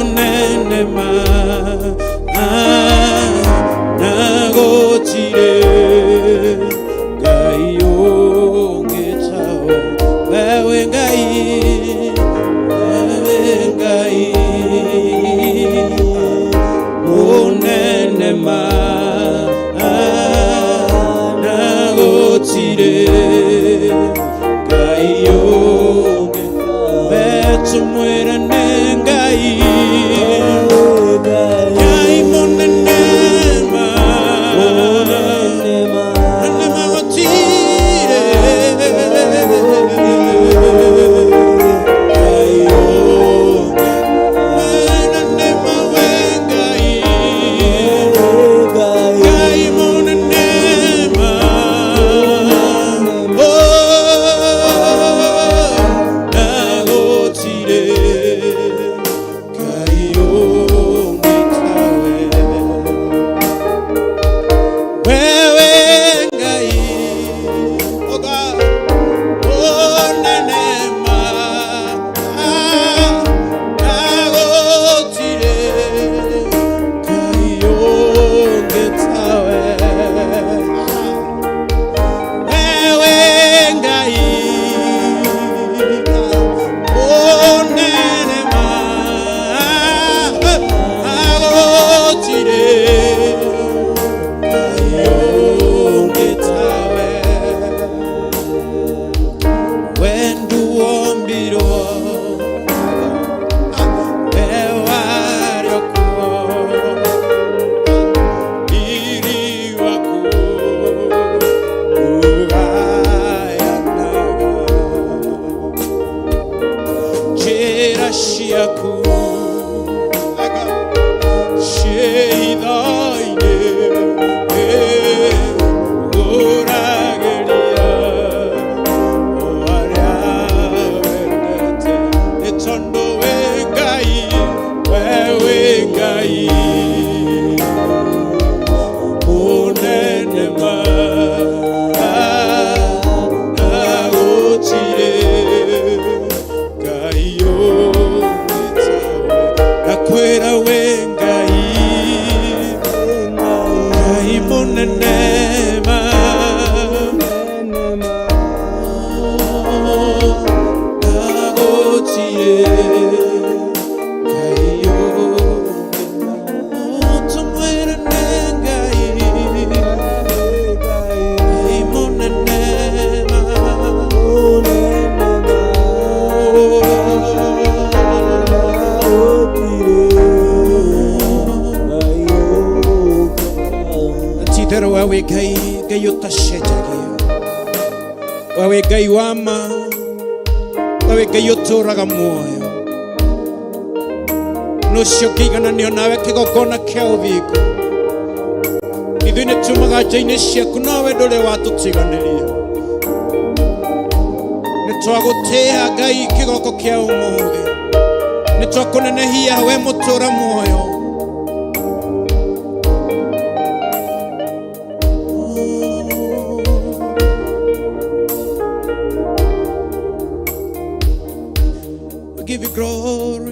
unenema wengai unenema aotire kayo akwera wengai kai munenema wawe gai utashenjagia, wawe gai wama, wawe gai uturaga muoyo nucio kiigananio nawe kigongona kia uthingu ithuĩ nĩ tumaga nja-inĩ ciaku nowe ndũrĩ watũtiganĩria nĩ twagũtĩĩa Ngai kĩgoko kĩa ũmũthĩ nĩ twakũnenehia we mũtũra muoyo we give you glory.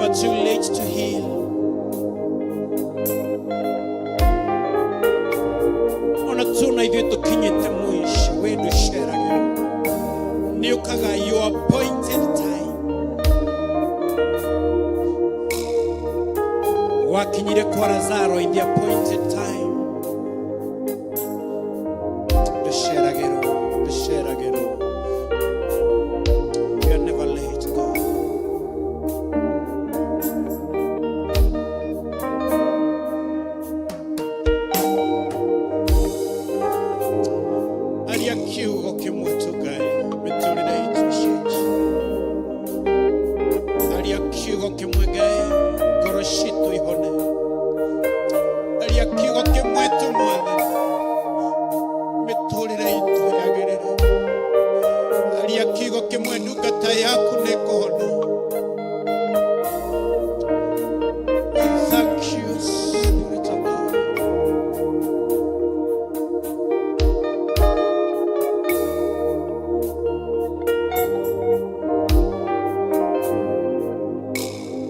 never too late to heal. Ona tuna ithuĩ tũkinyĩte mũico wĩ ndũceragĩrwo nĩ ũkaga your appointed time. Wakinyire kwa Lazaro in the appointed time. Ndũceragĩrwo. You are never late, God. Aria kiugo kĩmwe tu Ngai mĩtũrĩre itũ cenjia. Aria kiugo kĩmwe Ngai ngoro citũ ihone. Aria kiugo kĩmwe tu Mwathani mĩtũrĩre itũ yagĩrĩre. Aria kiugo kĩmwe ndungata yaku nĩkũhona. Thank you, Spirit of God.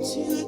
Tia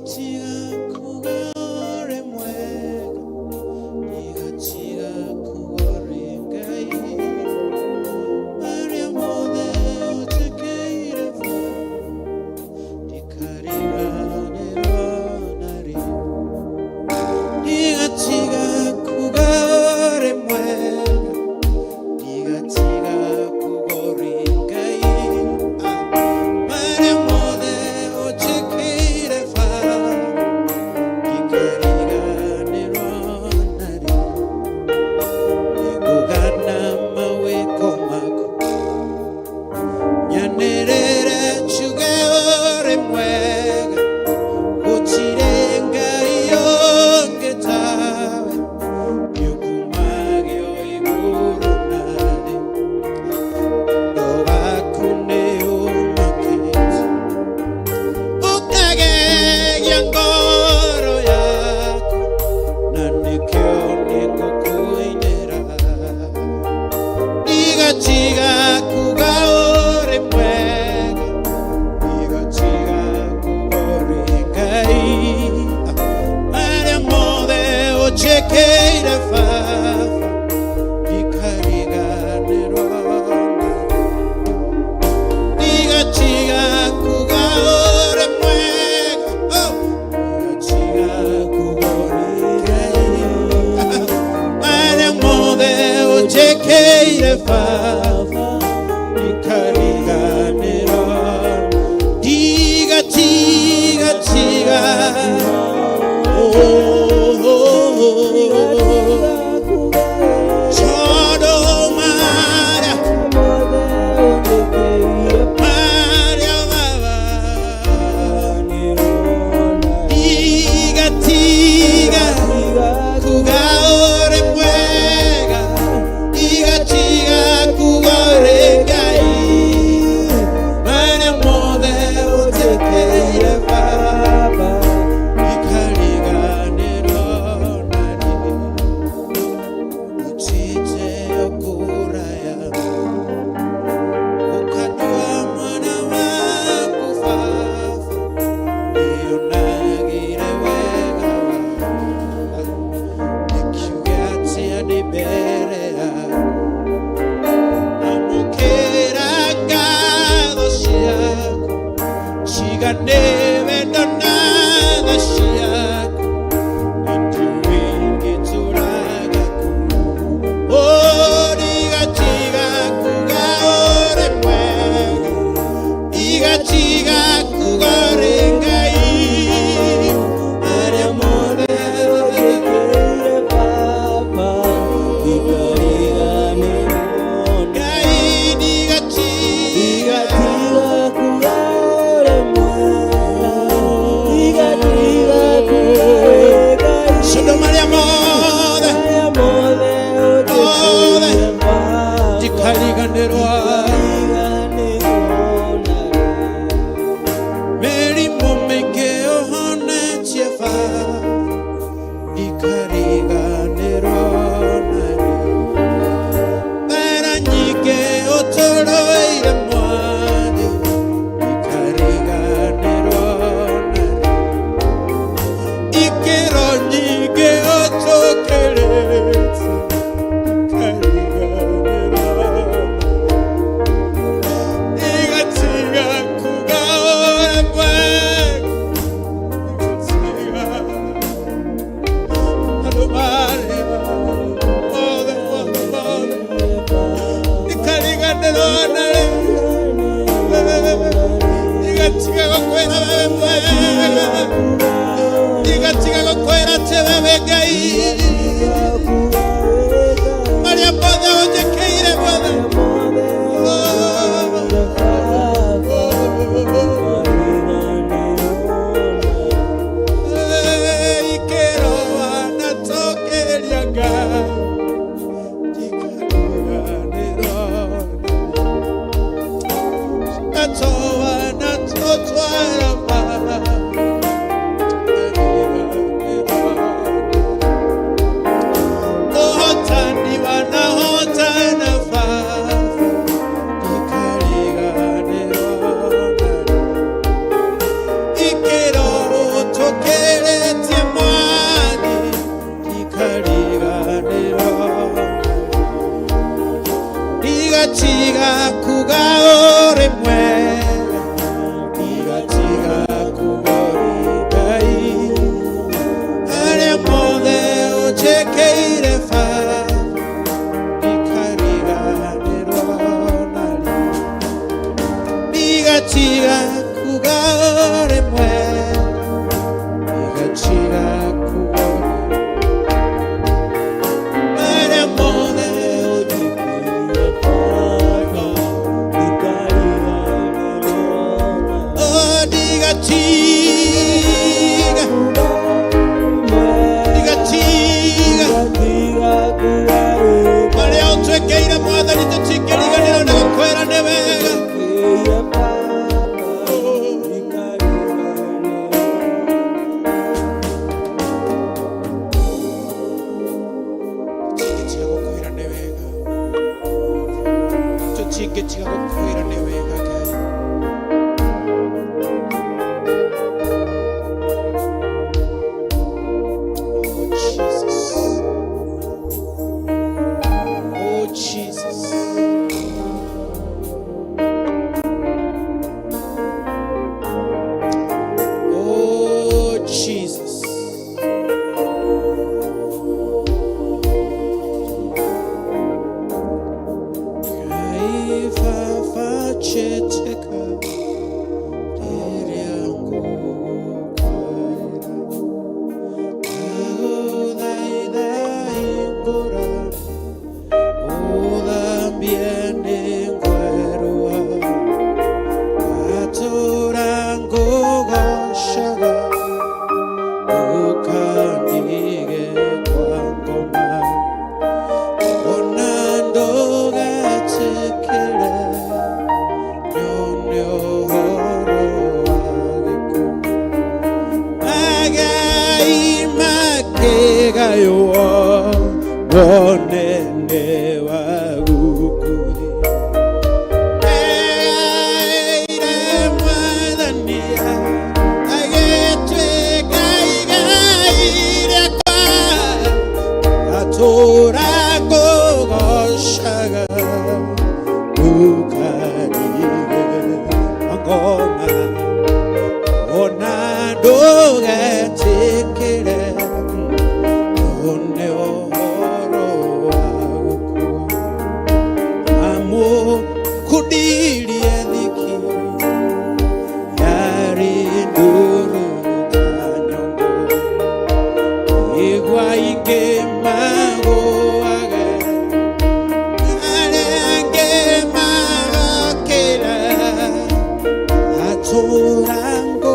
Torango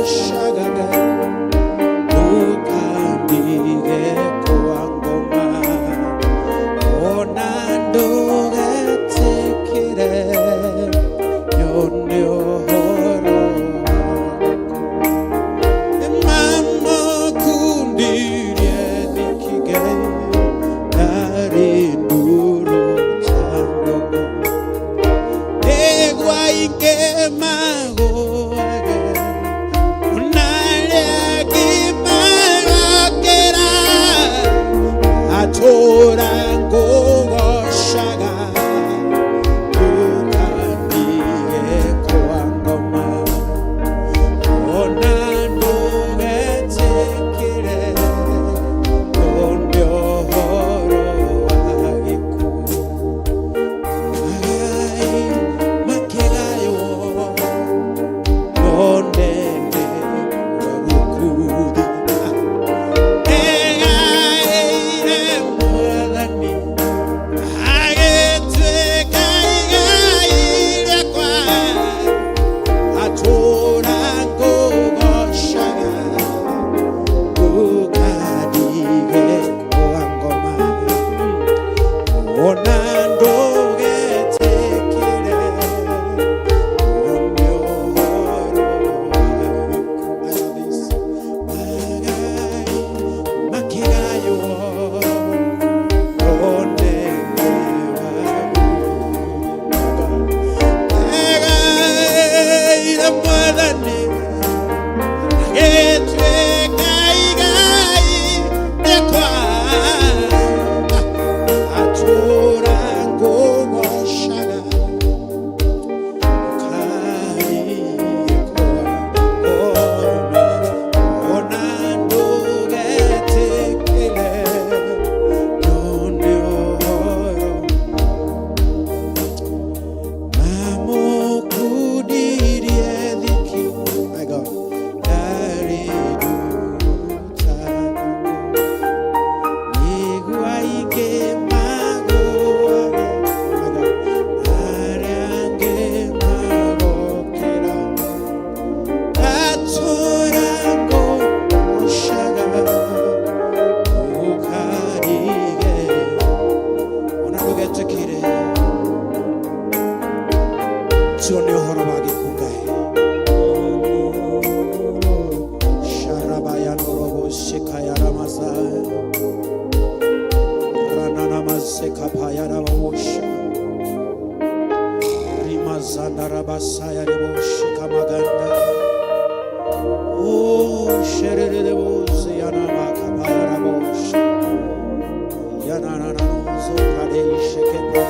Shagaga Masaya rebo shikamaganda. Oh, sherere rebo yana makapaya rebo. Yana na na zo kade sheke na.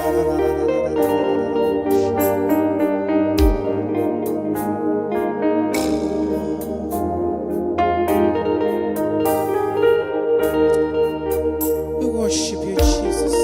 We worship you, Jesus.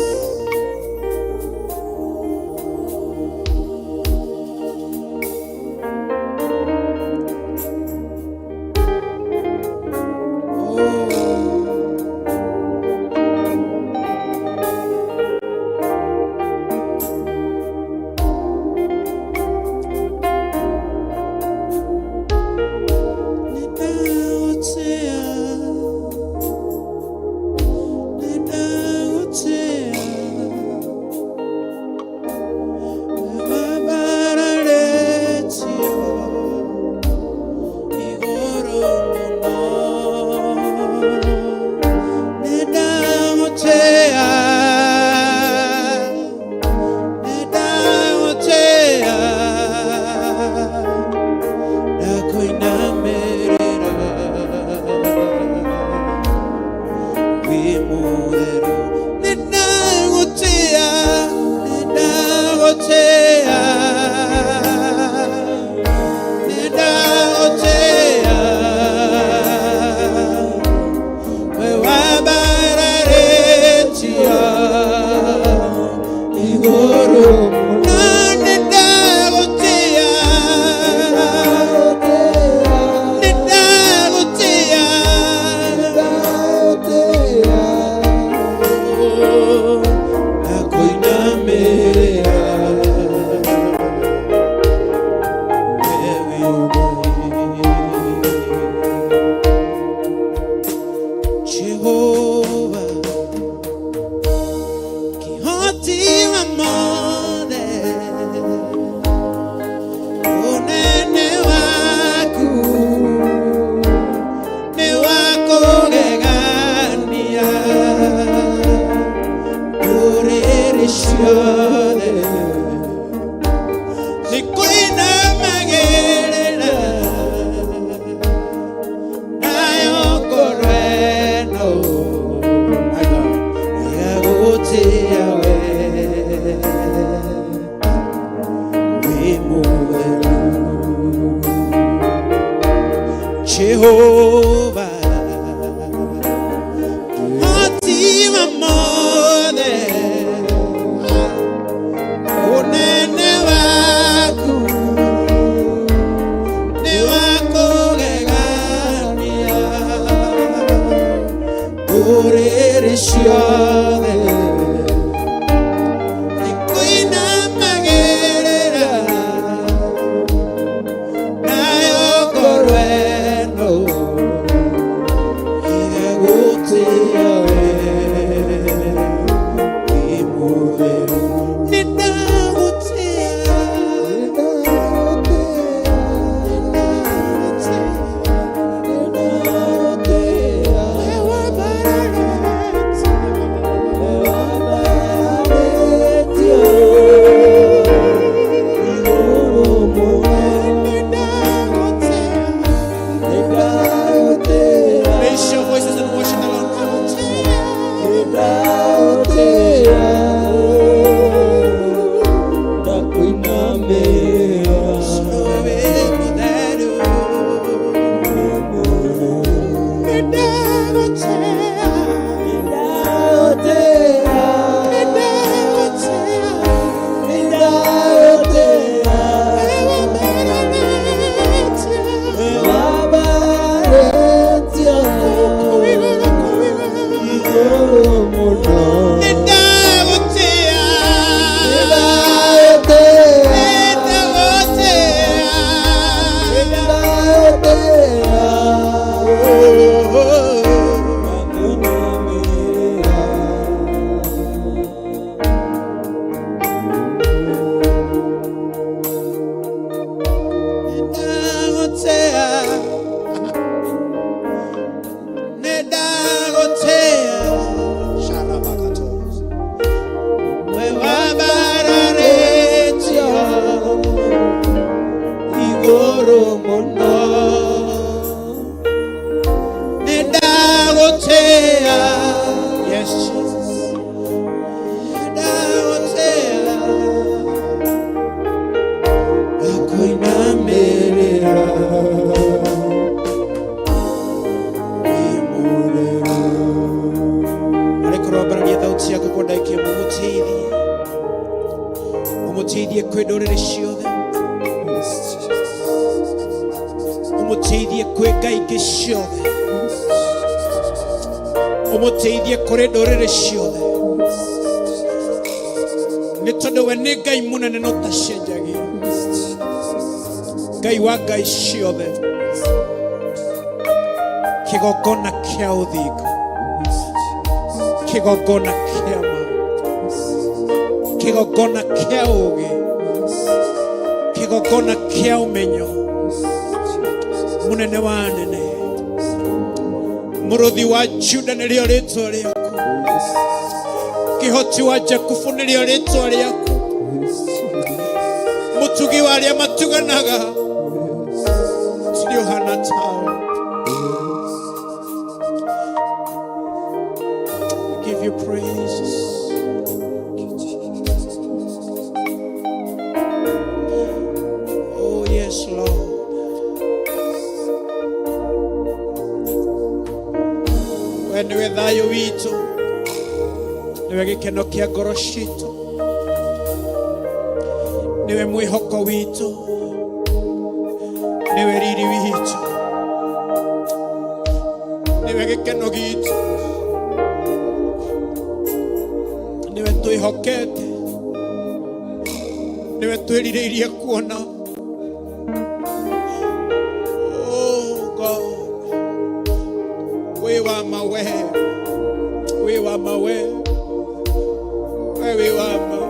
Jehovah, hatima mode, unene waku, ne wako gegania, urerishade, nikuina magerera, nayo korwe. umuteithie kwĩ ndũrĩrĩ ciothe, umuteithie kwĩ ngai ingĩ ciothe, umuteithie kũrĩ ndũrĩrĩ ciothe, nĩ tondũ we nĩ Ngai mũnene na ũtacenjagia, Ngai wa ngai ciothe, kĩgongona kĩa ũthingu, kĩgongona kĩa ma, kĩgongona kĩa ũũgĩ, kĩgongona kĩa ũmenyo, mũnene wa anene, mũrũthi wa Juda nĩrĩo rĩĩtwa rĩaku, kĩhoti wa Jakubu nĩrĩo rĩĩtwa rĩaku, mũtugi wa arĩa matuganaga tũtirĩ ũhana tawe. We give you praise. Oh yes, Lord. We nĩwe thayũ witũ, nĩwe gĩkeno kĩa ngoro citũ, nĩwe mwĩhoko witũ, nĩwe riri witũ, nĩwe gĩkeno gitũ, nĩwe twĩhokete, nĩwe twĩrirĩirie kuona. Oh God, wĩ wa mawe, wĩ wa mawe, wĩ wa ma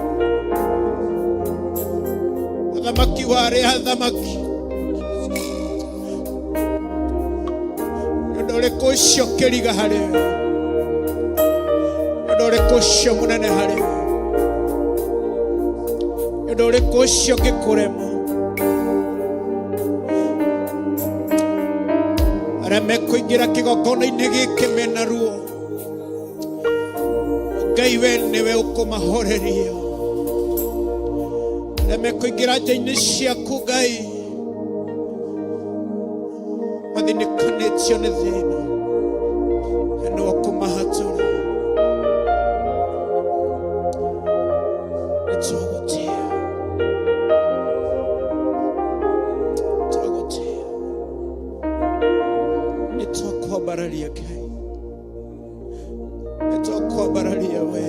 athamaki wa arĩa athamaki, ũndũ ũrĩkũ ũcio kĩriga harĩwe, ũndũ ũrĩkũ ũcio mũnene harĩwe, ũndũ ũrĩkũ ũcio ngĩkũrema. Arĩa mekũingĩra kĩgongona-inĩ gĩkĩ mena ruo, Ngai we nĩwe ũkũmahoreria. Arĩa mekũingĩra nja-inĩ ciaku Ngai mathinĩkanĩtio nĩ thĩna, we nĩwe ũkũmahatũra. Nĩtũgũtĩĩa, tũgũtĩĩa, nĩtũkwambararia Ngai, nĩtũkwambararia we.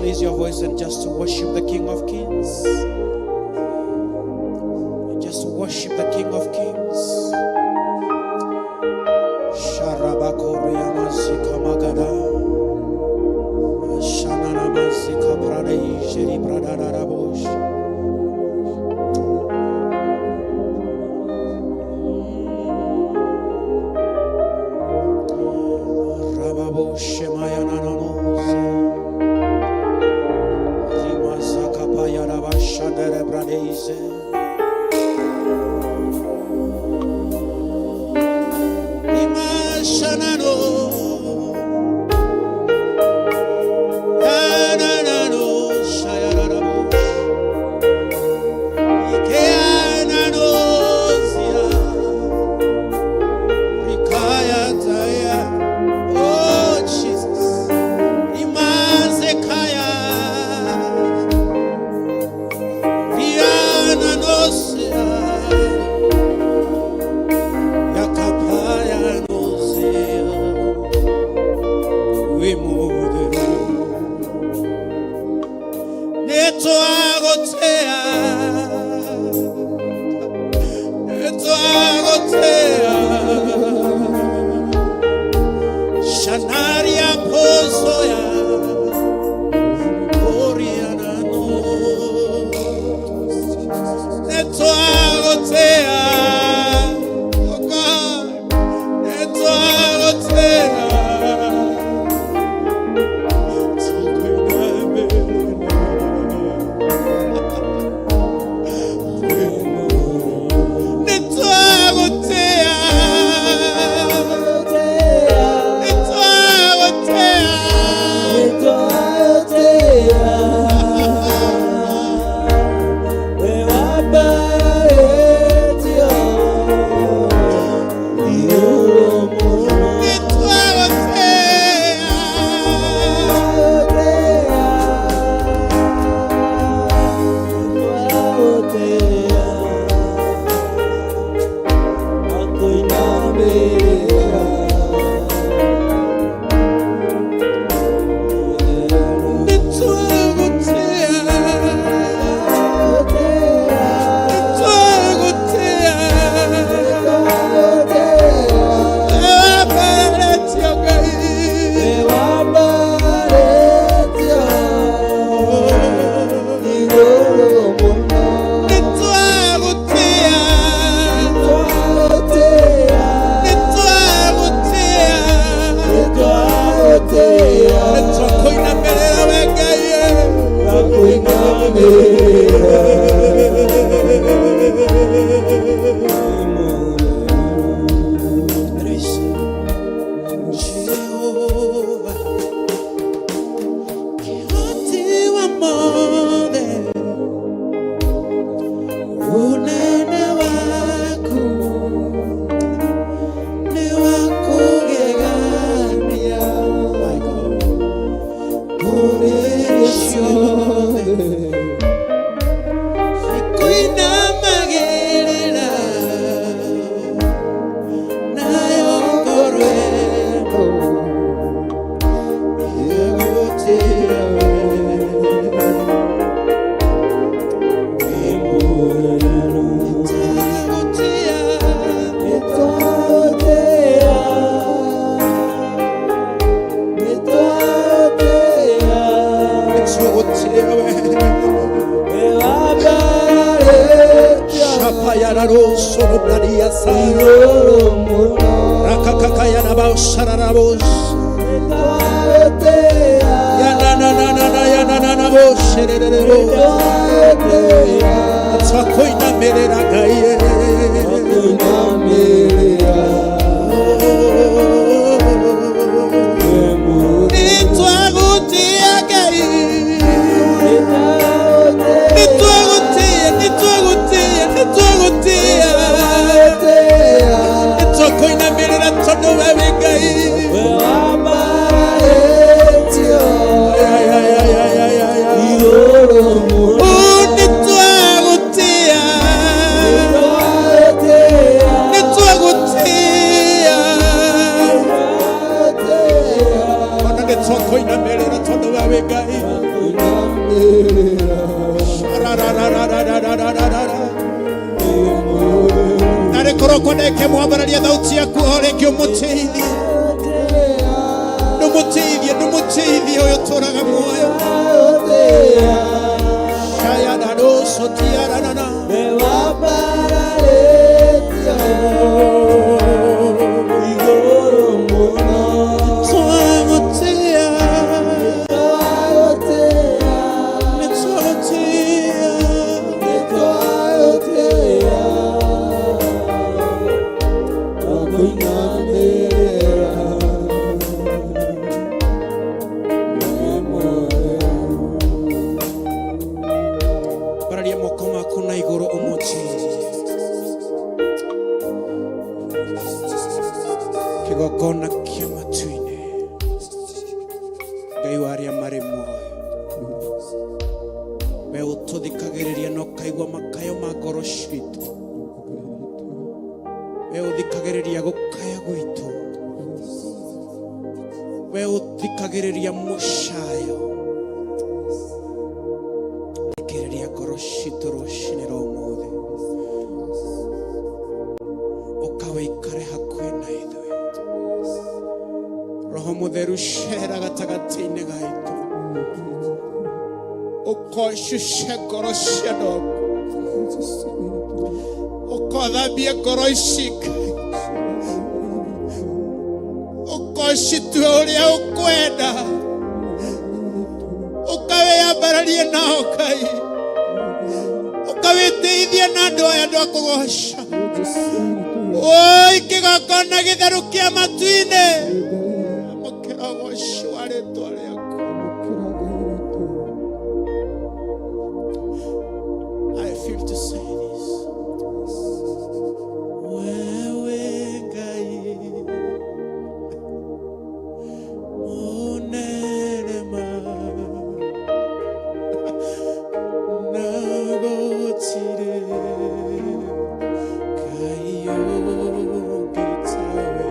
Raise your voice and just worship the King of Kings. Just worship the King of Kings. Sharabakoria mazika magada, shanana mazika pradei jeri pradara rabosh. Rababosh mayana nanoze. Shandere Bradeze Lima Shanano Anano Shayarabo Ikeanano Zia Rikaya Taya. Oh Jesus, Lima Zekaya Shanaria Posoya Oriana no Netoagotea, oh God, Netoagotea. mothe unene waku ni wakugegania uriciothe ikuinamagirira nayo ngoro ĩno ĩgũtĩĩa Ndarĩkorwo mwambararia thauti yaku o rĩngĩ ũmũteithie ndũmũteithie ũyũ tũraga muoyo shaya na roso tiara na kigogona kia matu-inĩ Ngai wa arĩa marĩ muoyo we ũtũthikagĩrĩria na ũkaigua makayo ma ngoro citũ we ũthikagĩrĩria gũkaya gwitũ we ũthikagĩrĩria mũcayo thikĩrĩria ngoro citũ rũcinĩ rwa ũmũthĩ ũkawĩikare hakuhĩ na ithuĩ Roho Mũtheru cera gatagatĩ-inĩ gaitũ ũkocuce ngoro cia andũ aku ũkothambie ngoro ici ũkocitue ũrĩa ũkwenda ũkawĩambararie nao Ngai ũkawĩteithie na andũ aya andũ a kũgoca oi kĩgongona gĩtherũkia matu-inĩ I feel to say this. Wewe Ngai munenema nagotire kayo gitawe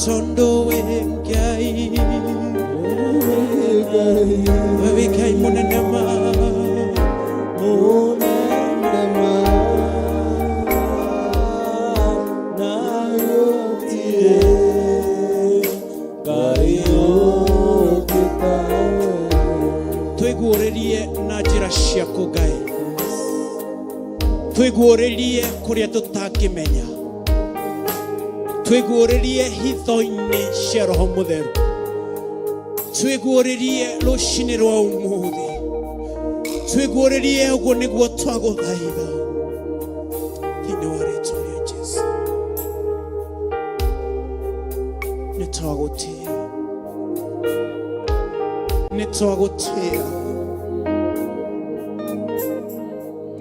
Sondo wengai Wekai munenema Twiguorerie na njira ciaku Ngai Twiguorerie kuria tutakimenya Twiguorerie hitho-ini cia Roho Mutheru Twiguorerie rucini rwa umuthi Twiguorerie uguo niguo twaguthaitha thiini wa ritwa ria Jesu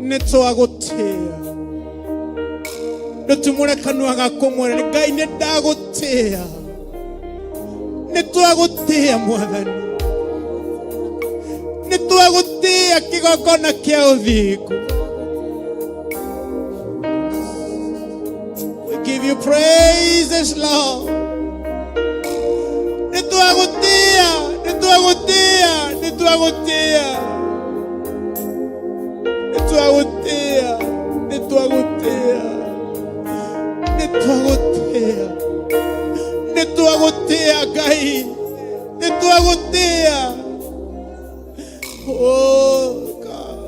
nitwagutia Nutumure kanua gaku mwene Ngai nindagutia Nitwagutia Mwathani Nitwagutia kigongona kia uthingu We give you praises Lord Nitwagutia Ngai Nitwagutia Oh God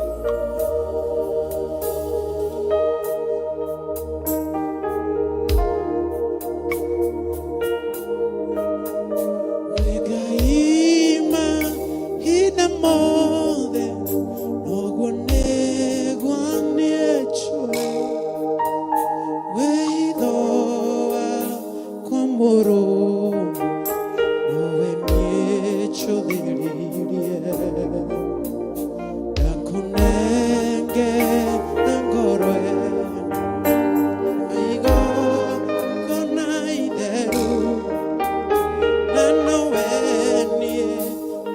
Wegaima hina mothe Noguo negwaniecho Weithoa kwa moro Nowe niecho dhiririe Nakunenge nangorwe Aigo kona itheru Nanowe nie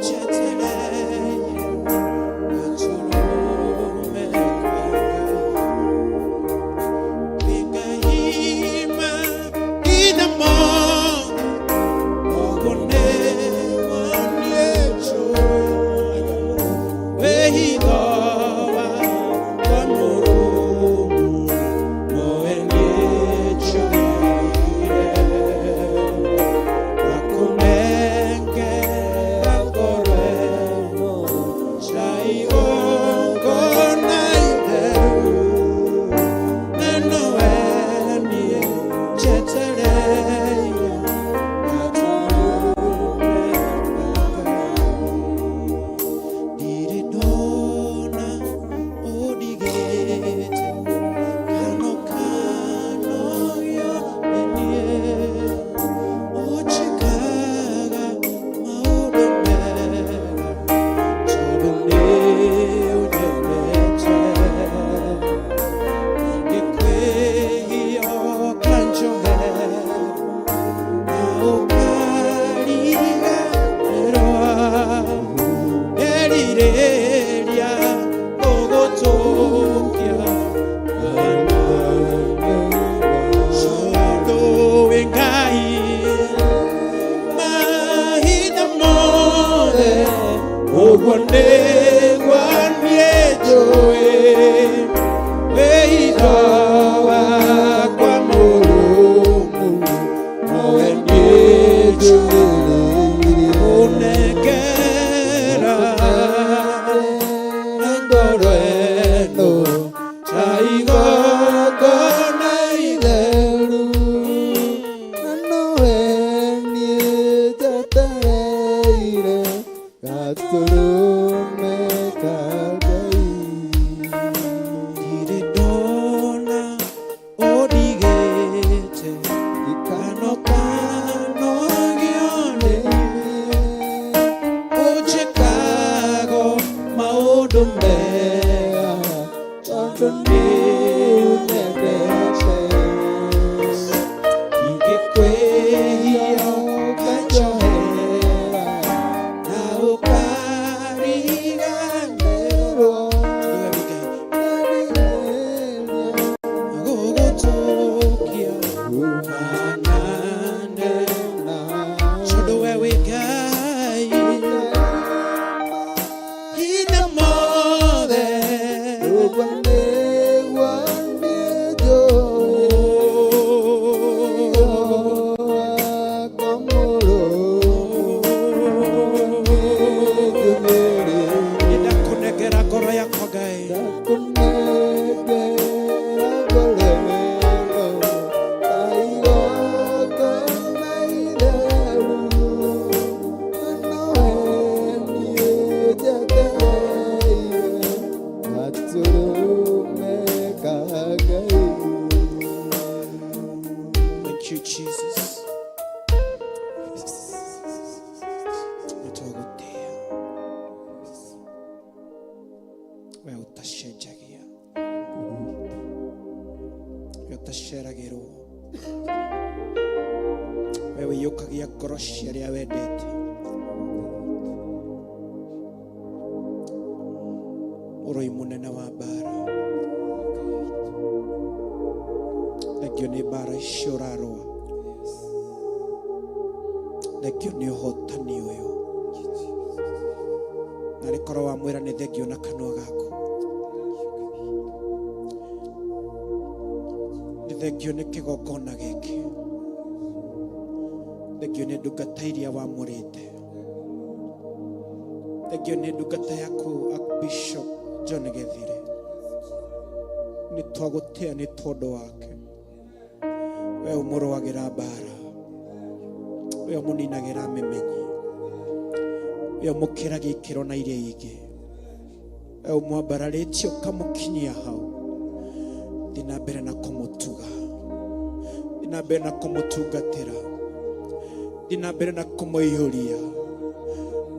cheterei Gaturume Wegaima ina mothe Noguo negwaniecho Weithoa kwa Mũrungu nowe niecho dhiririe Nakunengera ngoro ĩno cai ongona itheru na nowe niĩ njetereire gaturume ndirĩ ndona ũndigĩte kano gĩo nĩ niĩ Uchikaga maũndũ mega tondũ nĩ ũnyendete Ngĩkwĩhia ũkanjohe na ũkariganĩrwo Nderirĩria gũgũtũkia Tondũ wĩ Ngai Mahinda mothe ũguo nĩguo njũĩ Weithoa kwa Mũrungu nowe niĩ njũĩrĩire Ũnengera na ngoro ĩno ta igongona itheru na nowe niĩ njetereire gaturume ka Ngai Ndirĩ ndona ũndigĩte kano gĩo nĩ Ũnjĩkaga maũndũ mega tondũ nĩ ũnyendete Ingĩkwĩhia ũkanjohera na ũkariganĩrwo Gũgũtũkia Anande utaceragirwo we wĩiyũkagia ngoro cia arĩa wendete ũroi mũnene wa mbara thengio nĩ mbara icio ũrarũa thengio nĩ ũhotani ũyũ na rĩkorwo wamwĩra nĩ thengio na kanua gaku nĩ thengio nĩ kĩgongona gĩkĩ thengio nĩ ndungata iria wamũrĩte thengio nĩ ndungata yaku Bishop John Gethire nĩ twagũtĩa nĩ tondũ wake we ũmũrũagĩra mbara we ũmũninagĩra mĩmenyi we ũmũkĩragia ikĩro na iria ingĩ we ũmwambararĩtie ũkamũkinyia hau thiĩ na mbere na kũmũtuga thiĩ na mbere na kũmũtungatĩra thiĩ na mbere na kũmũiyũria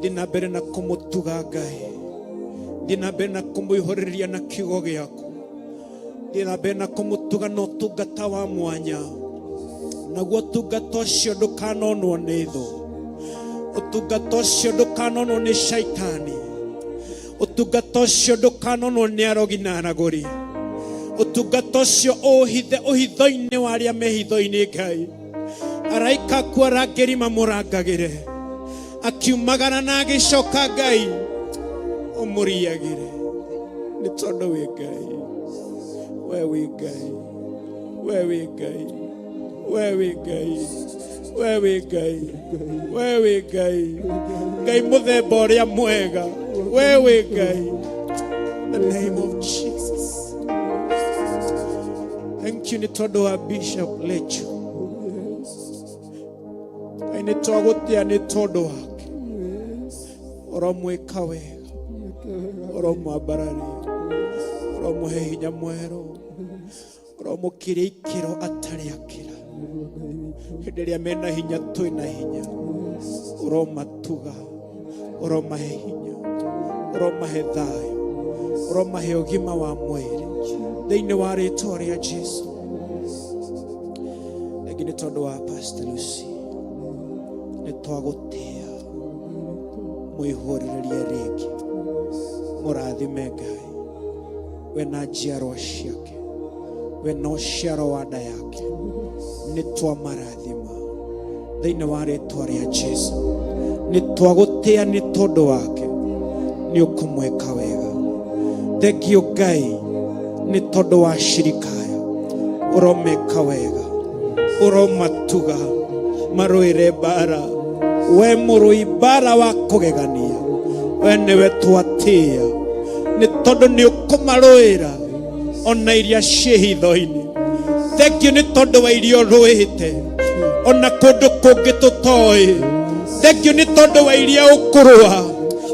thiĩ na mbere na kũmũtuga Ngai thiĩ na mbere na kũmũihũrĩria na kiugo gĩaku thiĩ na mbere na kũmũtuga na ũtungata wa mwanya naguo ũtungata ũcio ndũkanonwo nĩ thũ ũtungata ũcio ndũkanonwo nĩ shaitani ũtungata ũcio ndũkanonwo nĩ arogi na aragũri ũtungata ũcio ũhithe ũhitho-inĩ wa arĩa me hitho-inĩ Ngai araika aku arangĩri mamũrangagĩre akiumagara na agĩcoka Ngai ũmũriagĩre nĩ tondũ wĩ Ngai we wĩ Ngai we wĩ Ngai we wĩ Ngai we wĩ Ngai we wĩ Ngai Ngai mũthemba ũrĩa mwega we wĩ Ngai the name of Jesus thank you nĩ tondũ wa Bishop Lecho nĩ twagũtĩa nĩ tondũ wake ũromwĩka wega ũromwambararia ũromũhe hinya mwerũ ũromũkĩria ikĩro atarĩ akĩra hĩndĩ ĩrĩa mena hinya twĩna hinya ũromatuga ũromahe hinya ũromahe thayũ ũromahe ũgima wa mwĩrĩ thĩinĩ wa rĩĩtwa rĩa Jesũ rĩngĩ nĩ tondũ wa Pastor Lucy nĩ twagũtĩa mwĩhũrĩrĩrie rĩngĩ mũrathime Ngai we na njiarwa ciake we na ũciaro wa nda yake nĩ twamarathima thĩinĩ wa rĩĩtwa rĩa Jesũ nĩ twagũtĩa nĩ tondũ wake nĩ ũkũmwĩka wega thengio Ngai nĩ tondũ wa cirikaya ũromeka wega ũromatuga marũĩre mbara we mũrũi mbara wa kũgegania we nĩwe twatĩa nĩ tondũ nĩ ũkũmarũĩra ona iria ciĩ hitho-inĩ thengio nĩ tondũ wa iria ũrũĩte ona kũndũ kũngĩ tũtoĩ thengio nĩ tondũ wa iria ũkũrũa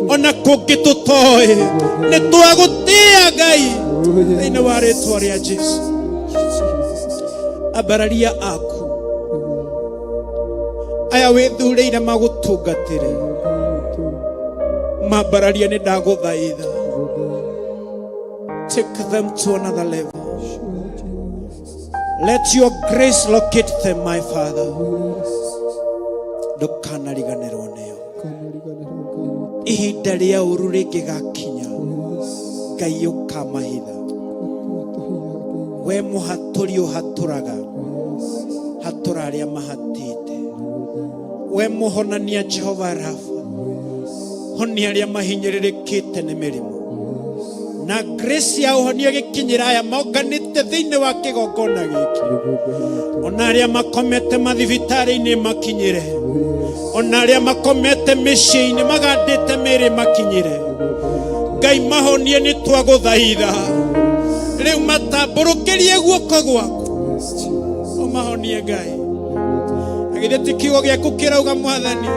ona kũngĩ tũtoĩ nĩ twagũtĩa Ngai thĩinĩ wa rĩĩtwa rĩa Jesũ ambararia aku aya wĩthurĩire magũtungatĩre mambararia nĩ ndagũthaitha take them to another level let your grace locate them my Father ndũkanariganĩrwo nĩo ihinda rĩa ũru rĩngĩgakinya Ngai ũkamahitha we mũhatũri ũhatũraga hatũra arĩa mahatĩte we mũhonania Jehova Rafa honia arĩa mahinyĩrĩrĩkĩte nĩ mĩrimũ na grace ya ũhonio gĩkinyĩra aya maũnganĩte thĩinĩ wa kĩgongona gĩkĩ ona arĩa makomete mathibitarĩ-inĩ makinyĩre ona arĩa makomete mĩciĩ-inĩ magandĩte mĩĩrĩ makinyĩre Ngai mahonie nĩ twagũthaitha rĩu matambũrũkĩrie guoko gwaku ũmahonie Ngai agĩthe ti kiugo gĩaku kĩrauga Mwathani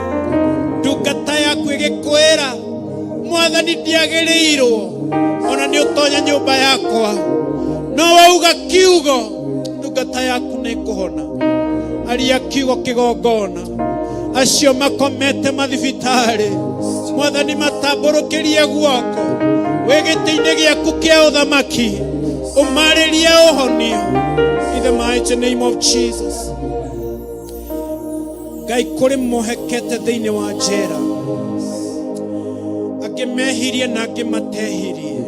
ndungata yaku ĩgĩkwĩra Mwathani ndiagĩrĩirwo ona nĩ ũtonya nyũmba yakwa no wauga kiugo ndungata yaku nĩ kũhona aria kiugo kĩgongona acio makomete mathibitarĩ Mwathani matambũrũkĩrie guoko wĩ gĩtĩ-inĩ gĩaku kĩa ũthamaki Umariria ohonio. In the mighty name of Jesus. Ngai kuri mohekete thiini wa njera. Akimehirie na akimatehirie.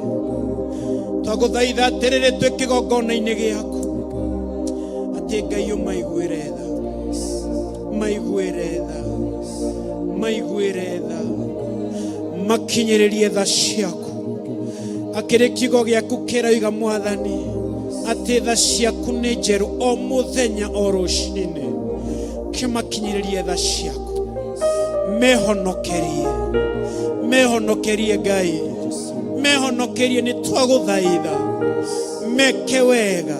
Twaguthaitha atiriri twi kigongona-ini giaku. Ati Ngai umaiguire tha. Maiguire tha. Maiguire tha. Makinyiririe tha ciaku. Akiri kigo giaku kirauga Mwathani ati tha ciaku ni njeru o muthenya o rucini. Kimakinyiririe tha ciaku. Mehonokerie. Mehonokerie Ngai. Mehonokerie ni twaguthaitha. Meke wega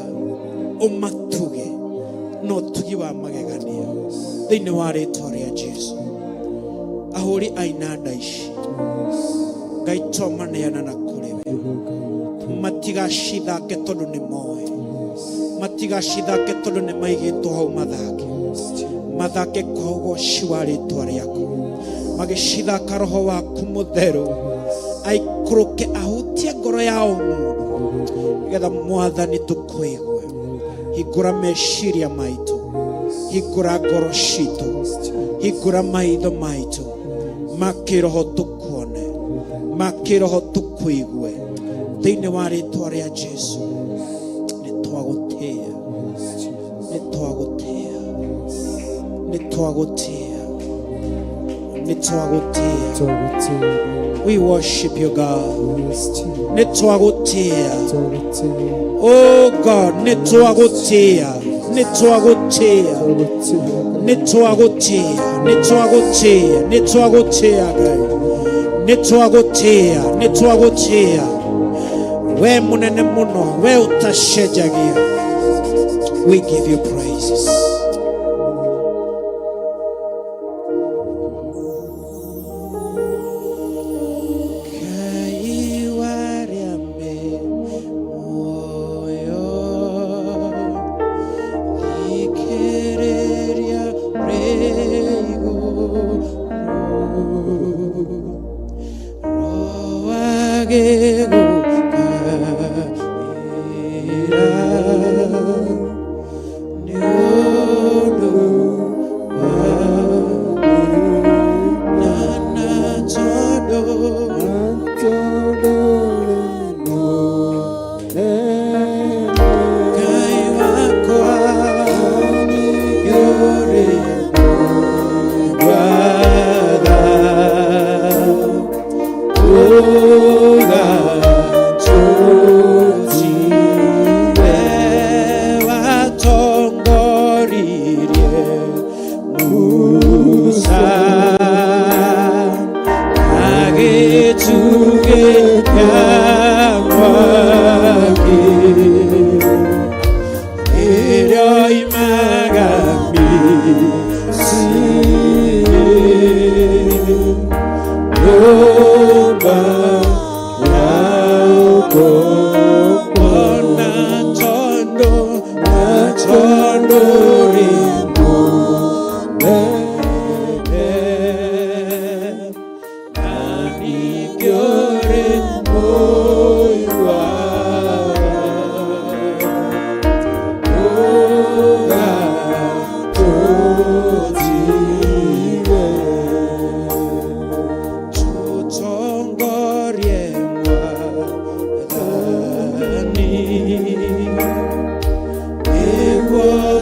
umatuge no tugi wa magegania thiini wa ritwa ria Jesu. Ahuri ainanda ici Ngai tomaneana na kuriwe. Matigacithake tondu ni moe. Matigacithake tondu ni maigitwo hau mathake. Mathake kogo ciwa ritwa riaku. Magicithaka roho waku mutheru. Aikuruke ahutie ngoro ya mundu. Getha Mwathani tukuigwe. Hingura meciria maitu. Hingura ngoro citu. Hingura maitho maitu. Makiroho tukuone. Makiroho tukuigwe. Thiini wa ritwa ria Jesu. Nitwagutia. Nitwagutia. Nitwagutia. Nitwagutia. We worship you, God. Nitwagutia. Oh God, nitwagutia. Nitwagutia. Nitwagutia. Nitwagutia. Nitwagutia, God. Nitwagutia. Nitwagutia. We munene muno. We utashejagia. We give you praises.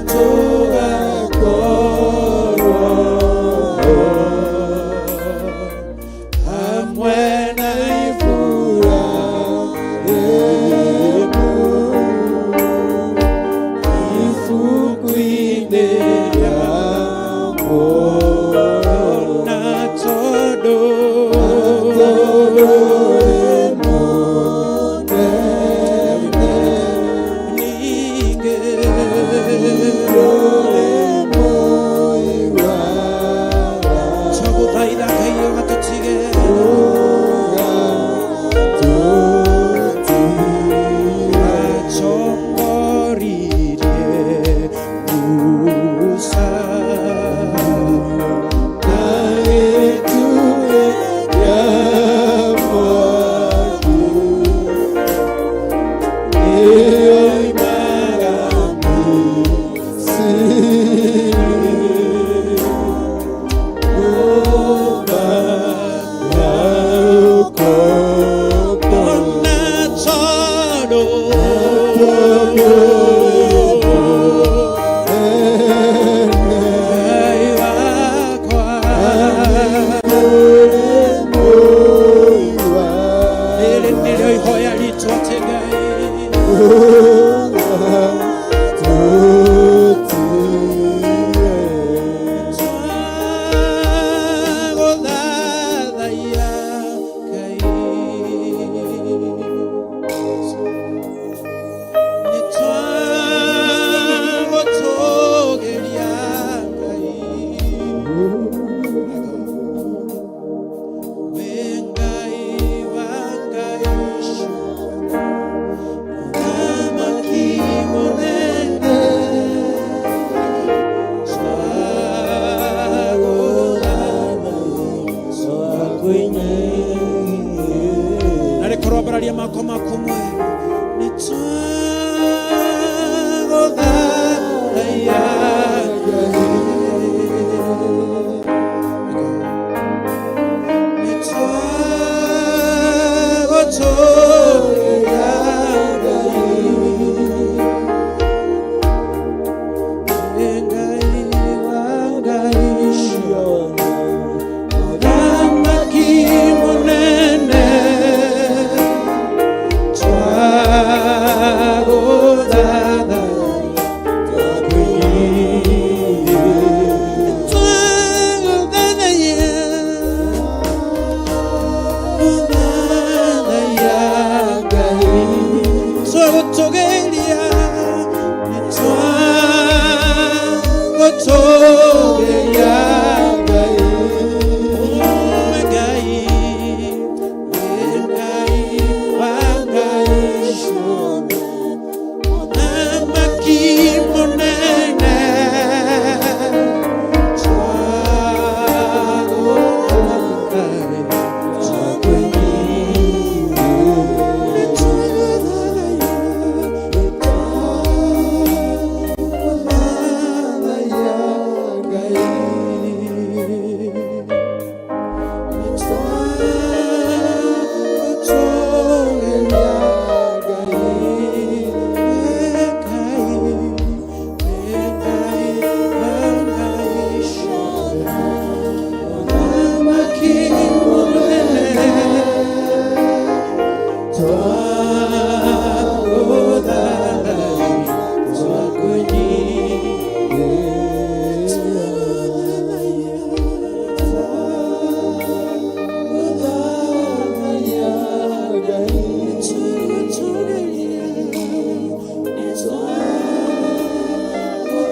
To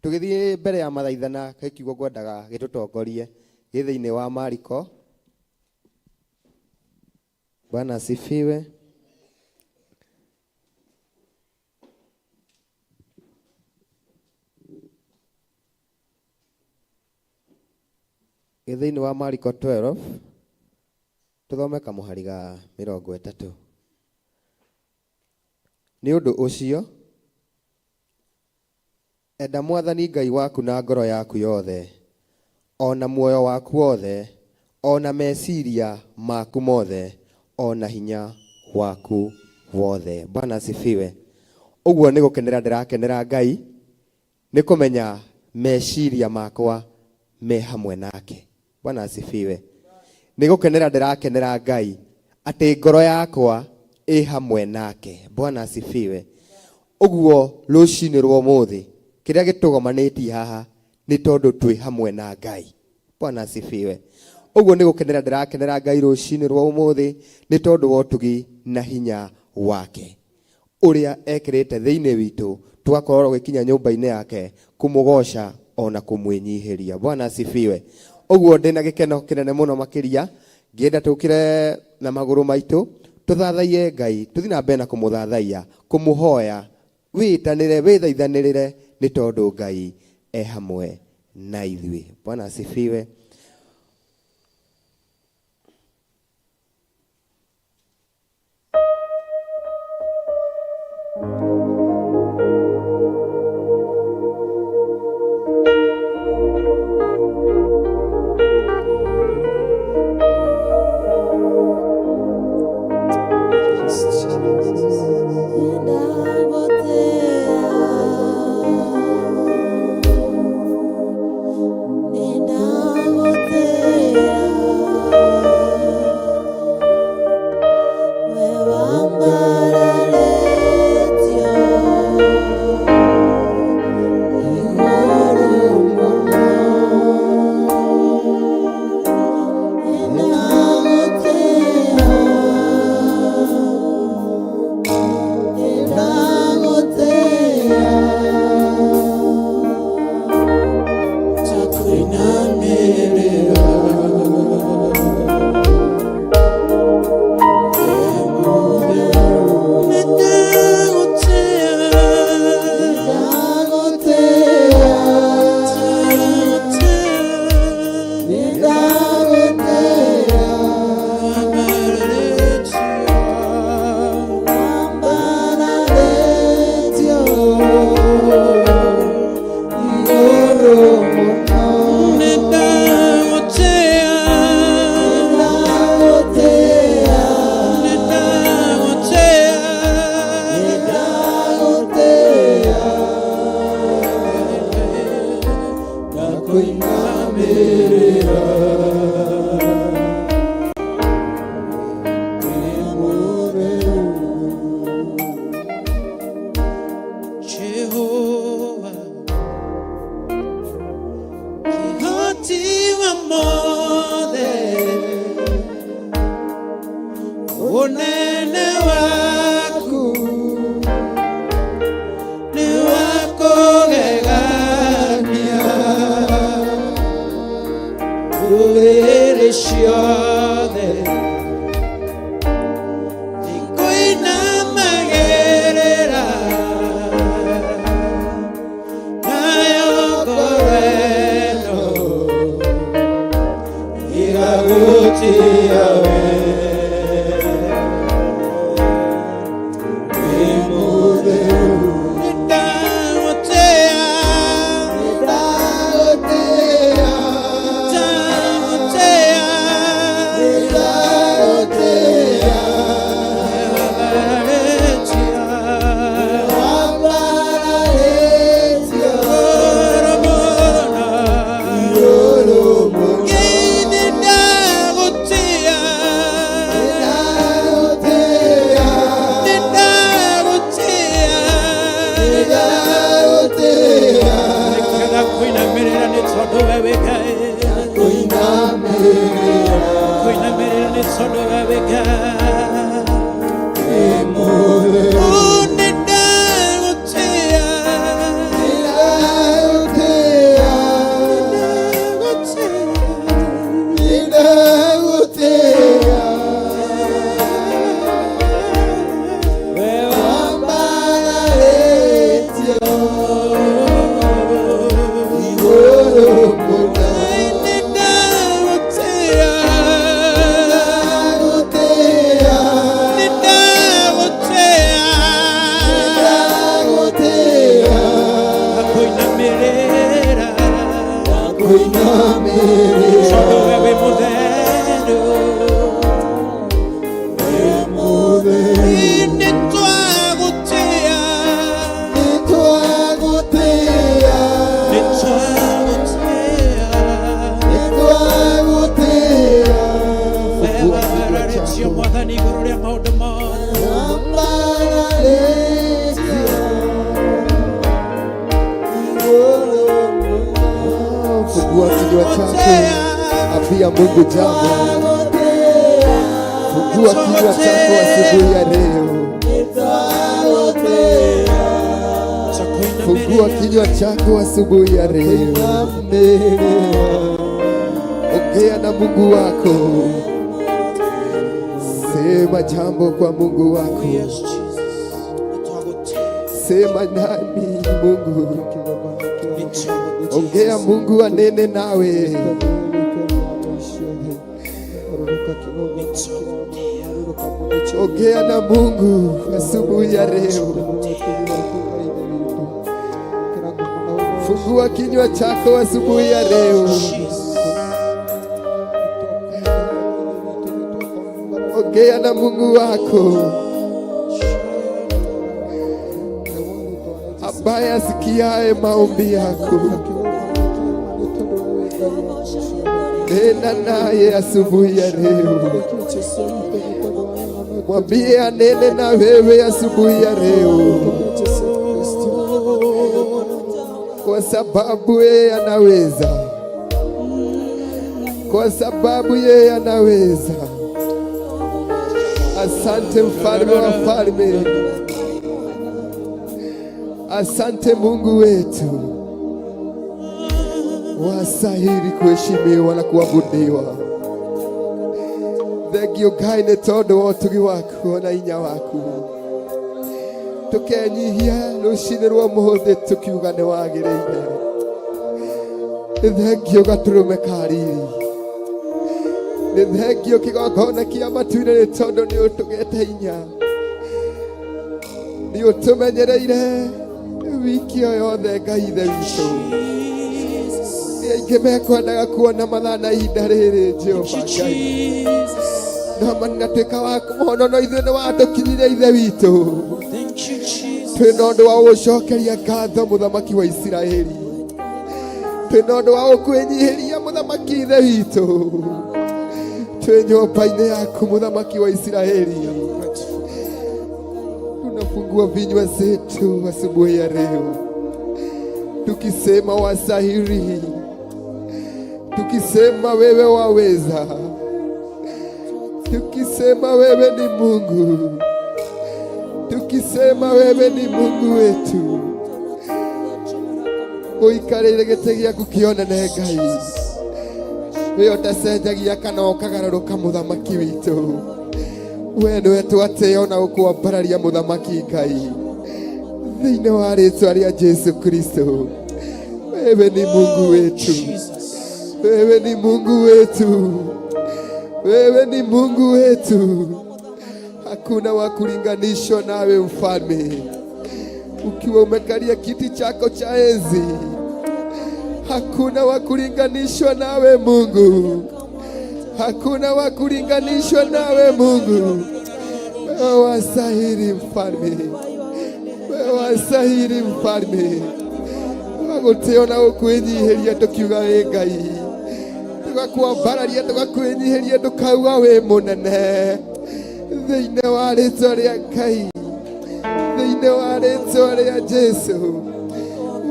tugithie mbere ya mathaithana kai kiugo ngwendaga gitutongorie githiini wa Mariko. Bwana asifiwe. Githiini wa Mariko 12 tuthome kamuhari ga 30. Ni undu ucio enda Mwathani Ngai waku na ngoro yaku yothe, ona muoyo waku wothe, ona meciria maku mothe, ona hinya waku wothe. Bwana asifiwe. Uguo ni gukenera ndirakenera Ngai ni kumenya meciria makwa me hamwe nake. Bwana asifiwe. Ni gukenera ndirakenera Ngai ati ngoro yakwa i hamwe nake. Bwana asifiwe. Uguo rucini rwa muthi kiria gitugomaniti haha ni tondu twi hamwe na Ngai. Bwana asifiwe. Uguo ni gukenera ndirakenera Ngai rucini rwa umuthi ni tondu wa utugi na hinya wake uria ekirite thiini witu tugakorwo gikinya nyumba-ini yake kumugoca ona kumwinyihiria. Bwana asifiwe. Uguo ndina gikeno kinene muno makiria ngienda tukire na maguru maitu tuthathaie Ngai, tuthi na mbere na kumuthathaia, kumuhoya, witanire, withaithanirire ni tondu Ngai e hamwe na ithui. Bwana asifiwe. wewe mutheru Mwathani igũrũ rĩa maũndũ fungua kinywa chako, ambia Mungu jambo. Fungua kinywa chako asubuhi ya leo. Fungua kinywa chako asubuhi ya leo. Ongea na Mungu wako. Sema jambo kwa Mungu wako. Sema nani Mungu. Ongea Mungu anene nawe. Ongea na Mungu asubuhi ya leo. Fungua kinywa chako asubuhi ya leo. Ongea na Mungu wako ambaye asikiaye maombi yako. Nena naye asubuhi ya leo. Mwambie anene na wewe asubuhi ya leo, kwa sababu yeye anaweza, kwa sababu yeye anaweza. Asante mfalme wa falme, asante Mungu wetu, wastahili kuheshimiwa na kuabudiwa. Thengio Ngai nĩ tondũ wa ũtugi waku na hinya waku. Tũkenyihia rũcinĩ rwa ũmũthĩ tũkiuga nĩ wagĩrĩire. Thengio gatũrũme ka riri, nĩ thengio kĩgongona kĩa matu-inĩ nĩ tondũ nĩ ũtũgete hinya, nĩ ũtũmenyereire wiki o yothe Ngai ithe witũ. Aingĩ mekwendaga kuona mathaa na ihinda rĩrĩ Jehova Ngai, no manatuĩka wa kũmono no ithuĩ nĩ watũkinyire ithe witũ. Twĩna ũndũ wa gũcokeria ngatho mũthamaki wa Isiraeli, twĩna ũndũ wa gũkwĩnyihĩria mũthamaki ithe witũ. Twĩ nyũmba-inĩ yaku mũthamaki wa Israeli, tunafungua vinywa zetu asubuhi ya leo tukisema wastahili, tukisema wewe waweza, tukisema wewe ni Mungu, tukisema wewe ni Mungu wetu. Ũikarĩire gĩtĩ gĩaku kĩonene Ngai, we ũtacenjagia kana ũkagarũrũka mũthamaki witũ. We nĩwe twatĩo na gũkwambararia mũthamaki Ngai, thĩinĩ wa rĩĩtwa rĩa Jesu Kristo. Wewe ni Mungu wetu, wewe ni Mungu wetu, wewe ni Mungu wetu. Hakuna wa kulinganishwa nawe mfalme, ukiwa umekalia kiti chako cha enzi. Hakuna wa kulinganishwa nawe Mungu, hakuna wa kulinganishwa nawe Mungu. Wewe wastahili mfalme, wewe wastahili mfalme. Wagũtĩo na gũkwĩnyihĩria tũkiuga wĩ Ngai, tugakwambararia tugakwĩnyihĩria tukauga wĩ mũnene. Thĩinĩ wa rĩĩtwa rĩa Ngai, thĩinĩ wa rĩĩtwa rĩa Jesu,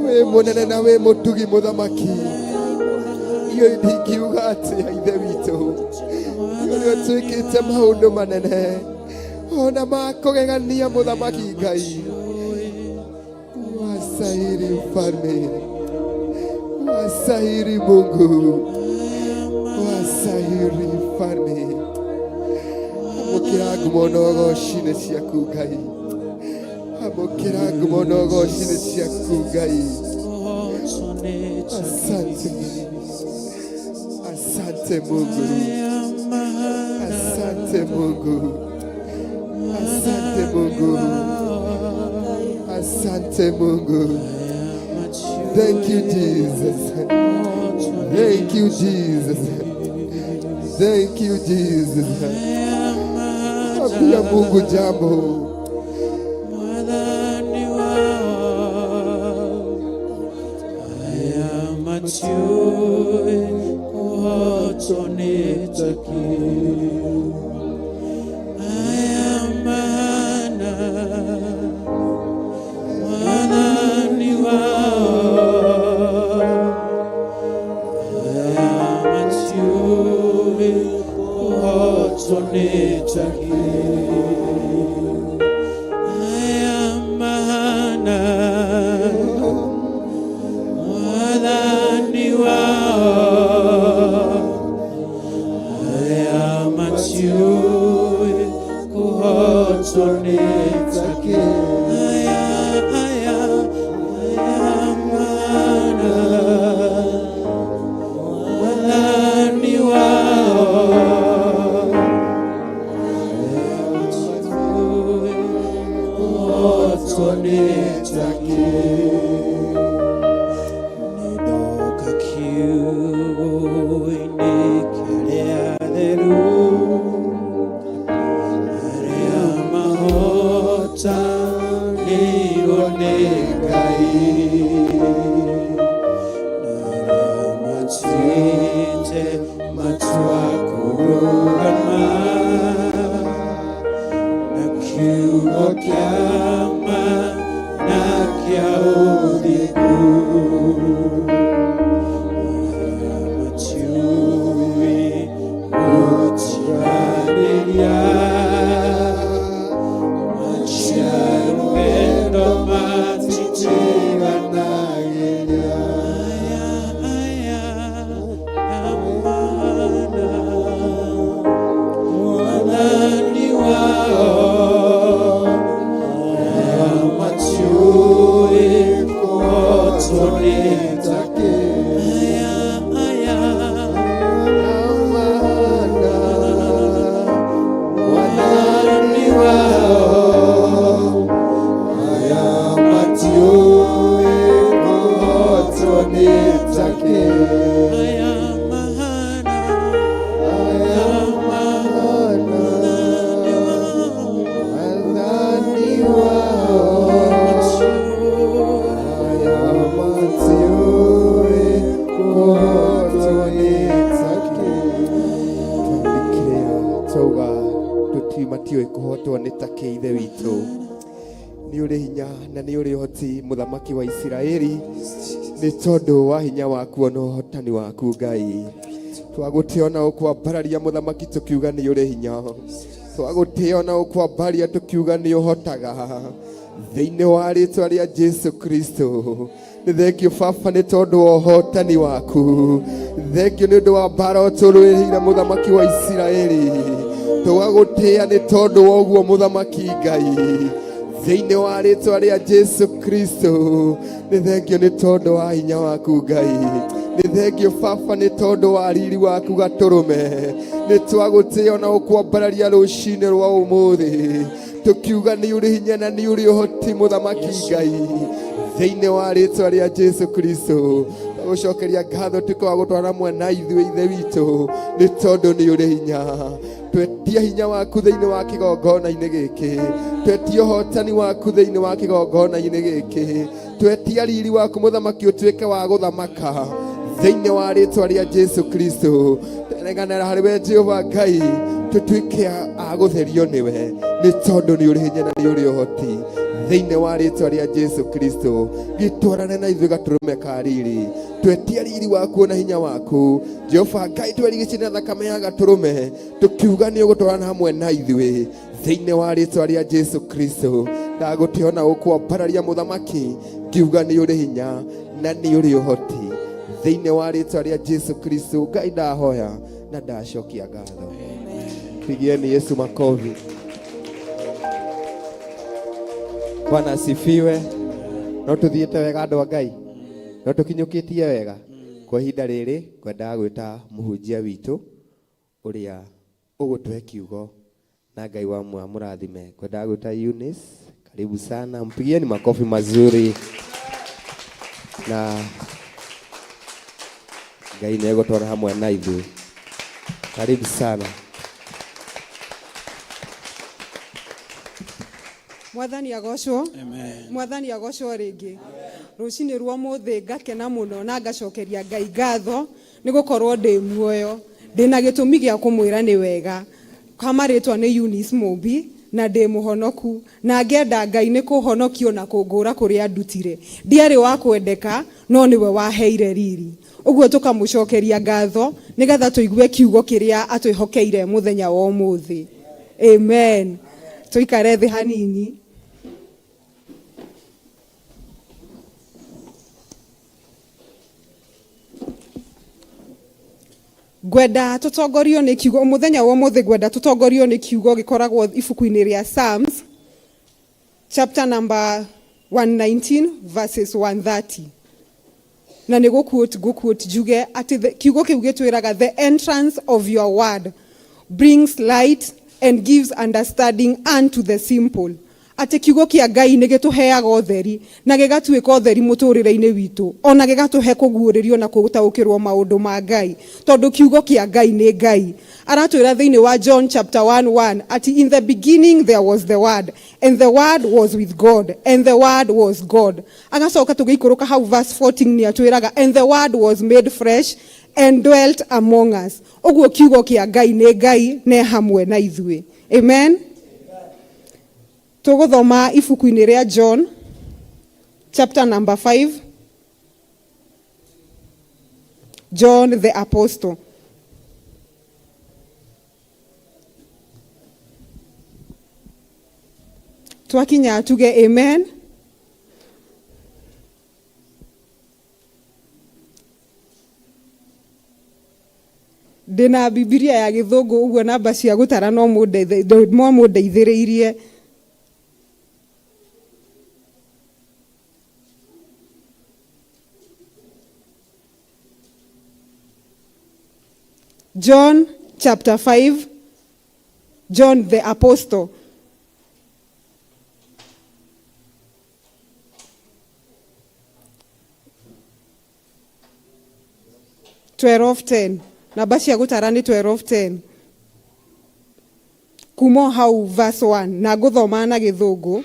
wĩ mũnene na wĩ mũtugi mũthamaki. Iyo ndingiuga atĩa ithe witũ, ũrĩa ũtwĩkĩte maũndũ manene ona ma kũgegania mũthamaki Ngai. Wastahili mfalme, wastahili Mungu, wastahili mfalme. Amũkĩra ngumo na ũgooci-inĩ ciaku Ngai, amũkĩra ngumo na ũgooci-inĩ ciaku Ngai. Asante, asante Mungu, asante Mungu, asante Mungu, asante Mungu. Thank you Jesus, Thank you, Jesus. Thank you, Jesus. Ambia Mungu jambo. Muthamaki wa Israeli ni tondu wa hinya waku na uhotani waku Ngai twaguteona ukwambararia muthamaki tukiuga ni uri hinya twaguteona ukwambararia tukiuga ni uhotaga thiini wa ritwa ria Jesu Kristo ni thengio Baba ni tondu wa uhotani waku thengio ni undu wa mbara uturwirire muthamaki wa Israeli twagutea ni tondu wa uguo muthamaki Ngai thiini wa ritwa ria Jesu Kristo ni thengio ni tondu wa hinya waku Ngai ni thengio Baba ni tondu wa riri waku gaturume ni twaguteona na ukwambararia rucini rwa umuthi tukiuga ni uri hinya na ni uri uhoti muthamaki Ngai thiini wa ritwa ria Jesu Kristo gucokeria ngatho tukagutwara mwena ithuĩ ithe witũ ni tondu ni uri hinya twetia hinya waku thiini wa kigongona-inĩ gĩkĩ twetia ũhotani waku thiini wa kigongona-inĩ gĩkĩ twetia riri waku muthamaki ũtuĩke wa gũthamaka thiini wa ritwa ria Jesu Kristo tũreganĩra harĩ we Jehova Ngai tũtuĩke a gũtherio nĩwe ni tondu ni uri hinya na ni uri ũhoti thiini wa ritwa ria Jesu Kristo gitwarane na ithuĩ gaturume ka riri twetia riri waku na hinya waku Jehova Ngai twerigicĩria thakame ya gaturume tukiuga ni ũgũtwarana hamwe na ithuĩ thiini wa ritwa ria Jesu Kristo ndaguteona ũkwambararia muthamaki ngiuga ni uri hinya na ni uri ũhoti thiini wa ritwa ria Jesu Kristo Ngai ndahoya na ndacokia ngatho pigieni Yesu makofi. Bwana asifiwe. No tuthiete wega andu a Ngai no tukinyukitie wega kwa ihinda riri kwendaga gwita muhunjia witu uria ugutwe kiugo na Ngai wa murathime kwendaga gwita Eunice. Karibu sana, mpigieni makofi mazuri na Ngai nĩ egũtwara hamwe na ithuĩ. Karibu sana. Mwathani agocwo. Amen. Mwathani agocwo ringi. Rucini rwa muthi ngakena muno na ngacokeria Ngai ngatho ni gukorwo ndi muoyo. Ndina gitumi gia kumwira ni wega. Kamaritwa ni Eunice Mumbi na ndi muhonoku na ngenda Ngai ni kuhonokio na kungura kuria ndutire. Ndiari wa kwendeka no niwe waheire riri. Uguo tukamucokeria ngatho nigetha tuigue kiugo kiria atwihokeire muthenya wa umuthi. Amen. Tuikare thi hanini. Gwenda tutongorio ni kiugo muthenya wa umuthi gwenda tutongorio ni kiugo gikoragwo ibuku-ini ria Psalms chapter number 119 verses 130. Na ni quote juge ati kiugo kiu gitwiraga the entrance of your word brings light and gives understanding unto the simple. Ati kiugo kia Ngai ni gituheaga utheri na gigatuika utheri muturire-ini witu ona gigatuhe kuguuririo na gutaukirwo maundu ma Ngai tondu kiugo kia Ngai ni Ngai. Aratwira thiini wa John chapter 1:1 ati in the beginning there was the word and the word was with God and the word was God. Agacoka tugiikuruka hau verse 14 ni atwiraga and the word was made fresh and dwelt among us. Uguo kiugo kia Ngai ni Ngai ne hamwe na ithuĩ. Amen. Tuguthoma ibuku-ini ria John chapter number 5. John the Apostle. Twakinya tuge amen. Ndina Biblia ya Githungu uguo namba cia gutara no mundeithĩrĩirie. John chapter 5, John the Apostle. (12:10). Namba cia gutara ni 12:10. Kumo hau verse 1 na guthoma na Githungu.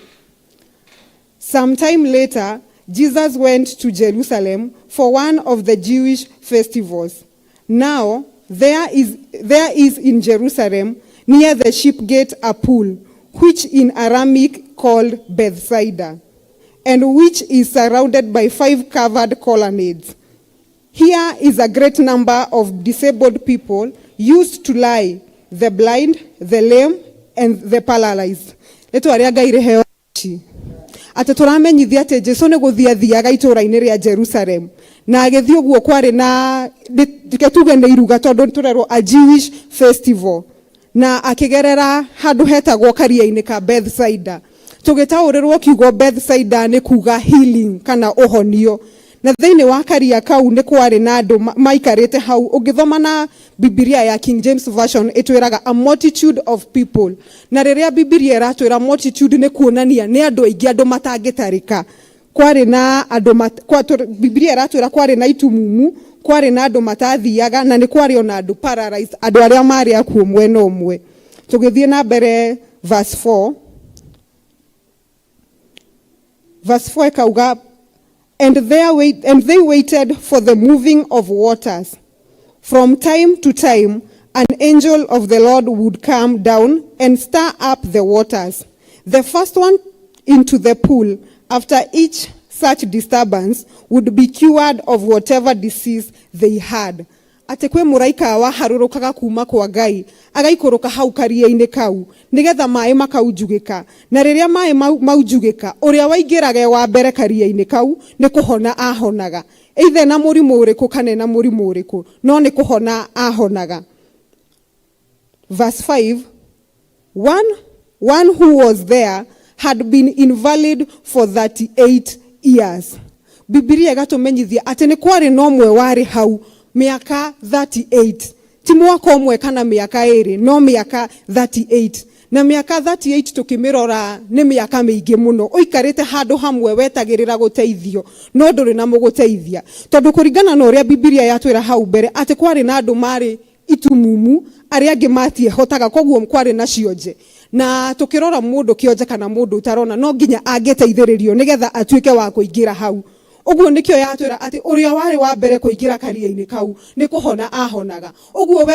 Sometime later, Jesus went to Jerusalem for one of the Jewish festivals. Now, there is in Jerusalem near the sheep gate a pool, which in Aramaic called Bethsaida, and which is surrounded by 5 covered colonnades. Here is a great number of disabled people used to lie, the blind, the lame, and the paralyzed. Leto aria Ngai reheo ci. Ati turamenyithia ati Jesu ni guthiathiaga itura-ini ria Jerusalem. Na agithii uguo kwari na tuge ni iruga tondu turerwo a Jewish festival. Na akigerera handu hetagwo karia-ini ka Bethsaida. Tugitaurirwo kiugo Bethsaida ni kuga healing kana uhonio. Na thiini wa karia kau ni kwari na andu maikarite hau. Ugithoma na Biblia ya King James Version itwiraga a multitude of people. Na riria Biblia iratwira multitude ni kuonania ni andu aingi andu matangitarika. Kwari na andu Biblia iratwira kwari na itumumu, kwari na andu matathiaga na ni kwari ona andu paralyzed, andu aria mari akuo mwena umwe. Tugithie na mbere verse 4. Verse 4 kauga and they waited for the moving of waters. From time to time, an angel of the Lord would come down and stir up the waters. The first one into the pool, after each such disturbance, would be cured of whatever disease they had. Ate kwe muraika wa harurukaga kuma kwa Ngai agaikoroka hau karia-ini kau nigetha mai makaujugika na riria mai maujugika uria waingirage wa mbere karia-ini kau ni kuhona ahonaga either na murimu uriku kana na murimu uriku no ni kuhona ahonaga. Verse 5. One who was there had been invalid for 38 years. Biblia igatumenyithia ati ni kwari no mwe wari hau miaka 38. Ti mwaka umwe kana miaka eri no miaka 38. na miaka 38 tukimirora ni miaka miingi muno uikarite handu hamwe wetagirira guteithio no nduri na muguteithia tondu kuringana na uria Biblia yatwira hau mbere ati kwari na andu mari itumumu ari angi matie hotaga koguo kwari na cionje na tukirora mundu kionje kana mundu utarona no nginya angeteithiririo nigetha atuike wa kuingira hau uguo nikio yatwira ati uria wari wa mbere kuingira karia-ini kau ni kuhona ahonaga uguo we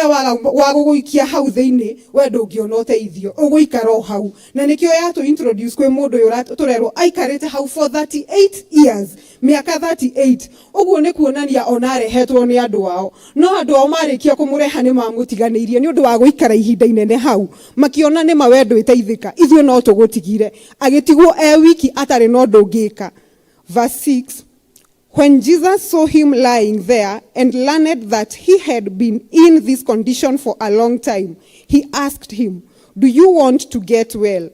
wa guguikia hau theini we ndungiona uteithio uguikara hau na nikio yatu introduce kwe mundu yura turerwo aikarite hau for 38 years miaka 38 uguo ni kuonania ona arehetwo ni andu wao no andu ao marikia kumureha ni mamutiganirie ni undu wa guikara ihinda inene hau makiona ni mawendo iteithika ithuo no tugutigire agitigwo wiki atari no ndungika. Verse 6, when Jesus saw him lying there and learned that he had been in this condition for a long time, he asked him, do you want to get well?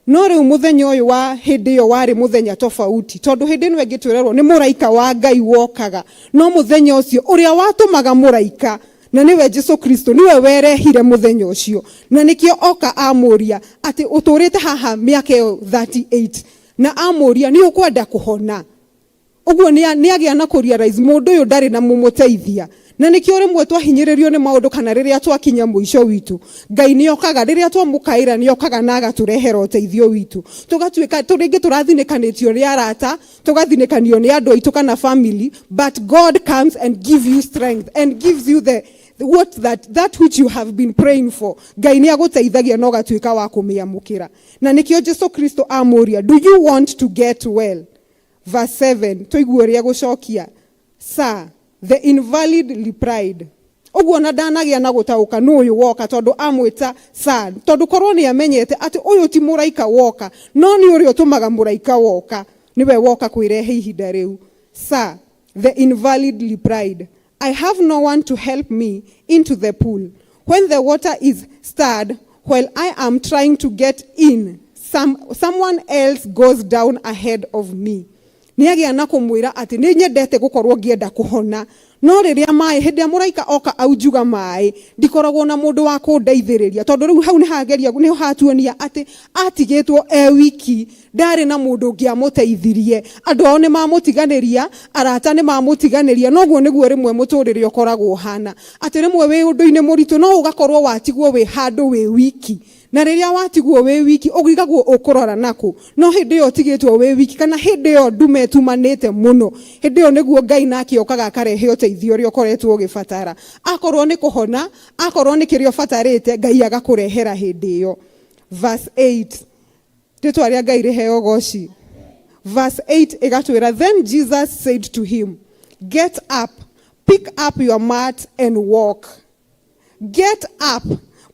No riu muthenya uyu wa hindi yo wari muthenya tofauti tondu hindi no ngitwirerwo ni muraika wa Ngai wokaga no muthenya ucio uria watumaga muraika na niwe Jesu Kristo niwe werehire muthenya ucio na nikio oka amuria ati uturite haha miaka 38 na amuria ni ukwenda kuhona uguo ni agia na kurealize mundu uyu ndari na mumuteithia na nikio rimwe twahinyiririo ni maundu kana riria twakinya muico witu Ngai ni okaga riria twamukaira ni okaga na agaturehera uteithio witu tugatuika turingi turathinekanitio ni arata tugathinikanio ni andu aitu kana family but God comes and gives you strength and gives you that which you have been praying for. Ngai ni aguteithagia no gatuika wa kumiamukira na nikio Jesu Kristo amuria, do you want to get well? Verse 7 tuiguoria gucokia, sir, the invalid replied. Uguo na ndanagia na gutauka no uyu woka tondu amwita sir tondu korwo ni amenyete ati uyu ti muraika woka no ni uri utumaga muraika woka niwe woka kwirehe ihinda riu. Sir, the invalid replied, I have no one to help me into the pool. When the water is stirred, while I am trying to get in, someone else goes down ahead of me. Niagia na kumwira ati ni nyendete gukorwo ngienda kuhona no riria mai hindi muraika oka aujuga mai ndikoragwo na mundu wa kundeithiriria tondu riu hau ni hageria ni hatuonia ati atigitwo wiki ndari na mundu ngiamuteithirie andu ao ni mamutiganiria arata ni mamutiganiria noguo niguo rimwe muturire ukoragwo hana ati rimwe wi undu-ini muritu no ugakorwo watigwo wi handu wi wiki na riria watigwo wi wiki ugigagwo ukurora naku no hindi yo tigitwo wi wiki kana hindi yo ndume tumanite muno hindi yo niguo Ngai nake okaga akarehe uteithio ri ukoretwo ugibatara akorwo ni kuhona akorwo ni kirio batarite Ngai agakurehera hindi yo. Verse 8 tetwaria Ngai reheo goci. Verse 8 igatwira, then Jesus said to him, get up, pick up your mat and walk. Get up,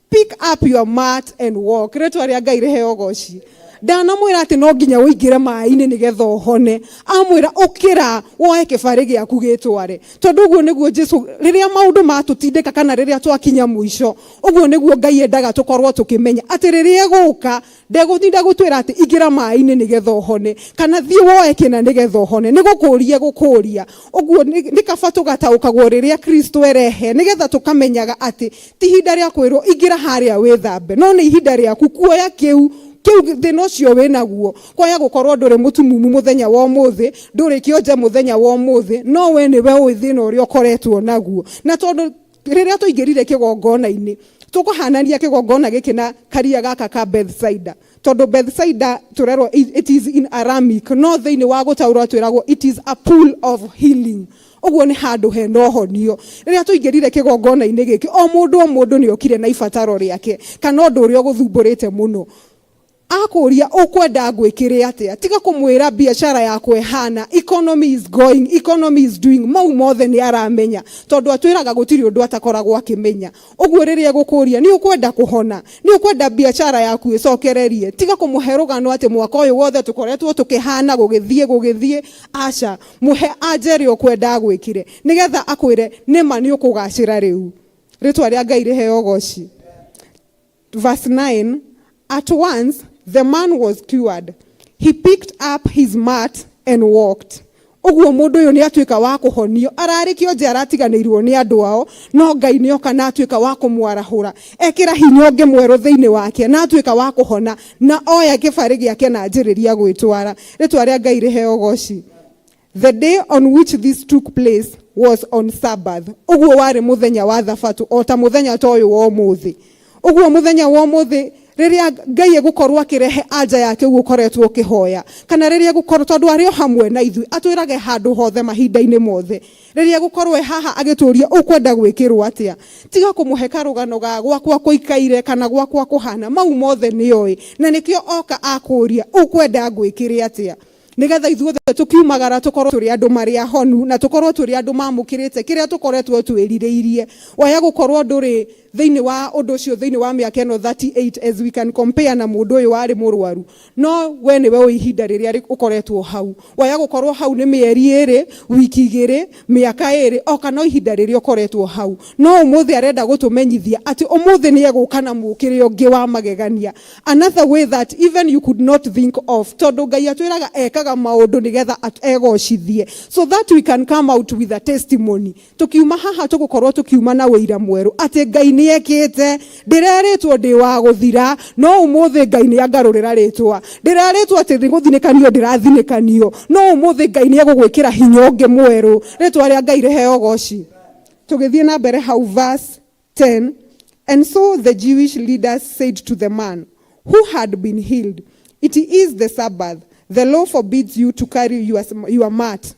pick up your mat and walk. Retwaria Ngai reheo goci. Dana mwira ati no nginya uingire mai-ini nigetha uhone amwira ukira woe kibari giaku gitware tondu uguo niguo Jesu riria maundu matutindika kana riria twakinya muico uguo niguo Ngai endaga tukorwo tukimenya ati riria guka ndegutinda gutwira ati ingira mai-ini nigetha uhone kana thie woe kina nigetha uhone gukuria uguo ni kaba tugataukaguo riria Kristo erehe nigetha tukamenyaga ati ti hinda ria kwirwo ingira haria withambe no ni ihinda riaku kuoya kiu thina cio winaguo kwaya gukorwo nduri mutumumu muthenya wa umuthi nduri kionje muthenya wa umuthi no we niwe ui thina uria ukoretwo naguo na tondu riria tuingirire kigongona-ini tukuhanania kigongona giki na karia gaka ka Bethsaida tondu Bethsaida turerwo it is in Aramic no thiini wa gutaurwo twiragwo it is a pool of healing uguo ni handu hena uhonio riria tuingirire kigongona-ini giki o mundu ni okire na ibataro riake kana ndu uria guthumburite muno akuria ukwenda gwikire atia tiga kumwira biashara yakwe hana economy is going economy is doing mau mothe ni aramenya tondu atwiraga gutiri undu atakoragwo akimenya uguo riria gukuria ni ukwenda kuhona ni ukwenda biashara yaku icokererie tiga kumuherugano ati mwaka uyu wothe tukoretwo tukihana gugithie acha muhe ajeri ukwenda gwikire nigetha akwire nima ni ukugacira riu ritwa ria Ngai riheo goci. Verse 9, at once the man was cured. He picked up his mat and walked. Uguo mundu uyu ni atuika wa kuhonio ararikio nje aratiganirwo ni andu ao no Ngai ni oka na atuika wa kumwarahura ekira hinya unge mweru thiini wake na atuika wa kuhona na oya kibari giake na njiriria gwitwara ritwa ria Ngai riheo goci. The day on which this took place was on Sabbath. Uguo wari muthenya wa thabatu ota muthenya toyo wa umuthi. Uguo muthenya wa umuthi riria Ngai egukorwo akirehe anja yake ugukoretwo ukihoya kana riria egukorwo tondu ario hamwe na ithui atwirage handu hothe mahinda-ini mothe riria egukorwo haha agituria ukwenda gwikirwo atia tiga kumuhe karugano ga gwakwa kuikaire kana gwakwa kuhana mau mothe nioi na nikio oka akuria ukwenda gwikire atia nigetha ithuothe tukiumagara tukorwo turi andu mari ahonu na tukorwo turi andu mamukirite kiria tukoretwo twiririirie waya gukorwo nduri thiini wa undu ucio thiini wa miaka eno 38 as we can compare na mundu uyu wari murwaru no we ni we ihinda riria ukoretwo hau waya gukorwo hau ni mieri iri wiki igiri miaka iri oka no ihinda riria ukoretwo hau no umuthi arenda gutumenyithia ati umuthi ni eguka na mukire ungi wa magegania another way that even you could not think of tondu Ngai atwiraga ekaga maundu nigetha egocithie so that we can come out with a testimony tukiuma haha tugukorwo tukiuma na wira mweru ati Ngai ni ekite ndiraritwo ndi wa guthira no umuthi Ngai ni angarurira ritwa ndiraritwo ati ndiguthinekanio ndirathinikanio no umuthi Ngai ni egugwikira hinya ungi mweru ritwa ria Ngai riheo goci. Tugithie na mbere hau verse 10. And so the Jewish leaders said to the man who had been healed, it is the Sabbath. The law forbids you to carry your mat.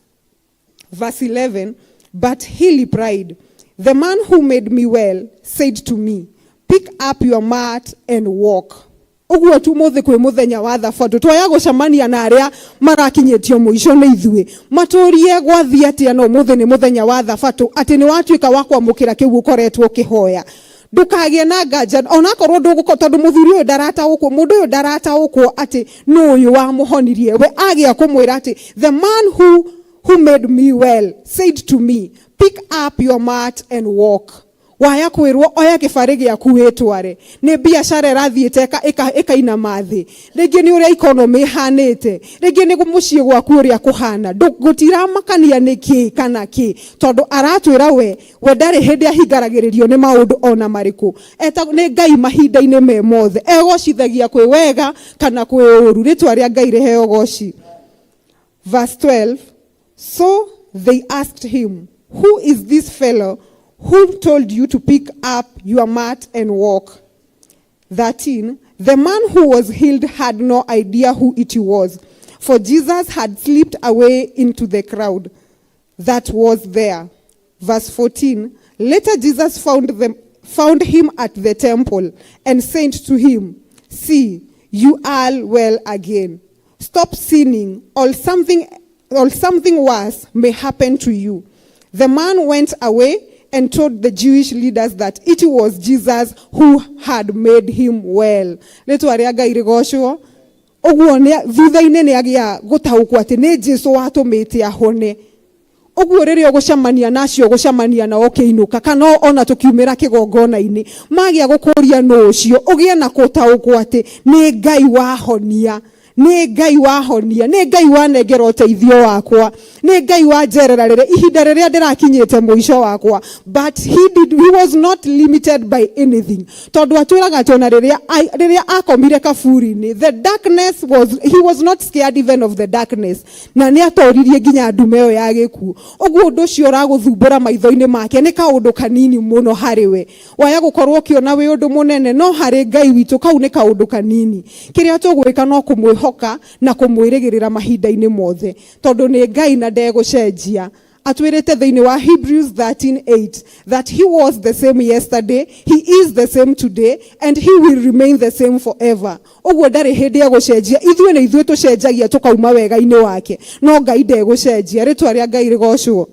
Verse 11. But he replied, the man who made me well said to me, pick up your mat and walk. Uguo tu muthi kwi muthenya wa thabatu twoya gucemania na aria marakinyetio muico ni ithui maturie gwathi atia no muthi ni muthenya wa thabatu ati ni watuika wa kwamukira kiu ukoretwo kihoya ndukagie na nganja ona korwo nduguko tondu muthuri uyu darata ukwo mundu uyu darata ukwo ati no uyu wa muhonirie we agia kumwira ati the man who made me well said to me, pick up your mat and walk. Waya kwirwo oya kibari giaku witware ni biashara rathiite ikaina mathi ringi ni uria economy hanite ringi ni mucii gwaku uria kuhana gutira makania niki kana ki tondu aratwira we ndari hindi ahingaragiririo ni maundu ona mariku eta ni Ngai mahinda-ini me mothe egocithagia kwi wega kana kwi uru ritwa ria Ngai riheo goci. Verse 12. So they asked him, who is this fellow who told you to pick up your mat and walk? 13. The man who was healed had no idea who it was, for Jesus had slipped away into the crowd that was there. Verse 14. Later Jesus found him at the temple and said to him, see, you are well again. Stop sinning, or something worse may happen to you. The man went away and told the Jewish leaders that it was Jesus who had made him well. Ritwa ria Ngai rigocwo. Uguo ne thutha-ini ni agia gutaukwo ati ni Jesu watumite ahone. Uguo riria gucemania nacio gucemania na okiinuka kana ona tukiumira kigongona-ini magia gukuria no ucio ugie na gutaukwo ati ni Ngai wahonia. Ni Ngai wahonia ni Ngai wanengera uteithio wakwa ni Ngai wanjerera rire ihinda riria ndirakinyite muico wakwa. But he was not limited by anything tondu atwiraga tona riria akomire kaburi-ini the darkness he was not scared even of the darkness na ni atoririe nginya ndumeo ya gikuo. Uguo undu ucio uraguthumbura maitho-ini make ni kaundu kanini muno hariwe waya gukorwo kiona wi undu munene no hari Ngai witu kau ni kaundu kanini kiria tugwika no kumwiho na kumwirigirira mahinda-ini mothe tondu ni Ngai na ndegucenjia. Atwirite thiini wa Hebrews 13:8 that he was the same yesterday, he is the same today, and he will remain the same forever. Uguo ndari hindi egucenjia ithuĩ ni ithuĩ tucenjagia tukauma wega-ini wake no Ngai ndegucenjia. Ritwa ria Ngai rigocwo.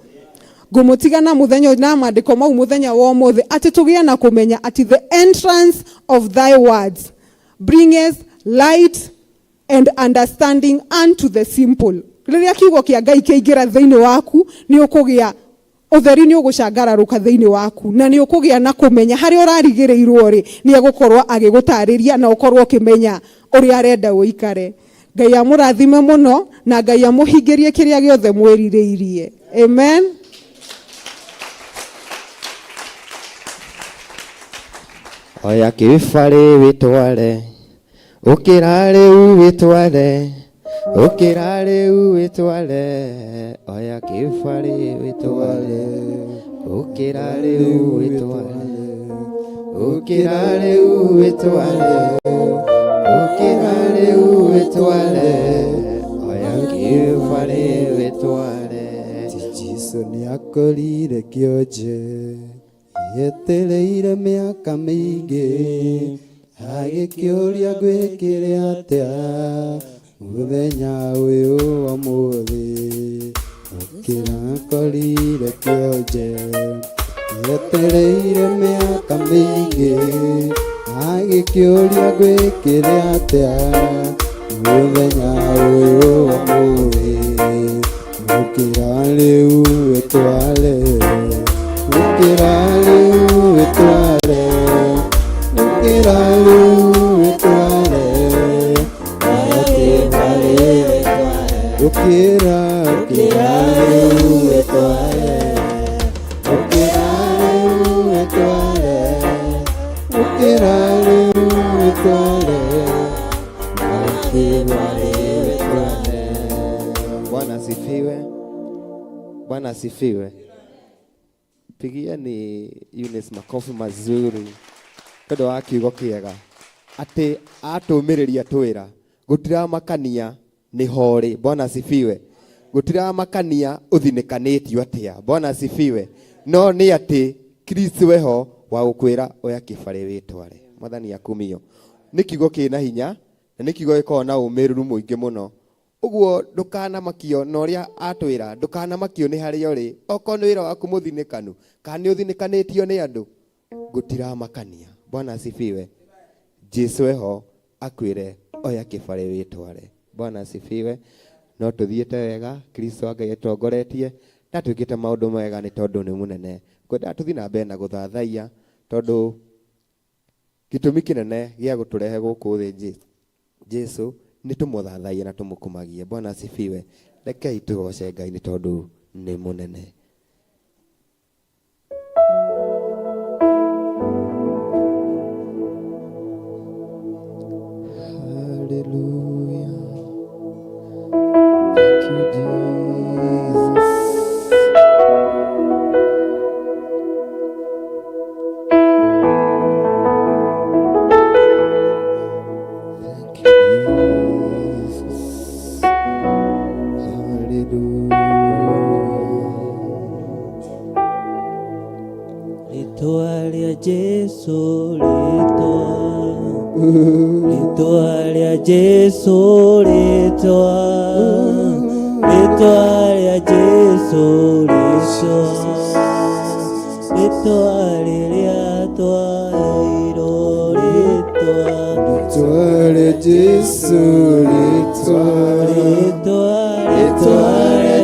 Ngumutiga na muthenya na mandiko mau muthenya wa mothe ati tugie na kumenya ati the entrance of thy words bringeth light and understanding unto the simple. Riria kiugo kia Ngai kiingira thiini waku ni ukugia utheri ni ugucangararuka thiini waku na ni ukugia na kumenya hari urarigirirwo ri ni egukorwo agigutariria na ukorwo ukimenya uri arenda uikare. Ngai amũrathime mũno na Ngai amũhingĩrie kĩrĩa gĩothe mwĩrirĩirie. Amen. Oya kĩbarĩ wĩtware, ũkĩra rĩu wĩtware, ũkĩra rĩu wĩtware. Oya kĩbarĩ wĩtware, ũkĩra rĩu wĩtware, ũkĩra rĩu wĩtware, ũkĩra rĩu wĩtware. Oya kĩbarĩ wĩtware. Jesũ nĩakorire kĩonje, yetereire mĩaka mĩingĩ, agĩkĩũria ngwĩkĩre atĩa mũthenya ũyũ wa ũmũthĩ. Ũkĩra akorire kĩonje, yetereire mĩaka mĩingĩ, agĩkĩũria ngwĩkĩre atĩa mũthenya ũyũ wa ũmũthĩ. Ũkĩra rĩu wĩtware, ũkĩra rĩu wĩtware, ũkĩra rĩu wĩtware. Ũkĩra, ũkĩra rĩu wĩtware, ũkĩra rĩu wĩtware, ũkĩra rĩu wĩtware, ũkĩra rĩu wĩtware. Bwana asifiwe. Bwana asifiwe. Pigieni Eunice makofi mazuri tondũ wa kiugo kĩega atĩ atũmĩrĩria twĩra gũtiramakania nĩ horĩ. Bwana asifiwe. Gũtiramakania ũthinĩkanĩtio atĩa. Bwana asifiwe. No nĩ atĩ Kristo weho wa gũkwĩra oya kĩbarĩ wĩtware. Mwathani akumio. Nĩ kiugo kĩna hinya na nĩ kiugo gĩkoragwo na ũmĩrĩru mũingĩ mũno. Ũguo ndũkanamakio na ũrĩa atwĩra, ndũkanamakio nĩ harĩa ũrĩ. Okorwo nĩ wĩra waku mũthinĩkanu kana nĩ ũthinĩkanĩtio nĩ andũ, gũtiramakania. Bwana asifiwe. Jesũ eho akwĩre oya kĩbarĩ wĩtware. Bwana asifiwe. No tũthiĩte wega, Kristo Ngai atongoretie, na twĩkĩte maũndũ mega nĩ tondũ nĩ mũnene. Ngwenda tũthiĩ na mbere na gũthathaiya tondũ gĩtũmi kĩnene gĩa gũtũrehe gũkũ thĩ Jesũ nĩ tũmũthathaiye na tũmũkumagie. Bwana asifiwe. Rekei tũgoce Ngai nĩ tondũ nĩ mũnene. Hallelujah. Thank you, Jesus. Jesús, litoaria Jesús, litoaria Jesús, litoaria toairo, litoaria Jesús, litoaria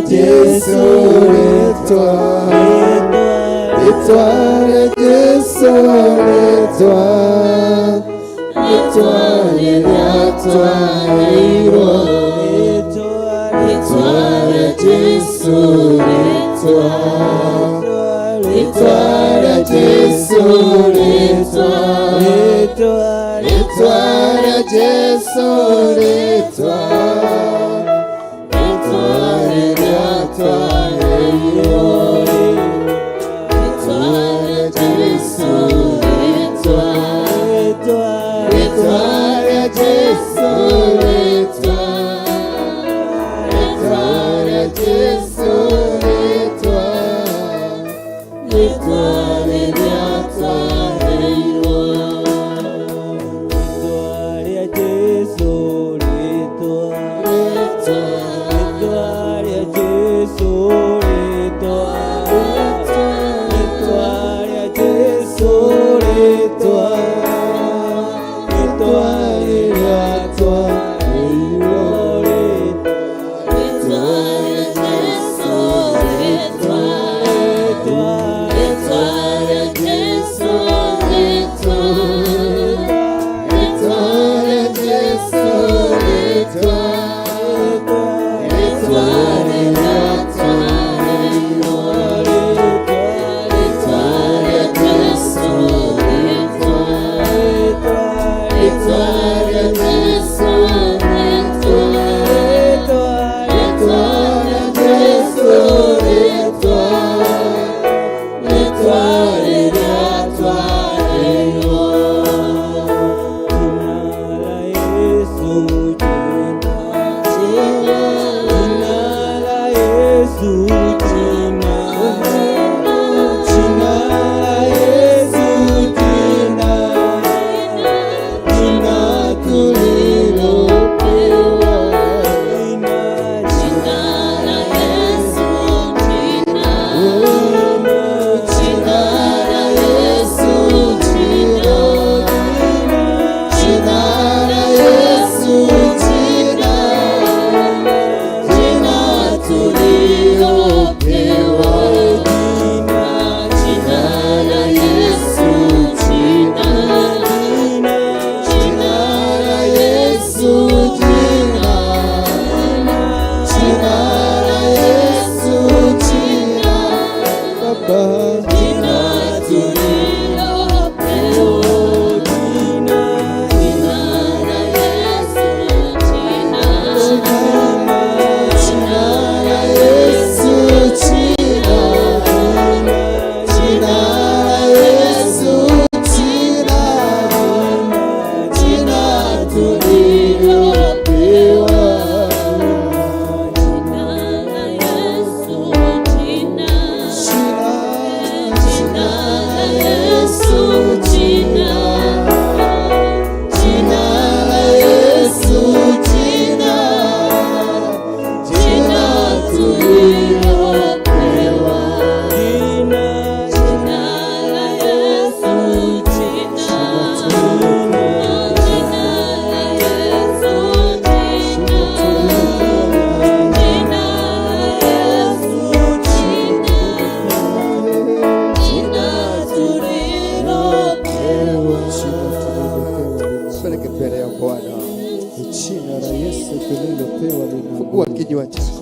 Jesús, litoaria Jesús, litoaria toairo, litoaria Jesús, litoaria Jesús, litoaria Jesús, litoaria toairo. Jesús,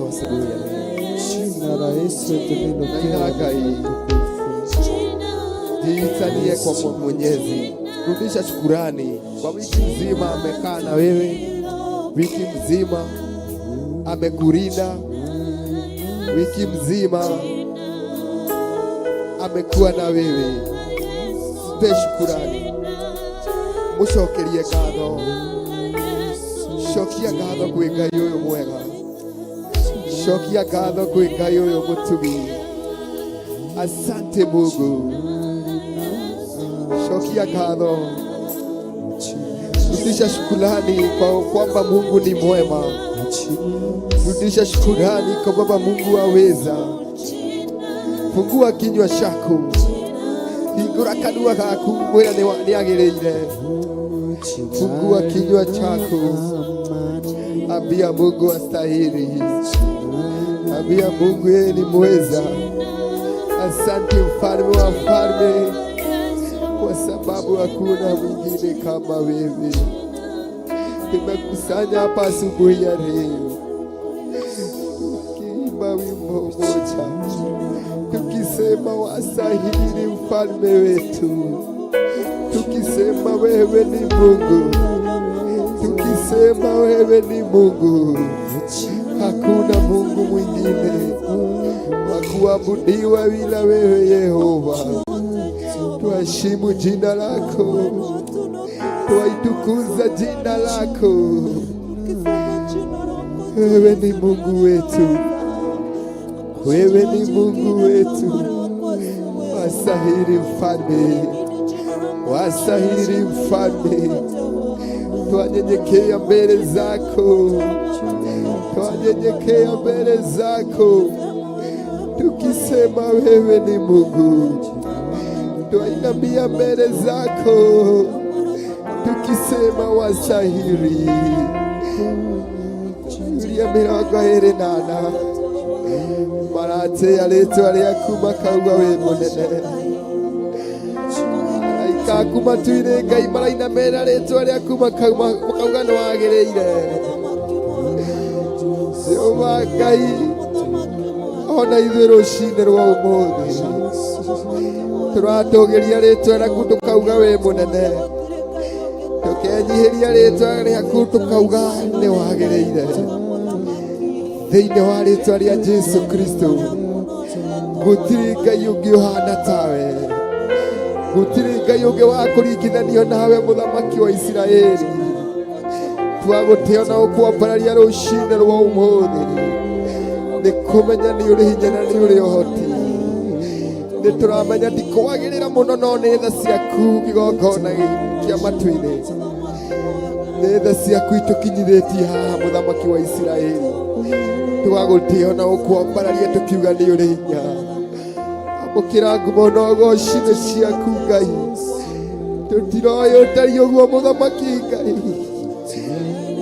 wako asubuhi ya leo. Jina la Yesu tulinopea Ngai, jiitanie kwa Mwenyezi. Rudisha shukurani kwa wiki nzima amekaa na wewe, wiki mzima amekurinda, wiki mzima amekuwa na wewe. Mpe shukurani, mushokerie ngatho, shokia ngatho kwĩ Ngai ũyũ mwega, shokia ngatho kwĩ Ngai ũyũ mũtugi. Asante Mungu, shokia ngatho, rudisha shukurani kwa kwamba Mungu ni mwema, rudisha shukurani kwa kwamba Mungu aweza. Fungua kinywa chako, hingũra kanua gaku, mwĩra nĩ agĩrĩire. Fungua kinywa chako, ambia Mungu astahili, ambia Mungu yeye ni mweza. Asante mfalme wa falme, kwa sababu hakuna mwingine kama wewe. Tumekusanya hapa asubuhi ya leo tukiimba wimbo moja, tukisema wastahili mfalme wetu, tukisema wewe ni Mungu, tukisema wewe ni Mungu. Hakuna Mungu mwingine wa kuabudiwa bila wewe Yehova. Tuheshimu jina lako, tuitukuza jina lako. Wewe ni Mungu wetu, wewe ni Mungu wetu. Wastahili mfalme, wastahili mfalme. Twanyenyekea mbele zako, twanyenyekea mbele zako, tukisema wewe ni Mungu. Twainamia mbele zako, tukisema wastahili. Yuria 28 marate ya rĩtwa rĩaku makauga wĩ mũnene. Araika matu-inĩ Ngai marainamĩrĩra rĩtwa rĩaku makauga nĩ wagĩrĩire. Jehova Ngai, ona ithuĩ rũcinĩ rwa ũmũthĩ tũratũgĩria rĩtwa rĩaku tũkauga wĩ mũnene, tũkenyihĩria rĩtwa rĩaku tũkauga nĩ wagĩrĩire. Thĩinĩ wa rĩtwa rĩa Jesu Kristo, gũtirĩ Ngai ũngĩ ũhana tawe, gũtirĩ Ngai ũngĩ wa kũringithanio nawe, mũthamaki wa Isiraeli. Twagũtĩĩa na gũkwambararia rũcinĩ rwa ũmũthĩ, nĩ kũmenya nĩ ũrĩ hinya na nĩ ũrĩ ũhoti. Nĩ tũramenya ti kwagĩrĩra mũno, no nĩ tha ciaku kĩgongona kĩa matu-inĩ, nĩ tha ciaku itũkinyithĩtie haha, mũthamaki wa Isiraeli. Twagũtĩĩa na gũkwambararia tũkiuga nĩ ũrĩ hinya. Amũkĩra ngumo na ũgooci nĩ ciaku Ngai, tũtiroĩ ũtariĩ ũguo mũthamaki Ngai,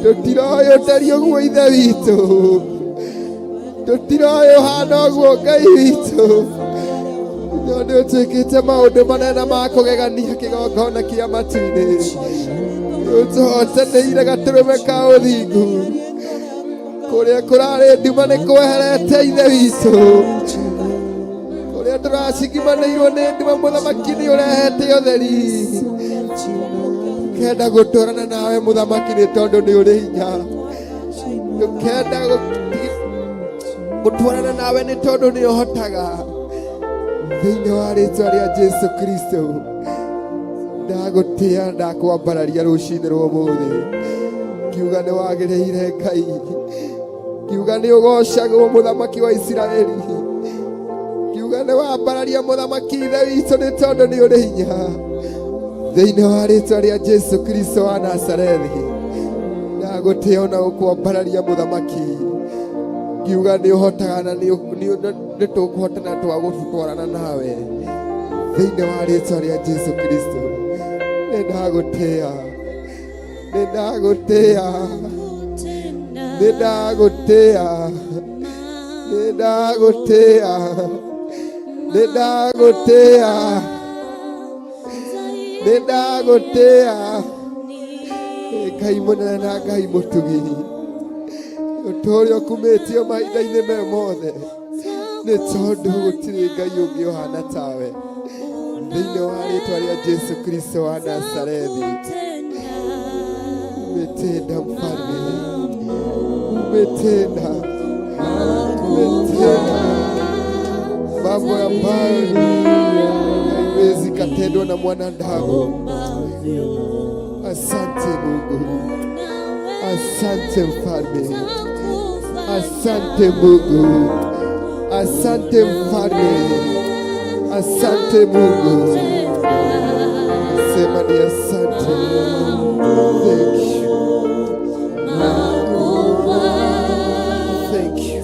tũtiroĩ ũtariĩ ũguo ithe witũ, tũtiroĩ ũhana ũguo Ngai witũ. No nĩ ũtwĩkĩte maũndũ manene ma kũgegania kĩgongona kĩa matu-inĩ. Nĩ ũtũhotanĩire gatũrũme ka ũthingu, kũrĩa kũrarĩ nduma nĩ kweherete ithe witũ, kũrĩa tũracigimanĩirwo nĩ nduma mũthamaki nĩ ũrehete ũtheri. Tũkenda gũtũrana nawe mũthamaki nĩ tondũ nĩ ũrĩ hinya, tũkenda gũtwarana nawe nĩ tondũ nĩ ũhotaga. Thĩinĩ wa rĩtwa rĩa Jesu Kristo, ndagũtĩĩa ndakwambararia rũcinĩ rwa ũmũthĩ, kiuga nĩ wagĩrĩire Ngai, kiuga nĩ ũgocagwo mũthamaki wa Isiraeli, kiuga nĩ wambararia mũthamaki ithe witũ nĩ tondũ nĩ ũrĩ hinya. Thĩinĩ wa rĩtwa rĩa Jesu Kristo wa Nazarethi, ndagũtĩĩa na gũkwambararia mũthamaki, kiuga nĩ ũhotaga na nĩ tũkũhotana twagũtwarana nawe. Thĩinĩ wa rĩtwa rĩa Jesu Kristo, nĩ ndagũtĩĩa, nĩ ndagũtĩĩa, nĩ ndagũtĩĩa, nĩ ndagũtĩĩa, nĩ ndagũtĩĩa, nĩ ndagũtĩĩa. Ngai mũnene na Ngai mũtugi, Utorio kumetie maitha-inĩ me mothe nĩ tondũ gũtirĩ Ngai ũngĩ ũhana tawe thĩinĩ wa rĩĩtwa rĩa Jesu Kristo wa Nazarethi. Umetenda mfalme, umetenda mambo ambayo haiwezi katendwa na mwanadamu. Asante Mungu, asante mfalme, asante Mungu, asante mfalme, asante Mungu. Sema ni asante. Thank you. Thank you.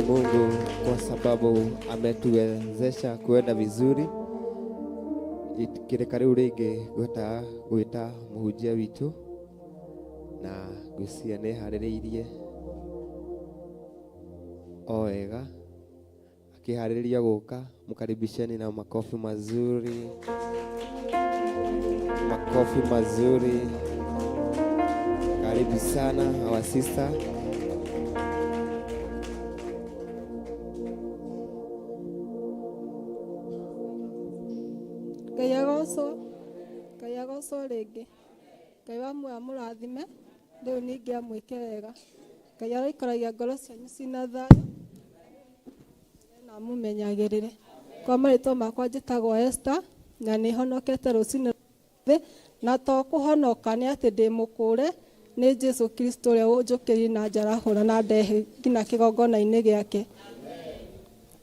Mungu kwa sababu ametuwezesha kuenda vizuri. Ikireka riu ringi gwita muhunjia witu na ngwiciria ni haririirie o wega akihariria guka. Mkaribisheni na makofi mazuri, makofi mazuri. Karibu sana our sister. Ngai agocwo rĩngĩ. Ngai wa muoyo mũrathime rĩu ningĩ amwĩke wega. Ngai aroikaragia ngoro cianyu cina thayũ na amũmenyagĩrĩre. Kwa marĩtwa makwa njĩtagwo Esther na nĩ honokete rũcinĩ thĩ, na to kũhonoka nĩ atĩ ndĩ mũkũre nĩ Jesu Kristo ũrĩa ũnjũkĩrire na njarahũra na ndehe nginya kĩgongona-inĩ gĩake.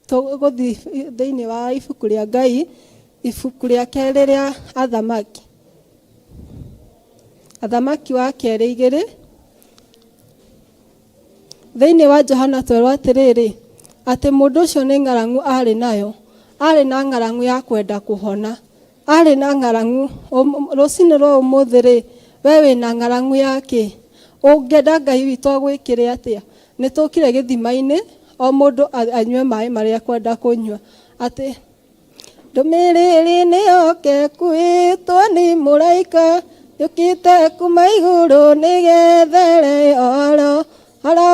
Tũgũthiĩ thĩinĩ wa ibuku rĩa Ngai, ibuku rĩa kerĩ rĩa Athamaki. Athamaki wa kerĩ 2 thĩinĩ wa Johana 12:3 atĩ mũndũ ũcio nĩ ng'aragu arĩ nayo, arĩ na ng'aragu ya kwenda kũhona, arĩ na ng'aragu rũcinĩ rwa ũmũthĩ-rĩ, we wĩna ng'aragu yake ũngĩenda Ngai witũ agwĩkĩre atĩa? Nĩ tũkire gĩthima-inĩ o mũndũ anyue maĩ marĩa kwenda kũnyua, atĩ ndũmĩrĩri nĩyokeku ĩtwo nĩ mũraika yũkĩte kuma igũrũ nĩgethere oro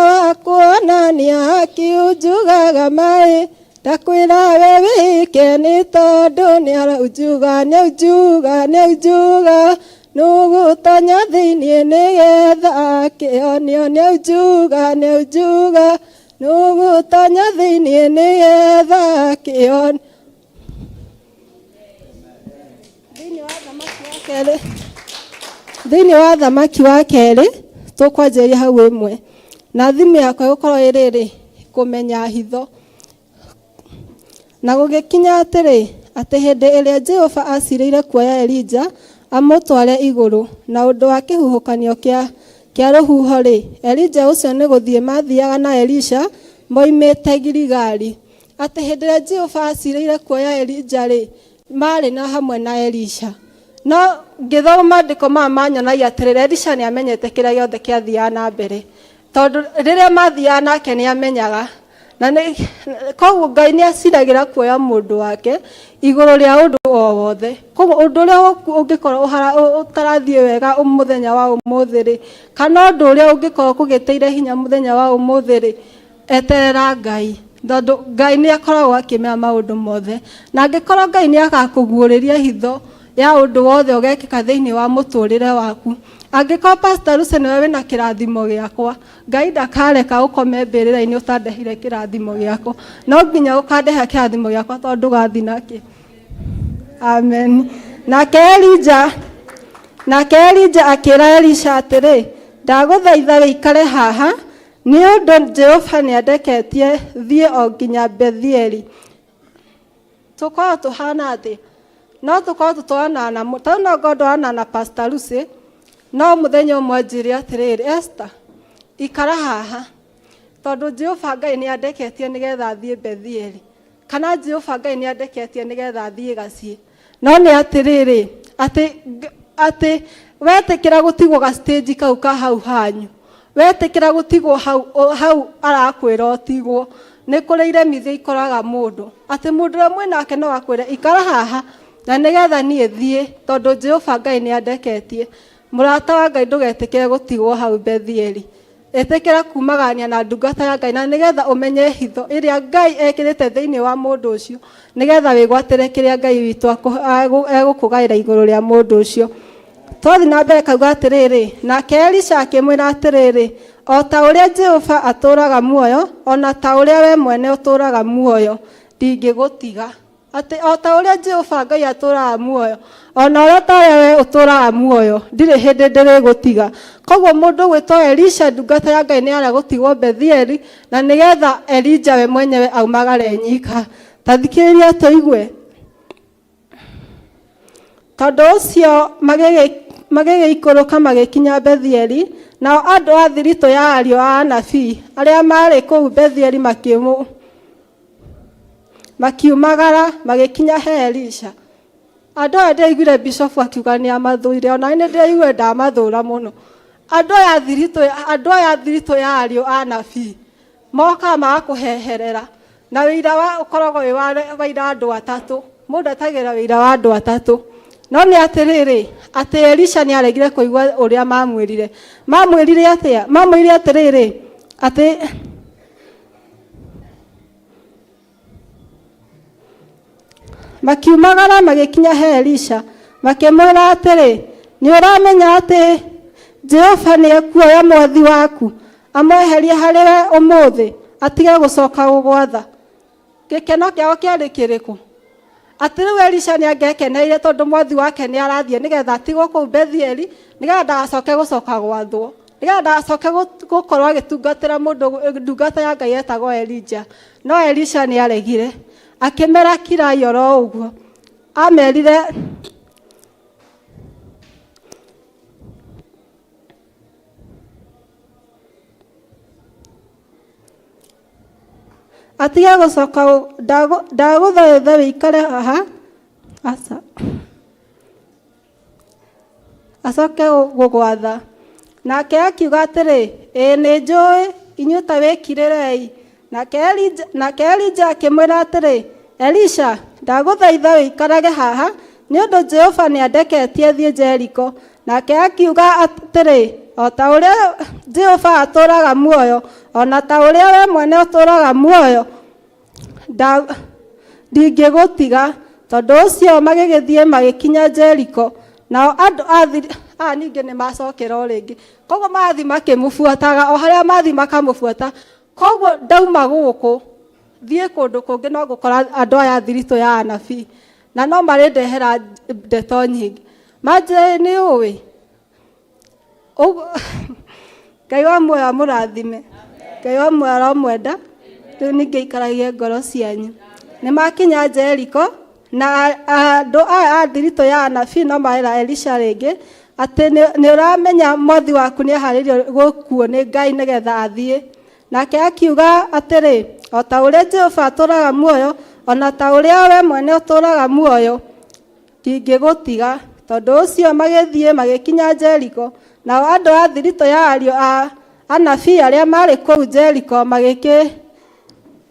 wa kuonania akiunjugaga maĩ, ndakwĩra we wĩke nĩ tondũ nĩaraujuga nũgũtonya thĩinĩ nĩgetha akĩonio, nĩaujuga nũgũtonya thĩinĩ nĩgetha akĩonio. Thĩinĩ wa Thamaki wa kerĩ tũkwanjĩrĩria hau 1 na thimũ yakwa gũkorwo ĩrĩrĩ kũmenya hitho. Na gũgĩkinya atĩrĩ atĩ hĩndĩ ĩrĩa Jehova acirĩire kuoya Elija amũtware igũrũ na ũndũ wa kĩhuhũkanio kĩa rũhuho-rĩ, Elija ũcio nĩ gũthiĩ mathiaga na Elisha moimĩte Gilgali. Atĩ hĩndĩ ĩrĩa Jehova acirĩire kuoya Elija-rĩ, marĩ na hamwe na Elisha. No ngĩthoma maandĩko maya manyonagia atĩrĩrĩ, Elisha nĩ amenyete kĩrĩa gĩothe kĩathiaga na mbere, tondũ rĩrĩa mathiaga nake nĩ amenyaga. Na koguo Ngai nĩ aciragĩra kuoya mũndũ wake igũrũ rĩa ũndũ o wothe. Koguo ũndũ ũrĩa ũngĩkorwo ũtarathiĩ wega mũthenya wa ũmũthĩ-rĩ, kana ũndũ ũrĩa ũngĩkorwo kũgĩteire hinya mũthenya wa ũmũthĩ-rĩ, eterera Ngai, tondũ Ngai nĩ akoragwo akĩmenya maũndũ mothe. Na angĩkorwo Ngai nĩ agakũguũrĩria hitho ya ũndũ wothe ũgekĩka thĩinĩ wa mũtũrĩre waku. Angĩkorwo Pastor Lucy nĩwe wĩna kĩrathimo gĩakwa, Ngai ndakareka ũkome mbĩrĩra-inĩ ũtandehire kĩrathimo gĩakwa. No nginya ũkandeha kĩrathimo gĩakwa tondũ ndũgathiĩ nakĩ. Amen. Nake Elija akĩra Elisha atĩrĩ, ndagũthaitha wĩikare haha nĩ ũndũ Jehova nĩ andeketie thiĩ o nginya Bethieli. Tũkorwo tũhana atĩ no tũkorwo tũtwarana tondũ no ngondwarana na Pastor Lucy, no mũthenya ũmwe njĩre atĩrĩrĩ, Esther ikara haha tondũ Jehova Ngai nĩ andeketie nĩgetha thiĩ Bethieli, kana Jehova Ngai nĩ andeketie nĩgetha thiĩ Gaciĩ. No nĩ atĩrĩrĩ atĩ wetĩkĩra gũtigwo ga stage kau ka hau hanyu, wetĩkĩra gũtigwo hau arakwĩra ũtigwo, nĩ kũrĩ iremithia ikoraga mũndũ, atĩ mũndũ ũrĩa mwĩnake no akwĩre ikara haha na nĩgetha niĩ thiĩ tondũ Jehova Ngai nĩ andeketie. Mũrata wa Ngai ndũgetĩkĩre gũtigwo hau Bethieli, etĩkĩra kumagania na ndungata ya Ngai na nĩgetha ũmenye hitho ĩrĩa Ngai ekĩrĩte thĩinĩ wa mũndũ ũcio, nĩgetha wĩgwatĩre kĩrĩa Ngai witũ egũkũgaĩra igũrũ rĩa mũndũ ũcio. Twathi na mbere kauga atĩrĩrĩ, nake Elisha akĩmwĩra atĩrĩrĩ, o ta ũrĩa Jehova atũũraga muoyo, ona ta ũrĩa we mwene ũtũũraga muoyo, ndingĩgũtiga. Atĩ o ta ũrĩa Jehova Ngai atũũraga muoyo, ona ũrĩa ta ũrĩa we ũtũũraga muoyo, ndirĩ hĩndĩ ndĩrĩgũtiga. Koguo mũndũ gwĩtwo Elisha ndungata ya Ngai nĩ arĩa gũtigwo Bethieli, na nĩgetha Elija we mwenyewe aumagare nyika. Ta thikĩrĩria tũigue. Tondũ ũcio magĩgĩikũrũka magĩkinya Bethieli, nao andũ a thiritũ ya ariũ a anabii arĩa marĩ kũu Bethieli makiumagara magĩkinya he Elisha. Andũ aya ndĩraiguire Bishop akiuga nĩ amathũire, ona nĩ ndĩraiguire ndamathũra mũno. Andũ aya thiritũ ya ariũ a anabii moka magakũheherera, na wĩira wa ũkoragwo wĩ wa andũ atatũ, mũndũ atagĩra wĩira wa andũ atatũ. No nĩ atĩrĩrĩ, atĩ Elisha nĩ aregire kũigua ũrĩa mamwĩrire. Mamwĩrire atĩa? Mamwĩrire atĩrĩrĩ, atĩ makiumagara magĩkinya he Elisha, makĩmwĩra atĩrĩ, nĩ ũramenya atĩ Jehova nĩ ekuoya mwathi waku amweherie harĩ we ũmũthĩ, atige gũcoka gũgwatha. Gĩkeno kĩao kĩarĩ kĩrĩkũ? Atĩ rĩu Elisha nĩ angĩekeneire tondũ mwathi wake nĩ arathiĩ nĩgetha atigwo kũu Bethieli, nĩgetha ndagacoke gũcoka gwathwo, nĩgetha ndagacoke gũkorwo agĩtungatĩra mũndũ ndungata ya Ngai etagwo Elija. No Elisha nĩ aregire, akĩmera kirai oro ũguo. atige gucoka ndaguthaitha wikare haha aca acoke gugwatha. Nake akiuga atĩrĩ, ĩĩ nĩ njũĩ inyuĩ ta wĩkirĩrei. Nake Elija akĩmwĩra atĩrĩ, Elisha, ndagũthaitha wĩikarage haha nĩ ũndũ Jehova nĩandeketie thiĩ Jeriko. Nake akiuga atĩrĩ, o ta ũrĩa Jehova atũũraga muoyo, ona ta ũrĩa we mwene ũtũũraga muoyo, ndingĩgũtiga. Tondũ ũcio magĩgĩthiĩ magĩkinya Jeriko. Nao andũ ningĩ nĩ macokera o rĩngĩ. Koguo mathi makĩmũbuataga o harĩa mathi makamũbuata. Koguo ndauma gũkũ thiĩ kũndũ kũngĩ no gũkora andũ aya thiritũ ya anabii. Na no marĩndehera ndeto nyingĩ. Manjĩrĩ nĩ ũĩ. Ngai wa muoyo amũrathime. Ngai wa muoyo aromwenda. Rĩu ningĩ ikaragie ngoro cianyu. Nĩ makinya Jeriko. Na andũ a thiritũ ya anabii no marĩra Elisha rĩngĩ atĩ nĩ ũramenya mwathi waku nĩ aharĩirio gũkuo nĩ Ngai nĩgetha athiĩ. Nake akiuga atĩrĩ, o ta ũrĩa Jehova atũũraga muoyo, ona ta ũrĩa we mwene ũtũũraga muoyo, ndingĩgũtiga. Tondũ ũcio magĩthiĩ magĩkinya Jeriko. Nao andũ a thiritũ ya ariũ a anabii arĩa marĩ kũu Jeriko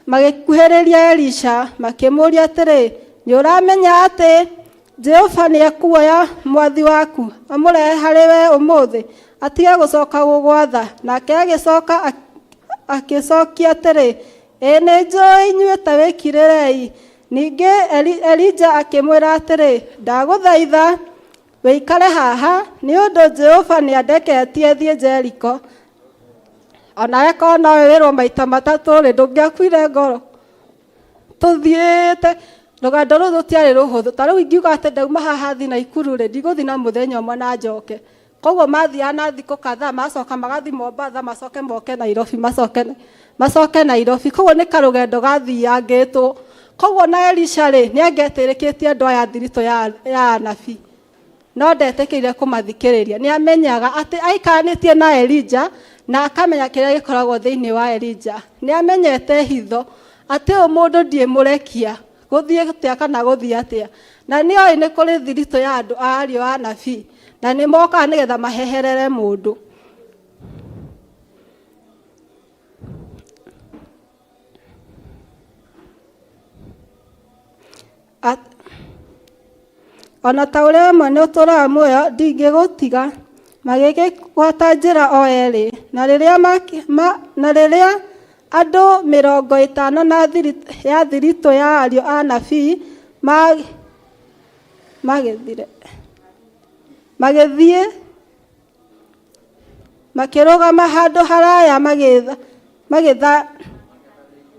magĩkuhĩrĩria Elisha makĩmũria atĩrĩ, nĩ ũramenya atĩ Jehova nĩ ekuoya mwathi waku amũrehe harĩ we ũmũthĩ atige gũcoka gũgwatha? Nake agĩcoka akĩcokia atĩrĩ, ĩĩ nĩ njũĩ inyuĩ ta wĩkirĩrei. Ningĩ Elija akĩmwĩra atĩrĩ, ndagũthaitha wĩikare haha nĩ ũndũ Jehova nĩandeketie thiĩ Jeriko. Onawe korwo nowe wĩrwo maita matatũ rĩ, ndũngĩakuire ngoro? Tũthiĩte rũgendo rũu rũtiarĩ rũhũthũ. Ta rĩu ingiuga atĩ ndauma haha thiĩ Naikuru rĩ, ndigũthiĩ na mũthenya ũmwe na njoke. Koguo mathiaga na thikũ kadhaa, macoka magathi Mombasa, macoke moke Nairobi, macoke Nairobi. Koguo nĩ karũgendo gathiangĩtwo. Koguo na Elisha rĩ, nĩangetĩrĩkĩtie andũ aya thiritũ ya anabii, no ndetĩkĩrire kũmathikĩrĩria. Nĩamenyaga atĩ aikanĩtie na Elija na akamenya kĩrĩa gĩkoragwo thĩinĩ wa Elija. Nĩamenyete hitho atĩ ũyũ mũndũ ndiĩmũrekia gũthiĩ atĩa kana gũthiĩ atĩa. Na nĩoĩ nĩ kũrĩ thiritũ ya andũ a ariũ a anabii na nĩ mokaga nĩgetha maheherere mũndũ. Ona ta ũrĩa mwene ũtũũraga muoyo, ndingĩgũtiga. Magĩgĩgwata njĩra o erĩ. Na rĩrĩa andũ 50 ya thiritũ ya ariũ a anabii magĩthiĩ makĩrũgama handũ haraya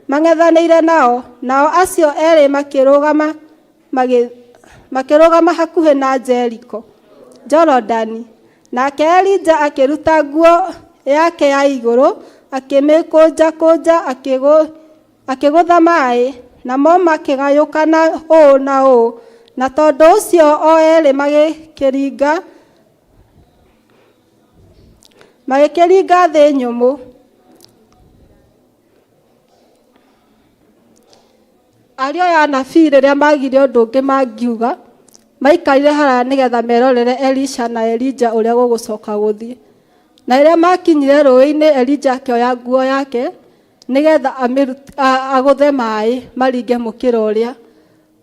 mang'ethanĩire nao. Nao acio erĩ makĩrũgama hakuhĩ na Jeriko, Jorodani. Nake Elija akĩruta nguo yake ya igũrũ akĩmĩkũnja akĩgũtha maĩ, namo makĩgayũkana ũũ na ũũ. Na tondũ ũcio o erĩ magĩkĩringa thĩ nyũmũ. Ariũ aya anabii rĩrĩa magire ũndũ ũngĩ mangiuga, maikarire haraya nĩgetha merorere Elisha na Elija ũrĩa gũgũcoka gũthiĩ. Na rĩrĩa makinyire rũĩ-inĩ, Elija akĩoya nguo yake nĩgetha agũthe maĩ maringe mũkĩra ũrĩa.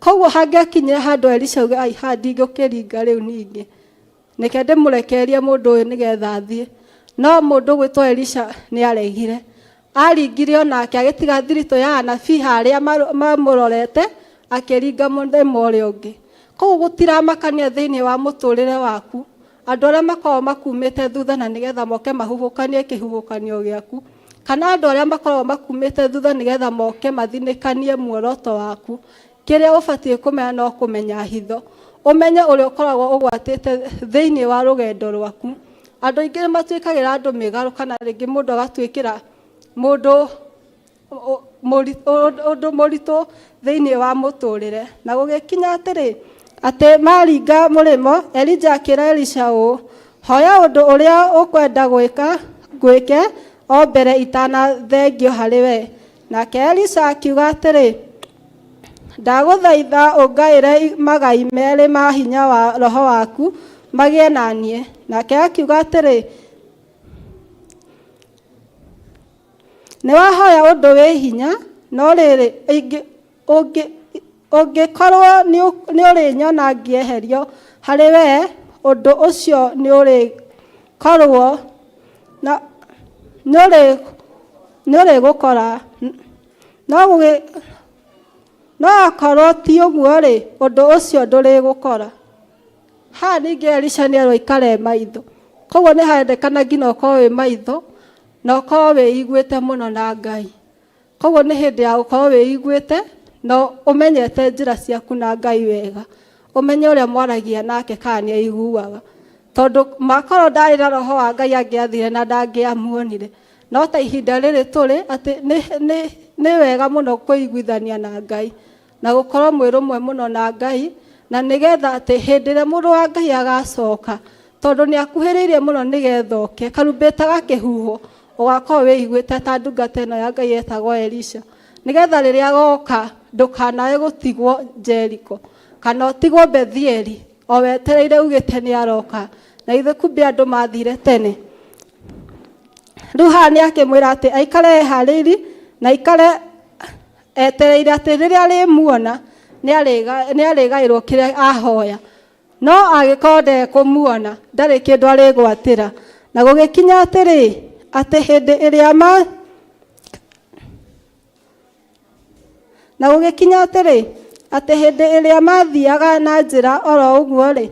Koguo hangĩakinyire handũ Elisha auge aiha ndingĩkĩringa rĩu ningĩ, nĩke ndĩmũrekerie mũndũ ũyũ nĩgetha athiĩ. No mũndũ gwĩtwo Elisha nĩaregire. Aringire onake agĩtiga thiritũ ya anabii harĩa mamũrorete, akĩringa mũthenya ũrĩa ũngĩ. Koguo gũtiramakania thĩinĩ wa mũtũrĩre waku andũ arĩa makoragwo makumĩte thutha na nĩgetha moke mahuhũkanie kĩhuhũkanio gĩaku, kana andũ arĩa makoragwo makumĩte thutha nĩgetha moke mathinĩkanie muoroto waku. Kĩrĩa ũbatiĩ kũmenya no kũmenya hitho, ũmenye ũrĩa ũkoragwo ũgwatĩte thĩinĩ wa rũgendo rwaku. Andũ aingĩ matuĩkagĩra andũ mĩgarũ, kana rĩngĩ mũndũ agatuĩkĩra mũndũ mũritũ thĩinĩ wa mũtũrĩre. Na gũgĩkinya atĩ maringa mũrĩmo, Elija akĩra Elisha ũũ, hoya ũndũ ũrĩa ũkwenda gwĩke o mbere itanathengio harĩ we. nake Elisha akiuga atĩrĩ, ndagũthaitha ũngaĩre magai merĩ ma hinya wa roho waku magĩe na niĩ. Nake akiuga atĩrĩ, nĩ wahoya ũndũ wĩ hinya, no rĩrĩ ũngĩkorwo nĩ ũrĩnyona ngĩeherio harĩ we, ũndũ ũcio nĩ ũrĩkorwo na nĩ ũrĩgũkora, no akorwo ti ũguo-rĩ, ũndũ ũcio ndũrĩgũkora. Haha ningĩ Elisha nĩerwo aikare maitho, koguo nĩ harendekana nginya ũkorwo wĩ maitho na ũkorwo wĩiguĩte mũno na Ngai. Koguo nĩ hĩndĩ ya gũkorwo wĩiguĩte na ũmenyete njĩra ciaku na Ngai wega, ũmenye ũrĩa mwaragia nake kana nĩ aiguaga, tondũ makorwo ndarĩ na roho wa Ngai angĩathire na ndangĩamuonire. No ta ihinda rĩrĩ tũrĩ atĩ nĩ wega mũno kũiguithania na Ngai na gũkorwo mwĩrũmwe mũno na Ngai, na nĩgetha atĩ hĩndĩ ĩrĩa mũndũ wa Ngai agacoka, tondũ nĩ akuhĩrĩirie mũno nĩgetha oke, karumbeta gakĩhuhwo, ũgakorwo wĩiguĩte ta ndungata ĩno ya Ngai etagwo Elisha, nĩgetha rĩrĩa agoka ndũkanae gũtigwo Jeriko kana ũtigwo Bethieli o wetereire ugĩte nĩ aroka, na ithe kumbe andũ mathire tene. Rĩu haha nĩ akĩmwĩra atĩ aikare eharĩirie na aikare etereire atĩ rĩrĩa arĩmuona nĩ arĩgaĩrwo kĩrĩa ahoya, no agĩkorwo ndekũmuona ndarĩ kĩndũ arĩgwatĩra. Na gũgĩkinya atĩrĩ, atĩ hĩndĩ ĩrĩa mathiaga na njĩra oro ũguo-rĩ,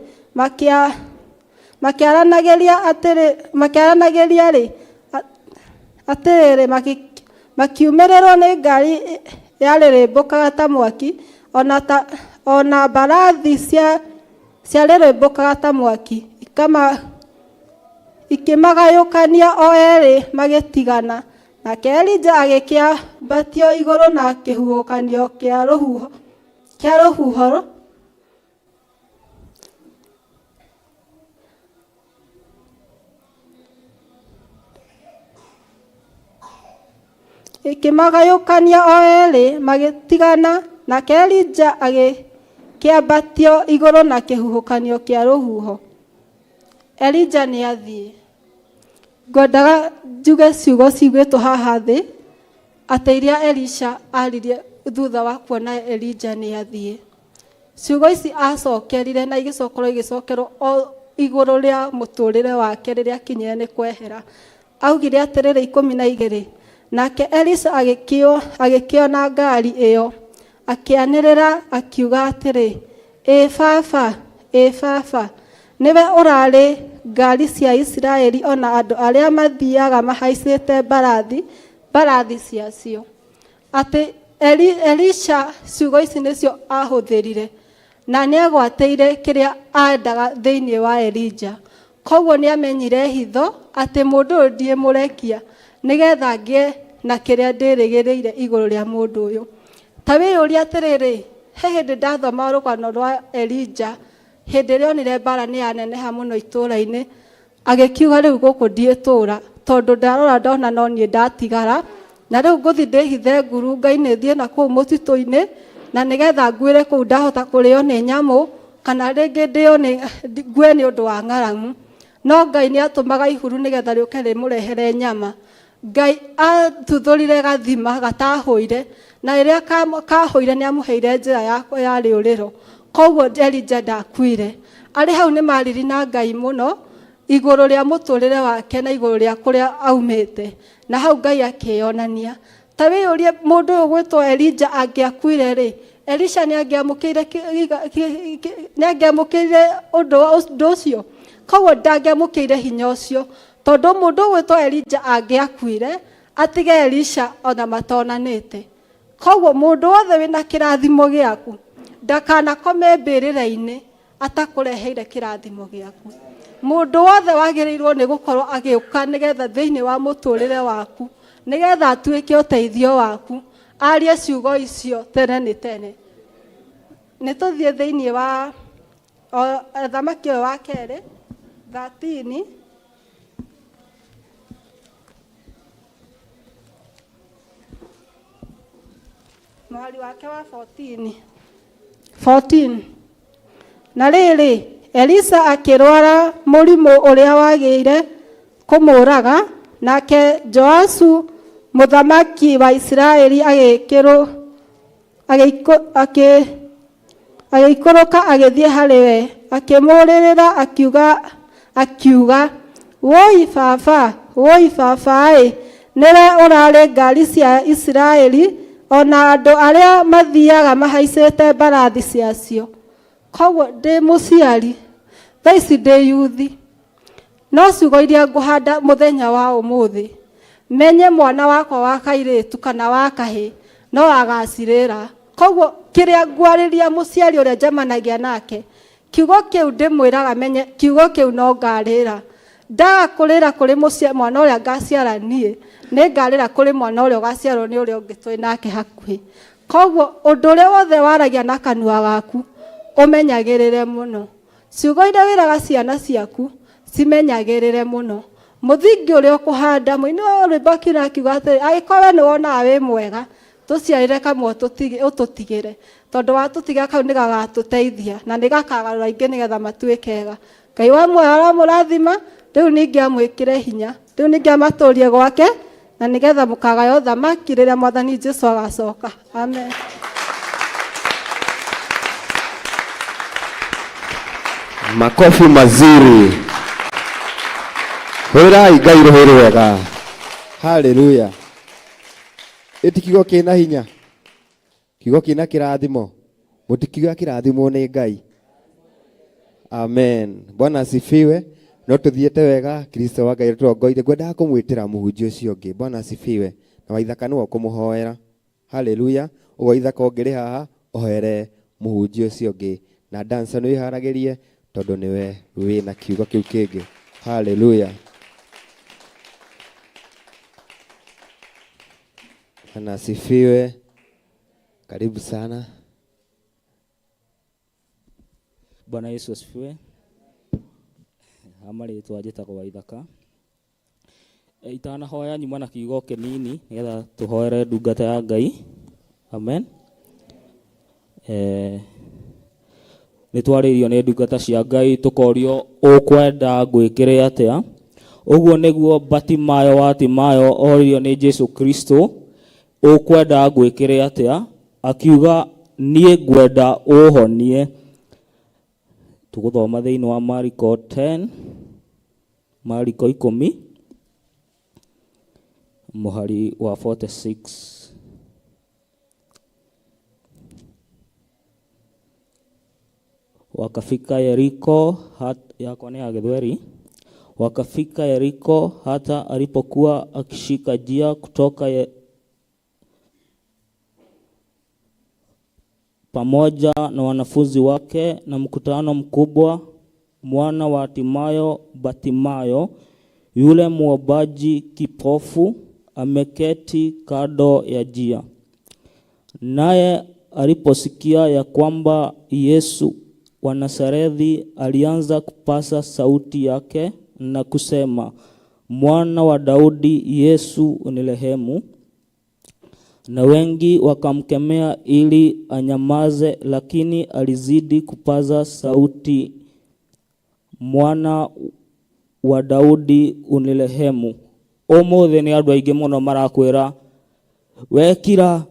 makĩaranagĩria-rĩ, atĩrĩrĩ, makiumĩrĩrwo nĩ ngari yarĩrĩmbũkaga ta mwaki, ona mbarathi ciarĩrĩmbũkaga ta mwaki, ikĩmagayũkania o erĩ magĩtigana. Nake Elija agĩkĩambatio igũrũ na kĩhuhũkanio kĩa rũhuho ikĩmagayũkania o erĩ magĩtigana. Nake Elija agĩkĩambatio igũrũ na kĩhuhũkanio kĩa rũhuho. Elija nĩ athiĩ. Ngwendaga njuge ciugo cigwĩtwo haha thĩ atĩ iria Elisha aririe thutha wa kuona Elija nĩ athiĩ. Ciugo ici acokerire na igĩcokerwo o igũrũ rĩa mũtũrĩre wake rĩrĩa akinyire nĩ kwehera. Augire atĩrĩrĩ 12, nake Elisha agĩkĩona ngari ĩyo, akĩanĩrĩra akiuga atĩrĩ, ĩ baba, nĩwe ũrarĩ ngari cia Isiraeli ona andũ arĩa mathiaga mahaicĩte mbarathi ciacio. Atĩ Elisha ciugo ici nĩcio ahũthĩrire na nĩ agwatĩire kĩrĩa endaga thĩinĩ wa Elija. Koguo nĩ amenyire hitho atĩ mũndũ ũyũ ndiĩmũrekia nĩgetha ngĩe na kĩrĩa ndĩrĩgĩrĩire igũrũ rĩa mũndũ ũyũ. Ta wĩyũria atĩrĩrĩ, he hĩndĩ ndathoma rũgano rwa Elija, hĩndĩ ĩrĩa onire mbara nĩ yaneneha mũno itũũra-inĩ, agĩkiuga rĩu gũkũ ndiĩtũũra, tondũ ndarora ndona no niĩ ndatigara, na rĩu ngũthiĩ ndĩhithe ngurunga-inĩ, thiĩ na kũu mũtitũ-inĩ, na nĩgetha nguĩre kũu ndahota kũrĩo nĩ nyamũ, kana rĩngĩ ngue nĩ ũndũ wa ng'aragu. No Ngai nĩ atũmaga ihuru nĩgetha rĩũke rĩmũrehere nyama. Ngai athuthũrire gathima gatahũire, na rĩrĩa kahũire nĩ amũheire njĩra ya rĩũrĩro. Koguo Elija ndakuire. Arĩ hau nĩ mariri na Ngai mũno igũrũ rĩa mũtũrĩre wake na igũrũ rĩa kũrĩa aumĩte, na hau Ngai akĩonania. Ta wĩyũrie mũndũ ũyũ gwĩtwo Elija angĩakuire-rĩ, Elisha nĩ angĩamũkĩire ũndũ ũcio. Koguo ndangĩamũkĩire hinya ũcio, tondũ mũndũ gwĩtwo Elija angĩakuire atige Elisha ona matonanĩte. Koguo mũndũ wothe wĩna kĩrathimo gĩaku ndakanakome mbĩrĩra-inĩ atakũreheire kĩrathimo gĩaku. Mũndũ wothe wagĩrĩirwo nĩ gũkorwo agĩũka nĩgetha thĩinĩ wa mũtũrĩre waku, nĩgetha atuĩke ũteithio waku, arie ciugo icio tene nĩ tene. Nĩ tũthiĩ thĩinĩ wa Thamaki ũyũ wa kerĩ 13. Mwari wake wa 14. Na rĩrĩ, Elisa akĩrwara mũrimũ ũrĩa wagĩire kũmũraga, nake Joasu mũthamaki wa Isiraeli agĩikũrũka agĩthiĩ harĩ we, akĩmũrĩrĩra akiuga, woi baba, nĩwe ũrarĩ ngari cia Isiraeli, ona andũ arĩa mathiaga mahaicĩte mbarathi ciacio. Koguo ndĩ mũciari, thaa ici ndĩ yuthi, no ciugo iria ngũhanda mũthenya wa ũmũthĩ, menye mwana wakwa wa kairĩtu kana wa kahĩ no agacirĩra. Koguo kĩrĩa ngwarĩria mũciari ũrĩa njamanagia nake, kiugo kĩu ndĩmwĩraga menye kiugo kĩu no ngarĩra. Ndaga kũrĩra kũrĩ mwana ũrĩa ngaciara niĩ, nĩ ngarĩra kũrĩ mwana ũrĩa ũgaciarwo nĩ ũrĩa ũngĩ twĩ nake hakuhĩ. Koguo ũndũ ũrĩa wothe waragia na kanua gaku ũmenyagĩrĩre mũno. Ciugo iria wĩraga ciana ciaku cimenyagĩrĩre mũno. Mũthingi ũrĩa ũkũhanda mũini wa rwĩmbo akiuga atĩrĩ, angĩkorwo we nĩwonaga wĩ mwega, tũciarĩre kamwe ũtũtigĩre, tondũ watũtiga kau nĩ gagatũteithia na nĩ gakagarũra aingĩ nĩgetha matuĩke ega. Ngai wa muoyo aramũrathima, rĩu ningĩ amwĩkĩre hinya, rĩu ningĩ amatũrie gwake, na nĩgetha mũkagaya ũthamaki rĩrĩa Mwathani Jesũ agacoka. Amen. Makofi mazuri. Hũrai Ngai rũhĩ rwega. Hallelujah. Eti kiugo kĩna hinya, kiugo kĩna kĩrathimo, mũtikiuga kĩrathimo nĩ Ngai. Amen. Bwana asifiwe. No tuthiĩte wega, Kristo wa Ngai tũrongoire. Ngwendaga kũmwĩtĩra mũhunjia ũcio ũngĩ. Bwana asifiwe. Na waithaka nĩwe ũkũmũhoera. Hallelujah. Waithaka ũngĩrĩ haha ohere mũhunjia ũcio ũngĩ. Na dancer nĩ haragĩrie tondũ nĩwe wĩna kiugo kĩu kĩngĩ. Hallelujah. Bwana asifiwe. Karibu sana. Bwana Yesu asifiwe. Amarĩtwa njĩtagwo Waithaka. Itanahoya nyuma na kiugo kĩnini nĩgetha tũhoere ndungata ya Ngai. Amen. Nĩtwarĩrio nĩ ndungata cia Ngai tũkorio ũkwenda ngwĩkĩre atĩa. Ũguo nĩguo Batimayo wa Timayo oririo nĩ Jesũ Kristo, ũkwenda ngwĩkĩre atĩa, akiuga niĩ ngwenda ũhonie. Tũgũthoma thĩinĩ wa Mariko 10, Mariko 10 mũhari wa 46. Wakafika Yeriko, yako ni ya Githweri. Wakafika Yeriko hata alipokuwa akishika njia kutoka pamoja na wanafunzi wake na mkutano mkubwa, mwana wa Timayo Batimayo, yule muombaji kipofu, ameketi kando ya njia. Naye aliposikia ya kwamba Yesu wa Nazarethi, alianza kupasa sauti yake na kusema, Mwana wa Daudi, Yesu unirehemu. Na wengi wakamkemea ili anyamaze, lakini alizidi kupaza sauti, Mwana wa Daudi unirehemu. Ũmũthĩ nĩ andũ aingĩ mũno marakwĩra, wekira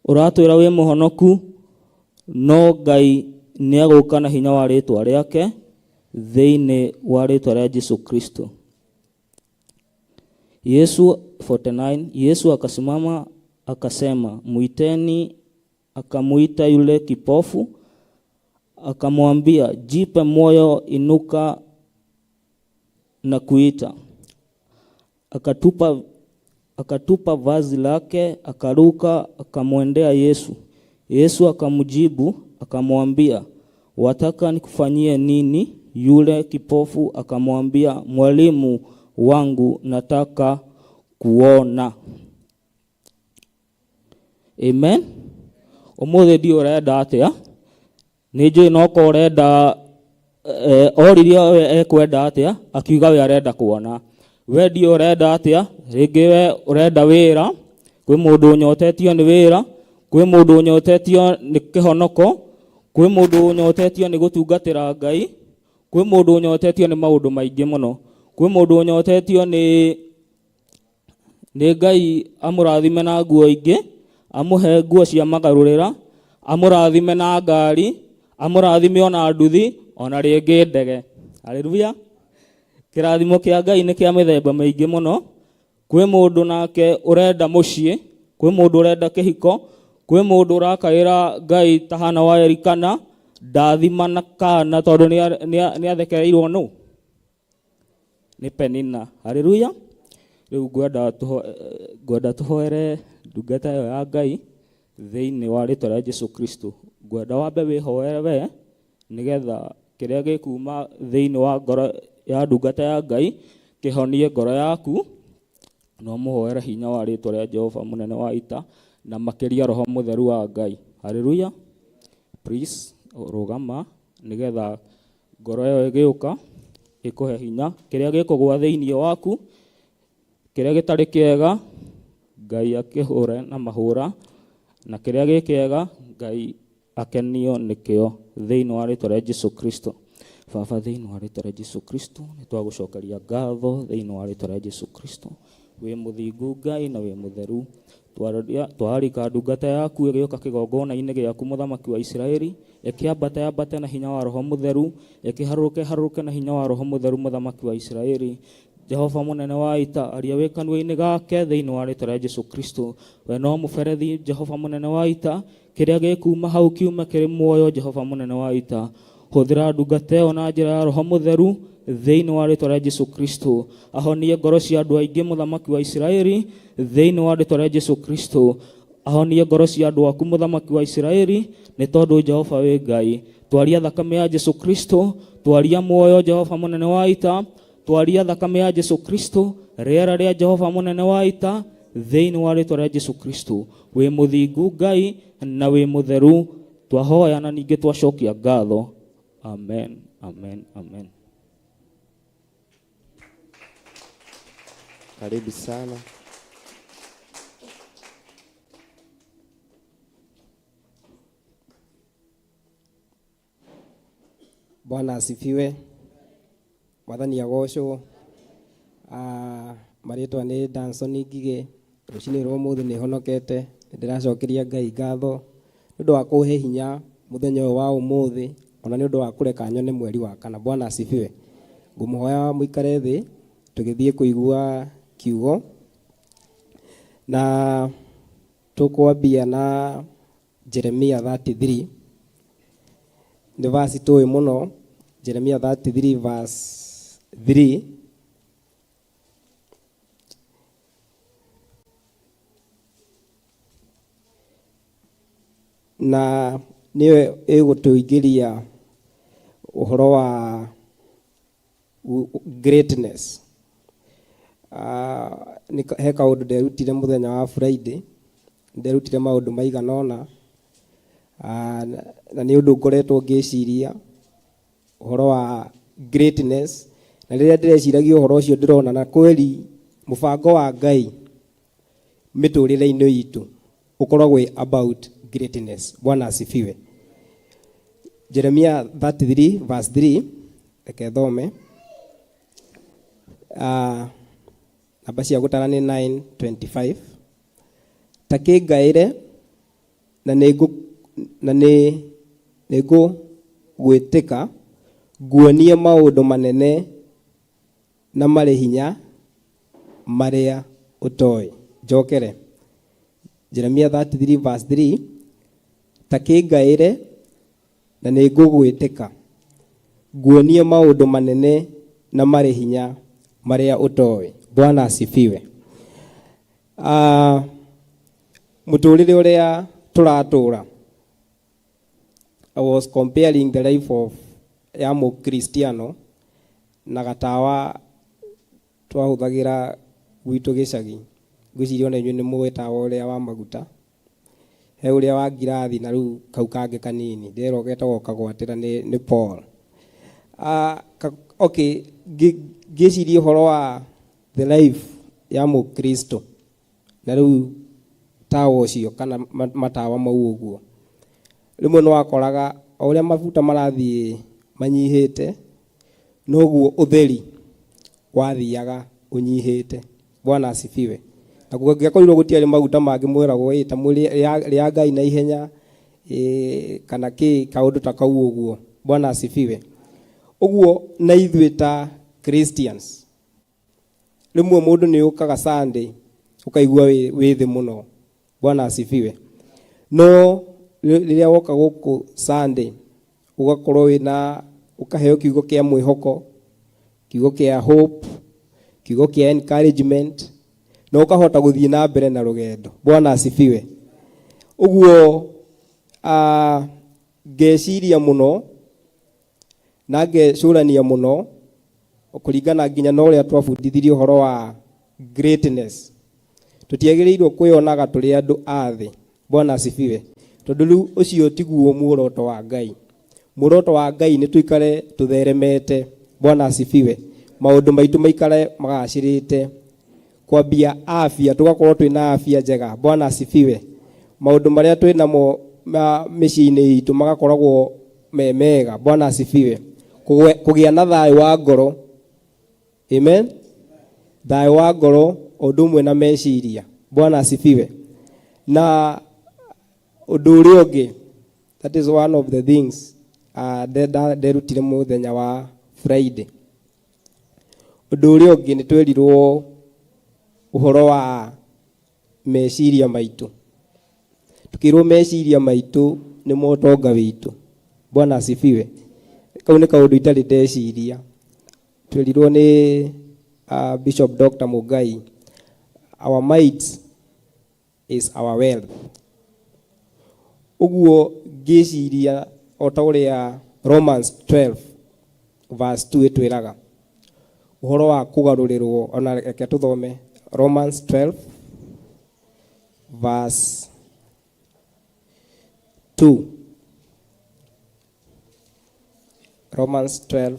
ũratwĩra wĩ mũhonoku, no Ngai nĩagũka na hinya wa rĩĩtwa rĩake thĩinĩ wa rĩĩtwa rĩa Jesũ Kristo. Yesu 49. Yesu akasimama akasema, muiteni. Akamuita yule kipofu, akamwambia, jipe moyo, inuka na kuita. Akatupa vazi lake, akaruka, akamwendea Yesu. Yesu akamjibu akamwambia, wataka nikufanyie nini? Yule kipofu akamwambia, mwalimu wangu, nataka kuona. Amen. Ũmũthĩ ndio ũrenda atĩa, nĩnjũĩ no ko ũrenda oririe ekwenda atĩa, akiuga we arenda kuona. We ndio ũrenda atĩa, rĩngĩ we ũrenda wĩra, kwĩ mũndũ ũnyotetio nĩ wĩra, kwĩ mũndũ ũnyotetio nĩ kĩhonoko, kwĩ mũndũ ũnyotetio nĩ gũtungatĩra Ngai, kwĩ mũndũ ũnyotetio nĩ maũndũ maingĩ mũno, kwĩ mũndũ ũnyotetio nĩ Ngai amũrathime na nguo ingĩ, amũhe nguo cia magarũrĩra, amũrathime na ngari, amũrathime ona nduthi, ona rĩngĩ ndege. Haleluya. Kĩrathimo kĩa Ngai nĩ kĩa mĩthemba mĩingĩ mũno. Kwĩ mũndũ nake ũrenda mũciĩ, kwĩ mũndũ ũrenda kĩhiko, kwĩ mũndũ ũrakaĩra Ngai ta Hana wa Elikana, ndathima na kana tondũ nĩ athekereirwo nũ? Nĩ Penina. Haleluya. Rĩu ngwenda tũhoere ndungata ĩyo ya Ngai thĩinĩ wa rĩĩtwa rĩa Jesũ Kristo. Ngwenda wambe wĩhoere we nĩgetha kĩrĩa gĩkuma thĩinĩ wa ngoro ya ndungata ya Ngai kĩhonie ngoro yaku, no mũhoere hinya wa rĩĩtwa rĩa Jehova mũnene wa ita na makĩria Roho Mũtheru wa Ngai. Haleluya. Please rũgama nĩgetha ngoro ĩyo ĩgĩũka ĩkũhe hinya. Kĩrĩa gĩkũgwa thĩinĩ waku, kĩrĩa gĩtarĩ kĩega, Ngai akĩhũre na mahũra, na kĩrĩa gĩkĩega Ngai akenio nĩkĩo thĩinĩ wa rĩĩtwa rĩa Jesũ Kristo. Baba, thĩinĩ wa rĩĩtwa rĩa Jesũ Kristo nĩ twagũcokeria ngatho thĩinĩ wa rĩĩtwa rĩa Jesũ Kristo. Wĩ mũthingu Ngai na wĩ mũtheru, twararika ndungata yaku ĩgĩũka kĩgongona-inĩ gĩaku mũthamaki wa Isiraeli, ĩkĩambate na hinya wa Roho Mũtheru, ĩkĩharũrũke na hinya wa Roho Mũtheru mũthamaki wa Isiraeli. Jehova mũnene wa ita, aria wĩ kanua-inĩ gake thĩinĩ wa rĩĩtwa rĩa Jesũ Kristo. We no mũberethi, Jehova mũnene wa ita, kĩrĩa gĩkuma hau kiume kĩrĩ muoyo, Jehova mũnene wa ita. Hũthĩra ndungata ĩyo na njĩra ya Roho Mũtheru thĩinĩ wa rĩĩtwa rĩa Jesũ Kristo. Ahonie ngoro cia andũ aingĩ mũthamaki wa Isiraeli thĩinĩ wa rĩĩtwa rĩa Jesũ Kristo. Ahonie ngoro cia andũ aku mũthamaki wa Isiraeli, nĩ tondũ Jehova wĩ Ngai. Twaria thakame ya Jesũ Kristo, twaria muoyo, Jehova mũnene wa ita, twaria thakame ya Jesũ Kristo, rĩera rĩa Jehova mũnene wa ita thĩinĩ wa rĩĩtwa rĩa Jesũ Kristo. Wĩ mũthingu Ngai na wĩ mũtheru, twahoya na ningĩ twacokia ngatho. Amen, amen, amen. Karibu sana. Bwana asifiwe. Mwathani agocwo. Marĩtwa nĩ Danson Ngigĩ. Rũcinĩ rwa ũmũthĩ nĩ honokete. Ndĩracokeria Ngai ngatho nĩ ũndũ wa kũhe hinya mũthenya ũyũ wa ũmũthĩ, ona nĩ ũndũ wa kũreka nyone mweri wa kana. Bwana asifiwe. Ngũmũhoya mũikare thĩ tũgĩthiĩ kũigua kiugo, na tũkwambia na Jeremia 33. Nĩ verse tũĩ mũno, Jeremia 33 verse 3. Na nĩyo ĩgũtũingĩria ũhoro wa greatness. He kaũndũ nderutire mũthenya wa Friday, nderutire maũndũ maigana ũna, na nĩ ũndũ ngoretwo ngĩciria ũhoro wa greatness, na rĩrĩa ndĩreciragia ũhoro ũcio ndĩrona na kweli mũbango wa Ngai mĩtũrĩre-inĩ itũ ũkoragwo about greatness. Bwana asifiwe. Jeremia 33 verse 3, reke thome. Namba cia gũtara nĩ 9:25. Ta kĩngaĩre na nĩngũgwĩtĩka nguonie maũndũ manene na marĩ hinya marĩa ũtoĩ. Njokere. Jeremia 33 verse 3. Ta kĩngaĩre na nĩngũgwĩtĩka nguonie maũndũ manene na marĩ hinya marĩa ũtoĩ. Bwana asifiwe. Mũtũrĩre ũrĩa tũratũra, I was comparing the life of ya mũkristiano na gatawa twahũthagĩra gwitũ gĩcagi. Ngwĩciria ona inyuĩ nĩ mũĩ tawa ũrĩa wa maguta, he ũrĩa wa ngirathi na rĩu kau kangĩ kanini ndero getagwo kagwatĩra nĩ Paul. Okay, ngĩciria ũhoro wa the life ya mũkristo, na rĩu tawa ũcio kana matawa mau ũguo. Rĩmwe nĩ wakoraga o ũrĩa mabuta marathiĩ manyihĩte noguo ũtheri wathiaga ũnyihĩte. Bwana asifiwe. Na kũngĩakorirwo gũtiarĩ maguta mangĩ mwĩragwo ta rĩa Ngai na ihenya kana kaũndũ ta kau ũguo. Bwana asifiwe. Ũguo na ithuĩ ta Christians rĩmwe mũndũ nĩ ũkaga Sunday ũkaigua wĩ thĩ mũno. Bwana asifiwe. No rĩrĩa woka gũkũ Sunday ũgakorwo wĩna ũkaheo kiugo kĩa mwĩhoko, kiugo kĩa hope, kiugo kĩa encouragement, na ũkahota gũthiĩ na mbere na rũgendo. Bwana asifiwe. Ũguo ngeciria mũno na ngecũrania mũno kũringana nginya na ũrĩa twabundithirio ũhoro wa greatness. Tũtiagĩrĩirwo kwĩonaga tũrĩ andũ a thĩ. Bwana asifiwe. Tondũ rĩu ũcio tiguo muoroto wa Ngai. Muoroto wa Ngai nĩ tuikare tutheremete. Bwana asifiwe. Maũndũ maitũ maikare magacĩrĩte. Kwambia afya, tugakorwo twĩna afya njega. Bwana asifiwe. Maũndũ marĩa twĩnamo mĩciĩ-inĩ itũ magakoragwo mega. Bwana asifiwe. Kũgĩa na thayũ wa ngoro. Amen. Thayũ wa ngoro ũndũ ũmwe na meciria. Bwana asifiwe. Na ũndũ ũrĩa ũngĩ, that is one of the things nderutire mũthenya wa Friday. Ũndũ ũrĩa ũngĩ nĩ twerirwo ũhoro wa meciria maitũ. Tukirwo meciria maitũ nĩ motonga witũ. Bwana asifiwe. Kau nĩ kaũndũ itarĩ ndeciria. Twerirwo nĩ Bishop Dr. Mugai, our minds is our wealth. Ũguo ngĩciria o ta ũrĩa Romans 12 verse 2 ĩtwĩraga ũhoro wa kũgarũrĩrwo. Ona reke tũthome Romans 12 verse 2. Romans 12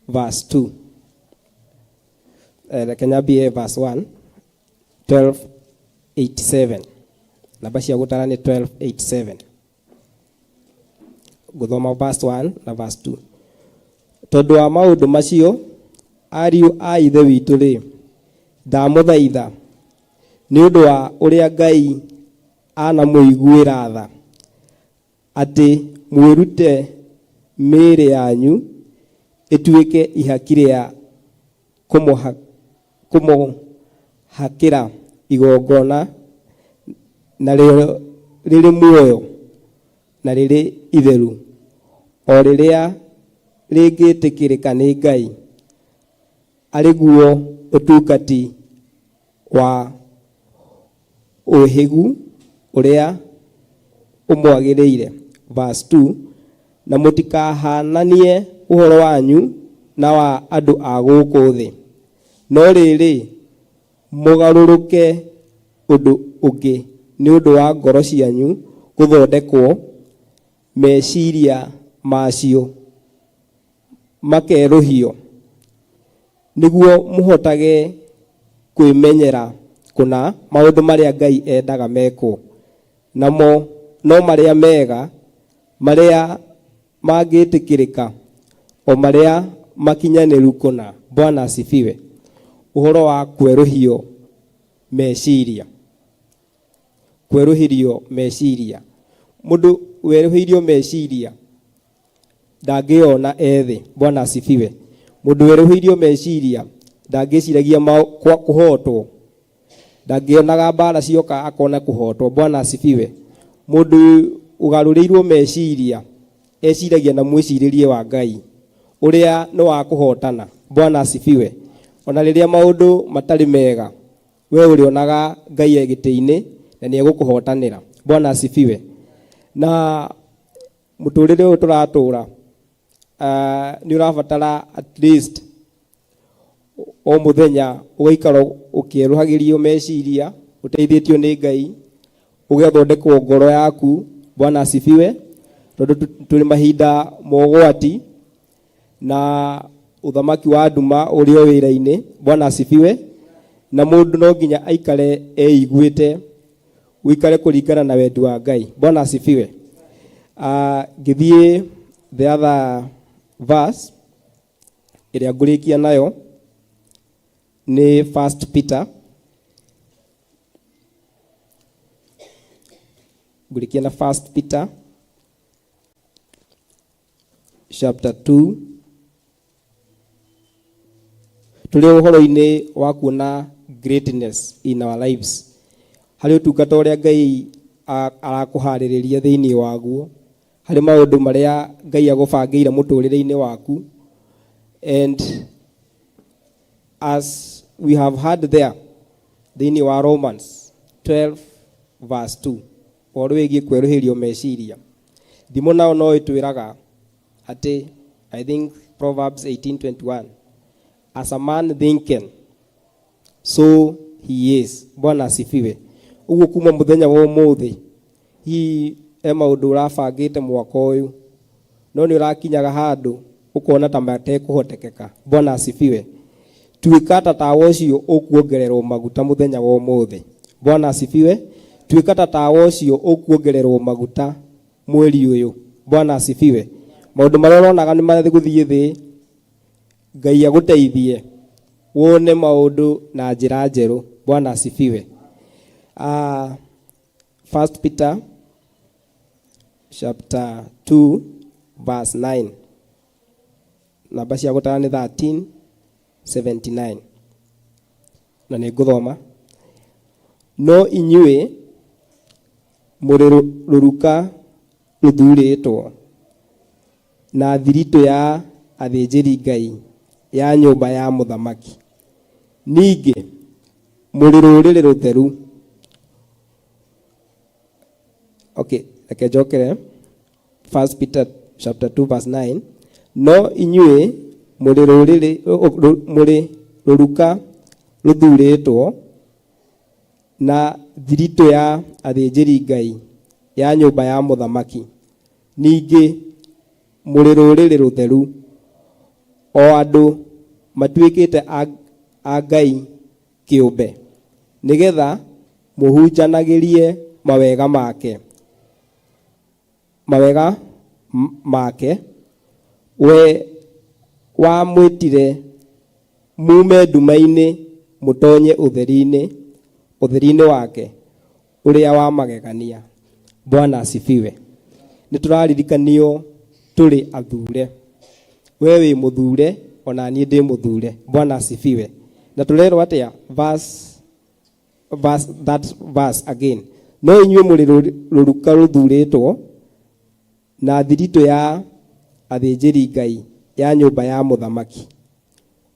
verse 2. Kenya BA verse 1. 12:87. Namba cia gũtara nĩ 12:87. Gũthoma verse 1 na verse 2. Tondũ wa maũndũ macio ariũ a ithe witũ rĩ, ndamũthaitha nĩ ũndũ wa ũrĩa Ngai anamũiguĩra tha atĩ mwĩrute mĩĩrĩ yanyu ĩtuĩke ihaki rĩa kũmũhakĩra igongona na rĩrĩ muoyo na rĩrĩ itheru, o rĩrĩa rĩngĩtĩkĩrĩka nĩ Ngai, arĩ guo ũtungati wa ũhĩgu ũrĩa ũmwagĩrĩire. Verse 2. Na mũtikahananie ũhoro wanyu na wa andũ a gũkũ thĩ, no rĩrĩ mũgarũrũke ũndũ ũngĩ nĩ ũndũ wa ngoro cianyu gũthondekwo meciria macio makerũhio, nĩguo mũhotage kwĩmenyera kũna maũndũ marĩa Ngai endaga mekwo, namo no marĩa mega, marĩa mangĩtĩkĩrĩka, o marĩa makinyanĩru kũna. Bwana asifiwe. Ũhoro wa kwerũhio meciria. Kwerũhĩrio meciria. Mũndũ werũhĩirio meciria ndangĩona ethĩ. Bwana asifiwe. Mũndũ werũhĩirio meciria ndangĩciragia kũhotwo. Ndangĩonaga mbara cioka akona kũhotwo. Bwana asifiwe. Mũndũ ũgarũrĩirwo meciria eciragia na mwĩcirĩrie wa Ngai ũrĩa nĩ wa kũhotana. Bwana asifiwe. Ona rĩrĩa maũndũ matarĩ mega, we ũrĩonaga Ngai egĩtĩ-inĩ na nĩ egũkũhotanĩra. Bwana asifiwe. Na mũtũrĩre ũyũ tũratũra nĩ ũrabatara at least o mũthenya ũgaikara ũkĩerũhagĩrio meciria, ũteithĩtio nĩ Ngai, ũgathondekwo ngoro yaku. Bwana asifiwe. Tondũ tũrĩ mahinda mogwati na uthamaki wa nduma uri o wira-ini. Bwana asifiwe. Na mundu no nginya aikare eiguite uikare kuringana na wendi wa Ngai. Bwana asifiwe. Ngithie the other verse iria ngurikia nayo ni 1 Peter. Ngurikia na 1 Peter chapter 2. Tuli uhoro-ini wa kuona greatness in our lives. Hari utungata uria Ngai arakuhaririria thiini waguo. Hari maundu maria Ngai agubangire muturire-ini waku. And as we have heard there, thiini wa Romans 12 verse 2, uhoro wigie kweruhirio meciria. Thimo nao no itwiraga ati, I think Proverbs 18:21, as a man thinketh, so he is. Bwana asifiwe. Uguo kuma muthenya wa umuthi hi maundu urabangite mwaka uyu, no ni urakinyaga handu ukona ta matekuhotekeka. Bwana asifiwe. Tuikata tawa ucio ukuongererwo maguta muthenya wa umuthi. Bwana asifiwe. Tuikata tawa ucio ukuongererwo maguta mweri uyu. Bwana asifiwe. Maundu maria uronaga ni mathi guthie thi, Ngai aguteithie wone maundu na njira njeru. Bwana asifiwe. 1 Peter chapter 2 verse 9. Namba cia gutara ni 13:79. Na ni nguthoma. No inyue muri ruruka ruthuritwo na thirito ya athinjiri Ngai ya nyumba ya muthamaki. Ningi muri rurire rutheru. Okay, reke njokere 1 Peter chapter 2 verse 9. No inyue muri rurire muri ruruka ruthuritwo na thirito ya athinjiri Ngai ya nyumba ya muthamaki. Ningi muri rurire rutheru, o andu matuikite a Ngai kiumbe, nigetha muhunjanagirie mawega make we wa mwitire mume nduma-ini mutonye utheri-ini wake uria wa magegania. Bwana asifiwe. Ni turaririkanio turi athure. We wi muthure, ona nie ndi muthure. Bwana asifiwe. Na turerwo atia that verse again. No inyue muri ruruka ruthuritwo na thirito ya athinjiri Ngai ya nyumba ya muthamaki.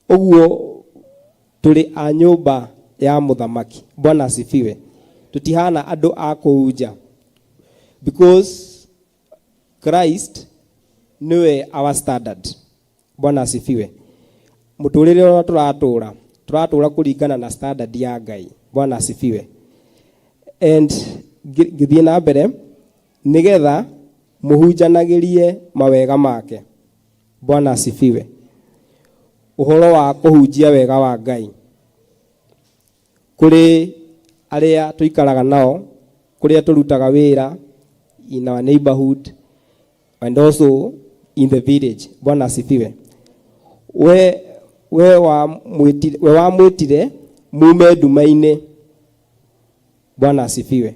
Uguo turi a nyumba ya muthamaki. Bwana asifiwe. Tutihana andu a kuuja, because Christ niwe our standard. Bwana asifiwe. Muturire uria turatura kuringana na standard ya Ngai. Bwana asifiwe. And githie na mbere nigetha muhunjanagirie mawega make. Bwana asifiwe. Uhoro wa kuhunjia wega wa Ngai kuri aria tuikaraga nao, kuria turutaga wira in our neighborhood and also in the village. Bwana asifiwe. We wa mwitire mume nduma-ini. Bwana asifiwe.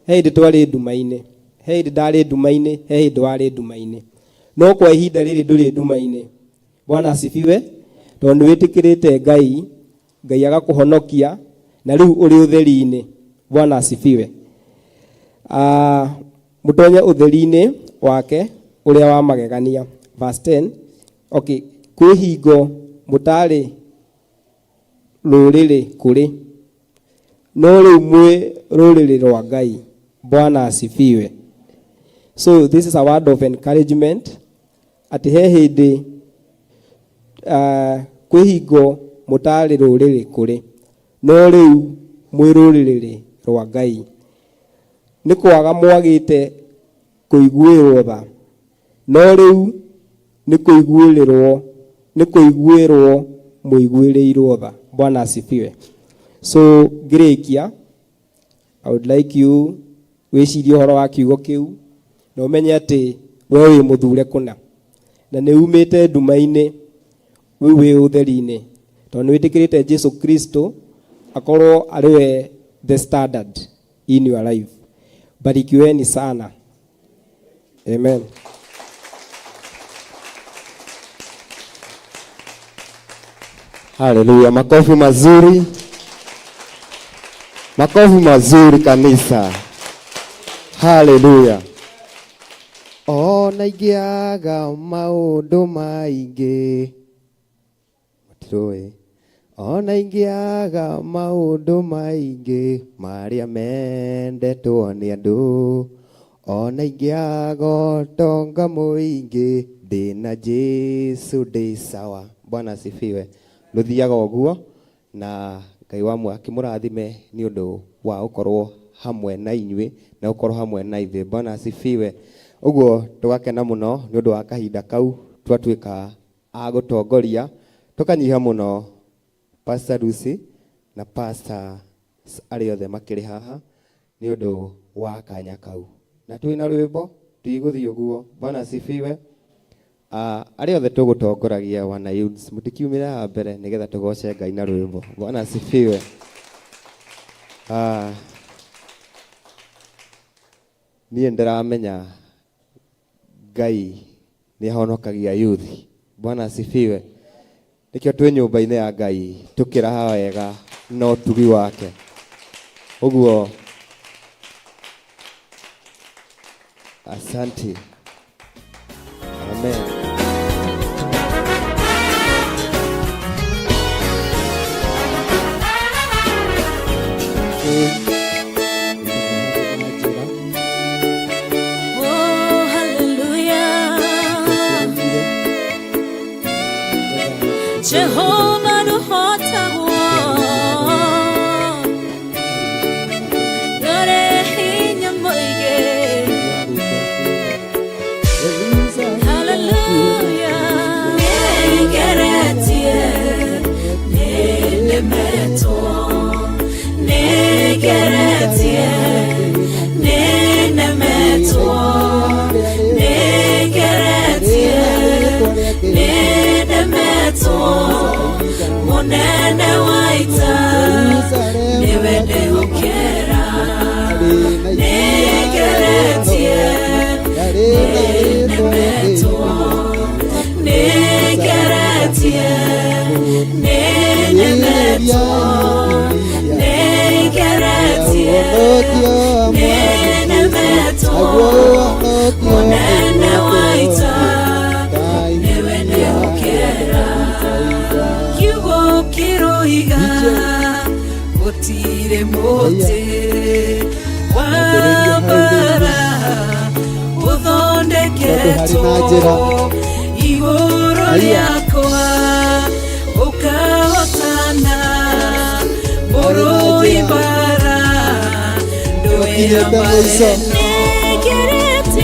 Hindi twari nduma-ini, hindi ndari nduma-ini, hindi ndwari nduma-ini. No kwa ihinda riri nduri nduma-ini. Bwana asifiwe. Tondu witikirite Ngai agakuhonokia na riu uri utheri-ini. Bwana asifiwe. Mutonye utheri-ini wake uria wa magegania. Verse 10. Okay, kwihingo mutari ruriri kuri, no riu mwi ruriri rwa Ngai. Bwana asifiwe. So this is a word of encouragement. Ati he hindi kwihingo mutari ruriri kuri, no riu mwi ruriri rwa Ngai. Ni kwaga mwagite kuiguirwo tha, no riu ni nĩ kũiguĩrwo mũiguĩrĩirwo tha. Bwana asifiwe. So ngĩrĩkia, I would like you wĩcirie ũhoro wa kiugo kĩu na ũmenye atĩ we wĩ mũthure kũna na nĩ umĩte nduma-inĩ we wĩ ũtheri-inĩ tondũ nĩ wĩtĩkĩrĩte Jesu Kristo akorwo arĩ we the standard in your life. Barikiweni sana. Amen. Haleluya, makofi mazuri. Makofi mazuri kanisa. Haleluya. Ona ingĩaga maũndũ maingĩ. Matiroe. Ona ingĩaga maũndũ maingĩ marĩa mendetwo nĩ andũ. Ona ingĩaga ũtonga mũingĩ ndĩna Jesu ndĩ sawa. Bwana asifiwe. Rũthiaga ũguo na Ngai wa mwe akĩmũrathime nĩ ũndũ wa ũkorwo hamwe na inyuĩ na ũkorwo hamwe na ithuĩ. Bwana asifiwe. Ũguo tũgakena mũno nĩ ũndũ wa kahinda kau twatuĩka a gũtongoria, tũkanyiha mũno Pastor Lucy na Pastor arĩa othe makĩrĩ haha nĩ ũndũ wa kanya kau. Na twĩna rwĩmbo tũigũthiĩ ũguo. Bwana asifiwe. Arĩa othe tũgũtongoragia wana youths mũtikiumĩra haha mbere nĩgetha tũgoce Ngai na rwĩmbo. Bwana asifiwe. Niĩ ndĩramenya Ngai nĩ ahonokagia youth. Bwana asifiwe. Nikio twĩ nyũmba-inĩ ya Ngai tũkĩraha wega no tugi wake. Ũguo asante. Amen. Oh, hallelujah. Jehovah no hota Yore hinya moige. Hallelujah. Negeretie nenemeto. Negeretie nenemeto. Negeretie nenemeto. Monene waita nibede ukera. Negeretie nenemeto. Negeretie nenemeto. Negeretie nenemeto. Monene waita nibede ukera. Kiugo kiroiga gutire muti wambara uthondeketwo igũrũ rĩakwa ũkahotana mũrũi mbara ndwĩra mareno negeretie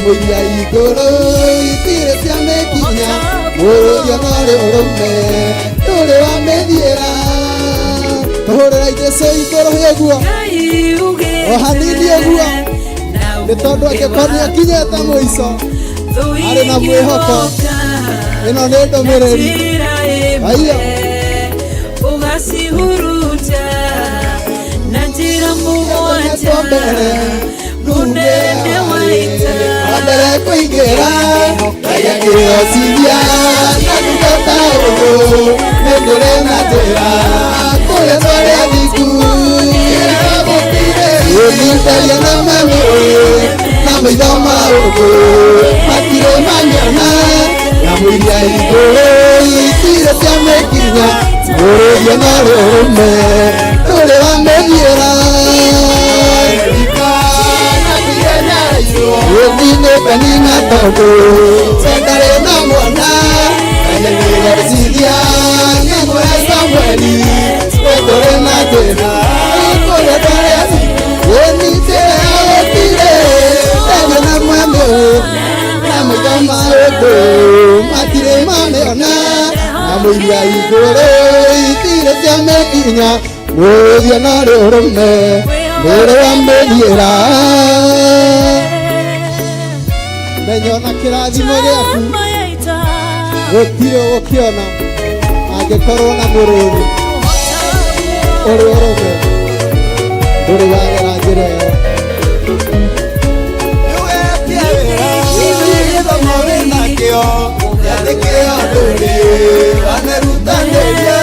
Muria igoro itire cia mekinya muria nore urume turi wa methiera tuhurira Jesu igoro heguo o hanini eguo ni tondu angĩkorwo nĩ akinyĩte mũico arĩ na mwĩhoko ĩno nĩ ndũmĩrĩri aiyo ugacihuruta na njĩra mũgwanja mũnene wa ita mbere kũingĩra kaya kĩociria na ndungata ũyũ nĩ ndũrĩ na njĩra kũrĩa twarĩa thiku ũnitaria na mami na maitho maũndũ matirĩ manyona na mũiria igũrũ itire cia mĩkinya mũrũrio na rũrũme ndũrĩ wa mĩthiĩra Wĩthine kanina tondũ ndarĩ na mwana kanyanĩreciria nĩ mwe Samweli ndũrĩ na njĩra kũrĩa twarĩa wĩnyitĩre agũtire ndege na mwene na maitho maũndũ matirĩ mamĩona na mũiria igũrũ itire cia mĩkinya mũrũrio na rũrũme ndũrĩ wa mĩthiĩra menya ona kĩrathimo gĩaku gũtirĩ gũkĩona angĩkorwo na mũrũri ũrĩ ũrũme ndũrĩ wagera njĩra ĩyo gĩthomo wĩnakĩo gĩathĩkĩo ndũrĩ wanerutanĩria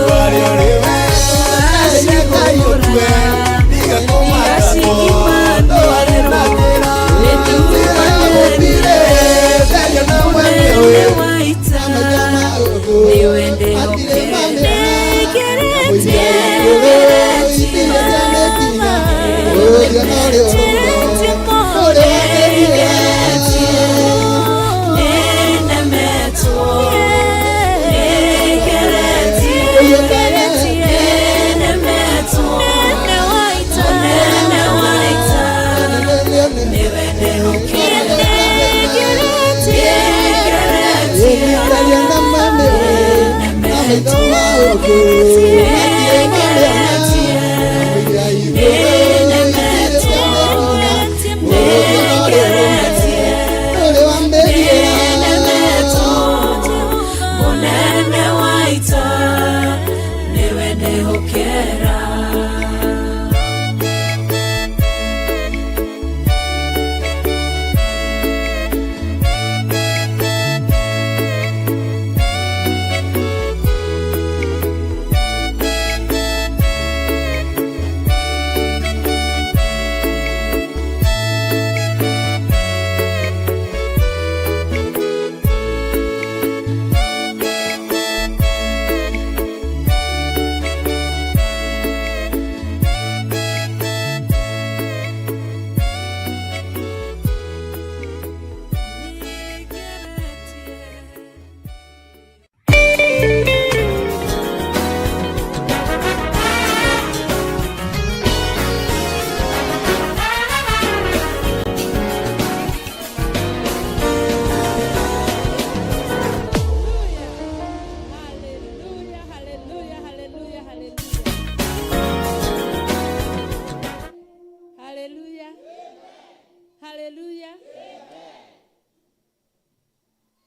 warĩ ũrĩwe ũtue tiga kũmatatwo ndwarĩ na njĩra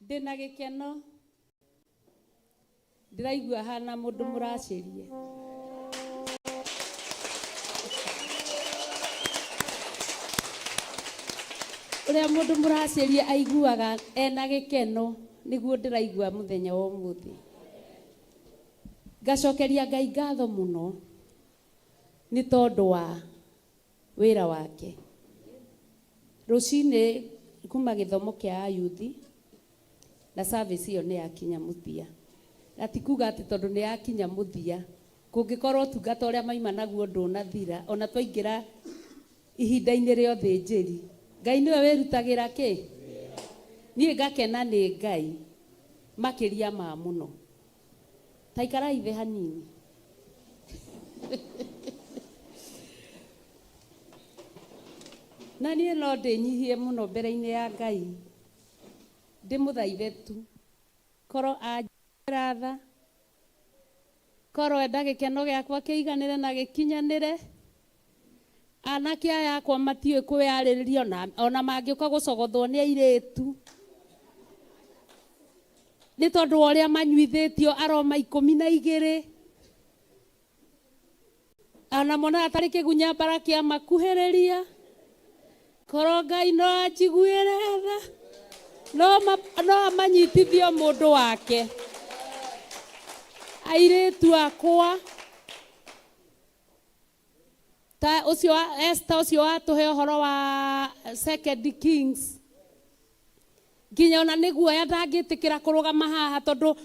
ndina gĩkeno ndĩraigua hana mũndũ mũracĩrie ũrĩa mũndũ mũracĩrie aiguaga ena gĩkeno nĩguo ndĩraigua mũthenya wa ũmũthĩ ngacokeria Ngai ngatho mũno nĩ tondũ wa wĩra wake rũcinĩ kuma gĩthomo kĩa ayuthi na service iyo nĩ yakinya mũthia atikuga atĩ tondũ nĩ yakinya mũthia kũngĩkorwo ũtungata ũrĩa maima naguo ndũnathira ona twaingĩra ihinda-inĩ rĩa ũthĩnjĩri Ngai nĩwe wĩrutagĩra kĩ niĩ ngakena nĩ Ngai makĩria ma mũno taikara ithe hanini na niĩ no ndĩnyihie mũno mbere-inĩ ya Ngai ndĩmũthaithe tu korwo anjĩratha korwo enda gĩkeno gĩakwa kĩiganĩre na gĩkinyanĩre anake aya akwa matiũĩ kwĩyarĩrĩria ona mangĩũka gũcogothwo nĩ airĩtu nĩ tondũ wa ũrĩa manyuithĩtio aroma 12 ana mona atarĩ kĩgunya bara kĩa makuhĩrĩria korwo Ngai no anjiguĩre tha no amanyitithio mũndũ wake. Airĩtu akwa ta ũcio Esther ũcio watũhe ũhoro wa 2 Kings nginya ona nĩguo ndangĩtĩkĩra kũrũgama haha tondũ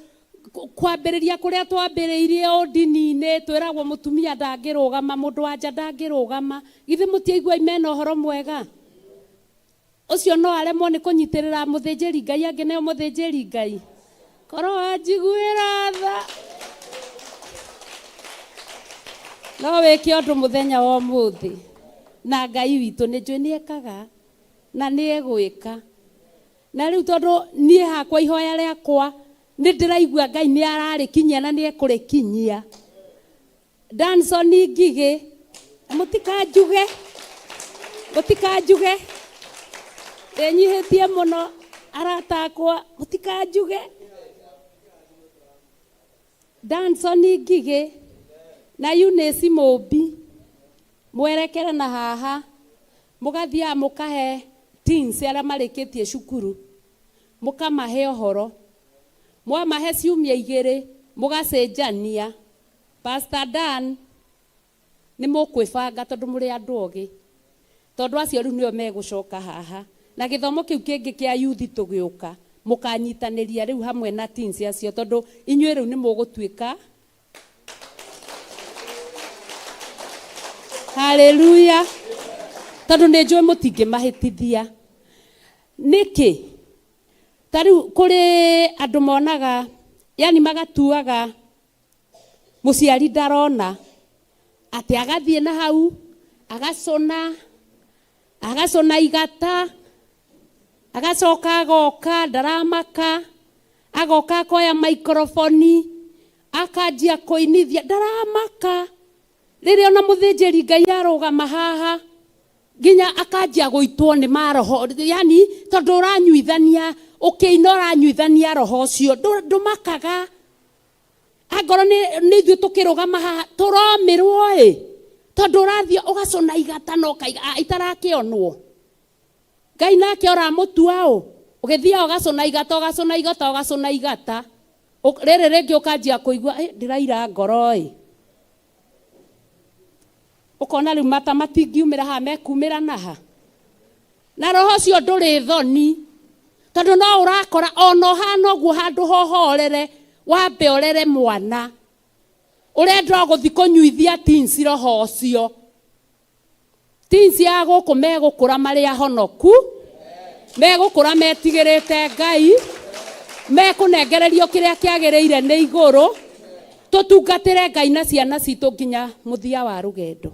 kwambĩrĩria kũrĩa twambĩrĩirie ũndini-inĩ twĩragwo mũtumia ndangĩrũgama, mũndũ wa nja ndangĩrũgama. Githĩ mũtiaigua mena ũhoro mwega? Ũcio no aremwo nĩ kũnyitĩrĩra mũthĩnjĩri Ngai, angĩ nĩo mũthĩnjĩri Ngai. Korwo anjiguĩra tha no wĩke ũndũ mũthenya wa ũmũthĩ, na Ngai witũ nĩ njũĩ nĩ ekaga na nĩ egwĩka. Na rĩu tondũ niĩ hakwa ihoya rĩakwa nĩ ndĩraigua Ngai nĩ ararĩkinyia na nĩ ekũrĩkinyia. Danson Ngigĩ, mũtikanjuge ĩnyihĩtie mũno arata akwa, mũtikanjuge. Danson Ngigĩ na Eunice Mũmbi mwerekere na haha mũgathiaga mũkahe teens arĩa marĩkĩtie cukuru mũkamahe ũhoro, mwamahe ciumia 2 mũgacenjania. Pastor Dan nĩ mũkwĩbanga tondũ mũrĩ andũ ogĩ, tondũ acio rĩu nĩo megũcoka haha na gĩthomo kĩu kĩngĩ kĩa youth tũgĩũka mũkanyitanĩria rĩu hamwe na teens acio tondũ inyuĩ rĩu nĩ mũgũtuĩka. Haleluya. Tondũ nĩ njũĩ mũtingĩmahĩtithia. Nĩkĩ? Tarĩu kũrĩ andũ monaga, yani magatuaga mũciari ndarona atĩ agathiĩ na hau agacona igata, agacoka agoka ndaramaka, agoka akoya microphone akanjia kũinithia ndaramaka. Rĩrĩa ona mũthĩnjĩri Ngai arũgama haha nginya akanjia gũitwo nĩ maroho, yani tondũ ũranyuithania ũkĩina ũranyuithania roho ũcio ndũmakaga. Angorwo nĩ ithuĩ tũkĩrũgama haha tũromerwo tondũ ũrathiĩ ũgacona igata no itarakĩonwo. Ngai nake ũramũtua ũgĩthiaga ũgacona igata rĩrĩ rĩngĩ ũkanjia kũigua ndĩraira ngoro ũkona rĩu mata matingiumĩra haha mekumĩra naha. Na roho ũcio ndũrĩ thoni tondũ no ũrakora ono hana ũguo handũ hohorere wambe orere mwana ũrenda gũthi kũnyuithia teens roho ũcio. Teens ya gũkũ megũkũra marĩ ahonoku, megũkũra metigĩrĩte Ngai, mekũnengererio kĩrĩa kĩagĩrĩire nĩ igũrũ, tũtungatĩre Ngai na ciana citũ nginya mũthia wa rũgendo.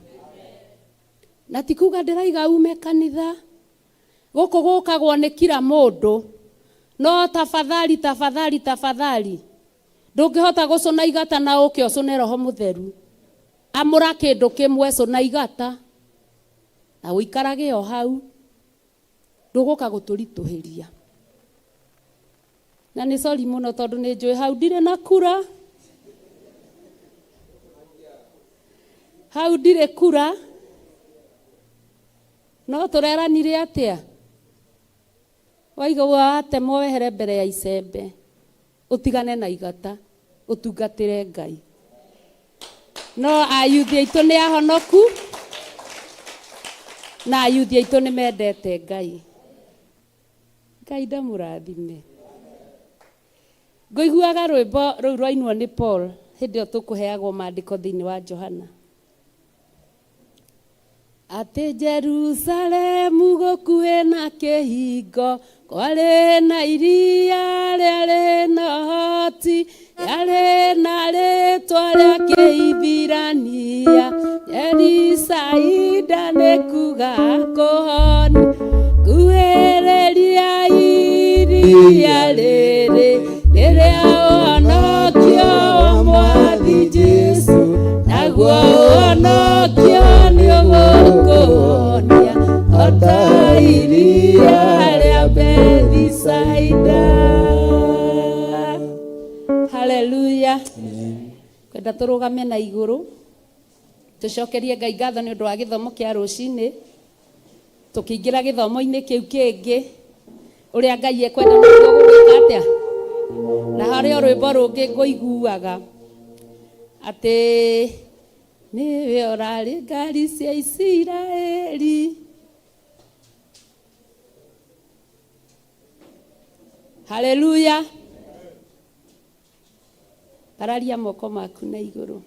Na ti kuga ndĩraiga ume kanitha gũkũ gũkagwo nĩ kila mũndũ, no tafadhali ndũngĩhota gũcona igata na ũke ũcone Roho Mũtheru. Amũra kĩndũ kĩmwe cona igata na ũikarage o hau, ndũgũka gũtũritũhĩria. Na nĩ sorry mũno tondũ nĩ njũĩ hau ndirĩ na kura, hau ndirĩ kura, no tũreranire atĩa? Waiga watemwo wehere mbere ya icembe, ũtigane na igata, ũtungatĩre Ngai. No ayuthi aitũ nĩ ahonoku na ayuthi aitũ nĩ mendete Ngai. Ngai ndamũrathime. Ngũiguaga rwĩmbo rũu rwainwo nĩ Paul hĩndĩ ĩyo tũkũheagwo maandĩko thĩinĩ wa Johana. Atĩ Jerusalemu gũkuhĩ na kĩhingo kwarĩ na iria rĩarĩ na ũhoti, rĩarĩ na rĩĩtwa rĩa Kĩhibirania, Jerisaida nĩ kuga kũhoni, kuhĩrĩria iria rĩrĩ rĩrĩa ũhonokio wa Mwathi Jesũ, naguo ũhonokio nĩ ũgũkũhonia ota iria rĩa Bethisaida. Haleluya. Kwenda turugame na iguru tucokerie Ngai ngatho ni undu wa githomo kia rucini tukiingira githomo-ini kiu kingi uria Ngai ekwenda naguo gugwika atia na haria rwimbo rungi nguiguaga ati niwe urari ngari cia Isiraeli. Haleluya. Pararia moko maku na iguru.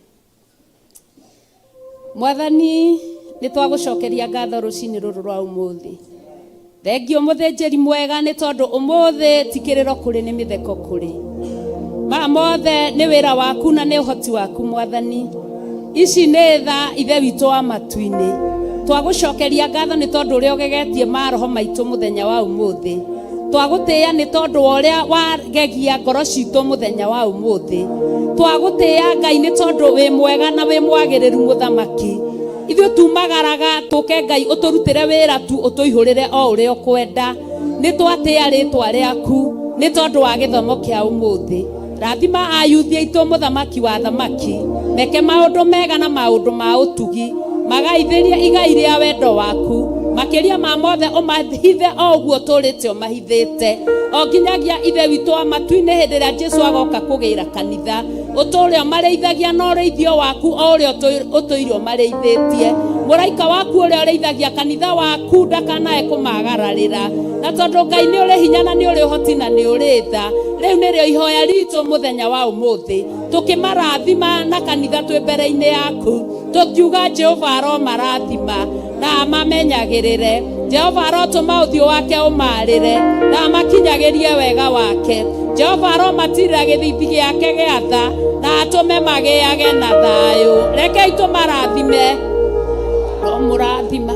Mwathani ni twagucokeria ngatho rucini ruru rwa umuthi. Thengio muthinjiri mwega ni tondu umuthi tikiriro kuri ni mitheko kuri. Ma mothe ni wira waku na ni uhoti waku Mwathani. Ici ni tha ithe witu wa matu-ini. Twagucokeria ngatho ni tondu uria ugegetie maroho maitu muthenya wa umuthi. Twagutia ni tondu uria wagegia ngoro citu muthenya wa umuthi. Twagutia Ngai ni tondu wi mwega na wi mwagiriru muthamaki. Ithu tumagaraga tuke Ngai uturutire wira tu utuihurire o uria ukwenda. Ni twatia ritwa riaku ni tondu wa githomo kia umuthi. Rathima ayuthi aitu muthamaki wa thamaki. Meke maundu mega na maundu ma utugi. Magaithiria igai ria wendo waku. Makiria ma mothe umahithe o guo turite umahithite o nginyagia ithe witu wa matu-ini hindi ria Jesu agoka kugira kanitha uturia mareithagia na ureithio waku o uria utuirio mareithitie muraika waku uria ureithagia kanitha waku ndakanae kumagararira na tondu Ngai ni uri hinya na ni uri uhoti na ni uri tha riu nirio ihoya ritu muthenya wa umuthi tukimarathima na kanitha twi mbere-ini yaku tukiuga Jehova aromarathima na mamenyagirire Jehova arotuma uthio wake umarire na makinyagirie wega wake Jehova aromatirira githithi giake giatha na atume magiage na thayu rekei tumarathime romurathima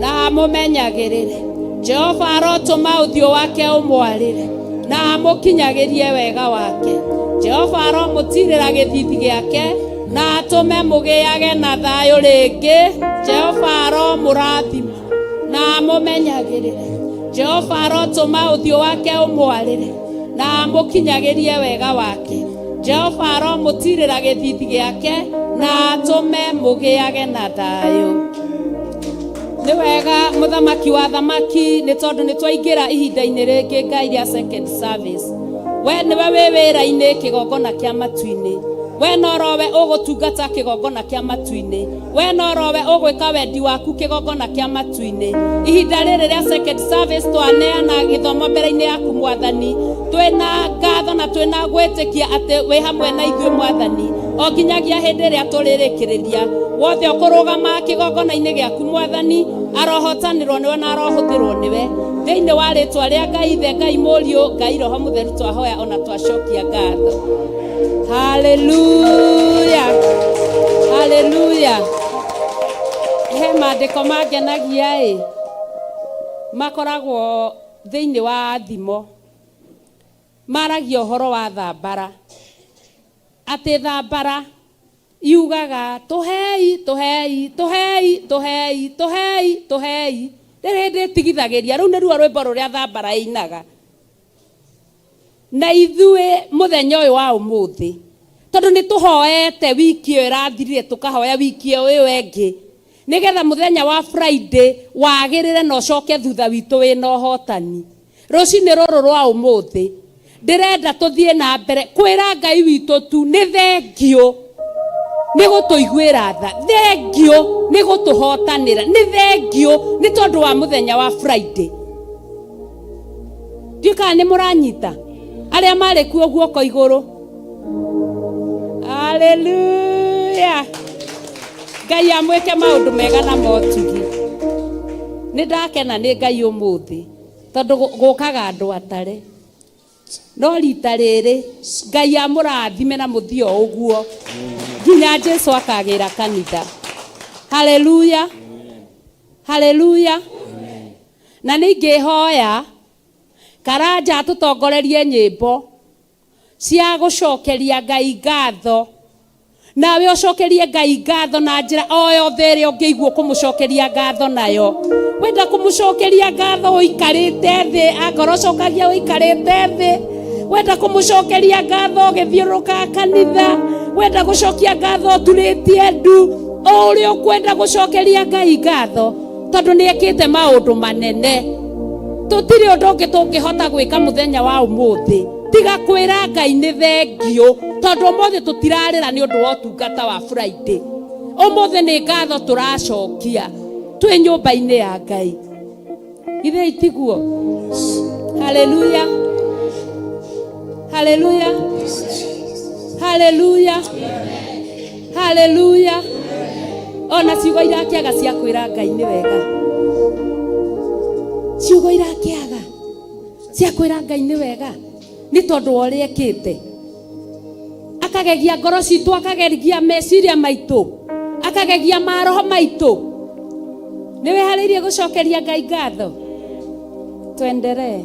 na mumenyagirire Jehova arotuma uthio wake umwarire na mukinyagirie wega wake Jehova aromutirira githithi giake na atume mugiage na thayu ringi Jehova aromurathima na mumenyagirire Jehova arotuma uthio wake umwarire na mukinyagirie wega wake Jehova aromutirira githithi giake na atume mugiage na thayu. Ni wega muthamaki wa thamaki ni tondu ni twaingira ihinda-ini ringi Ngai ria second service. We niwe wi wira-ini kigongona kia matu-ini. We norowe ugutungata kigongona kia matu-ini. We norowe ugwika wendi waku kigongona kia matu-ini. Ihinda riri ria second service twaneana githomo mbere-ini yaku Mwathani. Twina ngatho na twina gwitikia ati wi hamwe na ithuĩ Mwathani. O nginyagia hindi ria turirikiriria wothe ukurugama kigongona-ini giaku Mwathani arohotanirwo niwe na arohuthirwo niwe thiini wa ritwa ria Ngai ithe Ngai Mũriũ Ngai Roho Mũtheru twahoya ona twacokia ngatho. Haleluya. Haleluya. He maandĩko mangenagia makoragwo thĩinĩ wa thimo maragia ũhoro wa thambara atĩ thambara yugaga tuhei tuhei tuhei tuhei tuhei tuhei rĩrĩ ndĩtigithagĩria rĩu nĩruo rwĩmbo rũrĩa thambara ĩinaga na ithuĩ mũthenya ũyũ wa ũmũthĩ tondu ni tuhoete wiki iyo irathirire tukahoya wiki iyo ĩngĩ nigetha muthenya wa Friday wagirire na ucoke thutha witu wina uhotani rucini ruru rwa umuthi ndirenda tuthie na mbere kwira Ngai witu tu ni thengio ni gutuiguira tha thengio ni gutuhotanira ni thengio ni tondu wa muthenya wa Friday ndika ni muranyita aria mari kuo guoko iguru. Haleluya. Ngai amwike maundu mega na motugi. Ni ndakena ni Ngai umuthi tondu gukaga andu atare. No rita riri Ngai amurathime na muthio uguo. Nginya Jesu akagira kanitha. Haleluya. Haleluya. Na ningihoya Karanja tutongorerie nyimbo cia gucokeria Ngai ngatho nawe ucokerie Ngai ngatho na njira o yothe ĩrĩa ũngĩigua kumucokeria ngatho nayo. Wenda kumucokeria ngatho uikarite thi, angoro cokagia uikarite thi, wenda kumucokeria ngatho githiuruka kanitha, wenda gucokia ngatho turitie ndu, uri ukwenda gucokeria Ngai ngatho tondu ni ekite maundu manene. Tutiri undu ungi tungihota gwika muthenya wa umuthi tiga kwira Ngai ni thengio, tondu umuthi tutirarira ni undu wa utungata wa Friday. Umuthi ni ngatho turacokia twi nyumba-ini ya Ngai. Ithe itiguo. Hallelujah. Hallelujah. Hallelujah. Hallelujah. Ona ciugo irakiaga cia kwira Ngai ni wega. Ciugo irakiaga cia kwira Ngai ni wega ni tondu ori ekite. Akagegia ngoro citu, akagegia meciria maitu, akagegia maroho maitu. Niwe haririe gucokeria Ngai ngatho. Tuendelee.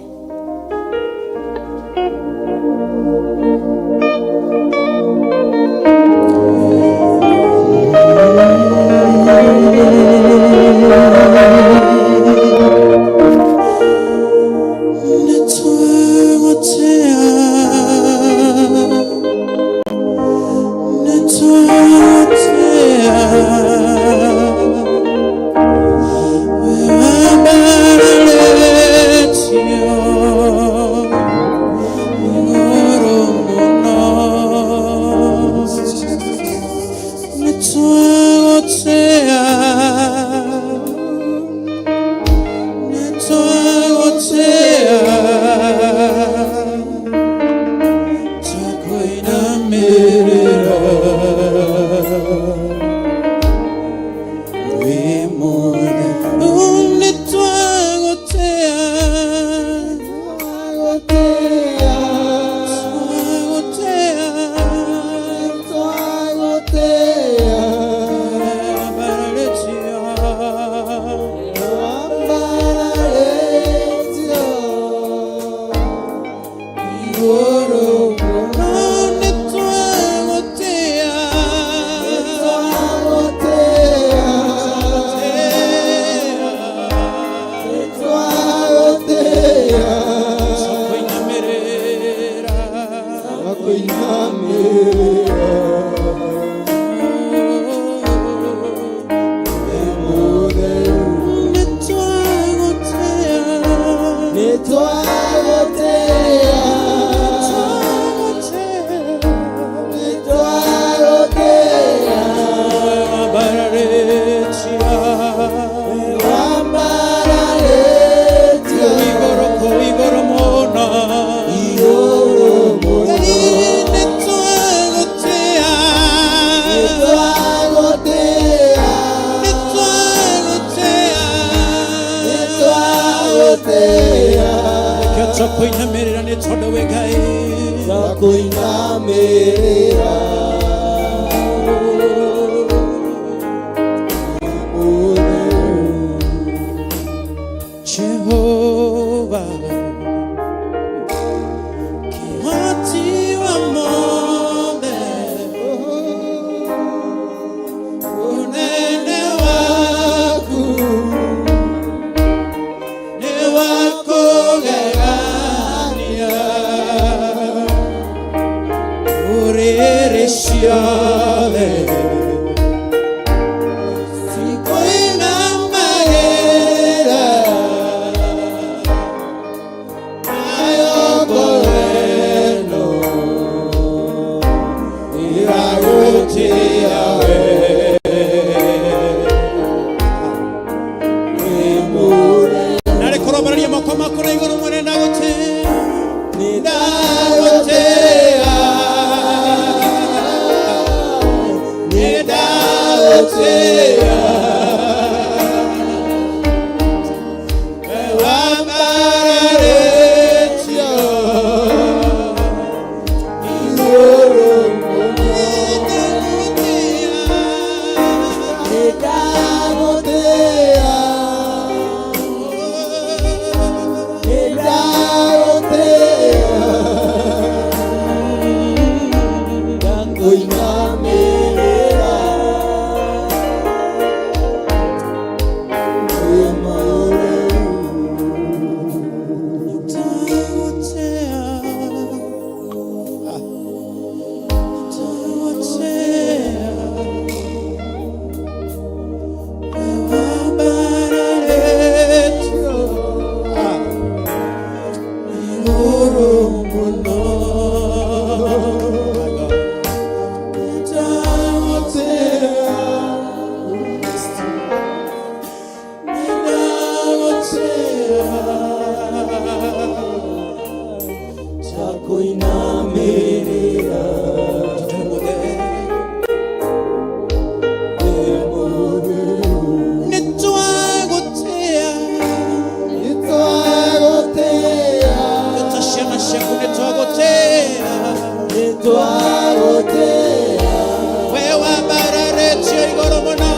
we wambararetio igoro muno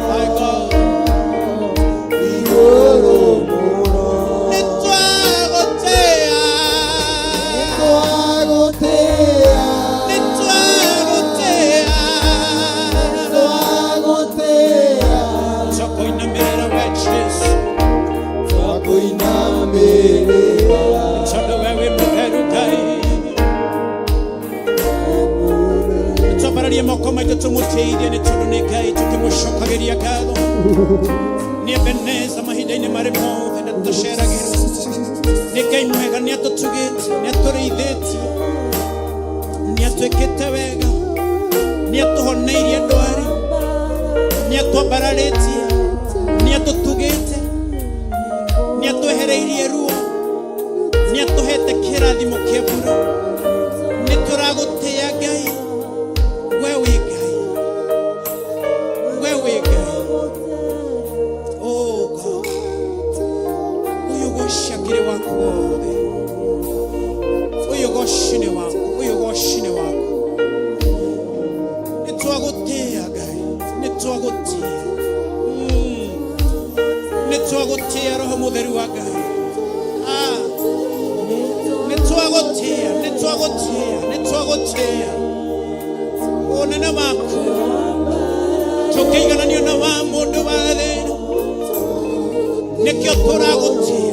my God moko maitũ tũmũtĩithie nĩ tondũ nĩ Ngai tũkĩmũcokagĩria ngatho nĩ Ebeneza mahinda-inĩ marĩ mothe na tũceragĩrwo nĩ Ngai mwega nĩ atũtugĩte nĩ atũrĩithĩtie nĩ atwĩkĩte wega nĩ atũhoneirie ndwari nĩ atwambararĩtie nĩ atũtugĩte nĩ atwehereirie ruo nĩ atũhete kĩrathimo kĩa mbura nĩ tũragũtĩĩa Ngai nĩtwagutia Roho Mũtheru wa Ngai nĩtwagutia ũnene waku tũkĩigananio na wa mũndũ wa thĩ nĩkĩo tũragutia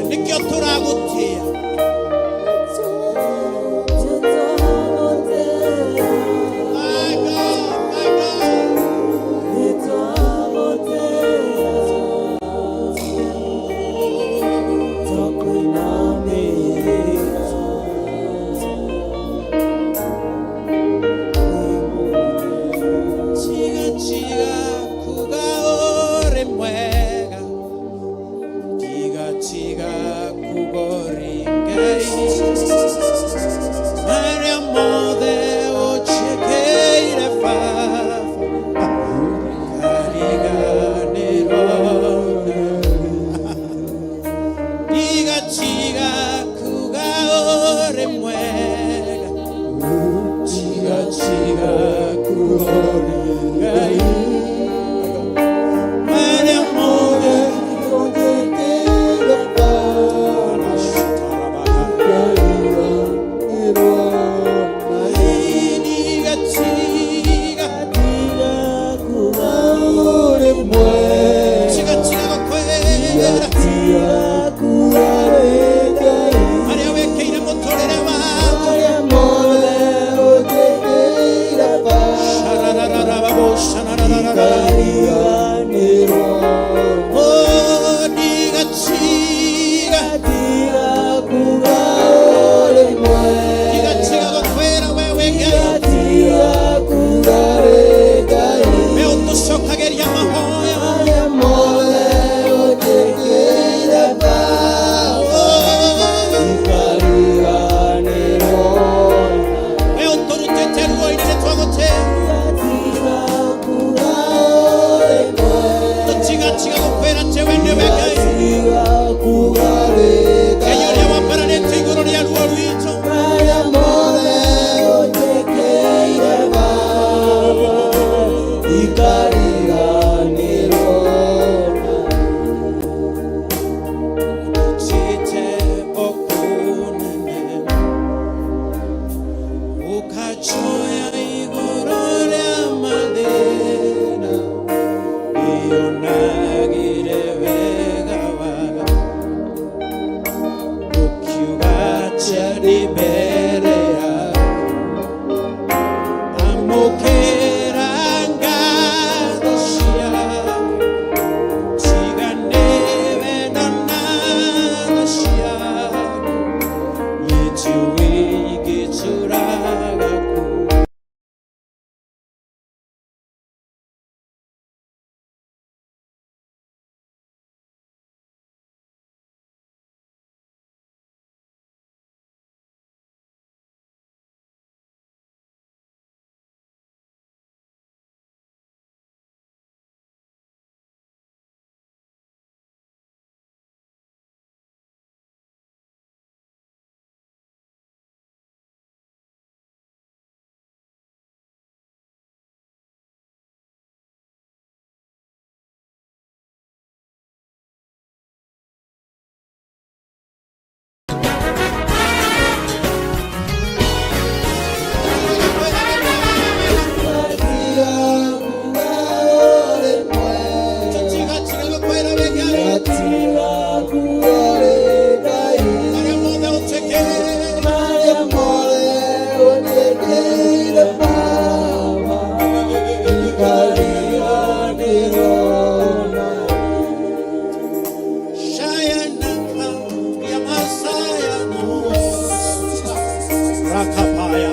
Rakapaya,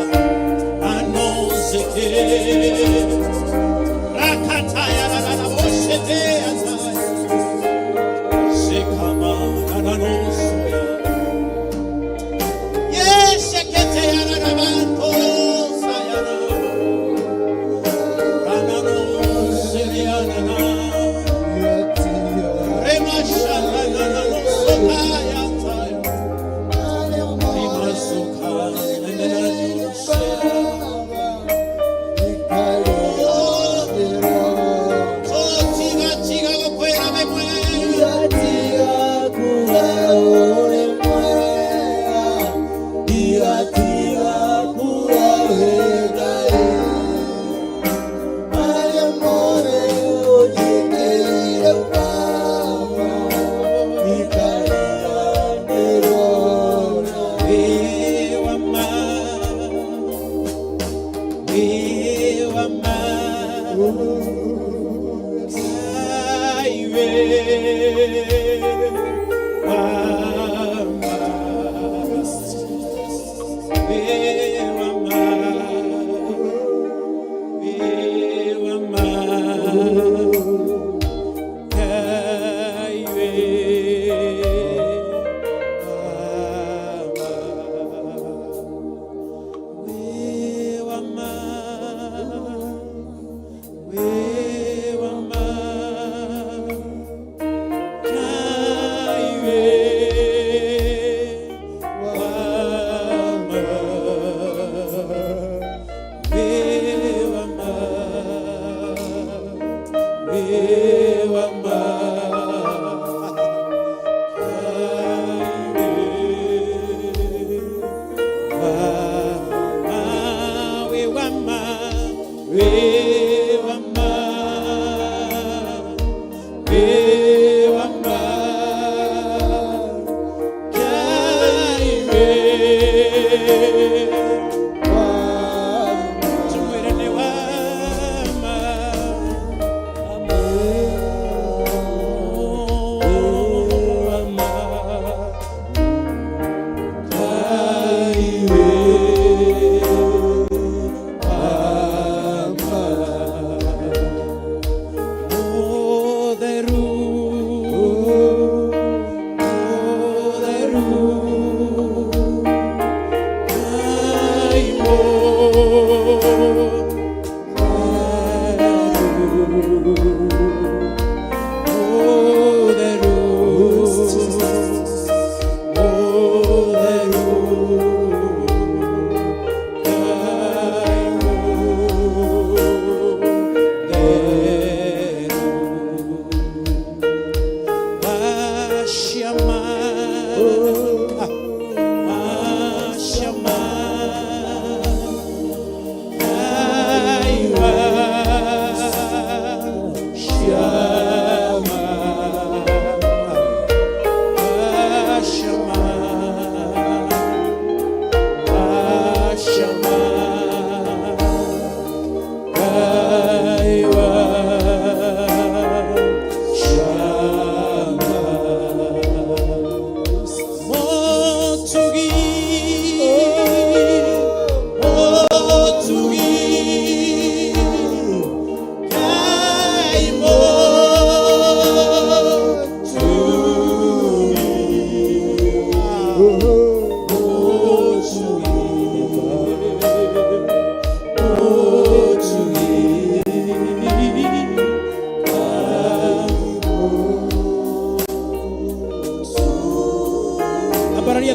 Anozeke, Rakataya, Oshete, Sekama, Ananosoya, Yes, Sekete, Anabanto, Sayana, Ananoseana, Remashana, Ananosokaya.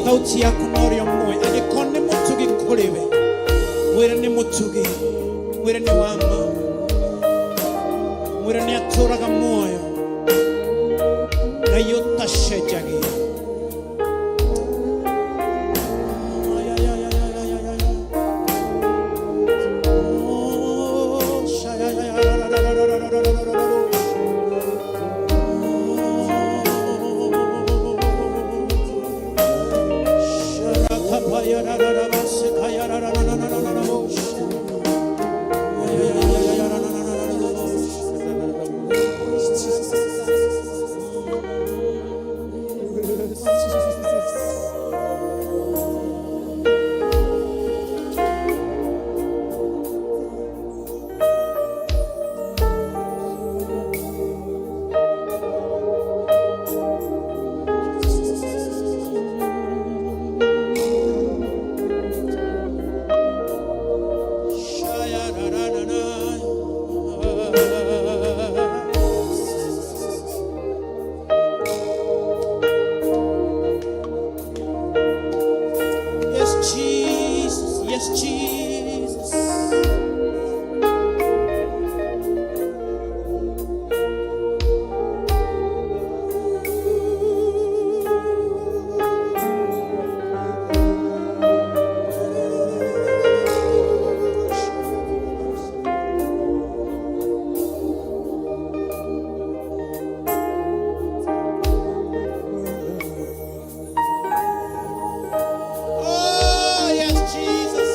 thauti yaku norio mwe agikone mutugi kuriwe wira ni mutugi wira ni wama wira ni aturaga moyo na yutashejagi yes, Jesus. Oh, yes, Jesus.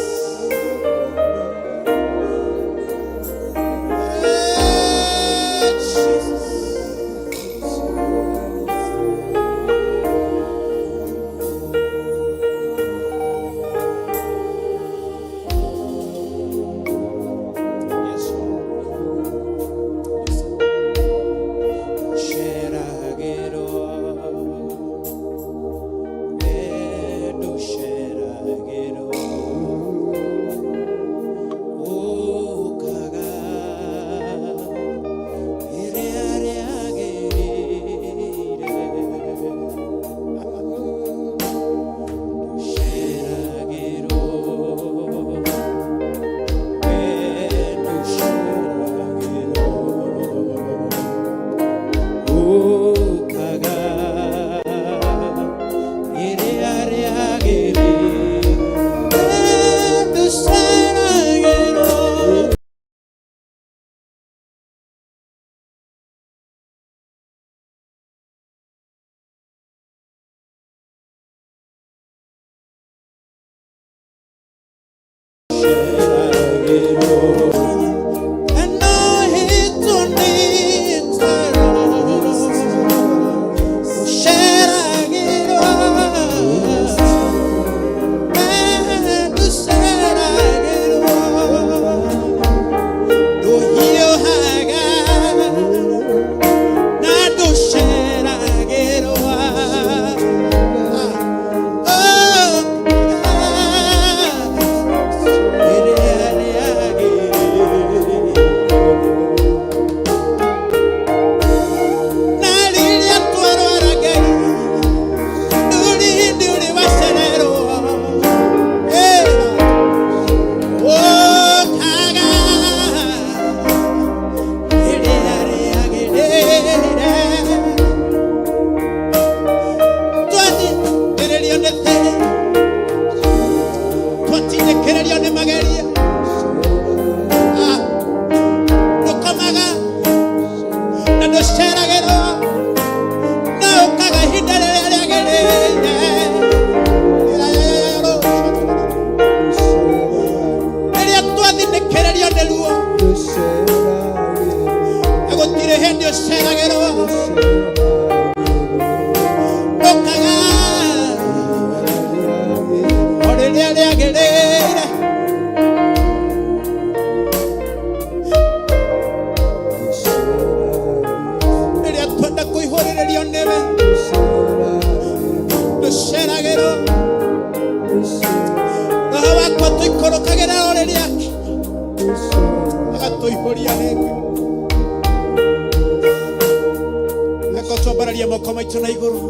Twambararia moko maitu na iguru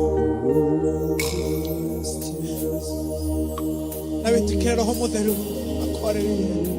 na witikire Roho Mutheru akwarĩrie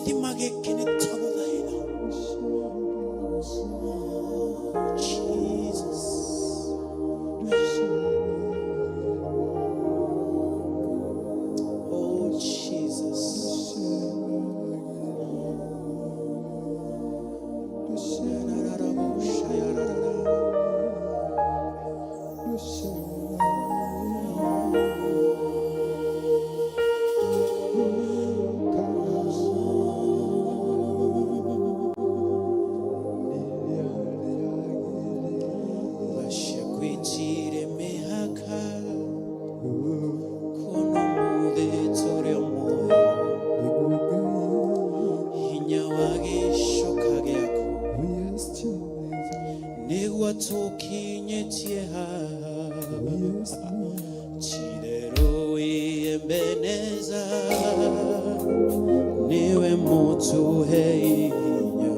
gĩthima gĩkĩ nĩ twagũthaitha. Jesus. Oh, Jesus. Lasciaquitire mehaka kono mude tore moyo hinya wage shokage aku negwa tokinyetie ha chidero iembeneza niwe mutu heinya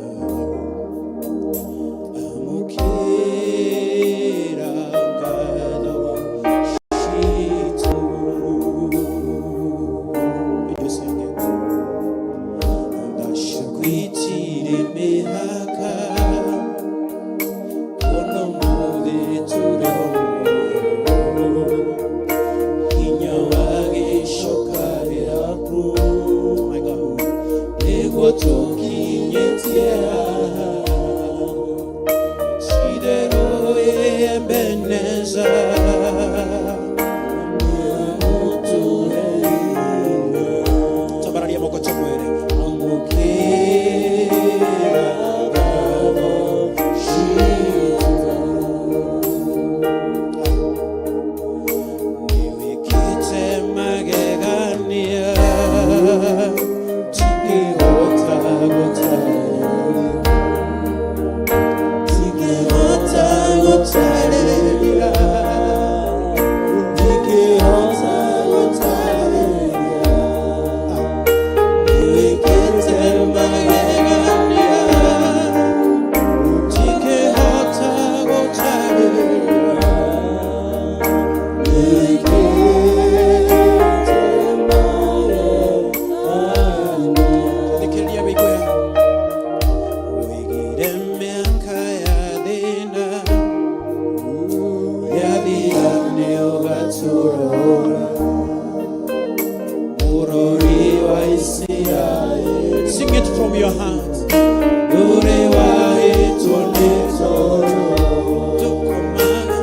amukira ngado shitu. You sing it. Ndashakwitire mehaka kono mude turi hinya wage shokarira ku. My God. Negwa tokinyetie chidero ebeneza mutu heinya. Tabararia moko chomwere amukira gado shitu. Niwikite magegania tikihota gotareria niwikite magegania tikihota gotareria Nikiria wigwe wigire miaka ya thina yathira ni ugaturora urori wa Israeli. Sing it from your heart. Ure wahitwo ni toro tukumana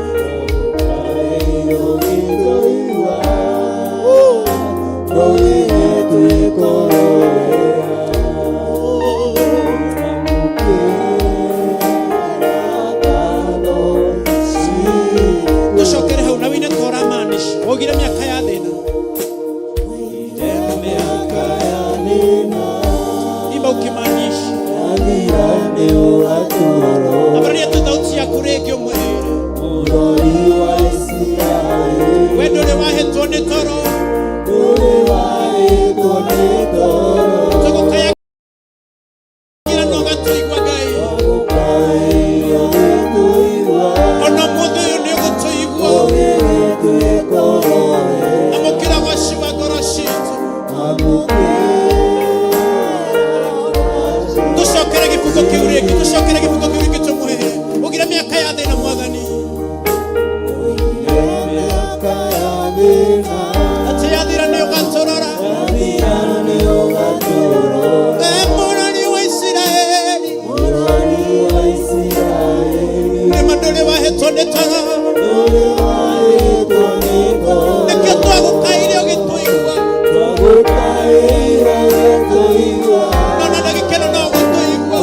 tucokere hau na wine tora manish wogire miaka ya thina imba ukimanishi abaria tuthauti yaku rĩngĩ ũmwĩre we ndũrĩ wahĩtwo nĩ toro tũgũkaya gira no gatũigua Ngai ona mũthĩ ũyũ nĩ ũgũtũigua amũkĩra gwaci wa ngoro citũ tucokere gĩbungo kĩu rĩngĩ tũmwĩre ũgire mĩaka ya thĩna Mwathani atĩ yathira nĩ ũgatũrora mũrori wa Isiraeli nĩma ndũrĩ wahĩtwo nĩ toro nĩkĩo twagũkaire ũgĩtũigua nona na gĩkeno no gũtũigua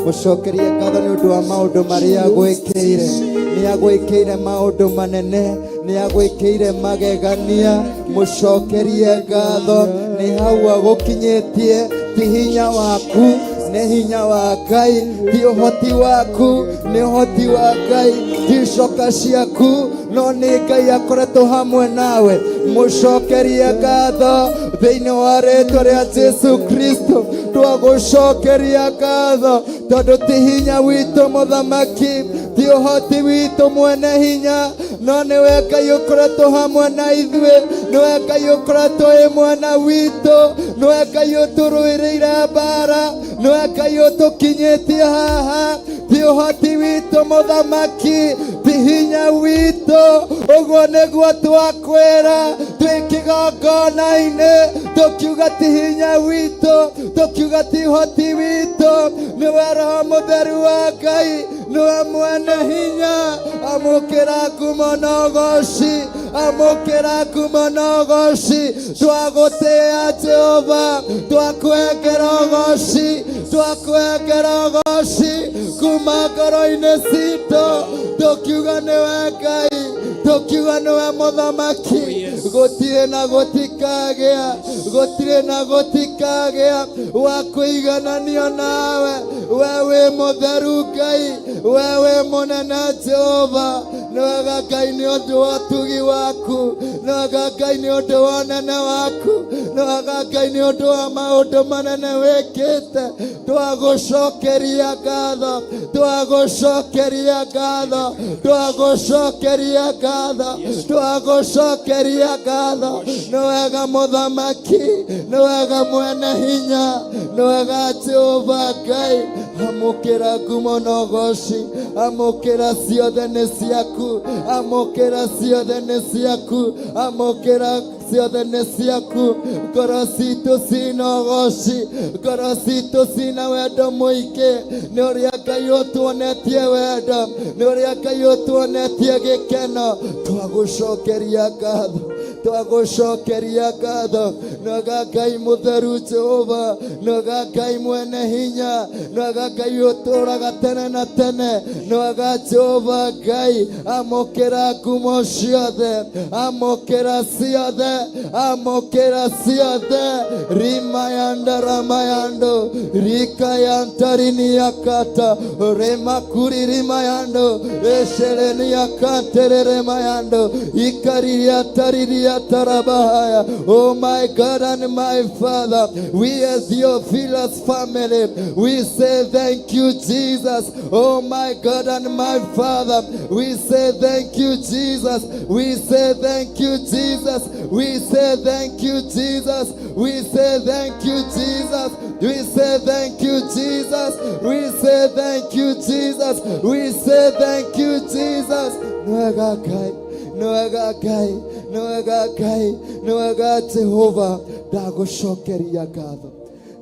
Mucokerie ngatho nĩ ũndũ wa maũndũ marĩa agwĩkĩire. Nĩ agwĩkĩire maũndũ manene, nĩ agwĩkĩire magegania. Mucokerie ngatho, nĩ hau agũkinyĩtie. Ti hinya waku, nĩ hinya wa Ngai. Ti ũhoti waku, nĩ ũhoti wa Ngai. Ti icoka ciaku, no nĩ Ngai akoretwo hamwe nawe. Mucokerie ngatho thĩinĩ wa rĩĩtwa rĩa Jesu Kristo. Twagũcokeria ngatho tondũ ti hinya witũ mũthamaki, ti ũhoti witũ mwene hinya, no nĩwe Ngai ũkoretwo hamwe na ithuĩ. Nĩwe Ngai ũkoretwo wĩ mwena witũ. Nĩwe Ngai ũtũrũĩrĩire mbara. Nĩwe Ngai ũtũkinyĩtie haha. Ti ũhoti witũ mũthamaki, ti hinya witũ. Ũguo nĩguo twakwĩra twĩ kĩgongona-inĩ, tũkiuga ti hinya witũ, tũkiuga ti ũhoti witũ. Nĩwe Roho Mũtheru wa Ngai, nĩwe mwene hinya. Amũkĩra ngumo na ũgooci, amũkĩra ngumo na ũgooci. Twagũtĩĩa Jehova, twakwengera ũgooci, twakwengera ũgooci kuma ngoro-inĩ citũ. Tũkiuga nĩwe Ngai, tũkiuga nĩwe mũthamaki. Gũtirĩ na gũtikagĩa, gũtirĩ na gũtikagĩa wa kũigananio nawe. We wĩ mũtheru Ngai, we wĩ mũnene Jehova. Nĩwega Ngai nĩ ũndũ wa ũtugi waku, nĩwega Ngai nĩ ũndũ wa ũnene waku, nĩwega Ngai nĩ ũndũ wa maũndũ manene wĩkĩte. Twagũcokeria ngatho, twagũcokeria ngatho, twagũcokeria ngatho, twagũcokeria ngatho. Nĩwega mũthamaki, nĩwega mwene hinya, nĩwega Jehova Ngai. Amũkĩra ngumo na ũgooci, amũkĩra ciothe nĩ ciaku, amũkĩra ciothe nĩ ciaku, amũkĩra ciothe nĩ ciaku. Ngoro citũ cina ũgooci, ngoro citũ cina wendo mũingĩ. Nĩ ũrĩa Ngai ũtuonetie wendo, nĩ ũrĩa Ngai ũtuonetie gĩkeno. Twagũcokeria ngatho, twagũcokeria ngatho. Nĩwega Ngai mũtheru Jehova, nĩwega Ngai mwene hinya, nĩwega Ngai ũtũũraga tene na tene. Nĩwega Jehova Ngai. Amũkĩra ngumo ciothe, amũkĩra ciothe, amũkĩra ciothe. Rimayanda ramayando, rikayantarini yakata, remakuri rimayando, eshereni yakaterere mayando, ikariya tariri Ria Tarabahaya. Oh my God and my Father, we as your Theophilus family, we say thank you, Jesus. Oh my God and my Father, we say thank you, Jesus. We say thank you, Jesus. We say thank you, Jesus. We say thank you, Jesus. We say thank you, Jesus. We say thank you, Jesus. We say thank you, Jesus. Nwega Ngai, nwega Ngai, nwega Ngai, nwega Jehova, ndagucokeria ngatho.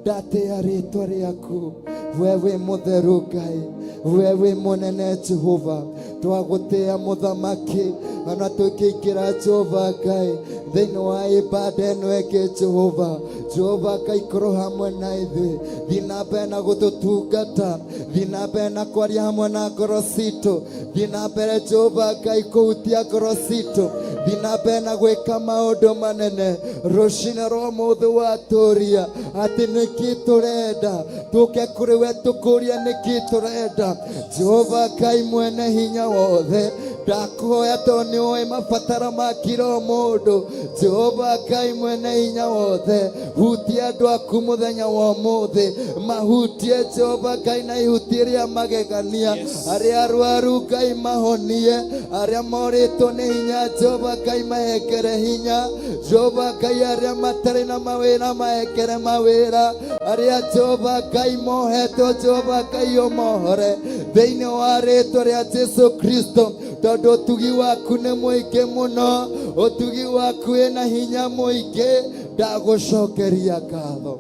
Ndatea rĩtwa rĩaku, wewe mũtheru Ngai, wewe mũnene Jehova, twagũtĩa mũthamaki, ona tũkĩingĩra Jehova Ngai thĩinĩ wa ibada ĩno ĩngĩ Jehova. Jehova Ngai korwo hamwe na ithuĩ, thiĩ na mbere na gũtũtungata, thiĩ na mbere na kwaria hamwe na ngoro citũ, thiĩ na mbere Jehova Ngai kũhutia ngoro citũ, thiĩ na mbere na gwĩka maũndũ manene. Rũciinĩ rwa ũmũthĩ watũria atĩ nĩkĩ tũrenda, tũke kũrĩ we tũkũrie nĩkĩ tũrenda. Jehova Ngai mwene hinya wothe, ndakuhoya tondũ nĩũĩ mabataro ma kila mũndũ. Jehova Ngai mwene hinya wothe, hutia andũ aku mũthenya wa ũmũthĩ, mahutie Jehova Ngai na ihutie rĩa magegania. Arĩa arwaru Ngai mahonie, arĩa morĩtwo nĩ hinya Jehova Ngai mahengere hinya. Jehova Ngai arĩa matarĩ na mawĩra mahengere mawĩra, arĩa Jehova Ngai mohetwo Jehova Ngai ũmohore thĩinĩ wa rĩtwa rĩa Jesu Kristo. Tondũ ũtugi waku nĩ mũingĩ mũno, ũtugi waku wĩna hinya mũingĩ, ndagũcokeria ngatho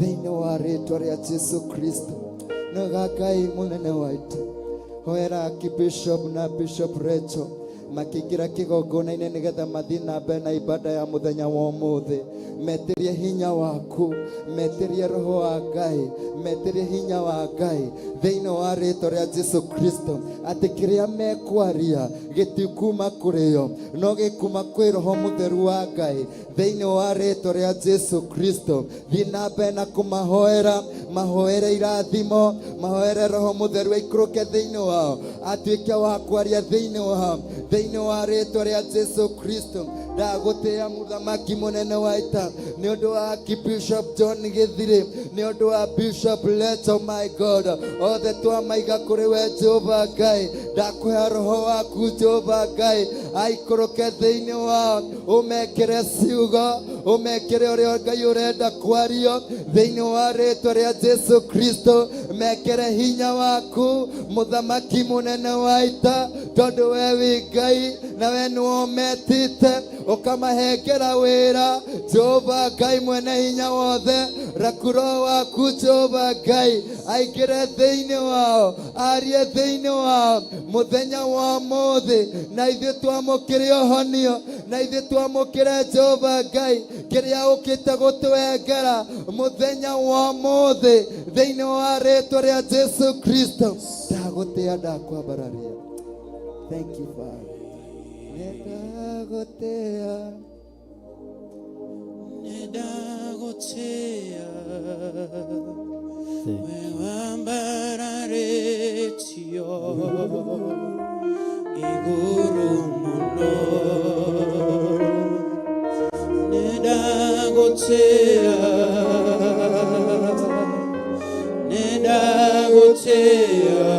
thĩinĩ wa rĩtwa rĩa Jesu Kristo. Nwega Ngai mũnene witũ, hoera Bishop na Bishop Rachel makĩingĩra kĩgongona-inĩ nĩgetha mathiĩ na mbere na ibada ya mũthenya wa ũmũthĩ. Metĩrie hinya waku, metĩrie roho wa Ngai, metĩrie hinya wa Ngai thĩinĩ wa rĩtwa rĩa Jesu Kristo, atĩ kĩrĩa mekwaria gĩtikuma kũrĩ o, no gĩkuma kwĩ roho mũtheru wa Ngai thĩinĩ wa rĩtwa rĩa Jesu Kristo. Thiĩ na mbere na kũmahoera, mahoere irathimo, mahoere roho mũtheru aikũrũke thĩinĩ wao, atuĩke wa kwaria thĩinĩ wao thĩinĩ wa rĩtwa rĩa Jesu Kristo. Ndagũtĩa mũthamaki mũnene wa ita nĩ ũndũ wa Bishop John Gĩthirĩ, nĩ ũndũ wa Bishop Rachel, my God, othe twamaiga kũrĩ we Jehova Ngai. Ndakũhe roho waku Jehova Ngai aikũrũke thĩinĩ wao, ũmekĩre ciugo, ũmekĩre ũrĩa Ngai ũrenda kwario thĩinĩ wa rĩtwa rĩa Jesu Kristo. Mekĩre hinya waku mũthamaki mũnene wa ita, tondũ we wĩ Ngai na we nĩwe ũmetĩte ũkamahengera wĩra. Jehova Ngai mwene hinya wothe, reku roho waku Jehova Ngai aingĩre thĩinĩ wao, arie thĩinĩ wao mũthenya wa ũmũthĩ, na ithuĩ twamũkĩre ũhonio, na ithuĩ twamũkĩre Jehova Ngai kĩrĩa ũkĩte gũtwengera mũthenya wa ũmũthĩ thĩinĩ wa rĩtwa rĩa Jesu Kristo. Ndagũtĩa, ndakwambararia. Thank you Father. Ndagũtĩa, ndagotea we wambararetio iguru muno. Ndagotea, ndagotea,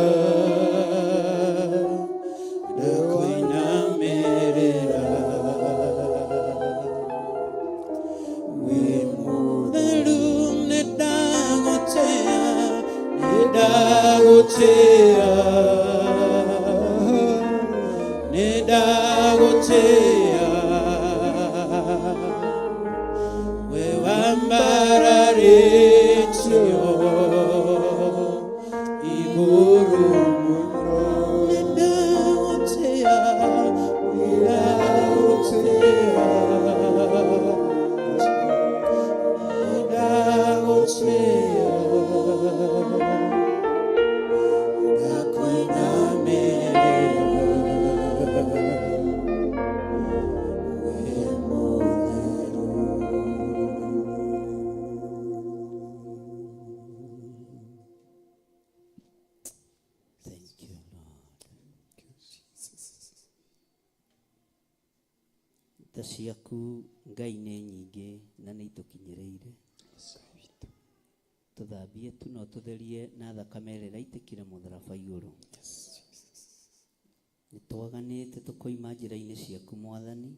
ndakwinamerera nedagotea we wambararetio iguru muno. Nedagotea, nedagotea, nedagotea, ciaku Ngai nĩ nyingĩ na nĩ itukinyĩrĩire. Tũthambie tu no tũtherie na thakame ĩrĩa ĩraitĩkire mũtharaba igũrũ. Nĩtwaganĩte tũkoima njĩra-inĩ ciaku Mwathani.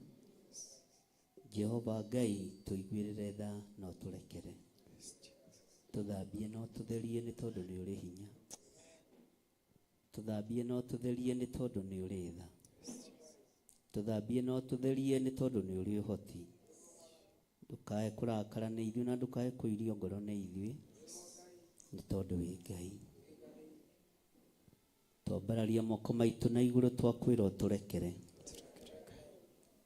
Jehova Ngai tũiguĩrĩre tha no tũrekere. Tũthambie no tũtherie nĩ tondũ nĩ ũrĩ hinya. Tũthambie no tũtherie nĩ tondũ nĩ ũrĩ tha. Tũthambie no tũtherie nĩ tondũ nĩ ũrĩ ũhoti. Ndũkae kũrakara nĩ ithuĩ na ndũkae kũirio ngoro nĩ ithuĩ nĩ tondũ wĩ Ngai. Twambararia moko maitũ na igũrũ twakwĩra ũtũrekere.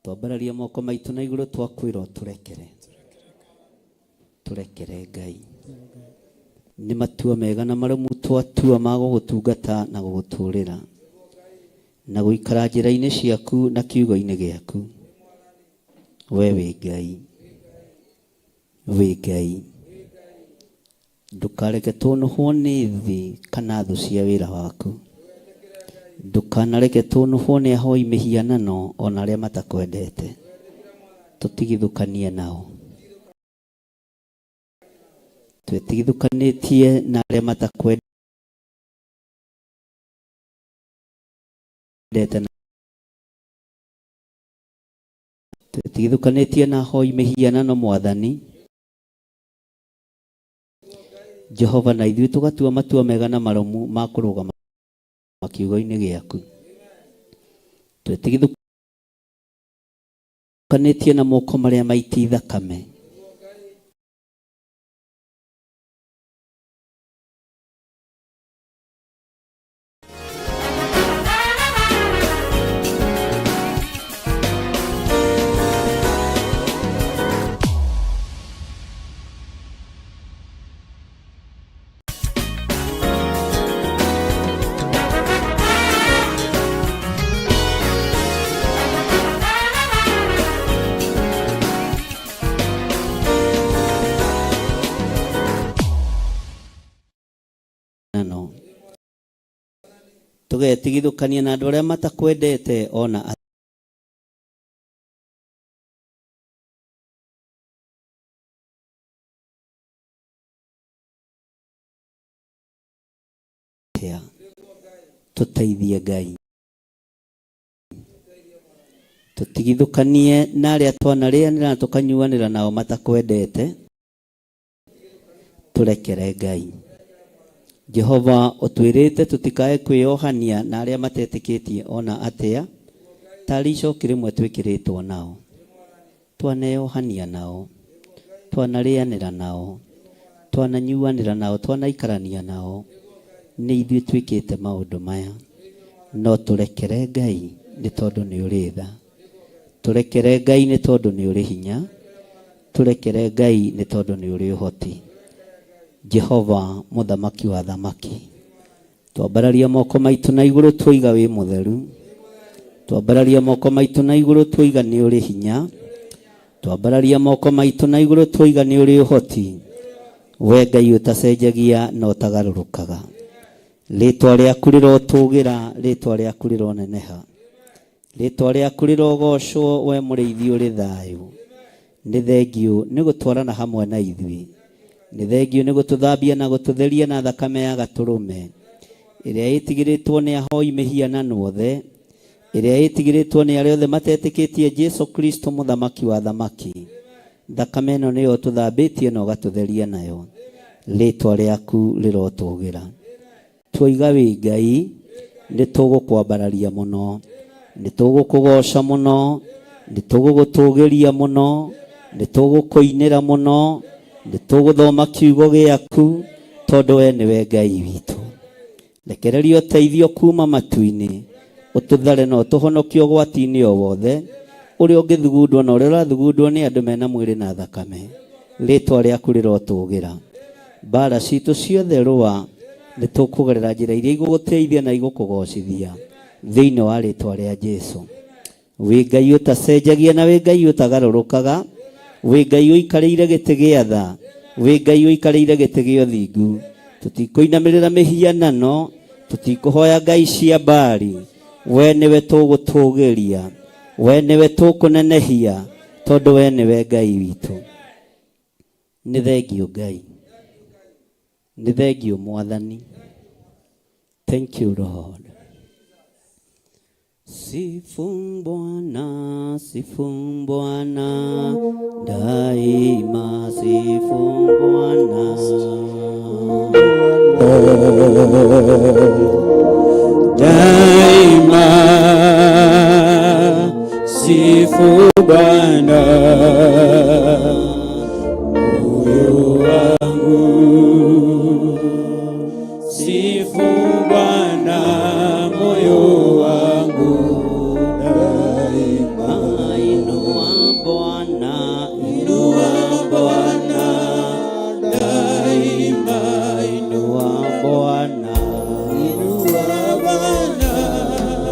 Twambararia moko maitũ na igũrũ twakwĩra ũtũrekere. Tũrekere Ngai. Nĩ matua mega na marũmu twatua ma gũgũtungata na gũgũtũũrĩra na gũikara njĩra-inĩ ciaku na kiugo-inĩ gĩaku. We wĩ Ngai. Wĩ Ngai. Ndũkareke tũnũhwo nĩ thĩ kana thũ cia wĩra waku. Ndũkanareke tũnũhwo nĩ ahoi mĩhianano ona arĩa matakwendete. Tũtigithũkanie nao. Twĩtigithũkanĩtie na arĩa matakwendete. Twĩtigithũkanĩtie na ahoi mĩhianano Mwathani. Jehova na ithuĩ tũgatua matua mega na marũmu ma kũrũgama kiugo-inĩ gĩaku. Twĩtigithũkanĩtie na moko marĩa maiti thakame. Tũgetigithũkania na andũ arĩa matakwendete ona atĩa. Tũteithie Ngai. Tũtigithũkanie na arĩa twanarĩanĩra na tũkanyuanĩra nao matakwendete. Tũrekere Ngai. Jehova ũtwĩrĩte tũtikae kwĩyohania na arĩa matetĩkĩtie ona atĩa tarĩ icoki rĩmwe twĩkĩrĩtwo nao. Twaneyohania nao, twanarĩanĩra nao, twananyuanĩra nao, twanaikarania nao, nĩ ithuĩ twĩkĩte maũndũ maya. No tũrekere Ngai nĩ tondũ nĩ ũrĩ tha. Tũrekere Ngai nĩ tondũ nĩ ũrĩ hinya. Tũrekere Ngai nĩ tondũ nĩ ũrĩ ũhoti. Jehova mũthamaki wa thamaki. Twambararia moko maitũ na igũrũ twoiga wĩ mũtheru. Twambararia moko maitũ na igũrũ twoiga nĩ ũrĩ hinya. Twambararia moko maitũ na igũrũ twoiga nĩ ũrĩ ũhoti. We Ngai ũtacenjagia na ũtagarũrũkaga. Rĩĩtwa rĩaku rĩrotũũgĩra, rĩĩtwa rĩaku rĩroneneha. Rĩĩtwa rĩaku rĩrogocwo, we mũrĩithi ũrĩ thayũ. Nĩ thengiũ nĩ gũtwarana hamwe na ithuĩ. Nĩ thengiũ nĩ gũtũthambia na gũtũtheria na thakame ya gatũrũme ĩrĩa ĩtigĩrĩtwo nĩ ahoi mĩhianano othe, ĩrĩa ĩtigĩrĩtwo nĩ arĩa othe matetĩkĩtie Jesu Kristo mũthamaki wa thamaki. Thakame ĩno nĩyo tũthambĩtie na ũgatũtheria nayo. Rĩĩtwa rĩaku rĩrotũũgĩra. Twoiga wĩ Ngai nĩ tũgũkwambararia mũno, nĩ tũgũkũgoca mũno, nĩ tũgũgũtũũgĩria mũno, nĩ tũgũkũinĩra mũno, nĩ tũgũthoma kiugo gĩaku tondũ we nĩwe Ngai witũ. Rekereria ũteithio kuma matu-inĩ, ũtũthare na ũtũhonokie ũgwati-inĩ o wothe ũrĩa ũngĩthugundwo na ũrĩa ũrathugundwo nĩ andũ mena mwĩrĩ na thakame. Rĩĩtwa rĩaku rĩrotũũgĩra. Mbara citũ ciothe rũa nĩ tũkũgerera njĩra iria igũgũteithia na igũkũgocithia thĩinĩ wa rĩĩtwa rĩa Jesu. Wĩ Ngai ũtacenjagia na wĩ Ngai ũtagarũrũkaga. Wĩ Ngai ũikarĩire gĩtĩ gĩa tha. Wĩ Ngai ũikarĩire gĩtĩ gĩa ũthingu. Tũtikũinamĩrĩra mĩhianano, tũtikũhoya ngai cia Baali. We nĩwe tũgũtũũgĩria. we niwe tukunenehia tondu we niwe Ngai witu. Ni thengio Ngai, ni thengio Mwathani. Thank you Lord. Sifu Bwana, sifu Bwana, daima sifu Bwana. Daima sifu Bwana, moyo wangu. Sifu Bwana, moyo wangu. Daima inua Bwana, inua Bwana. Daima inua Bwana, inua Bwana,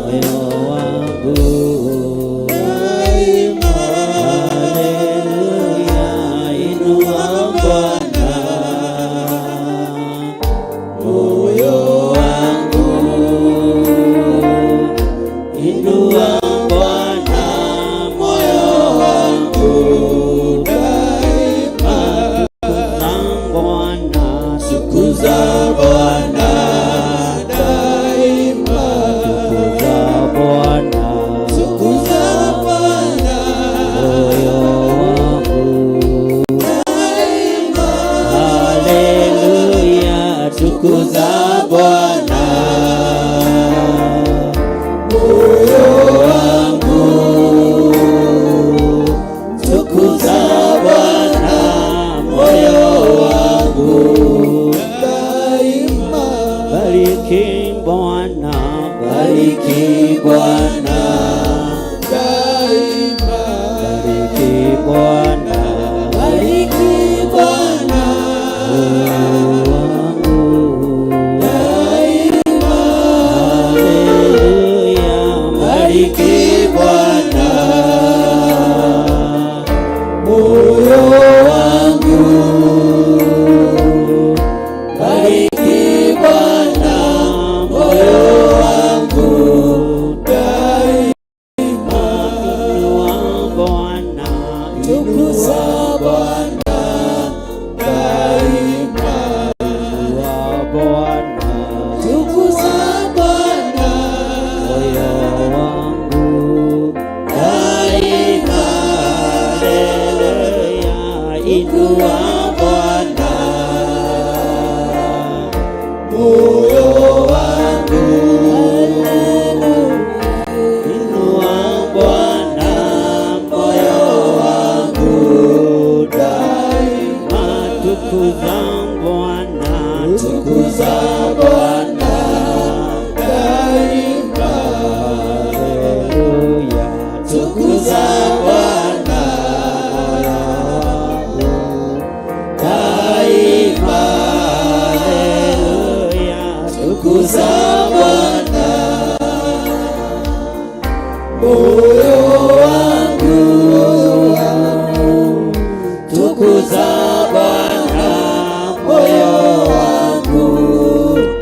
moyo wangu. daima. Haleluya, inua Bwana, moyo wangu. Inua Bwana, moyo wangu. Daima Tukuza Bwana, daima. tukuza Bwana, Tukuza Bwana, moyo wangu. daima. Haleluya, tukuza Bwana, moyo wangu. Tukuza Bwana, moyo wangu. Bariki Bwana, bariki Bwana, bariki Bwana, bariki Bwana, moyo wangu. Haleluya, bariki Bwana, moyo wangu. Bariki Bwana, moyo wangu. Daima inua Bwana, tukuza Bwana. Daima Inua Bwana, tukuza Bwana, moyo wangu. Daima, haleluya, inua Bwana, moyo wangu. Inua Bwana, moyo wangu. Daima tukuza Bwana, tukuza Bwana. daima. Haleluya, tukuza Bwana, daima. Haleluya, tukuza Bwana, moyo wangu. Tukuza Bwana, moyo wangu.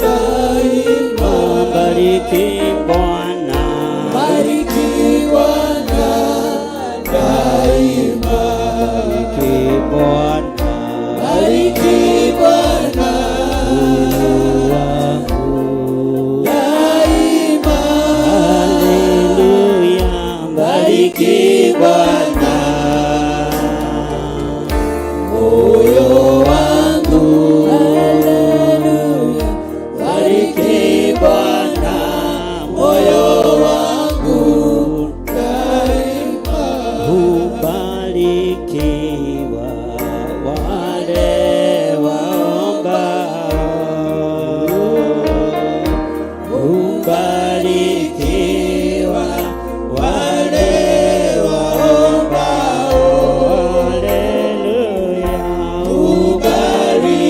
Daima Bariki Bwana, bariki Bwana, daima. bariki Bwana, Bariki Bwana, moyo wangu. daima. Haleluya, bariki Bwana, Moyo wangu, haleluya, bariki Bwana, moyo wangu. daima. Ubarikiwa wale waombao. Ubarikiwa wale waombao. Haleluya.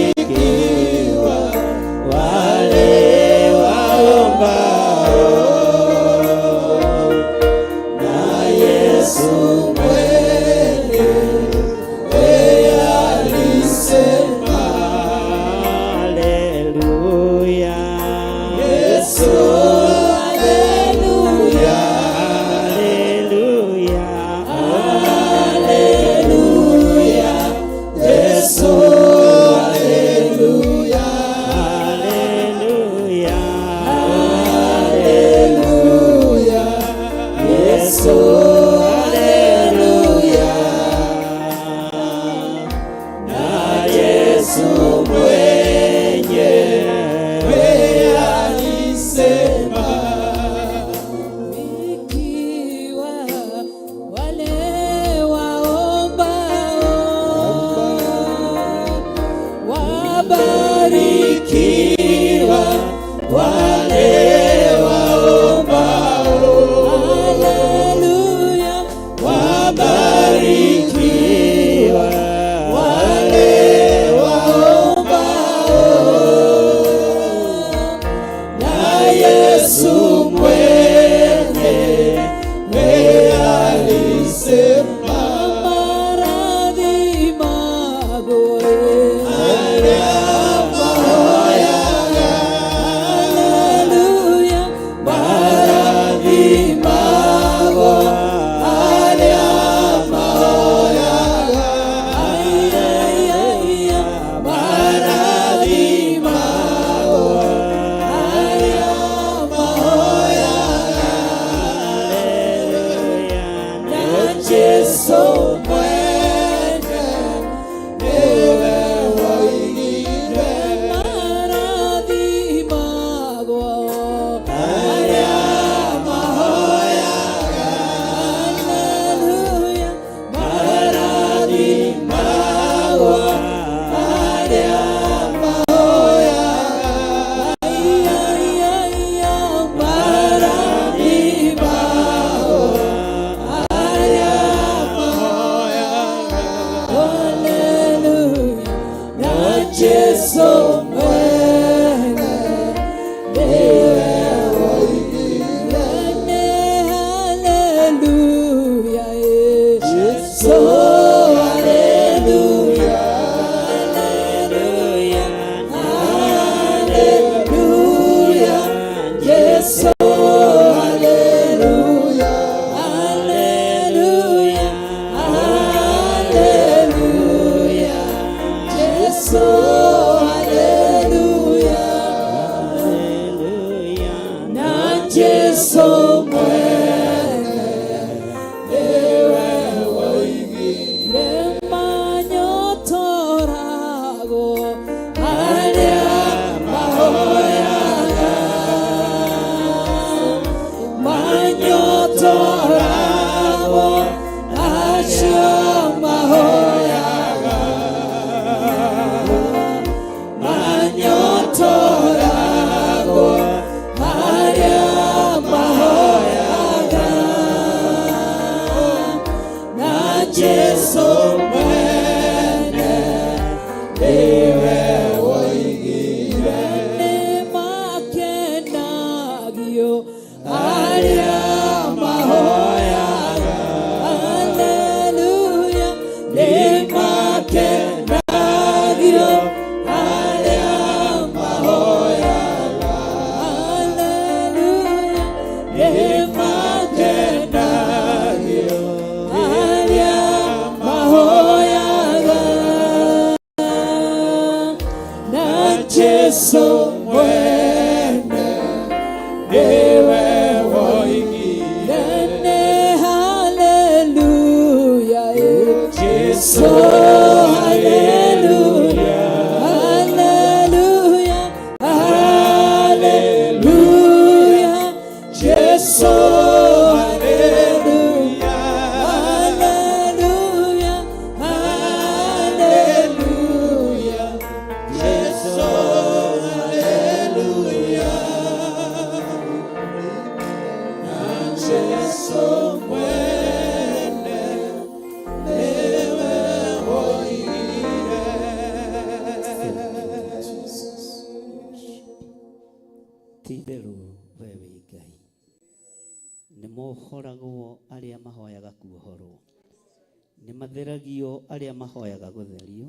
Ubarikiwa wale waombao. Na Yesu mwenyewe aliye Nimatheragio aria mahoyaga gutherio.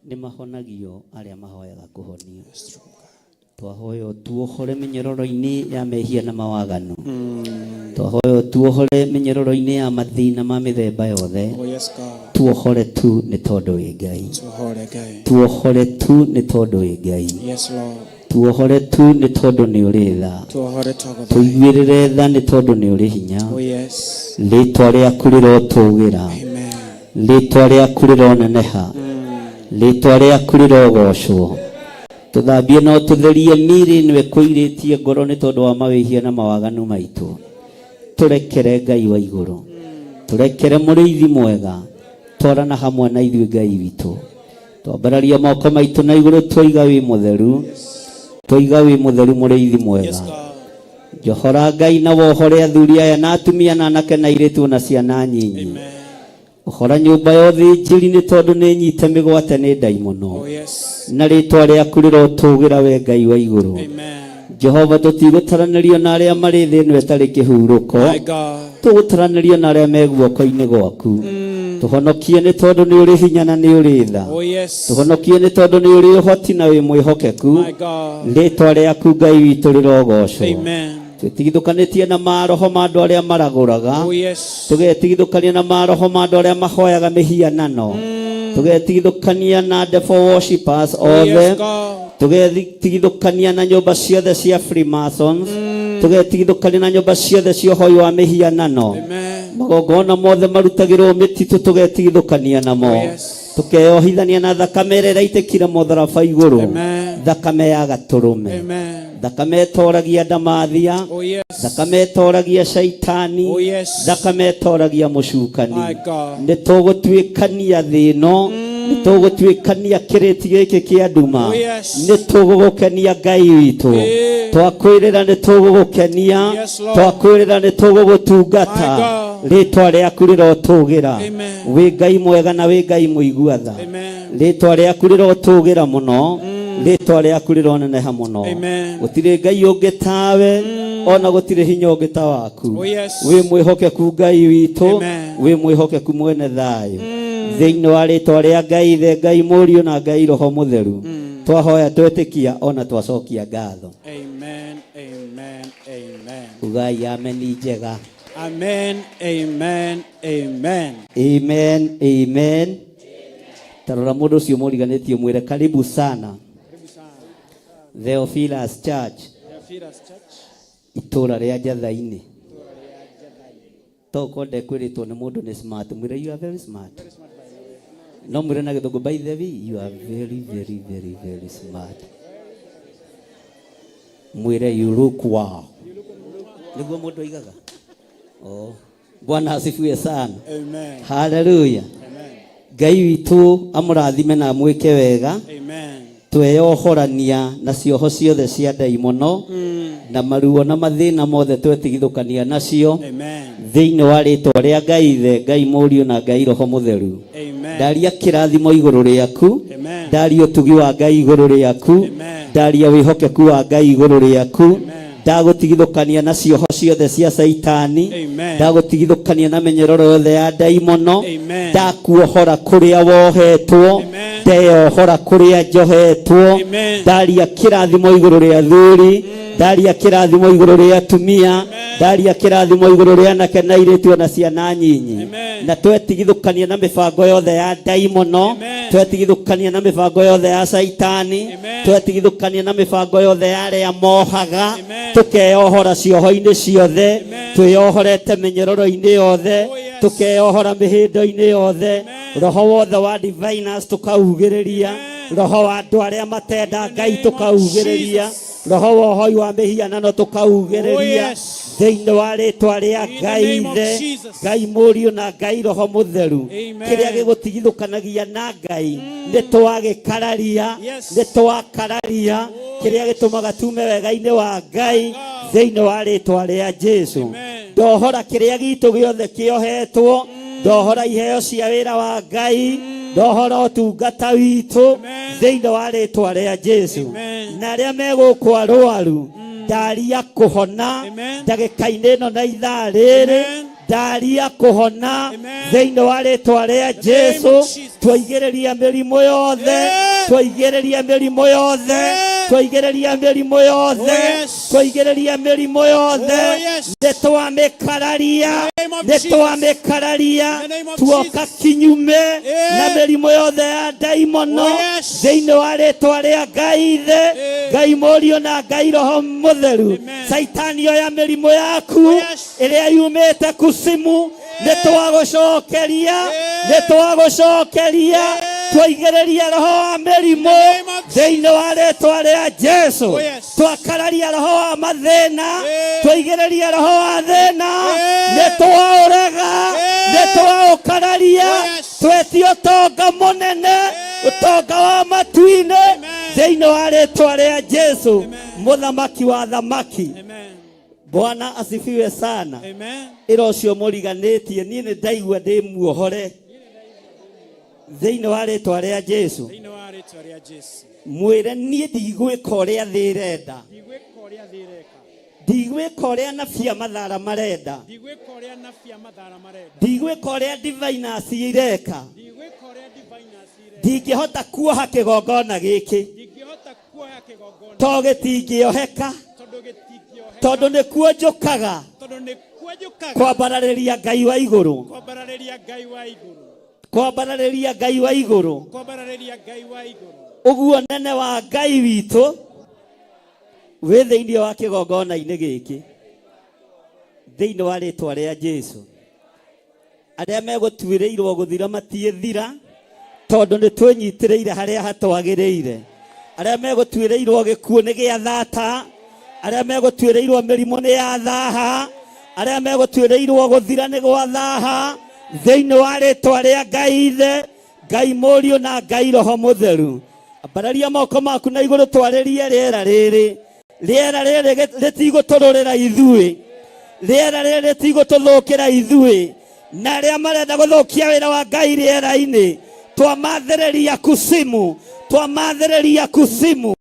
Nimahonagio aria mahoyaga kuhonio. Twahoyo tuohore minyororo-ini ya mehia na mawaganu. Twahoyo tuohore minyororo-ini ya mathina ma mithemba yothe. Tuohore tu ni tondu wi Ngai. Tuohore tu ni tondu wi Ngai. Tuohore tu ni tondu ni uri tha. Tuigwirire tha ni tondu ni uri hinya. Ritwa riaku rirotugira. Ritwa riaku rironeneha. Ritwa riaku rirogocwo. Tuthambie no tutherie miri niwe kuiritie ngoro ni tondu wa mawihia na mawaganu maitu. Turekere Ngai wa iguru. Turekere muriithi mwega. Twarana hamwe na ithuĩ Ngai witũ. Twambararia moko maitu na iguru twiga wi mutheru. Twiga wi mutheru muriithi mwega. Johora Ngai na wohore athuri aya na atumia na anake na airĩtu na ciana nyinyi. Ohora nyũmba yothe njĩri nĩ tondũ nĩ nyite mĩgwate nĩ ndaimono. Na rĩtwa rĩaku rĩrotũgĩra we Ngai wa igũrũ. Jehova tũtigũtaranĩrio na arĩa marĩ thĩ ĩno ĩtarĩ kĩhurũko. Tũgũtaranĩrio na arĩa me guoko-inĩ gwaku. Tũhonokie nĩ tondũ nĩ ũrĩ hinya na nĩ ũrĩ tha. Tũhonokie nĩ tondũ nĩ ũrĩ ũhoti na wĩ mwĩhokeku. Rĩtwa rĩaku Ngai witũ rĩrogocwo. Tũtigithũkanĩtie na maroho ma andũ arĩa maragũraga. Tũgetigithũkania na maroho ma andũ arĩa mahoyaga mĩhianano. Tũgetigithũkania na devil worshippers othe. Tũgetigithũkania na nyũmba ciothe cia Freemasons. Tũgetigithũkania na nyũmba ciothe cia ũhoi wa mĩhianano. Magongona mothe marutagĩrwo mĩtitũ tũgetigithũkania namo. Tukeyohithania na thakame ĩrĩa ĩraitĩkire mũtharaba igũrũ. Thakame ya gatũrũme. Thakame ĩtoragia ndamathia. Thakame ĩtoragia shaitani. Thakame ĩtoragia mũcukani. Nĩ tũgũtuĩkania thĩ ĩno. Nĩ tũgũtuĩkania kĩrĩti gĩkĩ kĩa nduma. Nĩ tũgũgũkenia Ngai witũ. Twakwĩrĩra nĩ tũgũgũkenia. Twakwĩrĩra nĩ tũgũgũtungata. ritwa rĩaku rĩrotũgĩra wĩ Ngai mwega na wĩ Ngai mũiguatha ritwa rĩaku rĩrotũgĩra mũno ritwa rĩaku rĩroneneha mũno gũtirĩ Ngai ũngĩ tawe ona gũtirĩ hinya ũngĩ ta waku wĩ mwĩhokeku Ngai witũ wĩ mwĩhokeku mwene thayũ thĩinĩ wa rĩtwa rĩa Ngai Ithe Ngai Mũriũ na Ngai Roho Mũtheru twahoya twetĩkia ona twacokia ngatho Amen, amen, amen. ugai ameni njega Amen, amen, amen. Amen, amen. Tarora mũndũ ũcio mũriganĩtie mwĩre karibu sana Theophilus Church itũra rĩa Njatha-inĩ toko ndekwĩrĩtwo nĩ mũndũ nĩ smart mwĩre you are very smart no mwĩre na Gĩthũngũ by the way you are very very very very smart mwĩre you look wow nĩguo mũndũ aigaga oh Bwana asifiwe sana Amen. Hallelujah Amen. Ngai witũ amũrathime na mwĩke wega Amen. tweyohorania na cioho ciothe cia ndaimono na maruo na mathĩna mothe twetigithũkania nacio thĩinĩ wa rĩtwa rĩa Ngai Ithe Ngai Mũriũ na Ngai Roho Mũtheru ndaria kĩrathimo igũrũ rĩaku ndaria ũtugi wa Ngai igũrũ rĩaku ndaria wĩhokeku wa Ngai igũrũ rĩaku ndagũtigithũkania na cioho ciothe cia Saitani ndagũtigithũkania na mĩnyororo yothe ya ndaimono ndakuohora kũrĩa wohetwo ndeyohora kũrĩa njohetwo ndaria kĩrathimo igũrũ rĩa athuri ndaria kĩrathimo igũrũ rĩa atumia ndaria kĩrathimo igũrũ rĩa anake na airĩtu na ciana nyinyi na twetigithũkania na mĩbango yothe ya ndaimono twetigithũkania na mĩbango yothe ya Saitani twetigithũkania na mĩbango yothe ya arĩa mohaga tukeyohora cioho-inĩ ciothe twĩyohorete mĩnyororo-inĩ yothe tukeyohora mĩhĩndo-inĩ yothe roho wothe wa diviners tukaugĩrĩria roho wa andũ arĩa matenda Ngai tukaugĩrĩria roho wa ũhoi wa mĩhianano tukaugĩrĩria thĩinĩ wa rĩtwa rĩa Ngai Ithe Ngai Mũriũ na Ngai Roho Mũtheru kĩrĩa gĩgũtigithũkanagia na Ngai nĩtwagĩkararia nĩtwakararia kĩrĩa gĩtũmaga tume wega-inĩ wa Ngai thĩinĩ wa rĩtwa rĩa Jesũ ndohora kĩrĩa gitũ gĩothe kĩohetwo ndohora iheo cia wĩra wa Ngai ndohora ũtungata witũ thĩinĩ wa rĩtwa rĩa Jesũ na arĩa megũkũ arũaru ndaria kũhona ndagĩka-inĩ ĩno na ithaa rĩrĩ ndaria kũhona thĩinĩ wa rĩtwa rĩa Jesũ twaigĩrĩria mĩrimũ yothe twaigĩrĩria mĩrimũ yothe twaigĩrĩria mĩrimũ yothe twaigĩrĩria mĩrimũ yothe nĩtwamĩkararia tuoka kinyume na mĩrimũ yothe ya ndaimono thĩinĩ wa rĩtwa rĩa Ngai Ithe Ngai Mũriũ na Ngai Roho Mũtheru Saitani oya mĩrimũ yaku ĩrĩa yumĩte kusimu nĩtwagũcokeria twaigĩrĩria roho wa mĩrimũ thĩinĩ wa rĩtwa rĩa Jesũ twakararia roho wa mathĩna twaigĩrĩria roho wa thĩna nĩtwaũrega nĩtwaũkararia twetio ũtonga mũnene ũtonga wa matu-inĩ thĩinĩ wa rĩtwa rĩa Jesũ mũthamaki wa thamaki Bwana asifiwe sana ĩra ũcio mũriganĩtie niĩ nĩ ndaigua ndĩmuohore thĩinĩ wa rĩtwa rĩa Jesũ mwĩre niĩ ndigwĩka ũrĩa thĩ ĩrenda ndigwĩka ũrĩa anabii a mathara marenda ndigwĩka ũrĩa diviners ireka ndingĩhota kuoha kĩgongona gĩkĩ to gĩtingĩoheka tondũ nĩkuo njũkaga kwambararĩria Ngai wa igũrũ kwambararĩria Ngai wa igũrũ ũguo nene wa Ngai witũ wĩ thĩinĩ wa kĩgongona-inĩ gĩkĩ thĩinĩ wa rĩtwa rĩa Jesũ arĩa megũtuĩrĩirwo gũthira matiĩthira tondũ nĩtwĩnyitĩrĩire harĩa hatwagĩrĩire arĩa megũtuĩrĩirwo gĩkuũ nĩ gĩa thata arĩa megũtuĩrĩirwo mĩrimũ nĩ ya thaha arĩa megũtuĩrĩirwo gũthira nĩ gwa thaha thĩinĩ wa rĩtwa rĩa Ngai Ithe Ngai Mũriũ na Ngai Roho Mũtheru ambararia moko maku na igũrũ twarĩrie rĩera rĩrĩ rĩtigũtũrũrĩra ithuĩ rĩera rĩrĩ tigũtũthũkĩra ithuĩ na arĩa marenda gũthũkia wĩra wa Ngai rĩera-inĩ twamathĩrĩria kusimu, twamathĩrĩria kusimu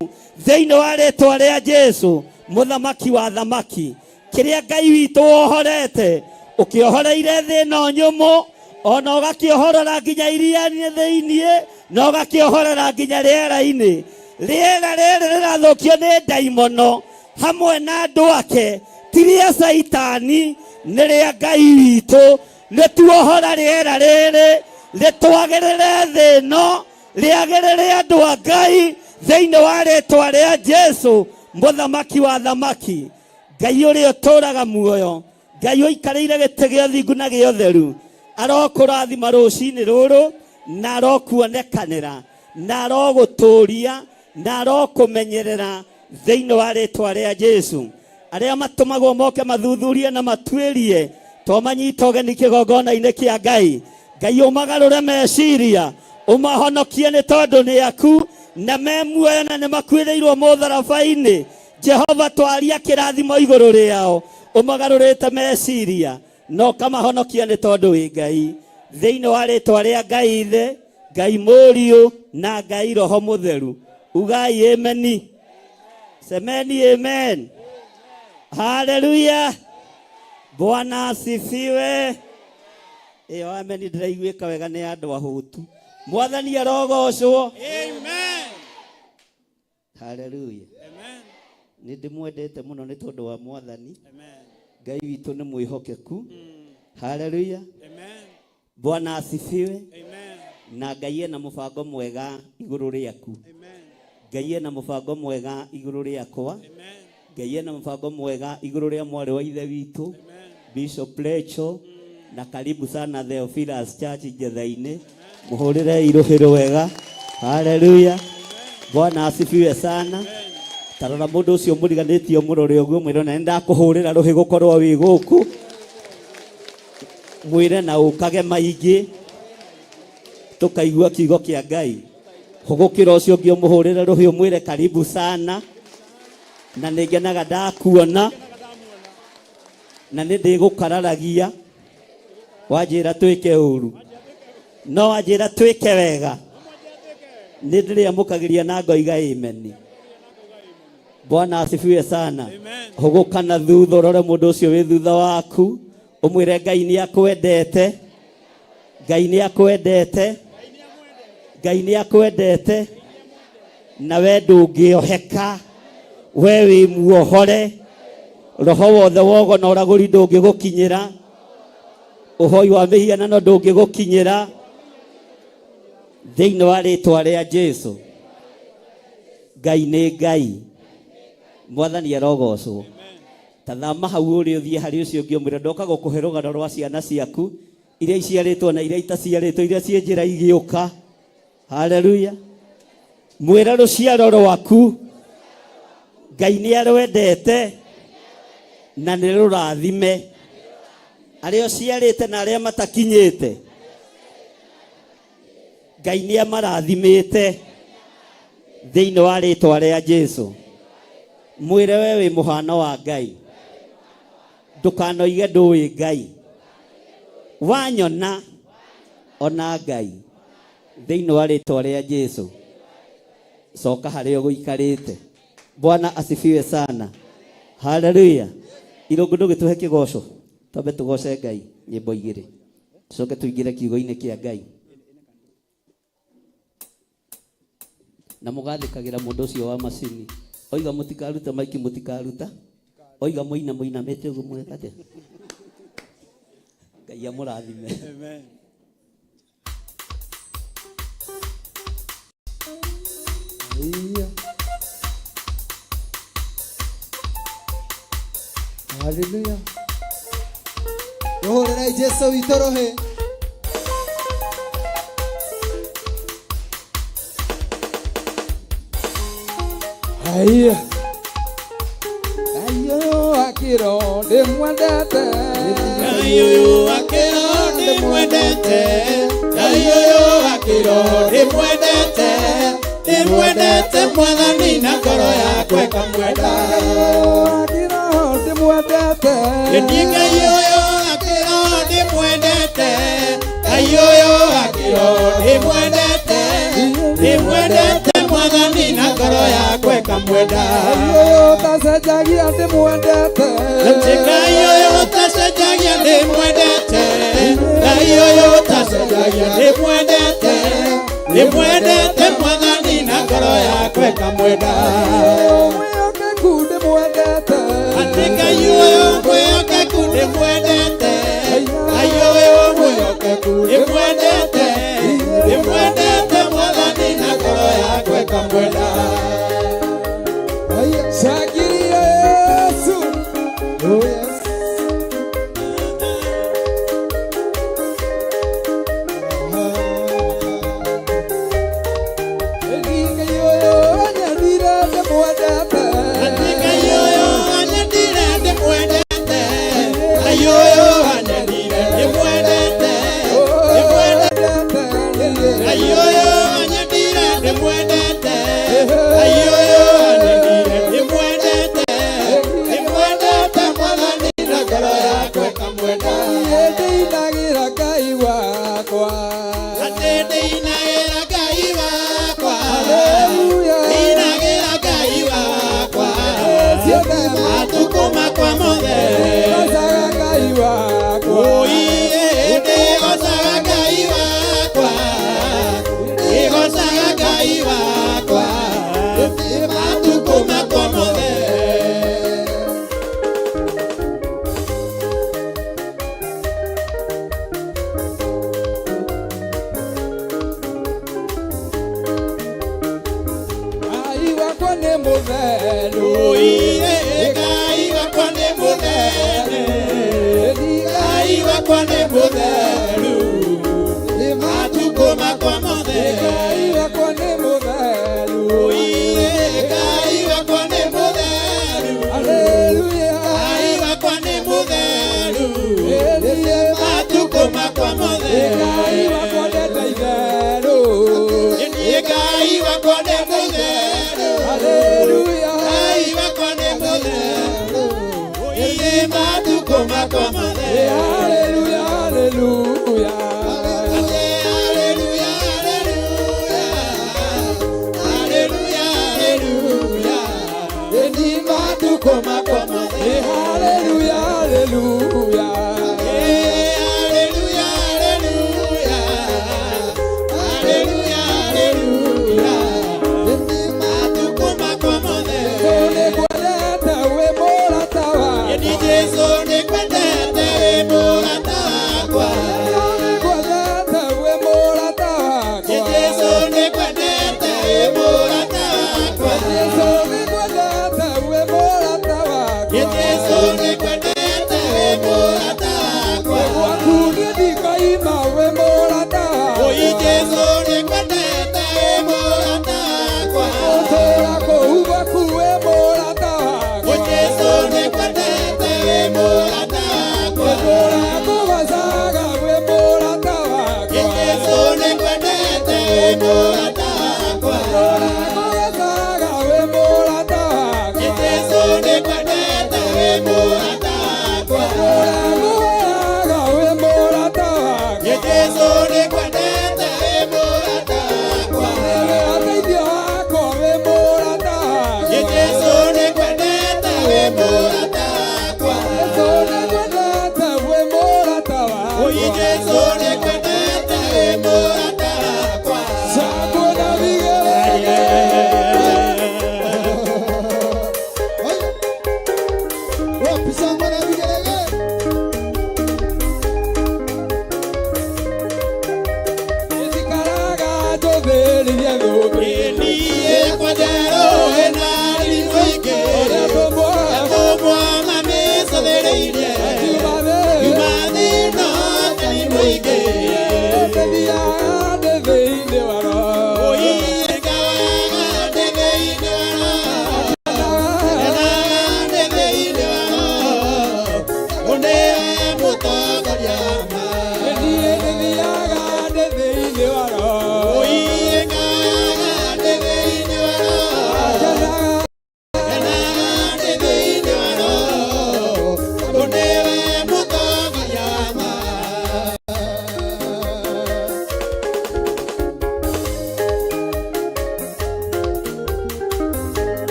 thĩinĩ wa rĩĩtwa rĩa Jesũ mũthamaki wa thamaki. Kĩrĩa Ngai witũ wohorete ũkĩohoreire thĩ ĩno nyũmũ, ona ũgakĩohorera nginya iria-inĩ thĩinĩ, na ũgakĩohorera nginya rĩera-inĩ. Rĩera rĩrĩ rĩrathũkio nĩ ndaimono hamwe na andũ ake, ti rĩa Saitani, nĩ rĩa Ngai witũ. Rĩtuohora rĩera rĩrĩ, rĩtwagĩrĩre thĩ ĩno, rĩagĩrĩre andũ a Ngai thĩinĩ wa rĩĩtwa rĩa Jesũ mũthamaki wa thamaki. Ngai ũrĩa ũtũũraga muoyo, Ngai ũikarĩire gĩtĩ gĩa ũthingu na gĩa ũtheru, arokũrathima rũcinĩ rũrũ na arokuonekanĩra na arogũtũũria na arokũmenyerera thĩinĩ wa rĩĩtwa rĩa Jesũ. Arĩa matũmagwo moke mathuthurie na matuĩrie to manyita ũgeni kĩgongona-inĩ kĩa Ngai, Ngai ũmagarũre meciria, ũmahonokie nĩ tondũ nĩ aku, na me muoyo na nĩ makuĩrĩirwo mũtharaba-inĩ. Jehova twaria kĩrathimo igũrũ rĩao, ũmagarũrĩte meciria no ũkamahonokia nĩ tondũ wĩ Ngai. Thĩinĩ wa rĩĩtwa rĩa Ngai Ithe, Ngai Mũriũ na Ngai Roho Mũtheru, ugai ameni. Semeni amen. Haleluya. Bwana asifiwe. Ĩyo ameni ndĩraiguĩka wega nĩ andũ ahũtu. Mwathani arogocwo. Amen. Haleluya. Amen. Nĩ ndĩmwendete mũno nĩ tondũ wa Mwathani. Amen. Ngai witũ nĩ mwĩhokeku. Haleluya. Amen. Bwana asifiwe. Amen. Na Ngai ena mũbango mwega igũrũ rĩaku. Amen. Ngai ena mũbango mwega igũrũ rĩakwa. Amen. Ngai ena mũbango mwega igũrũ rĩa mwarĩ wa ithe witũ Bishop Lecho, na karibu sana Theophilus Church Njetha-inĩ. Mũhũrĩre irũhĩro wega. Haleluya. Bwana asifiwe sana. Tarora mũndũ ũcio mũriganĩtio mũrore ũguo mwĩre na ndakũhũrĩra rũhĩ gũkorwo wĩ gũkũ. Mwĩre na ũkage maingĩ tũkaigua kiugo kĩa Ngai. Hũgũkĩra ũcio ũngĩ mũhũrĩre rũhĩ ũmwĩre karibu sana, na nĩngenaga ndakuona na nĩ ndĩgũkararagia. Wanjĩra twĩke ũru no wanjĩra twĩke wega, nĩ ndĩrĩamũkagĩria na ngoiga amen. Bwana asifiwe sana. Hũgũka na thutha ũrore mũndũ ũcio wĩ thutha waku ũmwĩre Ngai nĩ akwendete, Ngai nĩ akwendete, Ngai nĩ akwendete, na we ndũngĩoheka, we wĩ muohore. Roho wothe wogo na ũragũri ndũngĩgũkinyĩra, ũhoi wa mĩhianano ndũngĩgũkinyĩra thĩinĩ wa rĩĩtwa rĩa Jesũ. Ngai nĩ Ngai. Mwathani arogocwo. Tathama hau ũrĩ ũthiĩ harĩ ũcio ũngĩ ũmwĩre ndoka gũkũhe rũgano rwa ciana ciaku iria iciarĩtwo na iria itaciarĩtwo, iria ciĩ njĩra igĩũka. Haleluya. Mwĩre rũciaro rwaku Ngai nĩ arwendete na nĩ rũrathime. Arĩa ũciarĩte na arĩa matakinyĩte Ngai nĩ amarathimĩte thĩinĩ wa rĩĩtwa rĩa Jesũ. Mwĩre we wĩ mũhano wa Ngai, ndũkanoige ndũĩ Ngai. Wanyona ona Ngai thĩinĩ wa rĩĩtwa rĩa Jesũ. Coka harĩa ũgũikarĩte. Bwana asifiwe sana. Haleluya. Irũngũ ndũgĩtũhe kĩgoco, twambe tũgoce Ngai nyĩmbo igĩrĩ, coke tũingĩre kiugo-inĩ kĩa Ngai. Na mũgathĩkagĩra mũndũ ũcio wa macini. Oiga mũtikaruta maiki, mũtikaruta. Oiga mũinamĩte ũguo mwega atĩa. Ngai amũrathime. Amen. Haleluya. Rohorera Jesũ witũ rohe. Haya. Ayo akiro ndĩmwendete. Ayo akiro ndĩmwendete. Ayo akiro ndĩmwendete. Ndĩmwendete Mwathani na ngoro yakwa ĩkamwenda. Akiro ndĩmwendete. ndĩmwendete Ngai ũyũ akĩro ndĩmwendete Ngai ũyũ akĩro ndĩmwendete Ndĩmwendete Mwathani na ngoro yakwa ĩkamwenda tacenjagia ndĩmwendete Ngai ũyũ tacenjagia ndĩmwendete Ngai ũyũ tacenjagia ndĩmwendete Ndĩmwendete Mwathani na ngoro yakwa ĩkamwenda mwĩhokeku ndĩmwendete Ngai ũyũ mwĩhokeku ndĩmwendete Ngai ũyũ mwĩhokeku ndĩmwendete Ndĩmwendete Mwathani na ngoro yakwa ĩkamwenda Shagiria Yesu Oh yes Shagiria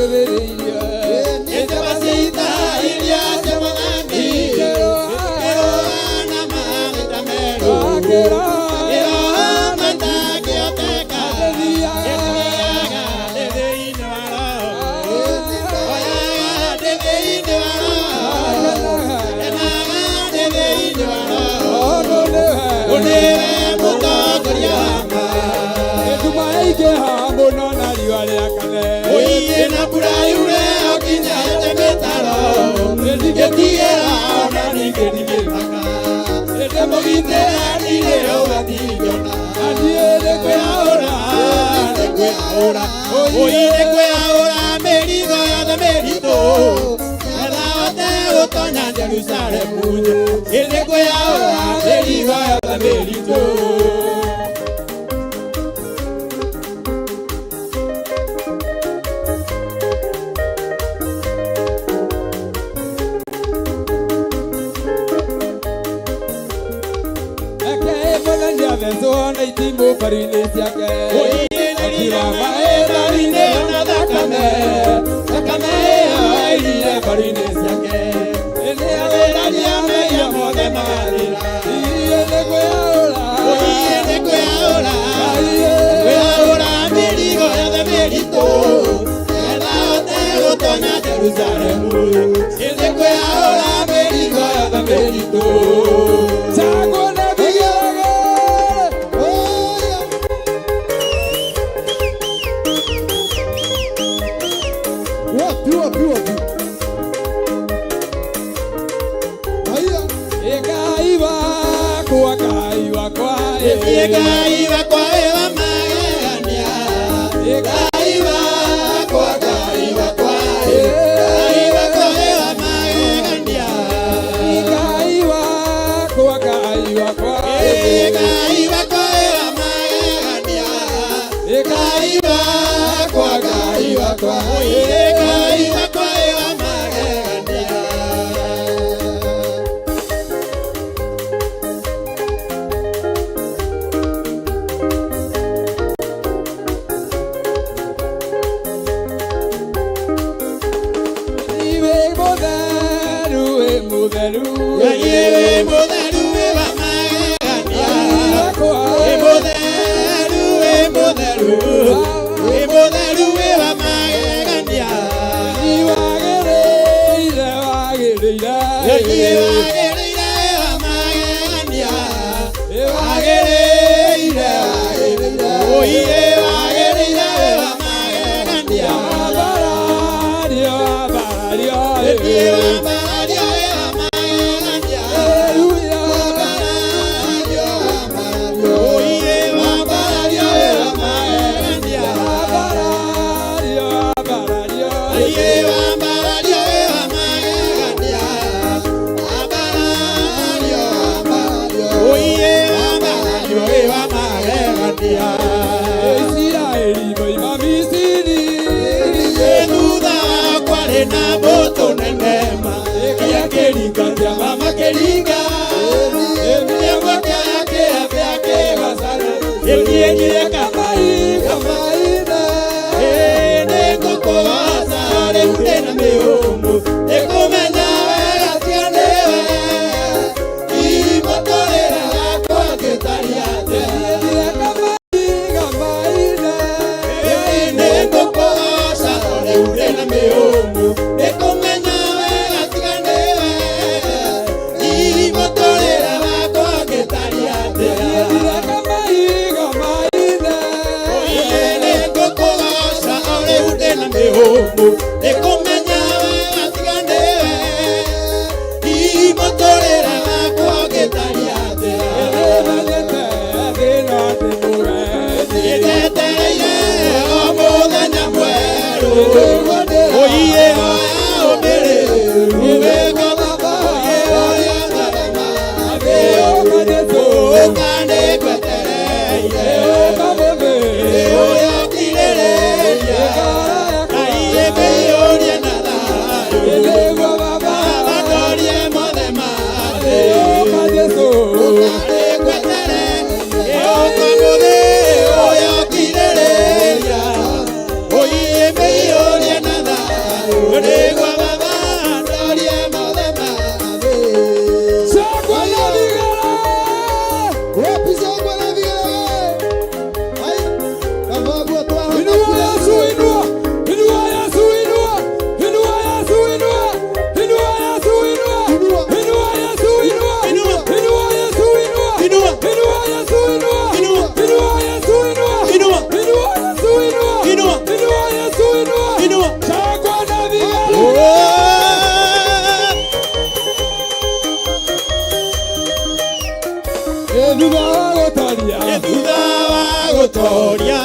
sebereirie Etebasita iria semanami Eroana mametamero akera Eroamanda kioteka Ekiaga dedeine waro Oyaga dedeine waro Enaga dedeine waro Onewe mutokoryama etumaike hamono na riwa riakane Oiye na burayure okinya temetaro Etiera ona ningerigemaka Etemogite anile ogatijona adiele Kwe ahora, kwe ahora Oiye kwe ahora merido ya de merito Ela ote otoña Jerusalem Ele kwe ahora merido ya de merito Zona itimo parine siake Akira maera ine na dakame Dakame aile parine siake Ene avera diame ya mode marira Iene kwe ahora Oiene kwe ahora Kwe ahora merigo ya de merito Ela ote otoña Jerusalem Ene kwe ahora merigo ya de merito Chago na bigere Wapi Aya ekaiwa kwa Ekaiwa kwa ewa magania Ekaiwa kwa kaiwa kwa Ekaiwa kwa ewa magania ekaiwa kwa Ekaiwa kwa ewa magania Ekaiwa kwa kaiwa kwa Ekaiwa kwa ewa magania Yayewe moderu eva magania Moderu eva magania na moto nenema ya keringa ya mama keringa ya mwaka yake basara ya kamai ne koko asare utena meomo e komenya wera tianewe I motorera kwa ketariate ya kamai ne koko asare utena meomo e komenya wera tianewe I motorera kwa ketariate ya kamai oye koko asare utena meomo e komenya wera tianewe I motorera kwa ketariate Oye, me oye nada. gutoria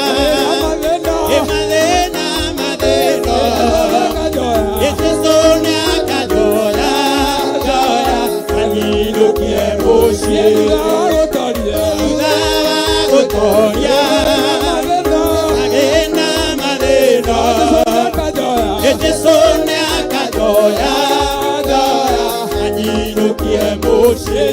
emadena madeno etesone akajoya joya kanyirukie mucie gutoria agena madeno etesone akajoya joya kanyirukie mucie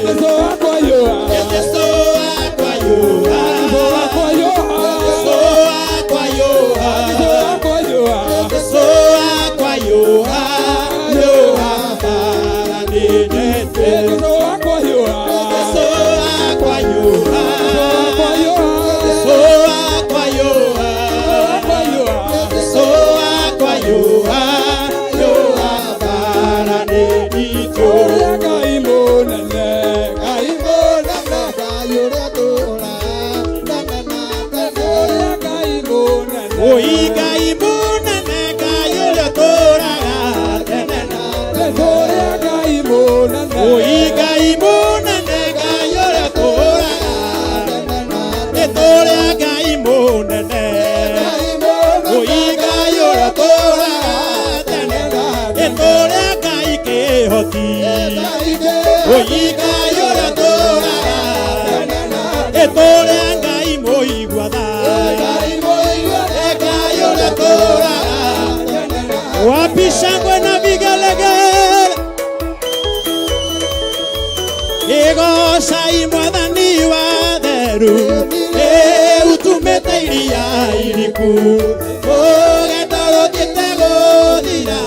Wapishangwe na vigelegele Ego sai mwathani wa theru utumete iria iriku Ũgetorotiete gũthira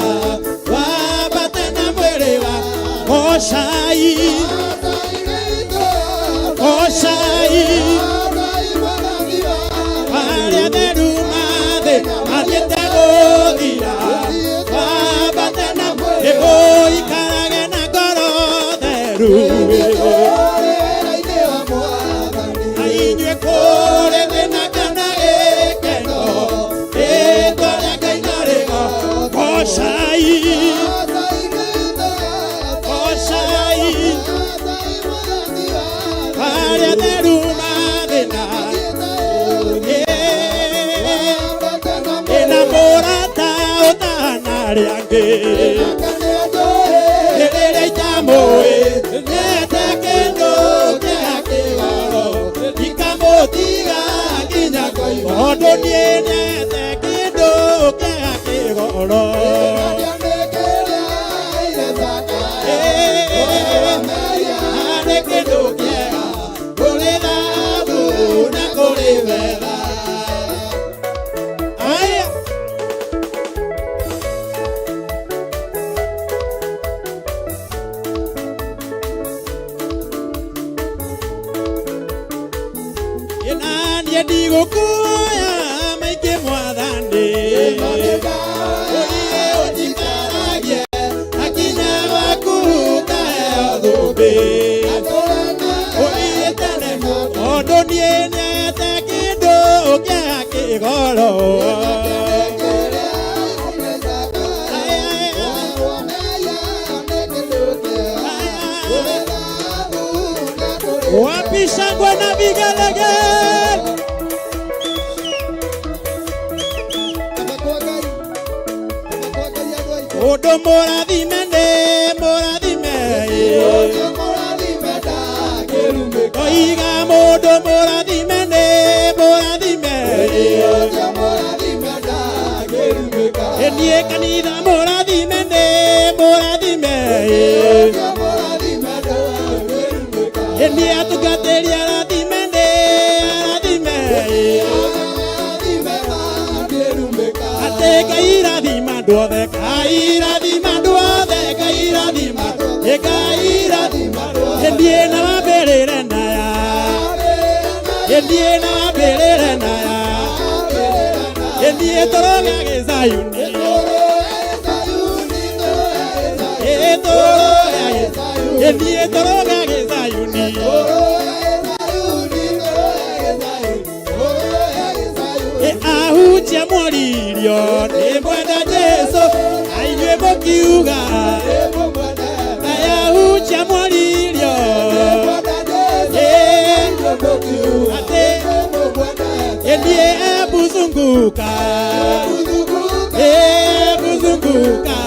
wambate na mwĩrĩ wa Oshai Arĩa theru mathe mathiĩte gũthira wambate na ego ikarage na ngoro theru ainyue kũrĩ thĩna kana gĩkeno rĩtwa rĩa Ngai na rĩgo Oshai arĩa theru mathĩna ĩna mũrata ũtana rĩangĩ rĩrĩa itamũĩ nĩete kĩndũ kĩa kĩgoro ikamũtiga nginya koima tondũ niĩ nĩete kĩndũ kĩa kĩgoro Kuoya maingĩ mwathani ũiye ũjikaragie akinya waku kaheo thũmbĩ ũiye tene tondũ niĩ nĩete kĩndũ kĩa kĩgoro wapishangwe na vigelegele Odo moradime Oiga modo moradime Enie kanida moradime Enie atugateria radime Ateka iradima duode Ka'iradima Endiena wabelere naya Endie toroga gezayuni Endie toroga gezayuni Ahutia moririo Nebwenda Jesu Ainywe bokiuga Ahutia moririo buzunguka buzunguka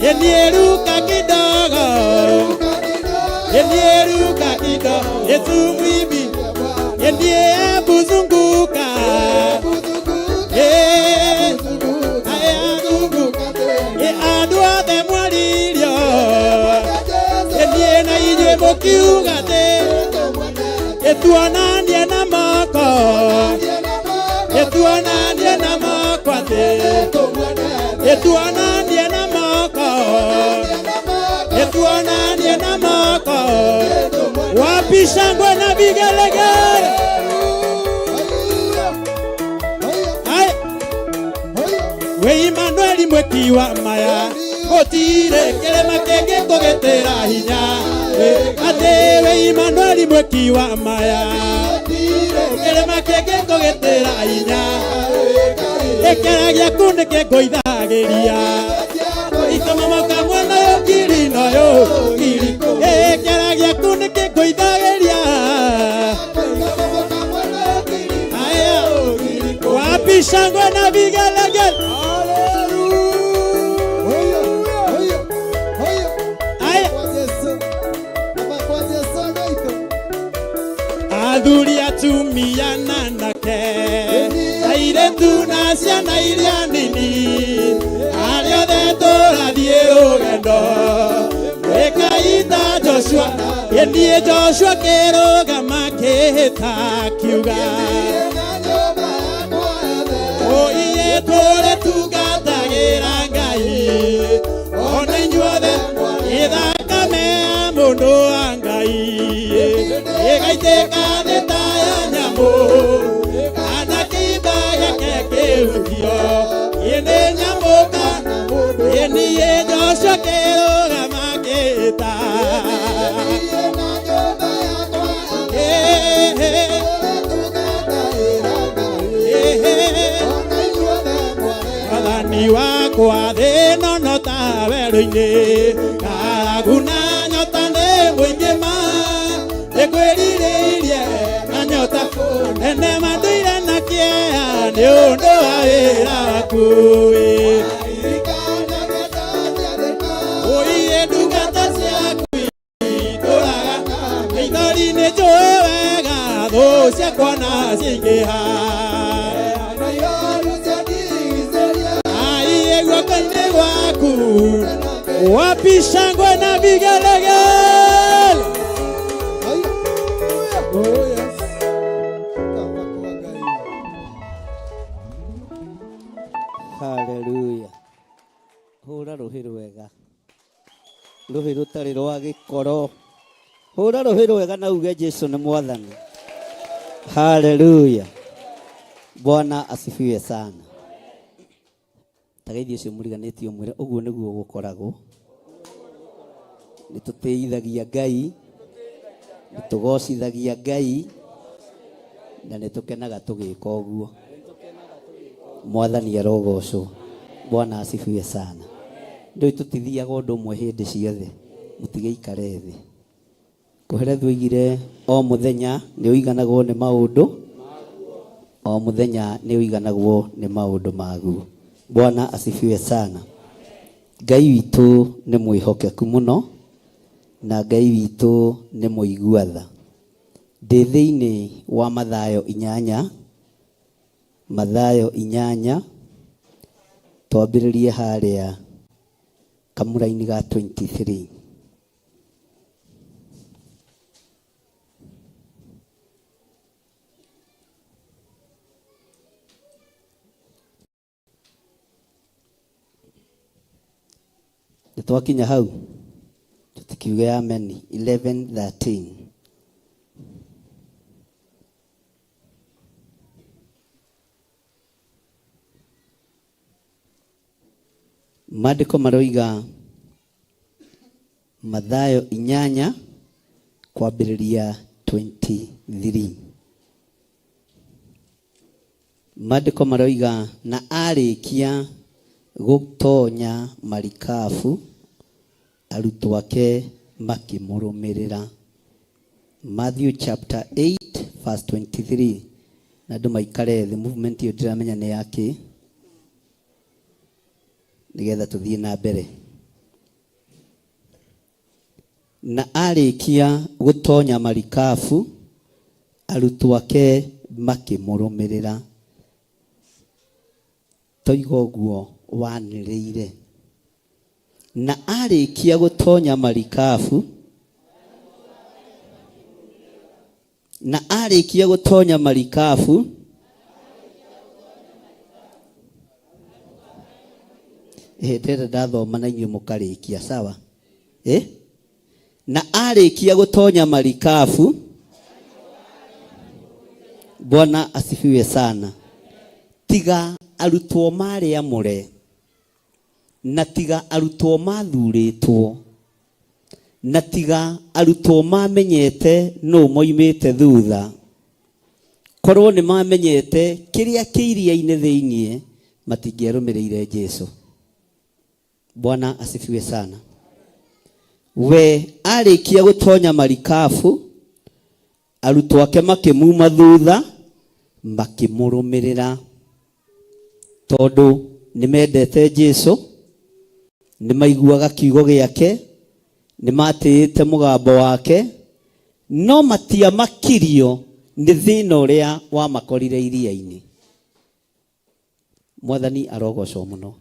yenieruka kidogo yenieruka kidogo Yesu mwibi yenie buzunguka adua de mwalirio yenie na inye mokiugate etuonanie na moko etuonanie na moko etuonanie na moko etuonanie na moko wapi shangwe na vigelegele we Emmanuel mwekiwa maya gotire kelema kenge kogetera hinya ate we Emmanuel mwekiwa maya kelema kenge kogetera hinya ekeragia kuneke goithagiria ikama makamwana yo kiri no yo kiri ekeragia kuneke goithagiria aya wapi shangwe na vigelegele aduri atumia nanake aire tuna ciana iria nini ariothe tũrathiĩ rũgendo wĩkaita Joshua yendie Joshua kĩrũgama kĩhĩta kiuga oiye tũre tungatagĩra Ngai ona inyuothe ithakame ya mũndũ wa Ngai ĩgaitĩka thĩ ta ya nyamũ kana kĩimba gĩake kĩhutio nĩ nyamũ kana mũndũ niĩ Joshua kĩrũgama kĩhĩta Wathani wakwa thĩ nono ta werũ-inĩ karaguna nyota nĩ mũingĩ ma nĩkwĩrirĩirie na nyota nene mandũire na kĩeha nĩ ũndũ wa wĩra waku ũiye ndungata ciaku itũraga ithori nĩ njũĩ wega thũ ciakwa na ciaingĩha aiye guoko-inĩ gwaku wapi shangwe na vigelegele Hallelujah. Hura rũhĩ rwega. Rũhĩ rũtarĩ rwa gĩkoro. Hura rũhĩ rwega na uge Jesũ nĩ mwathani. Hallelujah. Bwana asifiwe sana. Tagaithie ũcio mũriganĩtie mwĩre ũguo nĩguo gũkoragwo. Nĩtũtĩithagia Ngai. Nĩtũgocithagia Ngai. Na nĩtũkenaga tũgĩka ũguo. Mwathani arogocwo. Bwana asifiwe sana. Ndio tutithiaga ũndũ ũmwe hĩndĩ ciothe. Mũtigeikare thĩ. Kũherethu igire o mũthenya nĩ ũiganagwo nĩ maũndũ. O mũthenya nĩ ũiganagwo nĩ maũndũ maguo. Bwana asifiwe sana. Ngai witũ nĩ mwĩhokeku mũno na Ngai witũ nĩ mũigua tha. Ndĩ thĩinĩ wa Mathayo 8. Mathayo 8 twambĩrĩrie harĩa kamũra-inĩ ga 23. Nĩtwakinya hau tũtikiuge amen. 11:13. Maandĩko maroiga Mathayo 8 kwambĩrĩria 23. Maandĩko maroiga na arĩkia gũtonya marikabu arutwo ake makĩmũrũmĩrĩra. Matthew chapter 8 verse 23. na andũ maikare thĩ. Movement ĩyo ndiramenya nĩ yake, nigetha tũthiĩ na mbere. Na arĩkia gũtonya marikabu, arutwo ake makĩmũrũmĩrĩra. Toiga ũguo wanĩrĩire. Na arĩkia gũtonya marikabu, ndĩrenda ndathoma na inyuĩ mũkarĩkia, sawa? Na arĩkia gũtonya marikabu, Bwana asifiwe sana. Tiga arutwo marĩ amũre, na tiga arutwo mathurĩtwo, na tiga arutwo mamenyete no moimĩte thutha. Korwo nĩ mamenyete kĩrĩa kĩ iria-inĩ thĩiniĩ, matingĩarũmĩrĩire Jesũ. Bwana asifiwe sana. We arĩkia gũtonya marikabu, arutwo ake makĩmuma thutha, makĩmũrũmĩrĩra. Tondũ nĩmendete Jesũ, nĩmaiguaga kiugo gĩake, nĩmatĩĩte mũgambo wake, no matiamakirio nĩ thĩna ũrĩa wamakorire iria-inĩ. Mwathani arogocwo mũno.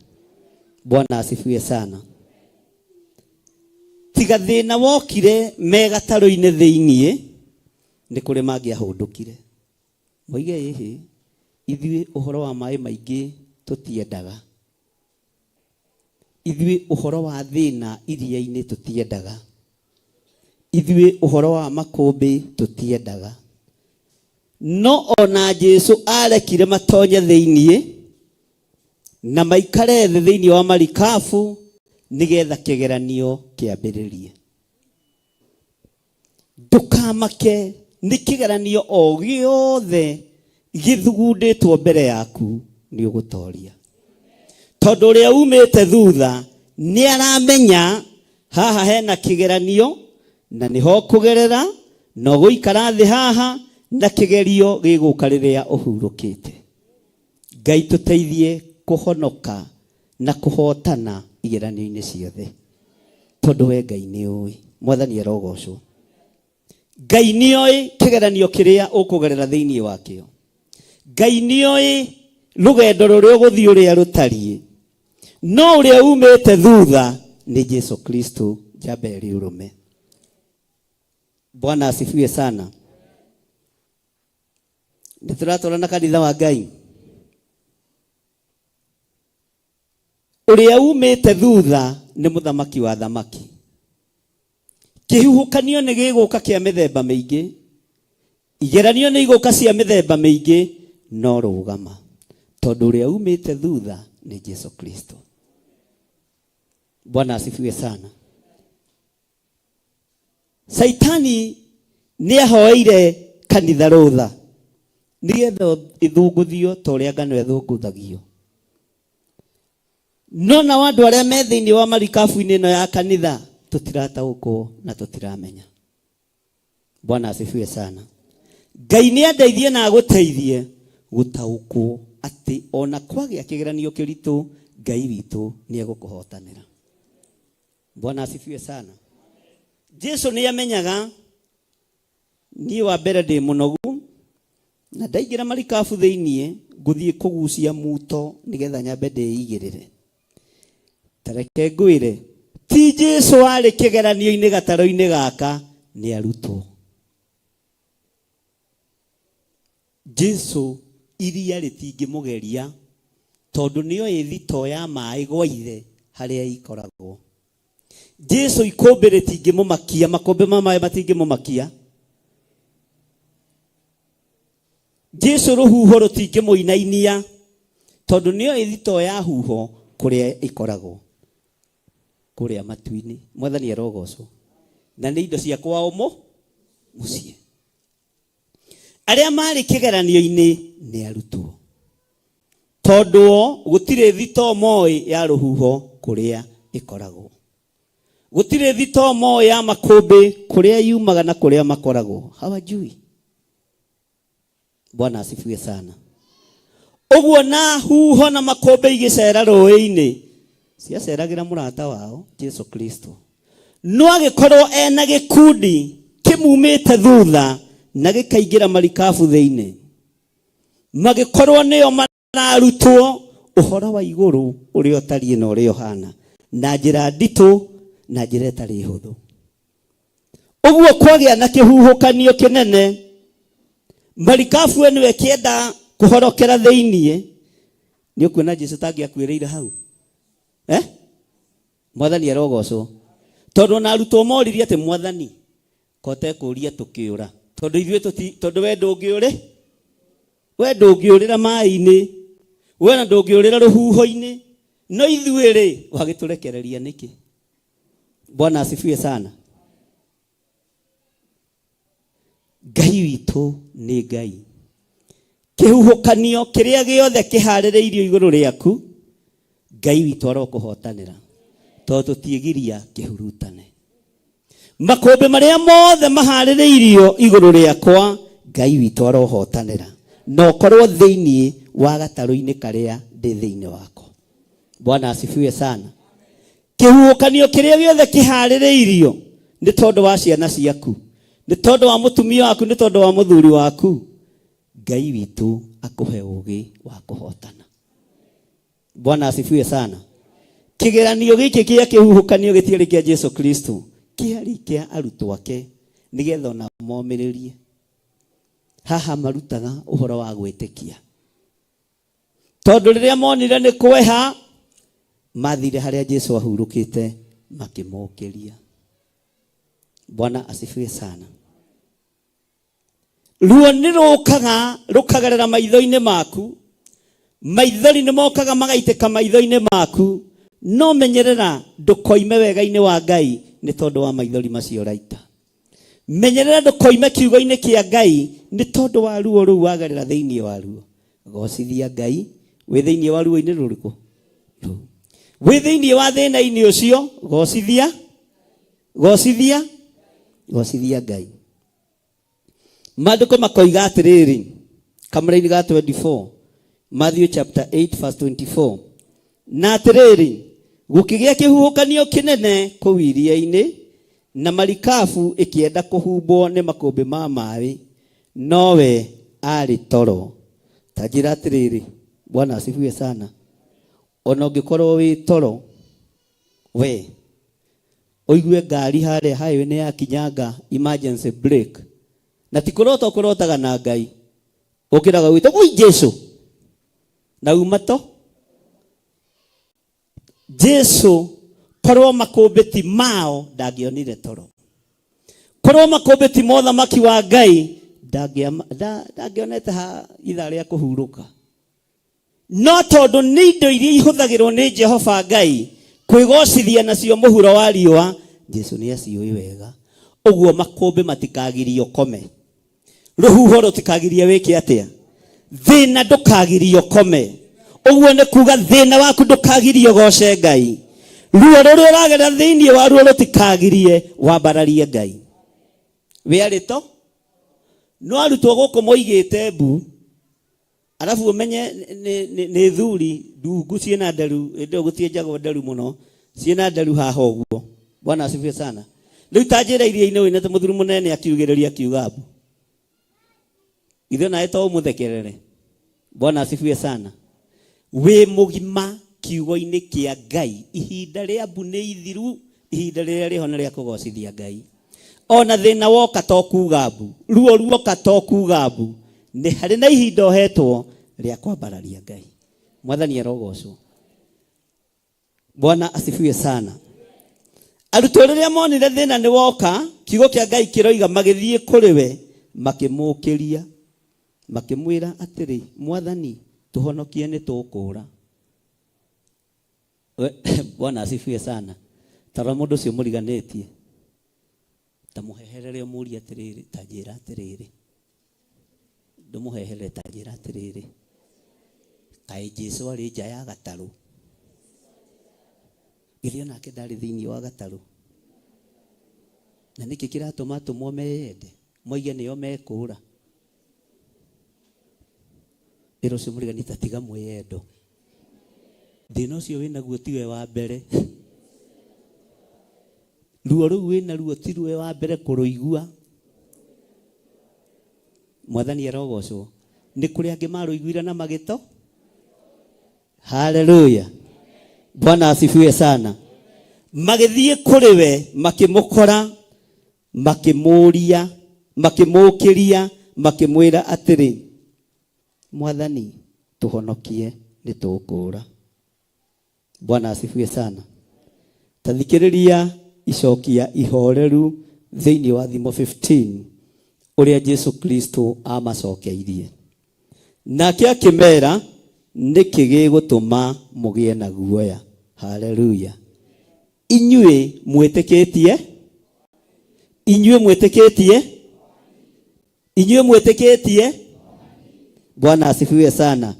Bwana asifiwe sana. Tiga thĩna wokire me gatarũ-inĩ thĩiniĩ, nĩ kũrĩ mangĩahũndũkire. Moige ĩhĩ, ithuĩ ũhoro wa maĩ maingĩ tũtiendaga. Ithuĩ ũhoro wa thĩna iria-inĩ tũtiendaga. Ithuĩ ũhoro wa makũmbĩ tũtiendaga. No ona Jesũ arekire matonye thĩiniĩ, na maikare thĩ thĩiniĩ wa marikabu, nigetha kĩgeranio kĩambĩrĩrie. Ndũkamake nĩ kĩgeranio o gĩothe gĩthugundĩtwo mbere yaku nĩ ũgũtoria. Tondũ ũrĩa umĩte thutha nĩ aramenya haha hena kĩgeranio, na nĩho kũgerera, na ũgũikara thĩ haha, na kĩgerio gĩgũka rĩrĩa ũhurũkĩte. Ngai tũteithie kũhonoka na kũhotana igeranio-inĩ ciothe. Tondũ we Ngai nĩ ũĩ. Mwathani arogocwo. Ngai nĩ oĩ kĩgeranio kĩrĩa ũkũgerera thĩiniĩ wakĩo. Ngai nĩ oĩ rũgendo rũrĩa ũgũthiĩ ũrĩa rũtariĩ. No ũrĩa umĩte thutha nĩ Jesũ Kristo, njambe rĩũrũme. Bwana asifiwe sana. Nĩtũratũra na kanitha wa Ngai. Ũrĩa umĩte thutha nĩ mũthamaki wa thamaki. Kĩhuhũkanio nĩ gĩgũka kĩa mĩthemba mĩingĩ. Igeranio nĩ igũka cia mĩthemba mĩingĩ, no rũgama. Tondũ ũrĩa umĩte thutha nĩ Jesũ Kristo. Bwana asifiwe sana. Saitani nĩ ahoeire kanitha rũtha, nigetha ithunguthio ta ũrĩa ngano ĩthunguthagio. No na andũ arĩa me thĩiniĩ wa marikabu-inĩ ĩno ya kanitha tũtirataũkwo na tũtiramenya. Bwana asifiwe sana. Ngai nĩ andeithie na agũteithie gũtaũkwo atĩ ona kwagĩa kĩgeranio kĩritũ, Ngai witũ nĩ egũkũhotanĩra. Bwana asifiwe sana. Jesũ nĩ amenyaga niĩ wa mbere ndĩ mũnogu, na ndaingĩra marikabu thĩiniĩ ngũthiĩ kũgucia muto nigetha nyambe ndĩigĩrĩre. Tareke ngwĩre, ti Jesũ arĩ kĩgeranio-inĩ gatarũ-inĩ gaka, nĩ arutwo. Jesũ iria rĩtingĩmũgeria, tondũ nĩoĩ thito ya maĩ gwa ithe harĩa ikoragwo. Jesũ ikũmbĩ rĩtingĩmũmakia, makũmbĩ ma maĩ matingĩmũmakia. Jesũ rũhuho rũtingĩmũinainia, tondũ nĩoĩ thito ya huho kũrĩa ikoragwo, kũrĩa matu-inĩ. Mwathani arogocwo. Na nĩ indo cia kwao mũciĩ. Arĩa marĩ kĩgeranio-inĩ nĩ arutwo, tondũ gũtirĩ thito moĩ ya rũhuho kũrĩa ikoragwo. Gũtirĩ thito moĩ ya makũmbĩ kũrĩa yumaga na kũrĩa makoragwo. Hawajui. Bwana asifiwe sana. Uguo na huho na makombe igicera rũĩ-inĩ ciaceragira mũrata wao Jesu Kristo. No agĩkorwo ena gĩkundi kĩmumĩte thutha na gĩkaingĩra marikabu thĩinĩ. Magĩkorwo nĩo mararutwo ũhoro wa igũrũ ũrĩa ũtariĩ na ũrĩa ũhana na njĩra nditũ na njĩra ĩtarĩ hũthũ. Uguo kwagĩa na kĩhuhũkanio kĩnene, marikabu ĩno ĩkĩenda kuhorokera thĩinĩ, nĩ ũkuona Jesu tangĩakuĩrĩire hau. Mwathani arogocwo. Tondũ na arutwo moririe atĩ Mwathani kote kũria tũkĩũra. Tondũ ithuĩ tondũ we ndũngĩũrĩ, we ndũngĩũrĩra maĩ-inĩ, we na ndũngĩũrĩra rũhuho-inĩ, no ithuĩ rĩ wagĩtũrekereria nĩkĩ? Bwana asifiwe sana. Ngai witũ nĩ Ngai. Kĩhuhũkanio kĩrĩa gĩothe kĩharĩrĩirio igũrũ rĩaku, Ngai witũ arokũhotanĩra, tondũ tũtiĩgiria kĩhurutane. Makũmbĩ marĩa mothe maharĩrĩirio igũrũ rĩakwa, Ngai witũ arohotanĩra, na ũkorwo thĩinĩ wa gatarũ-inĩ karĩa ndĩ thĩinĩ wako. Bwana asifiwe sana. Kĩhuhũkanio kĩrĩa gĩothe kĩharĩrĩirio nĩ tondũ wa ciana ciaku, nĩ tondũ wa mũtumia waku, nĩ tondũ wa mũthuri waku, Ngai witũ akũhe ũgĩ wa kũhotana. Bwana asifiwe sana. Kĩgeranio gĩkĩ kĩa kĩhuhũkanio gĩtiarĩ kĩa Jesu Kristo, kĩarĩ kĩa arutwo ake nĩgetha ona momĩrĩrie. Haha marutaga ũhoro wa gwĩtĩkia, tondũ rĩrĩa monire nĩ kweha, mathire harĩa Jesu ahurũkĩte makĩmũkĩria. Bwana asifiwe sana. Ruo nĩ rũkagarĩra maitho-inĩ maku, maithori nĩ mokaga magaitĩka maitho-inĩ maku, no menyerera ndũkoime wega-inĩ wa Ngai nĩ tondũ wa maithori macio raita. Menyerera ndũkoime kiugo-inĩ kĩa Ngai nĩ tondũ wa ruo rũu wagarĩra thĩinĩ wa ruo. Gocithia Ngai wĩ thĩinĩ wa ruo-inĩ rũrĩkũ? Wĩ thĩinĩ wa thĩna-inĩ ũcio, gocithia Ngai. Maandĩko makoiga atĩrĩrĩ, kamũra-inĩ ga 24, Matthew chapter 8 verse 24, na atĩrĩrĩ, gũkĩgĩa kĩhuhũkanio kĩnene kũu iria-inĩ, na marikabu ĩkĩenda kũhumbwo nĩ makũmbĩ ma maaĩ, nowe arĩ toro. Ta njĩra atĩrĩrĩ, Bwana asifiwe sana. Ona ũngĩkorwo wĩ toro, we ũigue ngari harĩa highway-inĩ ya kinyanga emergency brake, na ti kũrota ũkũrotaga na Ngai, ũkĩraga gwĩta ui Jesu na umato. Jesu korwo makũmbĩ ti mao ndangĩonire toro, korwo makũmbĩ ti mothamaki wa Ngai ndangĩonete ha ithaa rĩa kũhurũka. No tondũ nĩ indo iria ihũthagĩrwo nĩ Jehova Ngai kwĩgocithia nacio mũhuro wa riũa, Jesu nĩ aciũĩ wega. Ũguo makũmbĩ matikagirio kome, rũhuho rũtikagirie wĩke atĩa, thĩna ndũkagirio kome. Ũguo nĩ kuga thĩna waku ndũkagirio goce Ngai, ruo rũrĩa ũragerera thĩinĩ wa ruo rũtikagirie wambararie Ngai. We arĩto no arutwo gũkũ moigĩte mbu, alafu umenye nĩ thuri ndungu ciĩna nderu, ĩndĩ gũtienjagwo nderu mũno, ciĩna nderu haha ũguo. Bwana asifiwe sana. Rĩu ta njĩra iria-inĩ wĩna mũthuri mũnene akiugĩrĩria akiuga mbu, ithuĩ nawe to ũmũthekerere. Bwana asifiwe sana. Wĩ mũgima kiugo-inĩ kĩa Ngai, ihinda rĩa mbu nĩ ithiru, ihinda rĩrĩa rĩho nĩ rĩa kũgocithia Ngai. Ona thĩna woka to kuuga mbu, ruo ruoka to kuuga mbu, nĩ harĩ na ihinda ohetwo rĩa kwambararia Ngai. Mwathani arogocwo. Bwana asifiwe sana. Arutwo rĩrĩa monire thĩna nĩ woka, kiugo kĩa Ngai kĩroiga magĩthiĩ kũrĩ we makĩmũkĩria, makĩmwĩra atĩrĩ, Mwathani tuhonokie nĩ tũkũũra. Bwana asifiwe sana. Tara mũndũ ũcio mũriganĩtie, ta mũheherere ũmũrie atĩrĩrĩ, ta njĩra atĩrĩrĩ, ndũmũheherere, ta njĩra atĩrĩrĩ, kaĩ Jesu arĩ nja ya gatarũ? Githĩ nake ndarĩ thĩinĩ wa gatarũ? Na nĩkĩ kĩratũma atũmwo meyende moige nĩo mekũũra? ero cimurigani tatiga mwiyendo thina ucio wina guo tiwe wa mbere ruo rũu wĩna ruo ti rũe wa mbere kũrũigua mwathani arogocwo nĩ kũrĩ angĩ marũiguire na magĩto haleluya Bwana asifiwe sana magĩthiĩ kũrĩ we makĩmũkora makĩmũria makĩmũkĩria makĩmwĩra atĩrĩ mwathani tũhonokie nĩ tũkũra Bwana asifiwe sana tathikĩrĩria icokia ihoreru thĩinĩ wa Thimo 15 ũrĩa Jesu Kristo amacokeirie nake akĩmera nĩkĩ gĩgũtũma mũgĩe na guoya haleluya inyuĩ mwĩtĩkĩtie Bwana asifiwe sana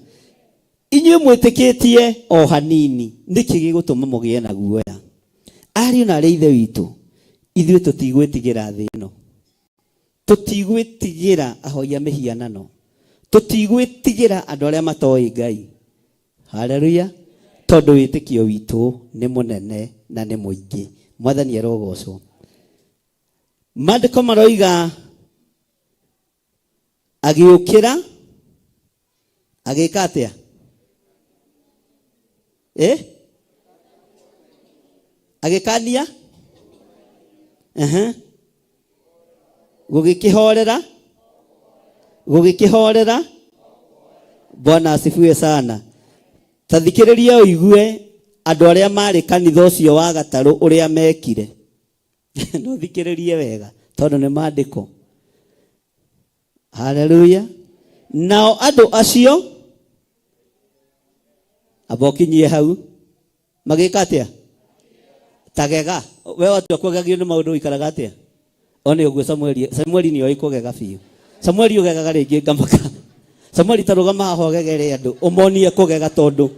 inyuĩ mwĩtĩkĩtie o hanini nĩkĩ gĩgũtũma mũgĩe na guoya ariũ na arĩa ithe witũ ithuĩ tũtigwĩtigĩra thĩ ĩno tũtigwĩtigĩra ahoia mĩhianano tũtigwĩtigĩra andũ arĩa matoĩ Ngai haleluya tondũ wĩtĩkio witũ nĩ mũnene na nĩ mũingĩ mwathani arogocwo maandĩko maroiga agĩũkĩra agĩka atĩa agĩkania gũgĩkĩhorera Bwana asifiwe sana tathikĩrĩria ũigue andũ arĩa marĩ kanitha ũcio wa gatarũ ũrĩa mekire no thikĩrĩrie wega tondũ nĩ maandĩko haleluya nao andũ acio abokinyie hau magĩka atĩa tagega we watu akũgegio nĩ maũndũ ikaraga atĩa one ũguo Samueli nĩ oĩ kũgega biũ Samueli ũgegaga rĩngĩ ngamaka Samueli tarũgama haha ũgegere andũ ũmonie kũgega tondũ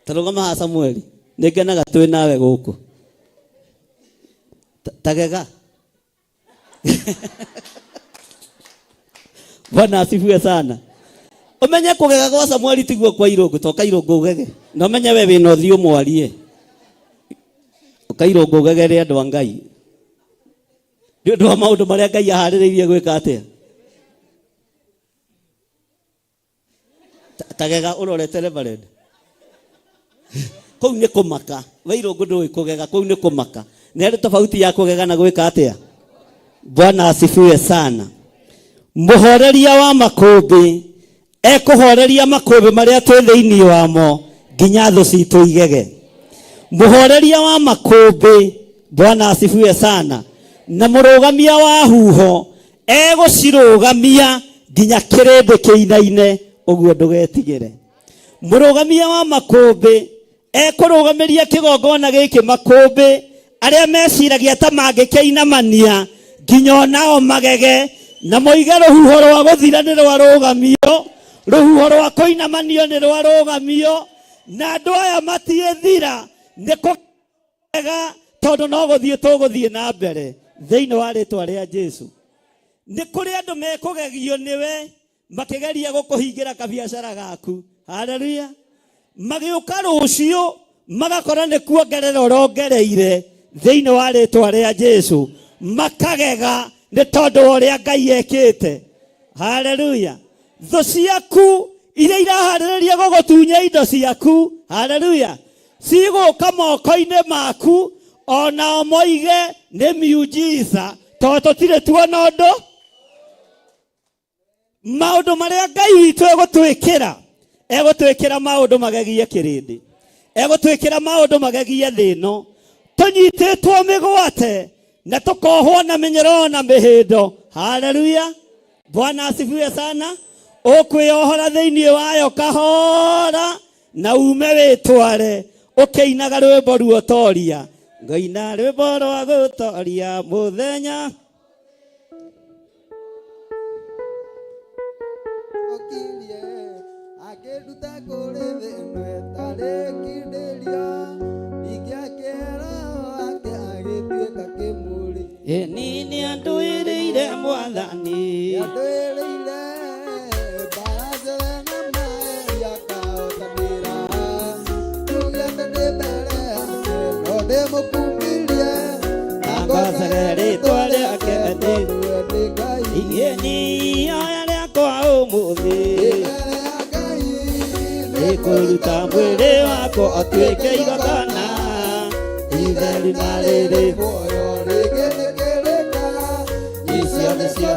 tarũgama haha Samueli nĩngenaga twĩ nawe gũkũ tagega Bwana asifiwe sana umenye kũgega gwa Samueli tiguo kwa irũngũ toka irũngũ ũgege na umenye we wĩna ũthiũ mwarie ũkairũngũ ũgegere andũ a Ngai nĩ ũndũ wa maũndũ marĩa Ngai aharĩrĩirie gwĩka atĩa tagega ũrorete Reverend kũu nĩ kũmaka we irũngũ ndũĩ kũgega kũu nĩ kũmaka nĩ harĩ tofauti ya kũgega na gwĩka atĩa Bwana asifiwe sana mũhoreria wa makũmbĩ ekũhoreria makũmbĩ marĩa twĩ thĩinĩ wamo nginya thũ citũ igege mũhoreria wa makũmbĩ Bwana asifiwe sana na mũrũgamia wa huho egũcirũgamia nginya kĩrĩndĩ kĩinaine ũguo ndũgetigĩre mũrũgamia wa makũmbĩ ekũrũgamĩria kĩgongona gĩkĩ makũmbĩ arĩa meciragia ta mangĩkĩinamania nginya onao magege na moige rũhuho rwa gũthira nĩ rwarũgamio rũhuho rwa kũinamanio nĩ rwarũgamio na andũ aya matiĩthira nĩ kũgega tondũ no gũthiĩ tũgũthiĩ na mbere thĩinĩ wa rĩtwa rĩa Jesu nĩ kũrĩ andũ mekũgegio nĩwe makĩgeria gũkũhingĩra kabiacara gaku haleluya magĩũka rũciũ magakora nĩ kuongerera ũrongereire thĩinĩ wa rĩtwa rĩa Jesu makagega nĩ tondũ ũrĩa Ngai ekĩte haleluya thũ ciaku iria iraharĩrĩria gũgũtunya indo ciaku haleluya cigũka moko-inĩ maku ona moige nĩ miujiza tondũ tũtirĩ tuona ũndũ maũndũ marĩa Ngai witũ egũtwĩkĩra maũndũ magegie kĩrĩndĩ egũtwĩkĩra maũndũ magegie thĩ ĩno tũnyitĩtwo mĩgwate na tũkohwo na mĩnyoro na mĩhĩndo haleluya Bwana asifiwe sana ũkwĩohora thĩinĩ wayo kahora na ume wĩtware ũkĩinaga rwĩmbo ruotoria ngaina rwĩmbo rwa gũtoria mũthenya akĩruta kũrĩ thĩinĩ etarĩ kĩndĩria igĩakĩra ake agĩtuĩka kĩmũri nĩ andũĩrĩire mwathani andũĩrĩire mbara umuthi nikuruta mwĩrĩ wakwa ũtuĩke igongona itheru na rĩrĩ icio nĩcio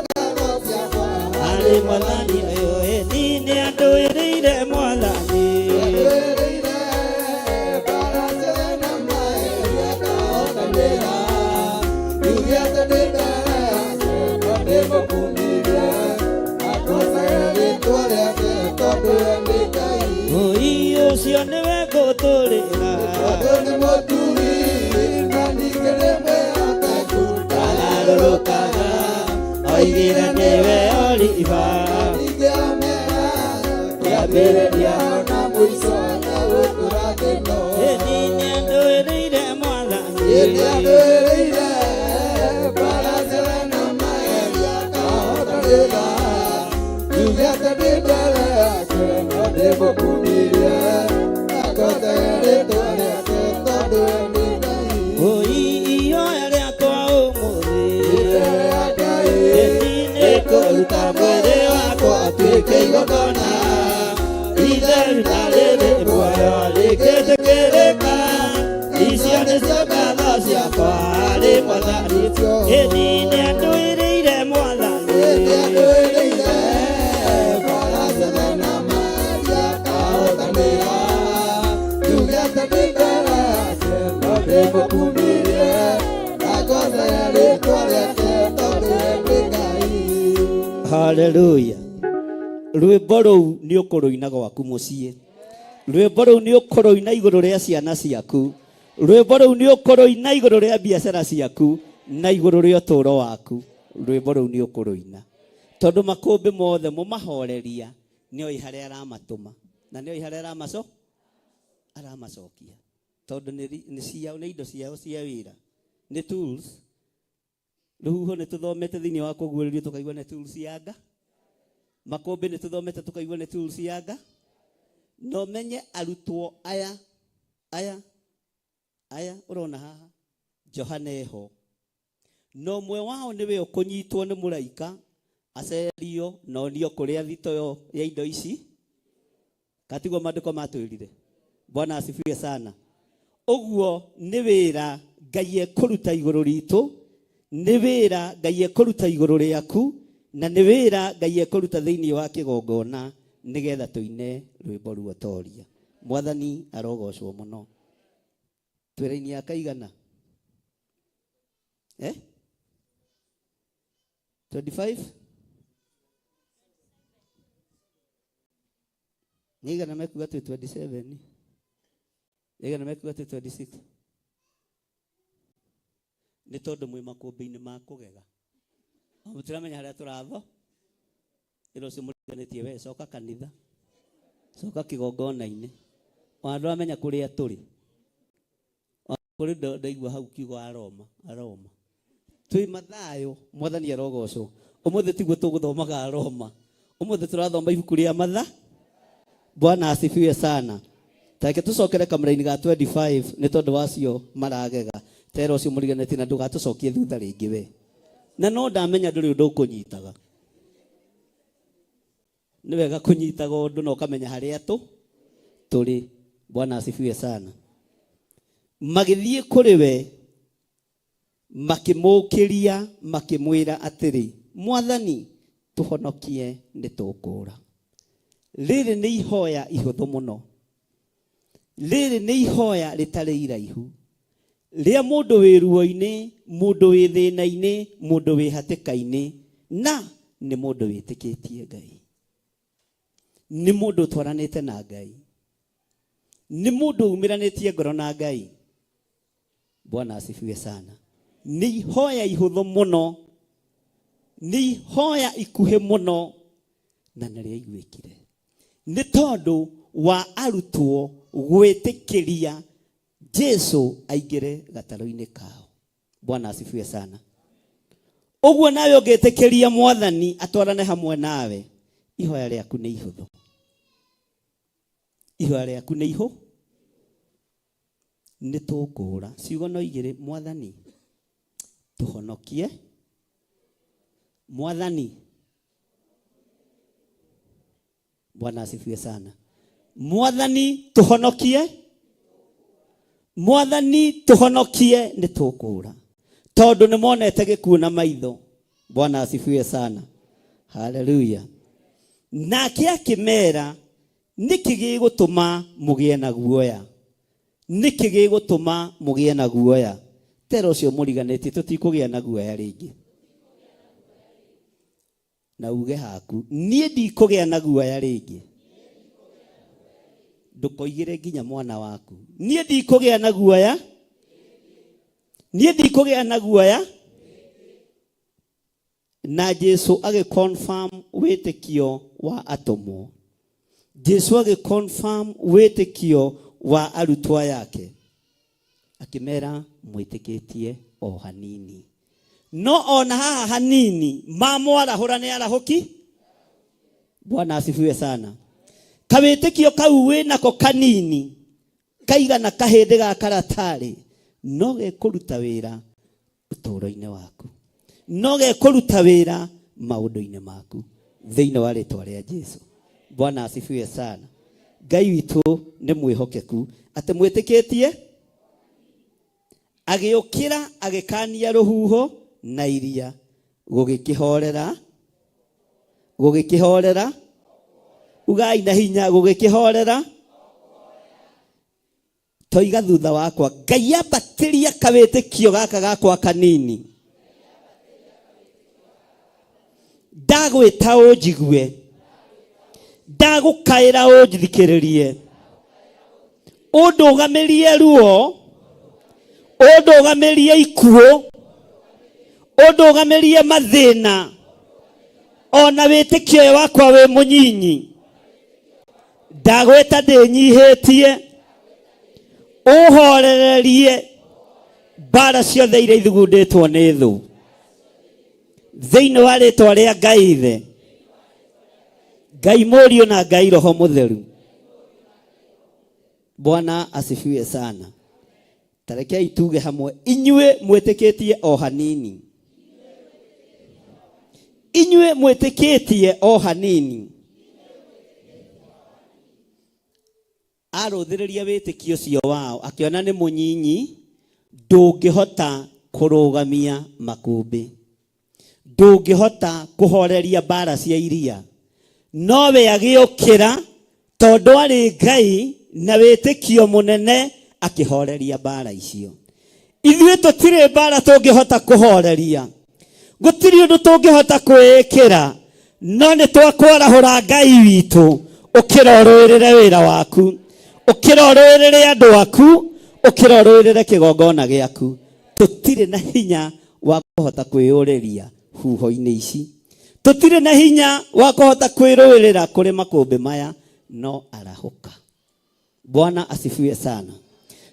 harĩ mwathani ũyũ ni nĩandũĩrĩire mwathani Oi ũcio nĩwe ngũtũrĩra agarũrũkaga oigire nĩwe Oliva kĩambĩrĩria na mũico na gũkũra thĩno ni nĩandũĩrĩire mwathani nĩandũĩrĩire baracera na maeri akahotanĩra tuge atĩ ndĩ mbere yake no ndĩmũkumĩrie akothage rĩtwa rĩake tondũ we nĩ Ngai oi ihoya rĩakwa ũmũthĩ ihoya rĩa Ngai nĩkũruta mwĩrĩ wakwa ũtuĩke igongona itheru na rĩrĩ muoyo rĩngĩtĩkĩrĩka icio nĩcio ngatho ciakwa harĩ mwathani ĩni nĩandũĩrĩire mwathani nĩandũĩrĩire baracera na maeri akahotanĩra tuge atĩ ndĩ mbere yake no ndĩmũkumĩrie akothage rĩtwa rĩake tondũ we nĩ Ngai. Haleluya. Rwĩmbo rũu nĩ ũkũrũina gwaku mũciĩ. Rwĩmbo rũu nĩ ũkũrũina igũrũ rĩa ciana ciaku. Rwĩmbo rũu nĩ ũkũrũina igũrũ rĩa biacara ciaku na igũrũ rĩa ũtũũro waku. Rwĩmbo rũu nĩ ũkũrũina tondũ makũmbĩ mothe mũmahoreria nĩoĩ harĩa aramatũma na nĩoĩ harĩa aramacokia tondũ nĩ ciao nĩ indo ciao cia wĩra nĩ tools. Rũhuho nĩ tũthomete thĩinĩ wa kũguũrĩrio tũkaigua nĩ tools ya Nga. Makũmbĩ nĩ tũthomete tũkaigua nĩ tools ya Nga. No menye arutwo aya ũrona haha Johana eho no ũmwe wao nĩwe ũkũnyitwo nĩ mũraika acerio na onio kũrĩa thito ya indo ici katigwo maandĩko matwĩrire. Bwana asifiwe sana. Ũguo nĩ wĩra Ngai ekũruta igũrũ ritũ, nĩ wĩra Ngai ekũruta igũrũ rĩaku, na nĩ wĩra Ngai ekũruta thĩinĩ wa kĩgongona nĩgetha tũine rwĩmbo ruotoria. Mwathani arogocwo mũno. Twĩra-inĩ ya kaigana 25 nĩigana mekuga twĩ 27 nĩigana mekuga twĩ 26 nĩ tondũ mwĩ makũmbĩ-inĩ ma kũgega mũtiramenya harĩa tũratho ĩro cio mũriganĩtie we coka kanitha coka kĩgongona-inĩ andũ amenya kũrĩa tũrĩ kũrĩ ndaigua hau kiugo aroma twĩ mathayo. Mwathani arogocwo. Ũmũthĩ tiguo tũgũthomaga aroma, ũmũthĩ tũrathoma ibuku rĩa matha. Bwana asifiwe sana. Take tũcokere kamũra-inĩ ga 25 nĩ tondũ wacio maragega tero cio mũriganĩtie na ndũgatũcokie thutha rĩngĩ we na no ndamenya ndũrĩ ũndũ ũkũnyitaga. Nĩ wega kũnyitaga ũndũ na ũkamenya harĩa tũrĩ. Bwana asifiwe sana. Magĩthiĩ kũrĩ we makĩmũũkĩria makĩmwĩra atĩrĩ, Mwathani tũhonokie nĩ tũkũũra. Rĩrĩ nĩ ihoya ihũthũ mũno, rĩrĩ nĩ ihoya rĩtarĩ iraihu rĩa mũndũ wĩ ruo-inĩ, mũndũ wĩ thĩna-inĩ, mũndũ wĩ hatĩka-inĩ, na nĩ mũndũ wĩtĩkĩtie Ngai, nĩ mũndũ ũtwaranĩte na Ngai, nĩ mũndũ umiranĩtie ngoro na Ngai. Bwana asifiwe sana. Nĩ ihoya ihũthũ mũno, nĩ ihoya ikuhĩ mũno na nĩrĩa iguĩkire nĩ tondũ wa arutwo gwĩtĩkĩria Jesu aingĩre gatarũ-inĩ kao. Bwana asifiwe sana. Ũguo nawe ũngĩtĩkĩria Mwathani atwarane hamwe nawe, ihoya rĩaku nĩ ihũthũ, ihoya rĩaku nĩ ihũ nĩ tũkũũra. Ciugo no igĩrĩ, Mwathani tũhonokie, Mwathani Bwana asifiwe sana. Mwathani tuhonokie, Mwathani tuhonokie nĩ tũkũũra tondũ nĩ monete gĩkuũ na maitho. Bwana asifiwe sana. Haleluya. Nake akĩmera nĩkĩ gĩgũtũma mũgĩe na guoya, nĩkĩ gĩgũtũma mũgĩe na guoya. Tera ũcio mũriganĩtie tũtikũgĩa na guoya rĩngĩ. Na uge haku niĩ ndikũgĩa na guoya rĩngĩ. Ndũkoigĩre nginya mwana waku niĩ ndikũgĩa na guoya, niĩ ndikũgĩa na guoya. Na Jesu agĩconfirm wĩtĩkio wa atũmwo. Jesu agĩconfirm wĩtĩkio wa arutwo yake, akĩmera mwĩtĩkĩtie o hanini. No ona haha hanini mamwarahũra nĩ arahũki. Bwana asifiwe sana. Kawĩtĩkio kau wĩnako kanini kaigana kahĩndĩ ga karatarĩ no gekũruta wĩra ũtũũro-inĩ waku, no gekũruta wĩra maũndũ-inĩ maku thĩinĩ wa rĩĩtwa rĩa Jesu. Bwana asifiwe sana. Ngai witũ nĩ mwĩhokeku atĩ mwĩtĩkĩtie. Agĩũkĩra agĩkania rũhuho na iria gũgĩkĩhorera, gũgĩkĩhorera. Ugai na hinya gũgĩkĩhorera. Toiga thutha wakwa Ngai ambatĩria kawĩtĩkio gaka gakwa kanini. Ndagwĩta ũnjigue, ndagũkaĩra ũnjithikĩrĩrie, ũndũgamĩrie ruo, ũndũgamĩrie ikuũ, ũndũgamĩrie mathĩna, ona wĩtĩkio wakwa wĩ mũnyinyi. Ndagwĩta ndĩnyihĩtie, ũhorererie mbara ciothe iria ithugundĩtwo nĩ thũ thĩinĩ wa rĩĩtwa rĩa Ngai Ithe, Ngai Mũriũ na Ngai Roho Mũtheru. Bwana asifiwe sana. Tarekei tuge hamwe, inyuĩ mwĩtĩkĩtie o hanini, inyuĩ mwĩtĩkĩtie o hanini. Arũthĩrĩria wĩtĩkio ũcio wao akĩona nĩ mũnyinyi, ndũngĩhota kũrũgamia makũmbĩ, ndũngĩhota kũhoreria mbara cia iria. Nowe agĩũkĩra tondũ arĩ Ngai na wĩtĩkio mũnene akĩhoreria mbara icio. Ithuĩ tũtirĩ mbara tũngĩhota kũhoreria, gũtirĩ ũndũ tũngĩhota kwĩĩkĩra, no nĩ twakwarahũra Ngai witũ ũkĩrorũĩrĩre wĩra waku, ũkĩrorũĩrĩre andũ aku, ũkĩrorũĩrĩre kĩgongona gĩaku. Tũtirĩ na hinya wa kũhota kwĩyũrĩria huho-inĩ ici, tũtirĩ na hinya wa kũhota kwĩrũĩrĩra kũrĩ makũmbĩ maya, no arahũka. Bwana asifiwe sana.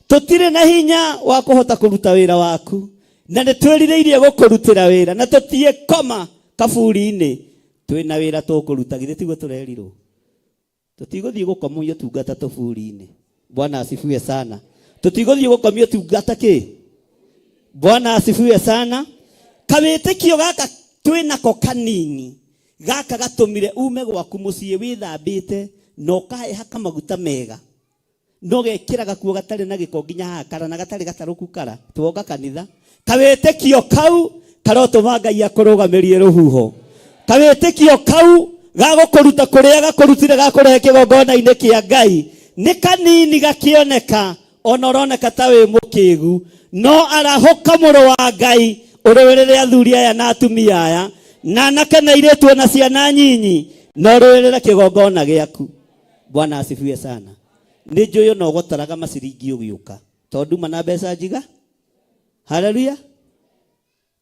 Tũtirĩ na hinya wa kũhota kũruta wĩra waku, na nĩ twĩrirĩirie gũkũrutĩra wĩra, na tũtiĩkoma kaburi-inĩ twĩna wĩra tũkũruta. Githĩ tiguo tũrerirwo? Tũtigũthiĩ gũkomio tungata tũburi-inĩ. Bwana asifiwe sana. Tũtigũthiĩ gũkomio tungata kĩ? Bwana asifiwe sana. Kawĩtĩkio gaka twĩnako kanini gaka gatũmire ume gwaku mũciĩ wĩthambĩte na ũkahaka maguta mega, no gekĩra gakuo gatarĩ na gĩko nginya hakara na gatarĩ gatarũku kara, tuoka kanitha. Kawĩtĩkio kau karotũma Ngai akũrũgamĩrie rũhuho. Kawĩtĩkio kau gagũkũruta kũrĩa gakũrutire gakũrehe kĩgongona-inĩ kĩa Ngai nĩ kanini gakĩoneka, ona ũroneka ta wĩ mũkĩgu, no arahũka mũrũ wa Ngai ũrũĩrĩre athuri aya na atumia aya na anake na airĩtu na ciana nyinyi, no ũrũĩrĩre kĩgongona gĩaku. Bwana asifiwe sana. Nĩ njũĩ no gũtaraga maciringi ũgĩũka tondũ mana mbeca njiga. Haleluya.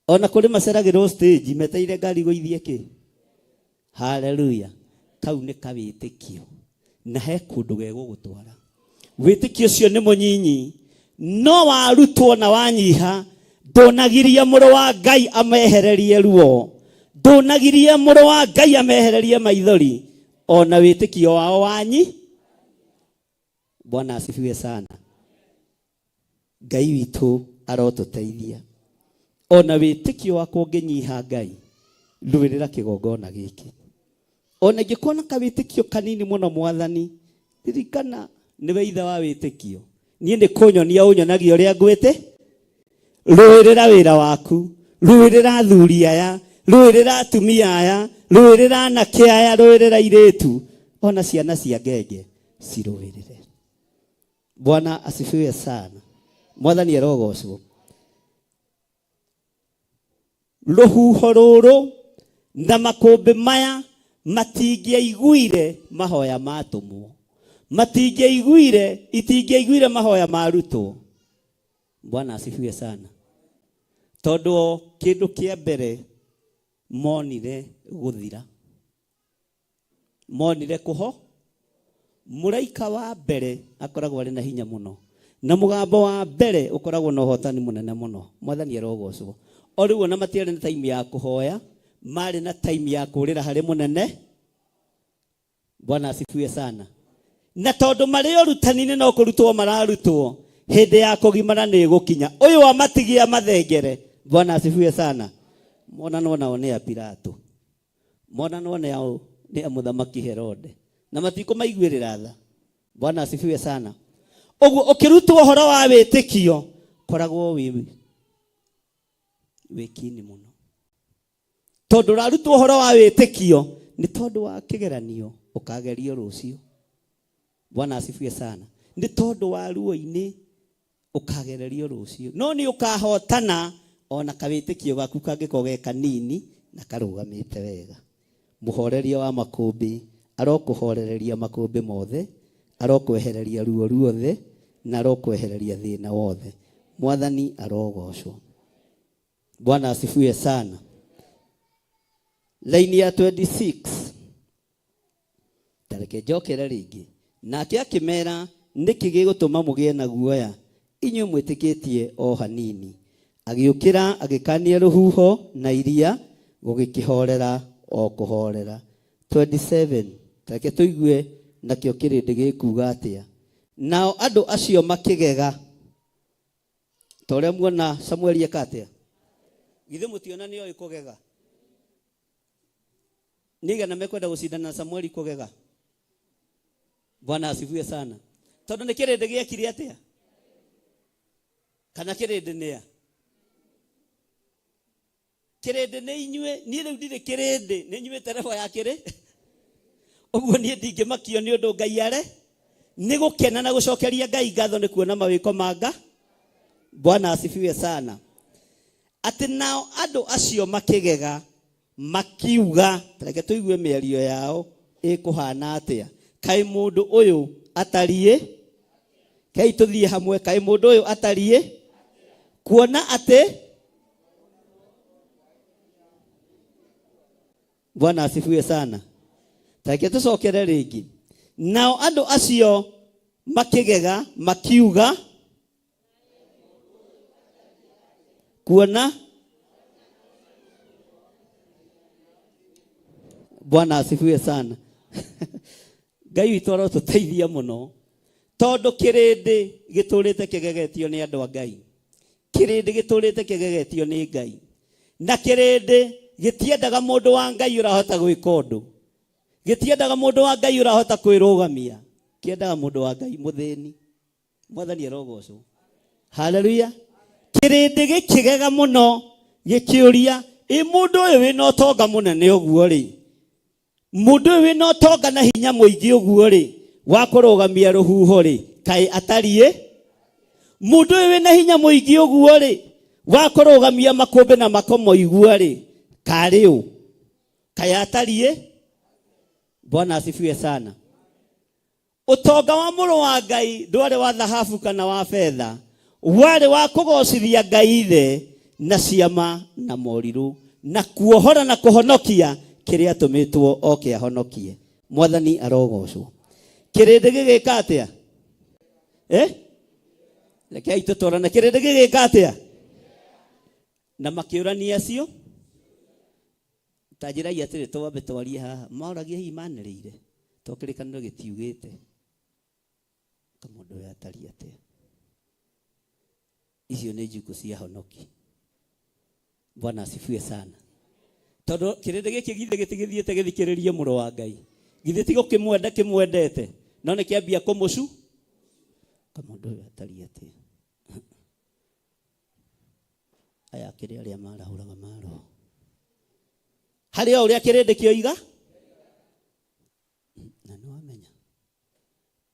Ona kũrĩ maceragĩrwo stage meteire ngari gũithie kĩ. Haleluya. Kau nĩ kawĩtĩkio na he kũndũ gegũgũtwara. Wĩtĩkio ũcio nĩ mũnyinyi, no warutwo na wanyiha, ndũnagiria mũrũ wa Ngai amehererie ruo, ndũnagiria mũrũ wa Ngai amehererie maithori, ona wĩtĩkio wao wanyi. Bwana asifiwe sana. Ngai witũ arotũteithia. Ona wĩtĩkio wako ũngĩnyiha Ngai, rũĩrĩra kĩgongona gĩkĩ. ona ngĩkona kawĩtĩkio kanini mũno mwathani ririkana nĩwe ithe wa wĩtĩkio niĩ nĩ kũnyonia ũnyonagia ũrĩa ngwĩte rũĩrĩra wĩra waku rũĩrĩra athuri aya rũĩrĩra atumia aya rũĩrĩra anake aya rũĩrĩra airĩtu ona ciana cia ngenge cirũĩrĩre. Bwana asifiwe sana. Mwathani arogocwo. Rũhuho rũrũ na makũmbĩ maya matingĩaiguire mahoya matũmwo, itingĩaiguire mahoya marutwo. Bwana asifiwe sana. Tondũ kĩndũ kĩa mbere monire gũthira, monire kũho. Mũraika wa mbere akoragwo arĩ na hinya mũno, na mũgambo wa mbere ũkoragwo na ũhotani mũnene mũno. Mwathani arogocwo. O rĩu ona matiarĩ na time ya kũhoya, marĩ na time ya kũrĩra harĩ mũnene. Bwana asifiwe sana. Na tondũ marĩ ũrutani-inĩ no kũrutwo mararutwo, hĩndĩ ya kũgimara nĩ gũkinya. Ũyũ wa matigia mathengere. Bwana asifiwe sana. Monanwo nao nĩ a Pilato, monanwo nao nĩ a mũthamaki Herode, na matikũmaiguĩrĩra tha. Bwana asifiwe sana. Ũguo ũkĩrutwo ũhoro wa wĩtĩkio koragwo wĩkini mũno. Tondũ ũrarutwo ũhoro wa wĩtĩkio nĩ tondũ wa kĩgeranio ũkagerio rũciũ. Bwana asifiwe sana. Nĩ tondũ wa ruo-inĩ ũkagererio rũciũ. No nĩ ũkahotana ona kawĩtĩkio gaku kangĩkorwo ge kanini na karũgamĩte wega. Mũhoreria wa makũmbĩ arokũhorereria makũmbĩ mothe, arokwehereria ruo ruothe, na arokwehereria thĩna wothe. Mwathani arogocwo. Bwana asifiwe sana. Laini ya 26. Tareke njokere rĩngĩ. Nake akĩmera nĩkĩ gĩgũtũma mũgĩe na guoya, inyuĩ mwĩtĩkĩtie o hanini. Agĩũkĩra agĩkania rũhuho na iria gũgĩkĩhorera o kũhorera. 27. Tareke tũigue nakĩo kĩrĩndĩ gĩkuga atĩa. Nao andũ acio makĩgega. Ta ũrĩa muona Samueli eka atĩa. Githĩ mũtiona nĩ oĩ kũgega? Nĩigana mekwenda gũcindana na Samueli kũgega? Bwana asifiwe sana. Tondũ nĩ kĩrĩndĩ gĩekire atĩa? Kana kĩrĩndĩ nĩa? Kĩrĩndĩ nĩ inyuĩ, niĩ rĩu ndirĩ kĩrĩndĩ, nĩ inyuĩ terebo ya kĩrĩ. Ũguo niĩ ndingĩmakio nĩ ũndũ Ngai are nĩ gũkena na gũcokeria Ngai ngatho nĩ kuona mawĩko manga. Bwana asifiwe sana. Atĩ nao andũ acio makĩgega makiuga, tareke tũigue mĩario yao ĩkũhana atĩa. Kaĩ mũndũ ũyũ atariĩ? Kaĩ tũthiĩ hamwe. Kaĩ mũndũ ũyũ atariĩ? Kuona atĩ. Bwana asifiwe sana. Tareke tũcokere rĩngĩ. Nao andũ acio makĩgega makiuga, kuona. Bwana asifiwe sana. Ngai witũ arotũteithia mũno. Tondũ kĩrĩndĩ gĩtũrĩte kĩgegetio nĩ andũ a Ngai. Kĩrĩndĩ gĩtũrĩte kĩgegetio nĩ Ngai. Na kĩrĩndĩ gĩtiendaga mũndũ wa Ngai ũrahota gwĩka ũndũ. Gĩtiendaga mũndũ wa Ngai ũrahota kwĩrũgamia. Kĩendaga mũndũ wa Ngai mũthĩni. Mwathani arogocwo. Haleluya. Kĩrĩndĩ gĩkĩgega mũno gĩkĩũria, mũndũ ũyũ wĩna ũtonga mũnene ũguo rĩ, mũndũ ũyũ wĩna ũtonga na hinya mũingĩ ũguo rĩ, wa kũrũgamia rũhuho rĩ, kaĩ atariĩ? Mũndũ ũyũ wĩna hinya mũingĩ ũguo rĩ, wa kũrũgamia makũmbĩ na makomo igua rĩ, karĩ ũ? Kaĩ atariĩ? Bwana asifiwe sana. Ũtonga wa mũrũ wa Ngai ndwarĩ wa thahabu kana wa fedha, warĩ wa kũgocithia Ngai ithe na ciama na morirũ, na kuohora na kũhonokia kĩrĩa atũmĩtwo oke ahonokie. Mwathani arogocwo. Kĩrĩndĩ gĩgĩka atĩa? Rekei tũtwarane. Kĩrĩndĩ gĩgĩka atĩa? Na makĩũrania acio. Ta njĩrai atĩrĩ twambe twarie haha. Maũragia hihi manĩrĩire. To kĩrĩkanĩro gĩtiugĩte. Kamũndũ ũyũ atariĩ atĩa? Icio nĩ njukũ cia honoki. Bwana asifiwe sana. Todo kirende giki githe gitigithiete githikiririe muro wa Ngai. Githe tigo kimwendete. No ne kiambia kumucu. Kama ndo atari ati. Aya kiri aria marahuraga maro. Hari o uria kirende kioiga. Na no amenya.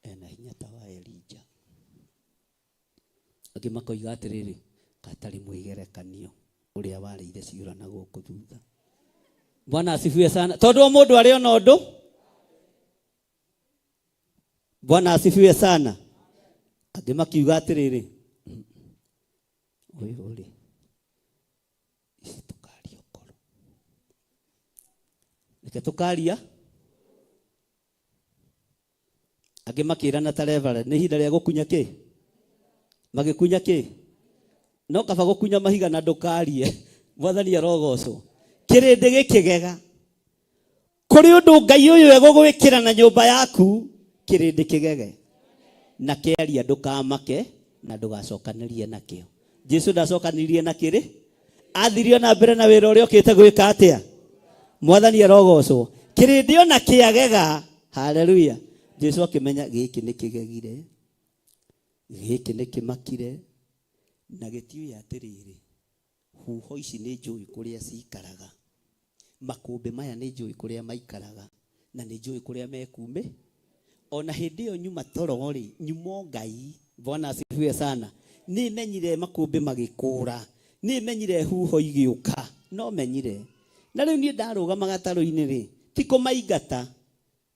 Ena hinya ta wa Elija. Akimakoiga atiriri katari muigerekanio uria warĩire ciũra na gũkũ thutha. Bwana asifiwe sana. Tondu mundu ari ona undu. Bwana asifiwe sana. Akimakiuga atiriri. Uri. Isi tukaria okoro. Nike tukaria. Akimakira na tarevara ni hinda ria gukunya ki. Magikunya ki. No kaba gukunya mahiga na ndukarie. Mwathani arogocwo. Kirinde gikigega. Kuri undu Ngai uyu egugwikira na nyumba yaku, kirinde kigege. Na kiaria ndukamake na ndugacokanirie nakio. Jesu ndacokanirie na kiri. Athirio na mbere na wira uria ukite gwika atia. Mwathani arogocwo. Kirinde ona kiagega. Haleluya. Jesu akimenya giki ni kigegire. Giki ni kimakire. Na gĩtiũĩ atĩrĩrĩ, huho ici nĩ njũĩ kũrĩa cikaraga, makũmbĩ maya nĩ njũĩ kũrĩa maikaraga, na nĩ njũĩ kũrĩa mekume. Ona hĩndĩ ĩyo nyuma toro-rĩ, nyumo Ngai, Bwana asifiwe sana, nĩ menyire makũmbĩ magĩkũra, nĩ menyire huho igĩũka, no menyire. Na rĩu niĩ ndarũgama gatarũ-inĩ-rĩ, ti kũmaingata.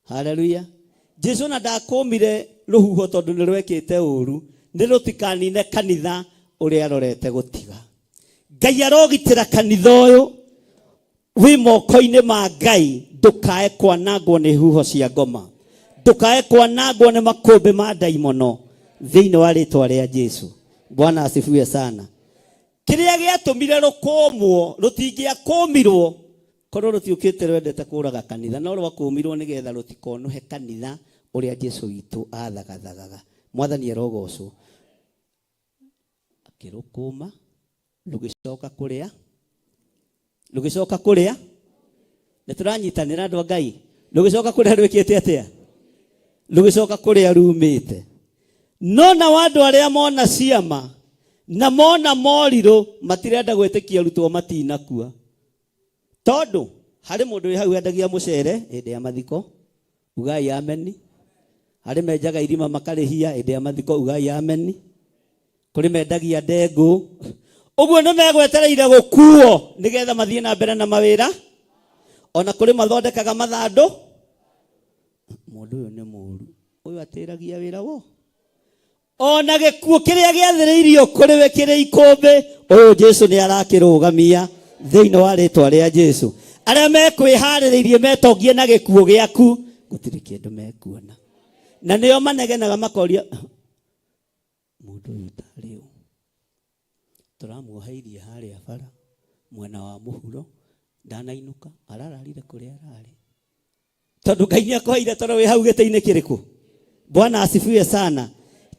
Haleluya. Jesu na ndakũmire rũhuho tondũ nĩ rwekĩte ũru, nĩ rũtikanine kanitha uria arorete gutiga. Ngai arogitira kanitha uyu wi moko-ini ma Ngai, ndukae kwanangwo ni huho cia ngoma, ndukae kwanangwo ni makũmbĩ ma ndaimono thiini wa ritwa ria Jesu. Bwana asifiwe sana. Kiria giatumire rukũmwo rutingiakũmirwo korwo rutiukite rwendete kũraga kanitha, no rwakũmirwo nigetha rutikonuhe kanitha uria Jesu witu athagathaga. Mwathani arogocwo. Kirukuma rugicoka kuria nituranyitanira andu a Ngai. Rugicoka kuria rwikite atia. Rugicoka kuria rumite. No na wandu aria mona ciama na mona moriro matirenda gwitikia rutwo matinakua. Tondu hari mundu hau endagia mucere hĩndĩ ya mathiko, ugai ameni. Hari menjaga irima makarĩhia hĩndĩ ya mathiko, ugai ameni. Kuri mendagia ndengu, uguo nĩ megwetereire gukuo nigetha mathie na mbere na mawira. Ona kuri mathondekaga mathandu. Mundu uyu ni muru, uyu atiragia wira wo. Ona gikuo kiria giathiriirio kuri we kiri ikumbi, uyu Jesu ni arakirugamia thiini wa ritwa ria Jesu. Aria mekwihariirie metongie na gikuo giaku, gutiri kindu mekuona. Na nio manegenaga makoria mundu uyu tari u. Turamuoheirie haria bara mwena wa muhuro, ndanainuka arararire kuria arari. Tondu Ngai niakoheire toro wi hau gite-ini kiriku. Bwana asifiwe sana.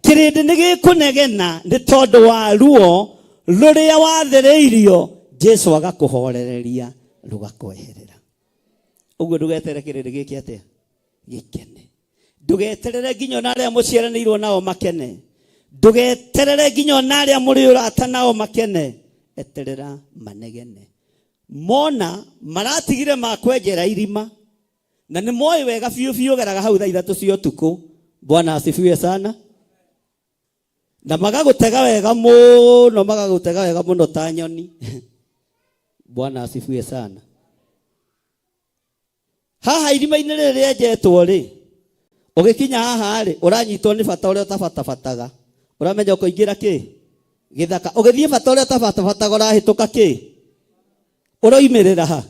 Kirindi ni gikunegena ni tondu wa ruo ruria wathiriirio Jesu agakuhorereria rugakweherera. Uguo ndugetere kirindi giki atia gikene. Ndugeterere nginya na aria muciaranirwo nao makene. Ndugeterere nginya na aria muri urata nao makene. Eterera manegene. Mona maratigire makwenjera irima na ni moyo wega biũ biũ geraga hau thaa 3 cia ũtukũ. Bwana asifiwe sana. Na magagutega wega muno ta nyoni. Bwana asifiwe sana. Haha irima-inĩ rĩrĩ rĩenjetwo rĩ, ugikinya haha rĩ, uranyitwo ni bata uria utabatabataga. Uramenya ukoingira ki githaka, ugithie bata uria utabatabataga urahituka ki, uroimirira ha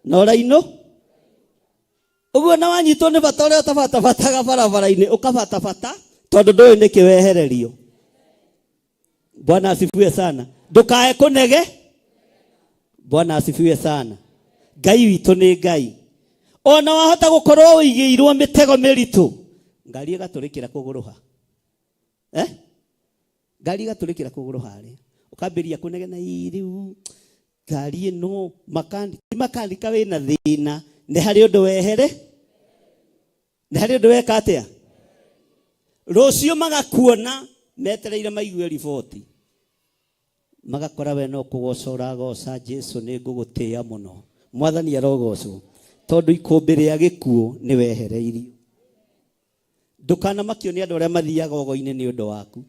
na uraino. Uguo na wanyitwo ni bata uria utabatabataga barabara-ini ukabatabata tondu ndũĩ nĩ kĩwehererio. Bwana asifiwe sana. Ndukae kunege. Bwana asifiwe sana. Ngai witũ nĩ Ngai. Ona wahota gukorwo uigĩirwo mitego mĩritũ, ngari ĩgatũrĩkĩra kũgũrũha. Ngari ĩgatũrĩkĩra kũgũrũha rĩ, ũkambĩria kunegena rĩu ngari ĩno makandĩka wĩna thĩna nĩ harĩ ũndũ wehere, nĩ harĩ ũndũ weka atĩa, rũciũ magakuona metereire maigue riboti, magakora we no kũgoca ũragoca Jesu nĩ ngũgũtĩĩa mũno. Mwathani arogocwo tondũ ikũmbĩ rĩa gĩkuũ nĩ wehereirio. Ndũkanamakio nĩ andũ arĩa mathiaga ogo-inĩ nĩ ũndũ waku.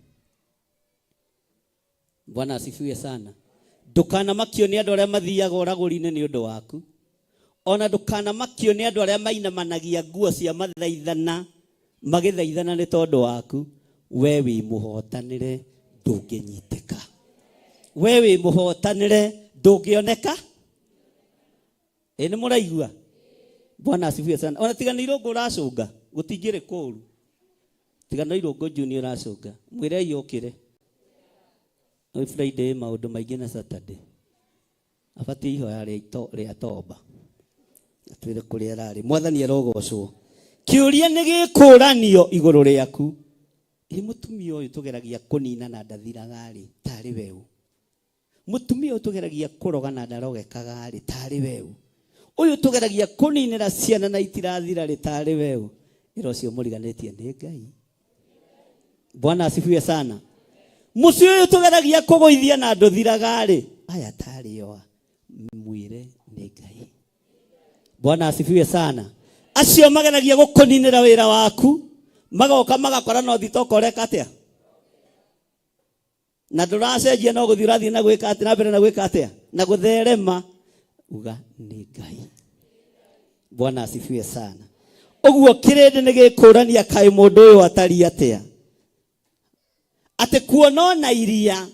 Bwana asifiwe sana. Ndũkanamakio nĩ andũ arĩa mathiaga ũragũri-inĩ nĩ ũndũ waku. Ona ndũkanamakio nĩ andũ arĩa mainamanagia nguo cia mathaithana magĩthaithana nĩ tondũ waku. We wĩ mũhotanĩre ndũngĩnyitĩka. We wĩ mũhotanĩre ndũngĩoneka. Nĩ mũraigua? Bwana asifiwe sana. Ona tiga nĩ irũngũ ũracũnga gũtingĩrĩ kũũru. Tiga nĩ irũngũ junior ũracũnga. Mwĩre yũkĩre. No Friday maũndũ maingĩ na Saturday. Abatiĩ ihoya rĩa tomba. Atwĩre kũrĩa ararĩ. Mwathani arogocwo. Kĩũria nĩ gĩkũranio igũrũ rĩaku. Mũtumia ũyũ tũgeragia kũnina na ndathiraga rĩ, tarĩ weũ. Mũtumia ũyũ tũgeragia kũroga na ndarogekaga rĩ, tarĩ weũ. Ũyũ tũgeragia kũninĩra ciana na itirathira rĩ, tarĩ weũ. Ĩra ũcio mũriganĩtie nĩ Ngai. Bwana asifiwe sana. Mũciĩ ũyũ tũgeragia kũgũithia na ndũthiraga rĩ, aya tarĩ yo. Mwĩre nĩ Ngai. Bwana asifiwe sana. Acio mageragia gũkũninĩra wĩra waku, magoka magakora no thitoko reka atĩa. Na ndũracenjia no gũthiĩ ũrathiĩ na gwĩka atĩa, na mbere na gwĩka atĩa, na gũtherema. Uga nĩ Ngai. Bwana asifiwe sana. Ũguo kĩrĩndĩ nĩ gĩkũrania kaĩ mũndũ ũyũ atari atĩa. Atĩ kuona na iria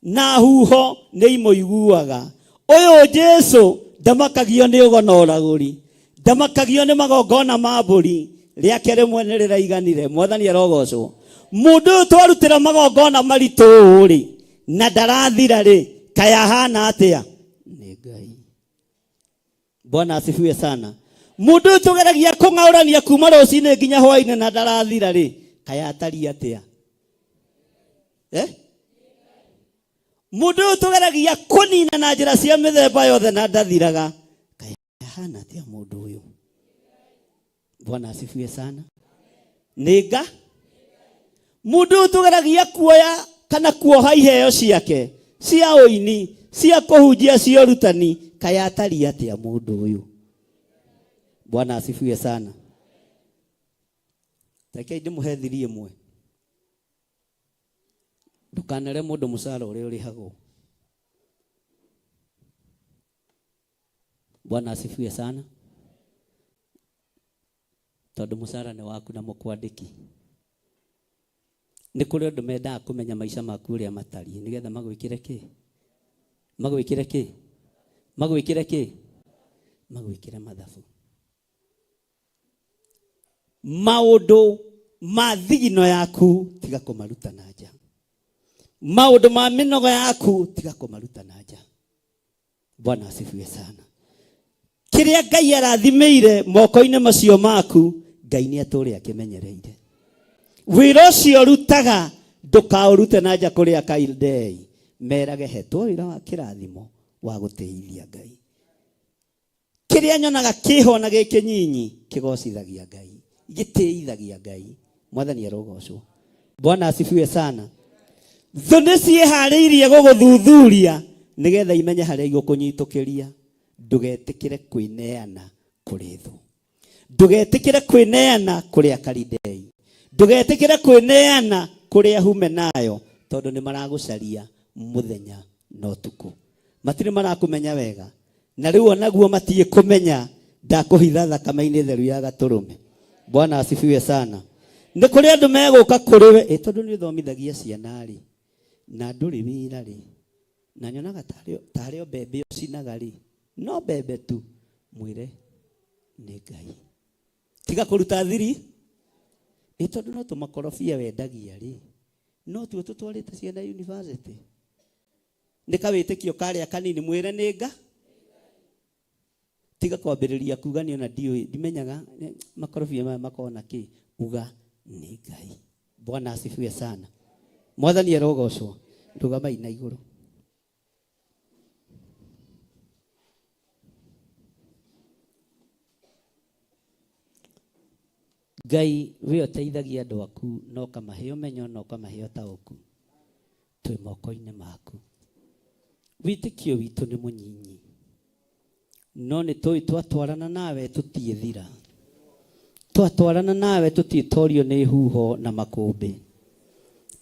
na huho nĩ imũiguaga. Ũyũ Jesu ndamakagio nĩ ũgona ũragũri, ndamakagio nĩ magongona ma mbũri, rĩake rĩmwe nĩ rĩraiganire. Mwathani arogocwo. Mũndũ ũyũ twarutĩra magongona maritũ rĩ, na ndarathira rĩ, kaĩ ahana atĩa. Nĩ Ngai. Bwana asifiwe sana. Mũndũ ũyũ tũgeragia kũng'aũrania kuma rũcinĩ nginya hwaĩ-inĩ na ndarathira rĩ, kaĩ atari atĩa. Mũndũ ũyũ tũgeragia kũnina na njĩra cia mĩthemba yothe na ndathiraga, kaĩ ahana atĩa mũndũ ũyũ. Bwana asifiwe sana. Nĩnga mũndũ ũyũ tũgeragia kuoya kana kuoha iheo ciake cia ũini, cia kũhunjia, cia ũrutani, kaĩ atari atĩa mũndũ ũyũ. Bwana asifiwe sana. Takei ndĩmũhe thiri ĩmwe. Ndũkanere mũndũ mũcara ũrĩa ũrĩhagwo. Bwana asifiwe sana. Tondũ mũcara nĩ waku na mũkwandĩki. Nĩ kũrĩ andũ mendaga kũmenya maica maku ũrĩa matariĩ nĩgetha magwĩkĩre kĩ? Magwĩkĩre kĩ? Magwĩkĩre kĩ? Magwĩkĩre mathabu. Maũndũ ma thigino yaku tiga kũmaruta na nja. Maũndũ ma mĩnoga yaku tiga kũmaruta na nja. Bwana asifiwe sana. Kĩrĩa Ngai arathimĩire moko-inĩ macio maku, Ngai nĩ atũũre akĩmenyereire. Wĩra ũcio rutaga ndũkaũrute na nja kũrĩ Akaldei. Merage hetwo wĩra wa kĩrathimo wa gũtĩithia Ngai. Kĩrĩa nyonaga kĩho na gĩkĩnyinyi kĩgocithagia Ngai, gĩtĩithagia Ngai. Mwathani arogocwo. Bwana asifiwe sana. Thũ nĩ ciĩharĩirie gũgũthuthuria nĩgetha imenye harĩa igũkũnyitũkĩria. Ndũgetĩkĩre kwĩneana kũrĩ thũ. Ndũgetĩkĩre kwĩneana kũrĩ Akaldei. Ndũgetĩkĩre kwĩneana kũrĩ Ahumenayo, tondũ nĩ maragũcaria mũthenya na ũtukũ. Matirĩ marakũmenya wega. Na rĩu onaguo matiĩ kũmenya ndakũhitha thakame-inĩ theru ya Gatũrũme. Bwana asifiwe sana. Nĩ kũrĩ andũ megũka kũrĩ we tondũ nĩ ũthomithagia ciana rĩ, na ndũrĩ wĩra rĩ, na nyonaga tarĩ o mbembe ũcinaga rĩ, no mbembe tu. Mwĩre nĩ Ngai. Tiga kũruta thiri. Tondũ no tũmakorobia wendagia rĩ, no tuo tũtwarĩte ciana university. Nĩ kawĩtĩkio karĩa kanini. Mwĩre nĩ Ngai. Tiga kwambĩrĩria kuga nĩ ona ndiũĩ, ndimenyaga makorobia maya makona kĩ. Uga nĩ Ngai. Bwana asifiwe sana. Mwathani arogocwo. Rũgamai na igũrũ. Ngai we ũteithagia andũ aku no kamahe ũmenyo no kamahe ũtaũku twĩ moko-inĩ maku. Wĩtĩkio witũ nĩ mũnyinyi no nĩ tũĩ twatwarana nawe tũtiĩthira, twatwarana nawe tũtiĩtorio nĩ huho na makũmbĩ,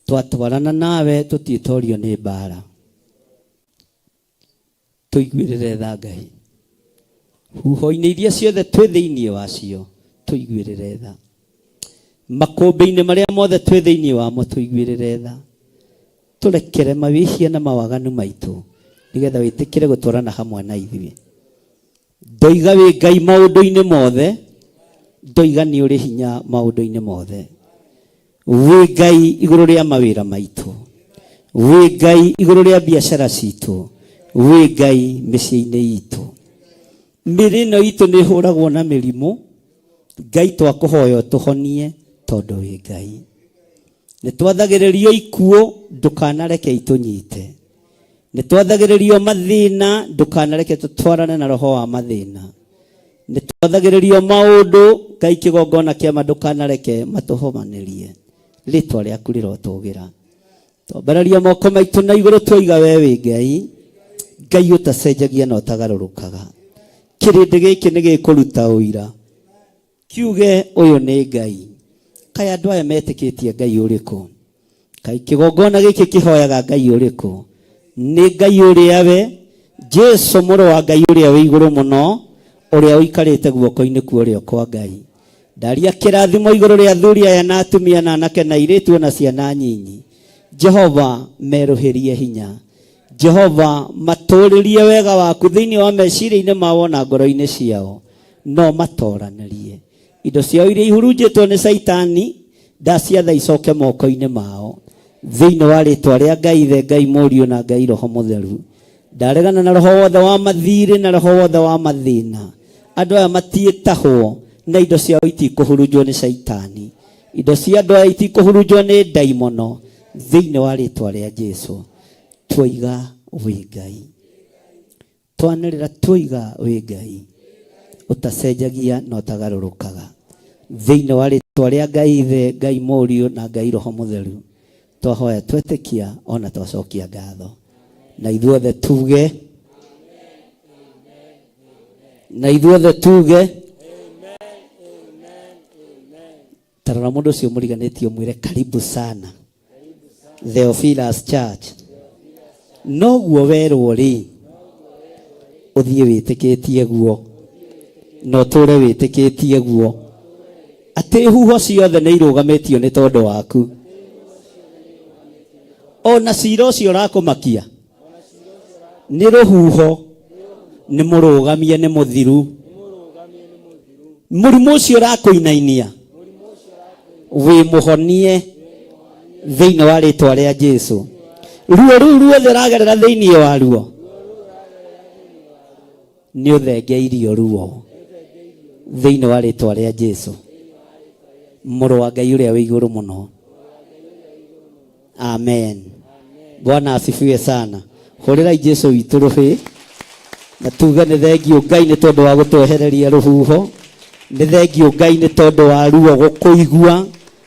twatwarana nawe tũtiĩtorio nĩ mbara. Tũiguĩrĩre tha Ngai huho-inĩ iria ciothe twĩ thĩinĩ wacio, tũiguĩrĩre tha makũmbĩ-inĩ marĩa mothe twĩ thĩinĩ wamo, tũiguĩrĩre tha. Tũrekere mawĩhia na mawaganu maitũ nĩgetha wĩtĩkĩre gũtwarana hamwe na ithuĩ. Ndoiga wĩ Ngai maũndũ-inĩ mothe, ndoiga nĩ ũrĩ hinya maũndũ-inĩ mothe. Wĩ Ngai igũrũ rĩa mawĩra maitũ, wĩ Ngai igũrũ rĩa biacara citũ, wĩ Ngai mĩciĩ-inĩ itũ. Mĩrĩ ĩno itũ nĩ ĩhũragwo na mĩrimũ, Ngai twakũhoya ũtũhonie tondũ wĩ Ngai. Nĩ twathagĩrĩrio ikuũ ndũkanareke itũnyite, nĩ twathagĩrĩrio mathĩna ndũkanareke tũtwarane na roho wa mathĩna, nĩ twathagĩrĩrio maũndũ Ngai kĩgongona kĩama ndũkanareke matũhomanĩrie. Rĩtwa rĩaku rĩrotũgĩra, twambararia moko maitũ na igũrũ twoiga we wĩ Ngai, Ngai ũtacenjagia na ũtagarũrũkaga. Kĩrĩndĩ gĩkĩ nĩ gĩkũruta ũira kiuge ũyũ nĩ Ngai. Kaya andũ aya metĩkĩtie Ngai ũrĩkũ? Kai kĩgongona gĩkĩ kĩhoyaga Ngai ũrĩkũ? Nĩ Ngai ũrĩa we Jesũ mũrũ wa Ngai ũrĩa wĩ igũrũ mũno, ũrĩa ũikarĩte guoko-inĩ kwa ũrĩo kwa Ngai. Ndaria kĩrathimo igũrũ rĩa athuri aya na atumia na anake na airĩtu na ciana nyinyi. Jehova merũhĩrie hinya, Jehova matũrĩrie wega waku thĩinĩ wa meciria-inĩ mao na ngoro-inĩ ciao, no matoranĩrie indo ciao iria ihurunjĩtwo nĩ Saitani, ndaciatha icoke moko-inĩ mao thĩinĩ wa rĩtwa rĩa Ngai Ithe, Ngai Mũriũ na Ngai Roho Mũtheru. Ndaregana na roho wothe wa mathirĩ na roho wothe wa mathĩna. Andũ aya matiĩtahwo na indo ciao itikũhurunjwo nĩ Saitani, indo cia andũ aya itikũhurunjwo nĩ ndaimono thĩinĩ wa rĩtwa rĩa Jesũ. Twoiga wĩ Ngai, twanĩrĩra twoiga wĩ Ngai ũtacenjagia na ũtagarũrũkaga thĩinĩ wa rĩtwa rĩa Ngai Ithe, Ngai Mũriũ na Ngai Roho Mũtheru. Twahoya twetĩkia ona twacokia ngatho, na ithuothe tuge, na ithuothe tuge tarora mũndũ ũcio mũriganĩtie mwĩre karibu sana Theophilus Church. Noguo werwo rĩ, ũthiĩ wĩtĩkĩtie guo no tũre wĩtĩkĩtie guo, atĩ huho ciothe nĩ irũgamĩtio nĩ tondũ waku. Ona cira ũcio ũrakũmakia nĩ rũhuho, nĩ mũrũgamie, nĩ mũthiru. Mũrimũ ũcio ũrakũinainia wĩ mũhonie thĩinĩ wa rĩtwa rĩa Jesũ. Ruo rũu ruothe ũragerera thĩinĩ waruo nĩ ũthengeirio ruo thĩinĩ wa rĩtwa rĩa Jesũ, mũrũ wa Ngai ũrĩa wĩ igũrũ mũno. Amen. Bwana asifiwe sana. Hũrĩrai Jesũ witũ rũhĩ na tuge nĩ thengiũ Ngai nĩ tondũ wa gũtwehereria rũhuho, nĩ thengiũ Ngai nĩ tondũ wa ruo gũkũigua,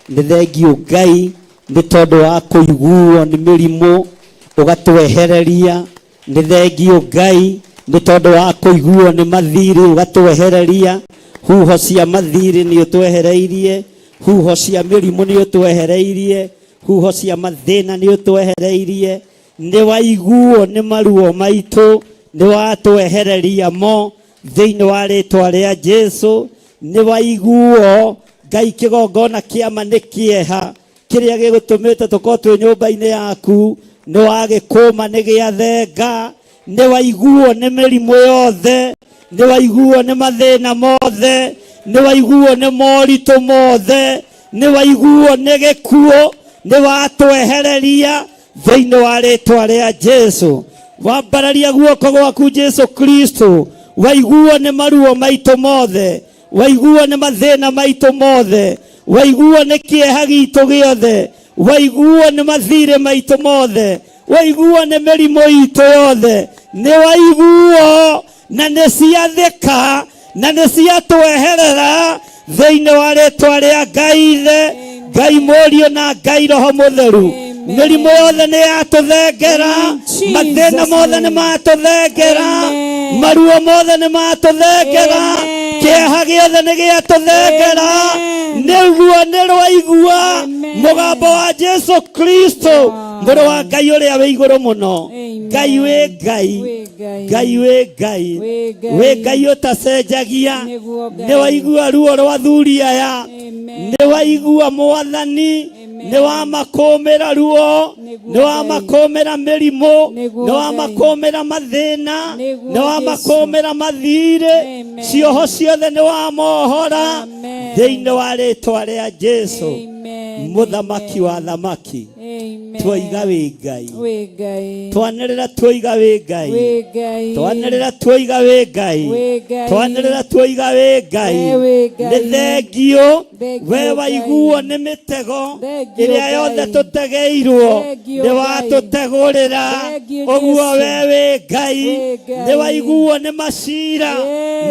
nĩ thengiũ Ngai nĩ tondũ wa kũiguo nĩ mĩrimũ ũgatwehereria, nĩ thengiũ Ngai nĩ tondũ wa kũiguo nĩ mathirĩ ũgatwehereria. Huho cia mathirĩ nĩ ũtwehereirie, huho cia mĩrimũ nĩ ũtwehereirie, huho cia mathĩna nĩ ũtwehereirie. Nĩ waiguo nĩ maruo maitũ, nĩ watwehereria mo thĩinĩ wa rĩtwa rĩa Jesũ. Nĩ waiguo Ngai kĩgongona kĩama nĩ kĩeha kĩrĩa gĩgũtũmĩte tũkorwo twĩ nyũmba-inĩ yaku nĩ wagĩkũma nĩ gĩathenga. Nĩ waiguo nĩ mĩrimũ yothe, nĩ waiguo nĩ mathĩna mothe, nĩ waiguo nĩ moritũ mothe, nĩ waiguo nĩ gĩkuũ, nĩ watwehereria thĩinĩ wa rĩtwa rĩa Jesũ. Wambararia guoko gwaku Jesũ Kristo, waiguo nĩ maruo maitũ mothe, waiguo nĩ mathĩna maitũ mothe, waiguo nĩ kĩeha gitũ gĩothe, waiguo nĩ mathirĩ maitũ mothe, waiguo nĩ mĩrimũ itũ yothe, nĩ waiguo na nĩ ciathĩka na nĩ ciatweherera thĩinĩ wa rĩĩtwa rĩa Ngai Ithe, Ngai Mũriũ na Ngai Roho Mũtheru. Mĩrimũ yothe nĩ yatũthengera, mathĩna mothe nĩ matũthengera, maruo mothe nĩ matũthengera, kĩeha gĩothe nĩ gĩatũthengera. Nĩguo nĩ rwaigua mũgambo wa Jesu Kristo, mũrũ wa Ngai ũrĩa wĩ igũrũ mũno. Ngai wĩ Ngai, Ngai wĩ Ngai, wĩ Ngai ũtacenjagia. Nĩ waigua ruo rwa athuri aya, nĩ waigua Mwathani, nĩ wamakũmĩra ruo, nĩ wamakũmĩra mĩrimũ, nĩ wamakũmĩra mathĩna, nĩ wamakũmĩra mathirĩ, cioho ciothe nĩ wamohora thĩinĩ wa rĩĩtwa rĩa Jesu, mũthamaki wa thamaki. Twoiga wĩ Ngai, twanĩrĩra twoiga wĩ Ngai, twanĩrĩra twoiga wĩ Ngai, twanĩrĩra twoiga wĩ Ngai. Nĩ thengio we waiguo nĩ mĩtego ĩrĩa yothe tũtegeirwo, nĩ watũtegũrĩra. Ũguo we wĩ Ngai, nĩ waiguo nĩ macira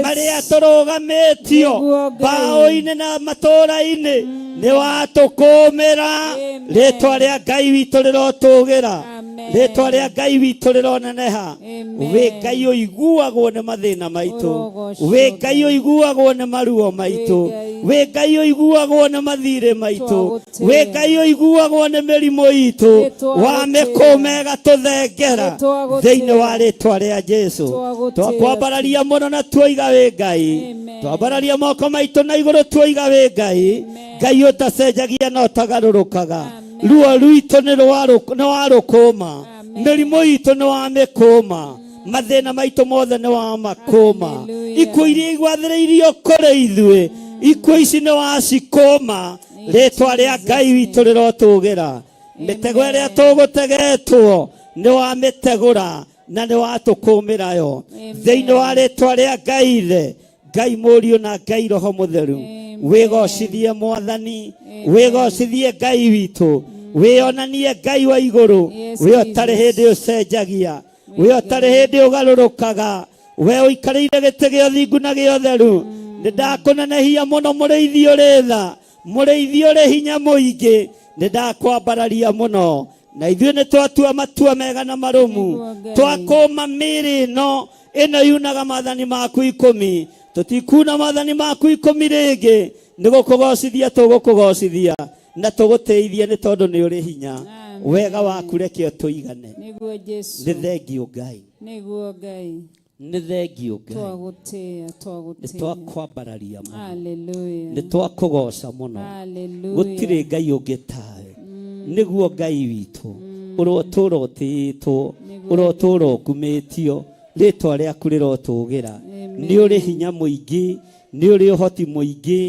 marĩa tũrũgamĩtio mbaũ-inĩ na matũũra-inĩ, nĩ watũkũmĩra. Rĩĩtwa rĩa Ngai witũ rĩrotũgĩra, rĩĩtwa rĩa Ngai witũ rĩroneneha. Wĩ Ngai ũiguagwo nĩ mathĩna maitũ, wĩ Ngai ũiguagwo nĩ maruo maitũ, wĩ Ngai ũiguagwo nĩ mathirĩ maitũ, wĩ Ngai ũiguagwo nĩ mĩrimũ itũ. Wa mĩkũma ĩgatũthengera thĩinĩ wa rĩĩtwa rĩa Jesu. Twakwambararia mũno na twoiga wĩ Ngai, twambararia moko maitũ na igũrũ twoiga wĩ Ngai, Ngai ũtacenjagia na ũtagarũrũkaga. Ruo rwitũ nĩ warũkũma, mĩrimũ itũ nĩ wamĩkũma, mathĩna maitũ mothe nĩ wamakũma. Ikuũ iria igwathĩrĩirio kũrĩ ithuĩ, ikuũ ici nĩ wacikũma. Rĩĩtwa rĩa Ngai witũ rĩrotũgĩra. Mĩtego ĩrĩa tũgũtegetwo nĩ wamĩtegũra na nĩ watũkũmĩra yo thĩinĩ wa rĩĩtwa rĩa Ngai Ithe, Ngai Mũriũ na Ngai Roho Mũtheru. Wĩgocithie Mwathani, wĩgocithie Ngai witũ, wĩonanie Ngai wa igũrũ, we ũtarĩ hĩndĩ ũcenjagia, we ũtarĩ hĩndĩ ũgarũrũkaga, we ũikarĩire gĩtĩ gĩa ũthingu na gĩa ũtheru. Nĩ ndakũnenehia mũno mũrĩithi ũrĩ tha, mũrĩithi ũrĩ hinya mũingĩ, nĩ ndakwambararia mũno. Na ithuĩ nĩ twatua matua mega na marũmu, twakũma mĩĩrĩ ĩno yunaga maathani maku 10. Tũtikuna maathani maku 10 rĩngĩ, nĩ gũkũgocithia tũgũkũgocithia na tũgũteithie nĩ tondũ nĩ ũrĩ hinya. Wega waku reke ũtũigane. Nĩ thengio Ngai, nĩ thengio Ngai, nĩ twakwambararia mũno, nĩ twakũgoca mũno. Gũtirĩ Ngai ũngĩ tawe, nĩguo Ngai witũ ũrotũra ũtĩĩtwo, ũrotũra ũkumĩtio. Rĩĩtwa rĩaku rĩrotũgĩra. Nĩ ũrĩ hinya mũingĩ, nĩ ũrĩ ũhoti mũingĩ,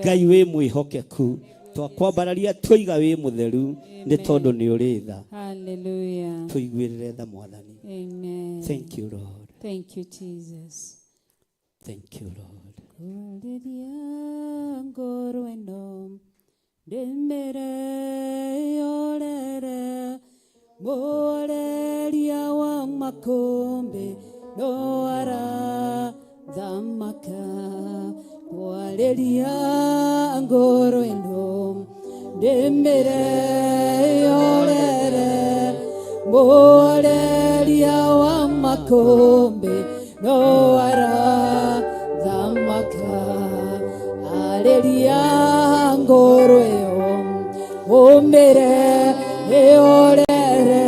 Ngai wĩ mwĩhokeku. Twakwambararia twoiga wĩ mũtheru nĩ tondũ nĩ ũrĩ tha. Tũiguĩrĩre tha Mwathani. Thank you Lord. Thank you Jesus. Thank you Lord. Ngoro eno ndemere yorere moreria wa makombe no ara dhamaka waleria ngoro eno ndemere yorere moreria wa makombe no ara dhamaka aleria ngoro eo omere eorere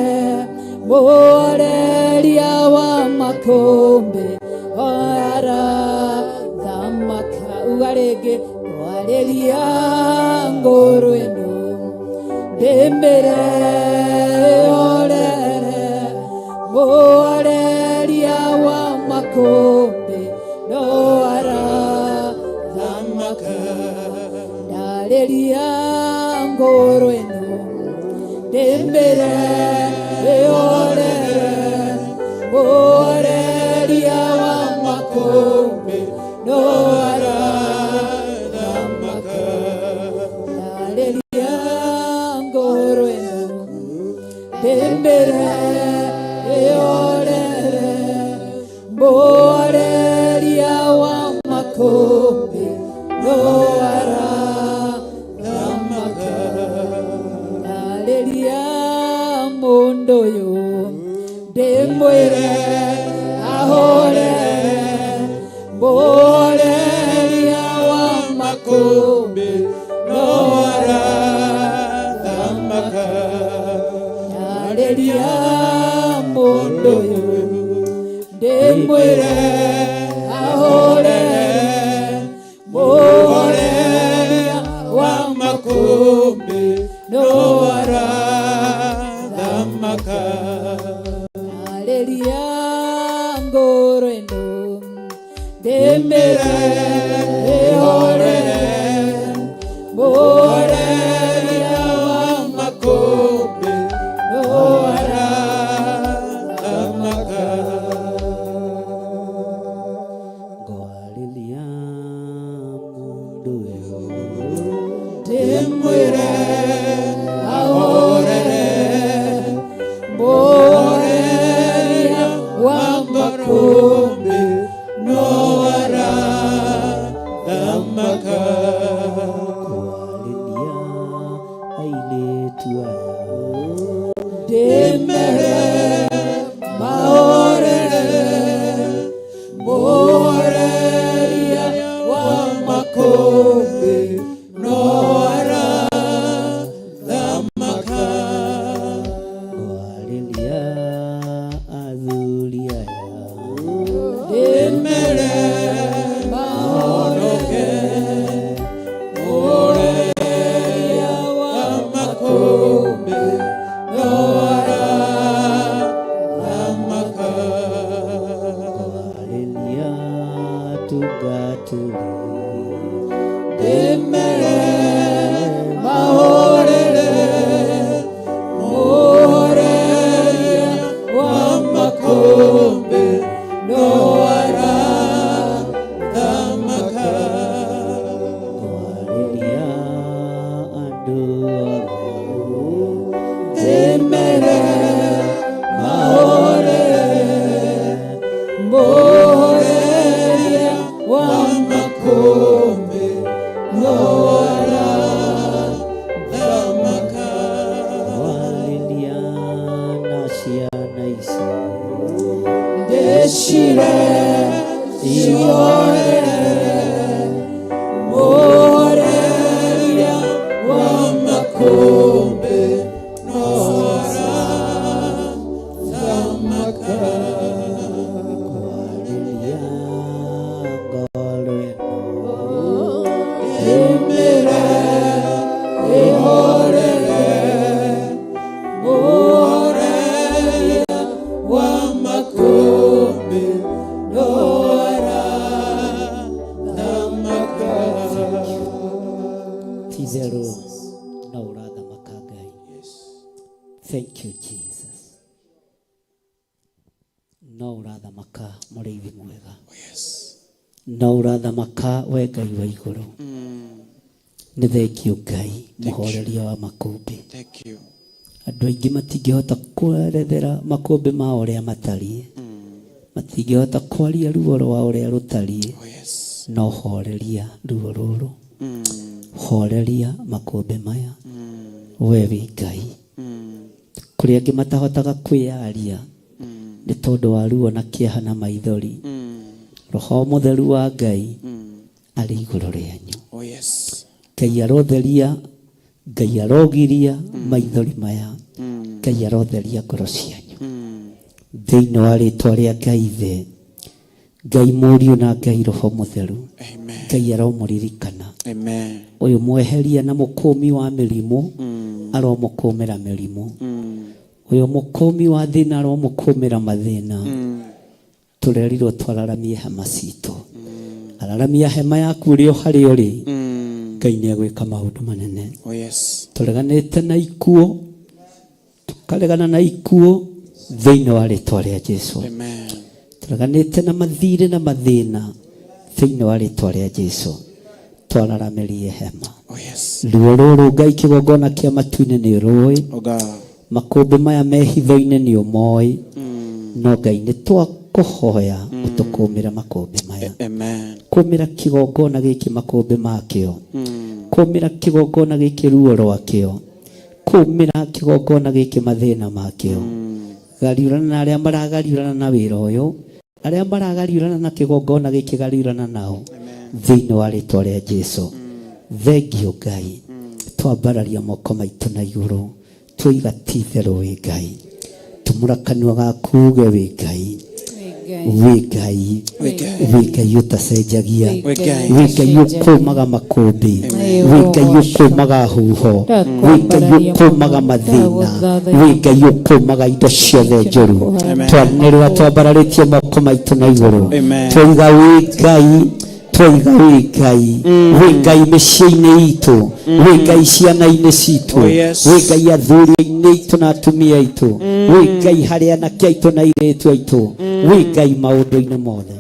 moreria wa makombe ara dhamaka ugarege waleria ngoro eno ndemere eorere moreria wa makombe no ara dhamaka ndaleria ngoro eno ndemere eorere moreria wa makombe no ara dhamaka ndaleria ngoro eno ndemere eorere moreria wa makombe no ndĩmwĩre ahorere mũhoreria wa makũmbĩ no arathamaka arĩria mũndũ ũyũ ndĩmwĩre ahorere mũhoreria wa makũmbĩ no arathamaka arĩria ngũrũ ĩno ndĩmĩre ĩhorere mũhoreria wa makũmbĩ no arathamaka ngwarĩria mũndũ ũyũ ndĩmwĩre ahorere mũhoreria wa makũmbĩ no arathamaka ngwarĩria airĩtu aya ndĩmere mahorere mũhoreria wa makũmbĩ no arathamaka ngwarĩria athuri aya ndĩmere mahonoke mũhoreria wa makũmbĩ no arathamaka ngwarĩria tungatĩri ndĩmere mahorere mũhoreria wa makũmbĩ no arathamaka ngwarĩria andũ othe ndĩmere mahorere mũhoreria wa makũmbĩ no arathamaka ngwarĩria na ciana ici ndĩcire ihorere mũhoreria wa makũmbĩ no arathamaka ngwarĩria ngoro ĩno ndĩmĩre ĩhorere mũhoreria wa makũmbĩ no arathamaka ti-itherũ no ũrathamaka Ngai. Thank you Jesus. No ũrathamaka mũrĩithi mwega. No ũrathamaka we Ngai wa igũrũ. Nĩ thengiũ Ngai mũhoreria wa makũmbĩ. Thank you. Andũ aingĩ matingĩhota kwerethera makũmbĩ mao ũrĩa matariĩ, matingĩhota kwaria ruo rwa ũrĩa rũtariĩ, no horeria ruo rũrũ, horeria makũmbĩ maya, we wĩ Ngai. Kũrĩ angĩ matahotaga kwĩyaria nĩ tondũ wa ruo na kĩeha na maithori, Roho Mũtheru wa Ngai arĩ igũrũ rĩanyu. Oh yes. Ngai arotheria, Ngai arogiria maithori maya, Ngai arotheria ngoro cianyu thĩinĩ wa rĩtwa rĩa Ngai Ithe, Ngai Mũriũ na Ngai Roho Mũtheru. Ngai aromũririkana ũyũ mweheria na mũkũmi wa mĩrimũ aromũkũmĩra mĩrimũ, ũyũ mũkũmi wa thĩna aromũkũmĩra mathĩna. Tũrerirwo twararamie hema citũ, araramia hema yaku ũrĩ o harĩa ũrĩ, Ngai nĩ egwĩka maũndũ manene. Tũreganĩte na ikuũ, tũkaregana na ikuũ thĩinĩ wa rĩtwa rĩa Jesũ. Tũreganĩte na mathirĩ na mathĩna thĩinĩ wa rĩtwa rĩa Jesũ. Twararamĩrie hema. Ruo rũrũ Ngai kĩgongona kĩa matu-inĩ nĩ ũrũĩ, makũmbĩ maya me hitho-inĩ nĩ ũmoĩ, no Ngai nĩ twakũhoya ũtũkũmĩra makũmbĩ maya, kũmĩra kĩgongona gĩkĩ makũmbĩ makĩo, kũmĩra kĩgongona gĩkĩ ruo rwakĩo, kũmĩra kĩgongona gĩkĩ mathĩna makĩo gariũrana na arĩa maragariũrana na wĩra ũyũ, arĩa maragariũrana na kĩgongona gĩkĩ gariũrana nao thĩinĩ wa rĩtwa rĩa Jesũ. Thengio Ngai, twambararia moko maitũ na igũrũ, twoiga ti itherũ wĩ Ngai, tumũra kanua gaku uge wĩ Ngai, wĩ Ngai, wĩ Ngai ũtacenjagia, wĩ Ngai ũkũmaga makũmbĩ, wĩ Ngai ũkũmaga huho, wĩ Ngai ũkũmaga mathĩna, wĩ Ngai ũkũmaga indo ciothe njũru. Twanĩrĩra twambararĩtie moko maitũ na igũrũ, twoiga wĩ Ngai, twoiga wĩ Ngai, wĩ Ngai mĩciĩ-inĩ itũ, wĩ Ngai ciana-inĩ citũ, wĩ Ngai athuri-inĩ itũ na atumia aitũ, wĩ Ngai harĩ anake aitũ na airĩtu aitũ, wĩ Ngai maũndũ-inĩ mothe.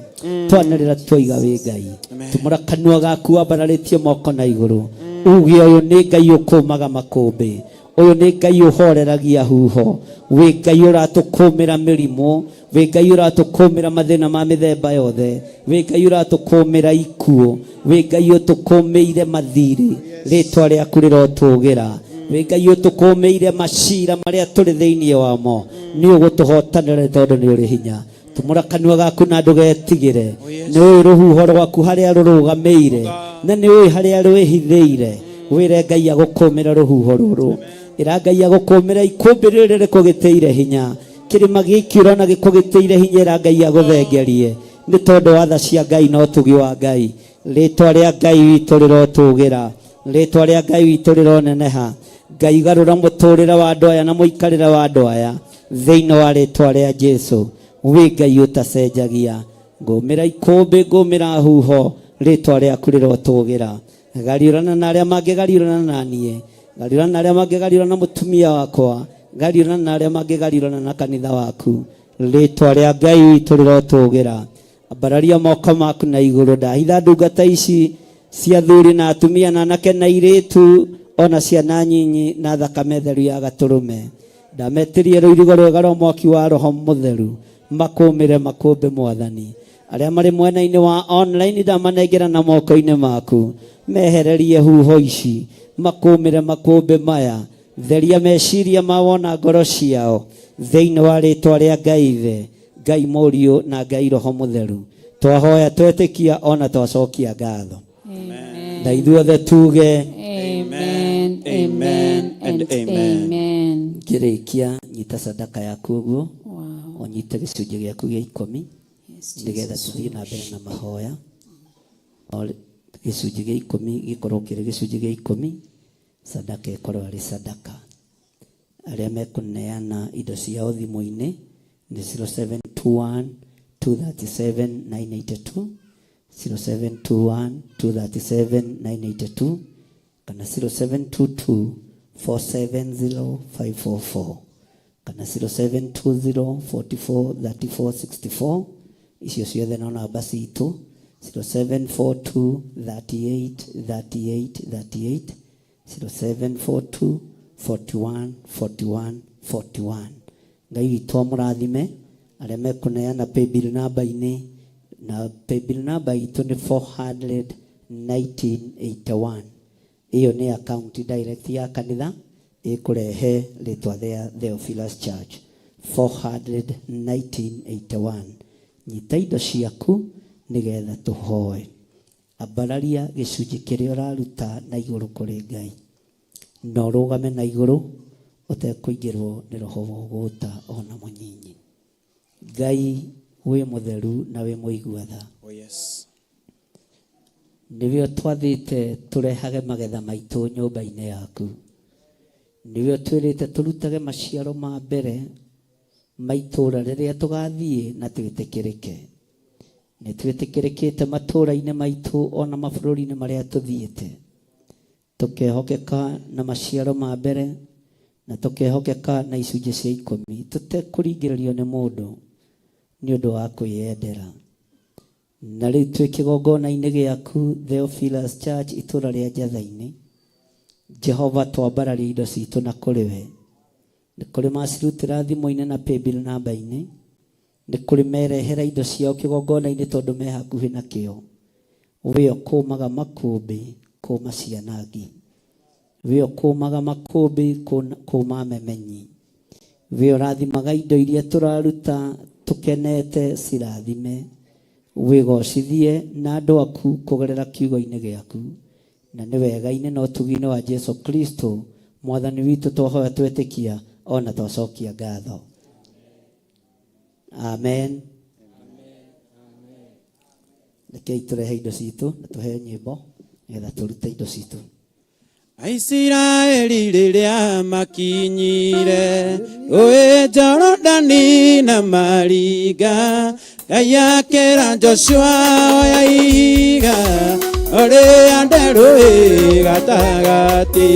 Twanĩrĩra twoiga wĩ Ngai, tumũra kanua gaku wambararĩtie moko na igũrũ, uge ũyũ nĩ Ngai ũkũmaga makũmbĩ, ũyũ nĩ Ngai ũhoreragia huho, wĩ Ngai ũratũkũmĩra mĩrimũ, wĩ Ngai ũratũkũmĩra mathĩna ma mĩthemba yothe, wĩ Ngai ũratũkũmĩra ikuũ, wĩ Ngai ũtũkũmĩire mathirĩ, rĩtwa rĩaku rĩrotũgĩra, wĩ Ngai ũtũkũmĩire macira marĩa tũrĩ thĩinĩ wamo, nĩ ũgũtũhotanĩra tondũ nĩ ũrĩ hinya. Tumũra kanua gaku na ndũgetigĩre, nĩ ũĩ rũhuho rwaku harĩa rũrũgamĩire, na nĩ ũĩ harĩa rwĩhithĩire, wĩre Ngai agũkũmĩra rũhuho rũrũ, ĩra Ngai agũkũmĩra ikũmbĩ rĩrĩ rĩkũgĩtĩire hinya, kĩrĩma gĩkĩ ũrona gĩkũgĩtĩire hinya, ĩra Ngai agũthengerie, nĩ tondũ wa tha cia Ngai na ũtugi wa Ngai. Rĩtwa rĩa Ngai witũ rĩrotũgĩra, rĩtwa rĩa Ngai witũ rĩroneneha. Ngai garũra mũtũrĩre wa andũ aya na mũikarĩre wa andũ aya thĩinĩ wa rĩtwa rĩa Jesũ, wĩ Ngai ũtacenjagia, ngũmĩra ikũmbĩ, ngũmĩra huho, rĩtwa rĩaku rĩrotũgĩra. Gariũrana na arĩa mangĩgariũrana na niĩ, gariũrana na arĩa mangĩgariũrana na mũtumia wakwa, gariũrana na arĩa mangĩgariũrana na kanitha waku, rĩtwa rĩa Ngai witũ rĩrotũgĩra. Ambararia moko maku na igũrũ, ndahitha ndungata ici cia athuri na atumia na anake na airĩtu ona ciana nyinyi na thakame theru ya gatũrũme, ndametirie rũirigo rwega rwa mwaki wa Roho Mũtheru, makũmĩre makũmbĩ Mwathani. Arĩa marĩ mwena-inĩ wa online ndamanengera na moko-inĩ maku, mehererie huho ici, makũmĩre makũmbĩ maya, theria meciria mao na ngoro ciao thĩinĩ wa rĩtwa rĩa Ngai Ithe, Ngai Mũriũ na Ngai Roho Mũtheru. Twahoya twetĩkia ona twacokia ngatho, na ithuothe tuge Amen, amen, and amen. Ngĩrĩkia nyita sadaka yaku ũguo, onyite gĩcunjĩ gĩaku gĩa 10 nĩgetha tũthiĩ na mbere na mahoya. Gĩcunjĩ gĩa 10 gĩkorwo kĩrĩ gĩcunjĩ gĩa 10, sadaka ĩkorwo arĩ sadaka. Arĩa mekũneana indo ciao thimũ-inĩ nĩ 0721 237 982, 0721 237 982, kana 0722 470 544, kana 0720 44 34 64. Icio ciothe no namba citũ, 0742 38 38 38, 0742 41 41 41. Ngai witũ amũrathime. Arĩa mekũneana paybill namba-inĩ, na paybill namba itũ nĩ 41981. Iyo nĩ account direct ya kanitha ĩkũrehe rĩtwa rĩa Theophilus Church, 41981. Nyita indo ciaku nĩgetha tũhoe. Ambararia gĩcunjĩ kĩrĩa ũraruta na igũrũ kũrĩ Ngai, na ũrũgame na igũrũ ũtekũingĩrwo nĩ roho wa ũgũta ona mũnyinyi. Ngai wĩ mũtheru na wĩ mũigua tha. Oh yes. Nĩwe twathĩte tũrehage magetha maitũ nyũmba-inĩ yaku. Nĩwe twĩrĩte tũrutage maciaro ma mbere maitũra rĩrĩa tũgathiĩ na twĩtĩkĩrĩke. Nĩ twĩtĩkĩrĩkĩte matũra-inĩ maitũ ona mabũrũri-inĩ marĩa tũthiĩte, tũkehokeka na maciaro ma mbere na tũkehokeka na icunjĩ cia 10, tũtekũringĩrĩrio nĩ mũndũ nĩ ũndũ wa kwĩyendera. Na rĩu twĩ kĩgongona-inĩ gĩaku Theophilus Church itũra rĩa Njatha-inĩ, Jehova twambararia indo citũ na kũrĩ we. Nĩ kũrĩ macirutĩra thimũ-inĩ na paybill namba-inĩ, nĩ kũrĩ merehera indo ciao kĩgongona-inĩ tondũ me hakuhĩ na kĩo. Wĩo kũmaga makũmbĩ kũma cianangi, wĩo kũmaga makũmbĩ kũma memenyi, we ũrathimaga indo iria tũraruta tũkenete cirathime, wĩgocithie na andũ aku kũgerera kiugo-inĩ gĩaku, na nĩ wega-inĩ na ũtugi-inĩ wa Jesu Kristo mwathani witũ twahoya twetĩkia ona twacokia ngatho. Amen. Rekei tũrehe indo citũ na tũheo nyĩmbo nĩgetha tũrute indo citũ. Aisiraeli rĩrĩa makinyire rũĩ Jorodani na maringa, Ngai akĩra Joshua oya ihiga ũrĩa nderũĩ gatagatĩ,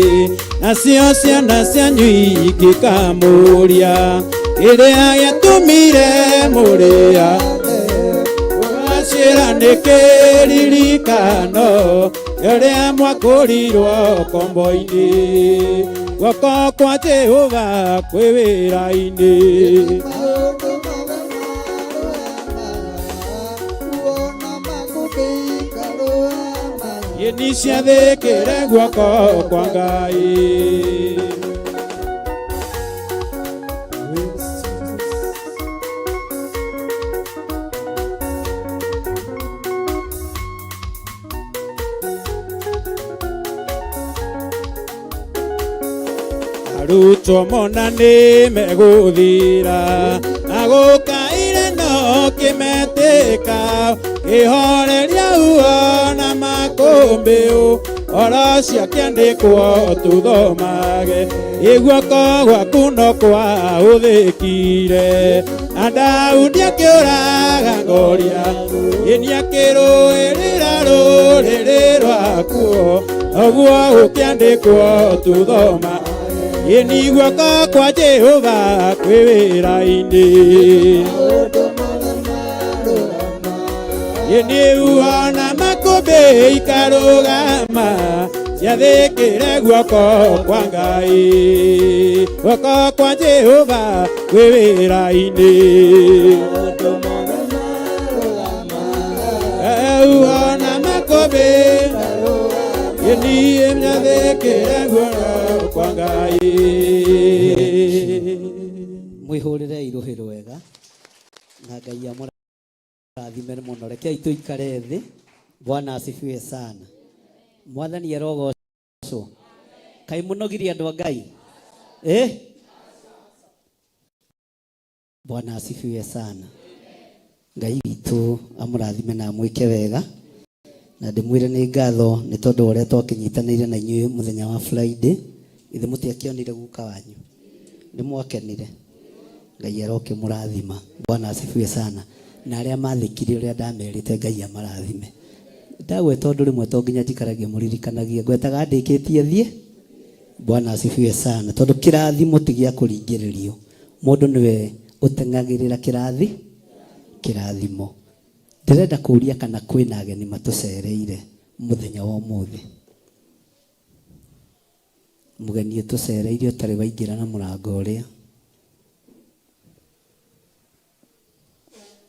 nacio ciana cianyu ingĩkamũria kĩrĩa gĩatũmire mũrĩa wacĩra nĩ kĩririkano ũrĩa mwakũrirwo kombo-inĩ, guoko kwa Jehova kwĩ wĩra-inĩ. Yeni ciathĩkĩre guoko kwa Ngai. Arutwo mona nĩ megũthira na gũkaire no kĩmetĩka, kĩhoreria uona makũmbĩ oro ciakĩandĩkwo tũthomage, guoko gwaku no kwahũthĩkire, na Daudi akĩũraga Goliath, Yeni akĩrũĩrĩra rũrĩrĩ rwakuo, ũguo gũkĩandĩkwo tũthomage, Yeni guoko kwa Jehova kwĩ wĩra-inĩ. Yeni uona makũmbĩ ikarũgama, ciathĩkĩre guoko kwa Ngai, guoko kwa Jehova kwĩ wĩra-inĩ. Uona makũmbĩ Yeni nyathĩkĩre guoko kwa Ngai. Mwĩhũrĩre irũhĩ rwega na Ngai amũrathime mũno. Rekei tũikare thĩ. Bwana asifiwe sana. Mwathani arogocwo. Kaĩ mũnogirie andũ a Ngai? Bwana asifiwe sana. Ngai witũ amũrathime na amwĩke wega, na ndĩmwĩre nĩ ngatho nĩ tondũ ũrĩa twakĩnyitanĩire na inyuĩ mũthenya wa Friday. Ithe mũtiakĩonire guka wanyu, nĩ mwakenire. Ngai aroke mũrathima. Bwana asifiwe sana. Na arĩa mathĩkire ũrĩa ndamerĩte, Ngai amarathime. Ndagweta ũndũ rĩmwe to nginya njikaragia mũririkanagia, ngwetaga ndĩkĩtie thiĩ. Bwana asifiwe sana. Tondũ kĩrathimo ti gĩa kũringĩrĩrio, mũndũ nĩwe ũteng'agĩrĩra kĩrathimo. Ndĩrenda kũria kana kwĩna ageni matũcereire mũthenya wa ũmũthĩ. Mũgeni ũtũcereire ũtarĩ waingĩra na mũrango ũrĩa.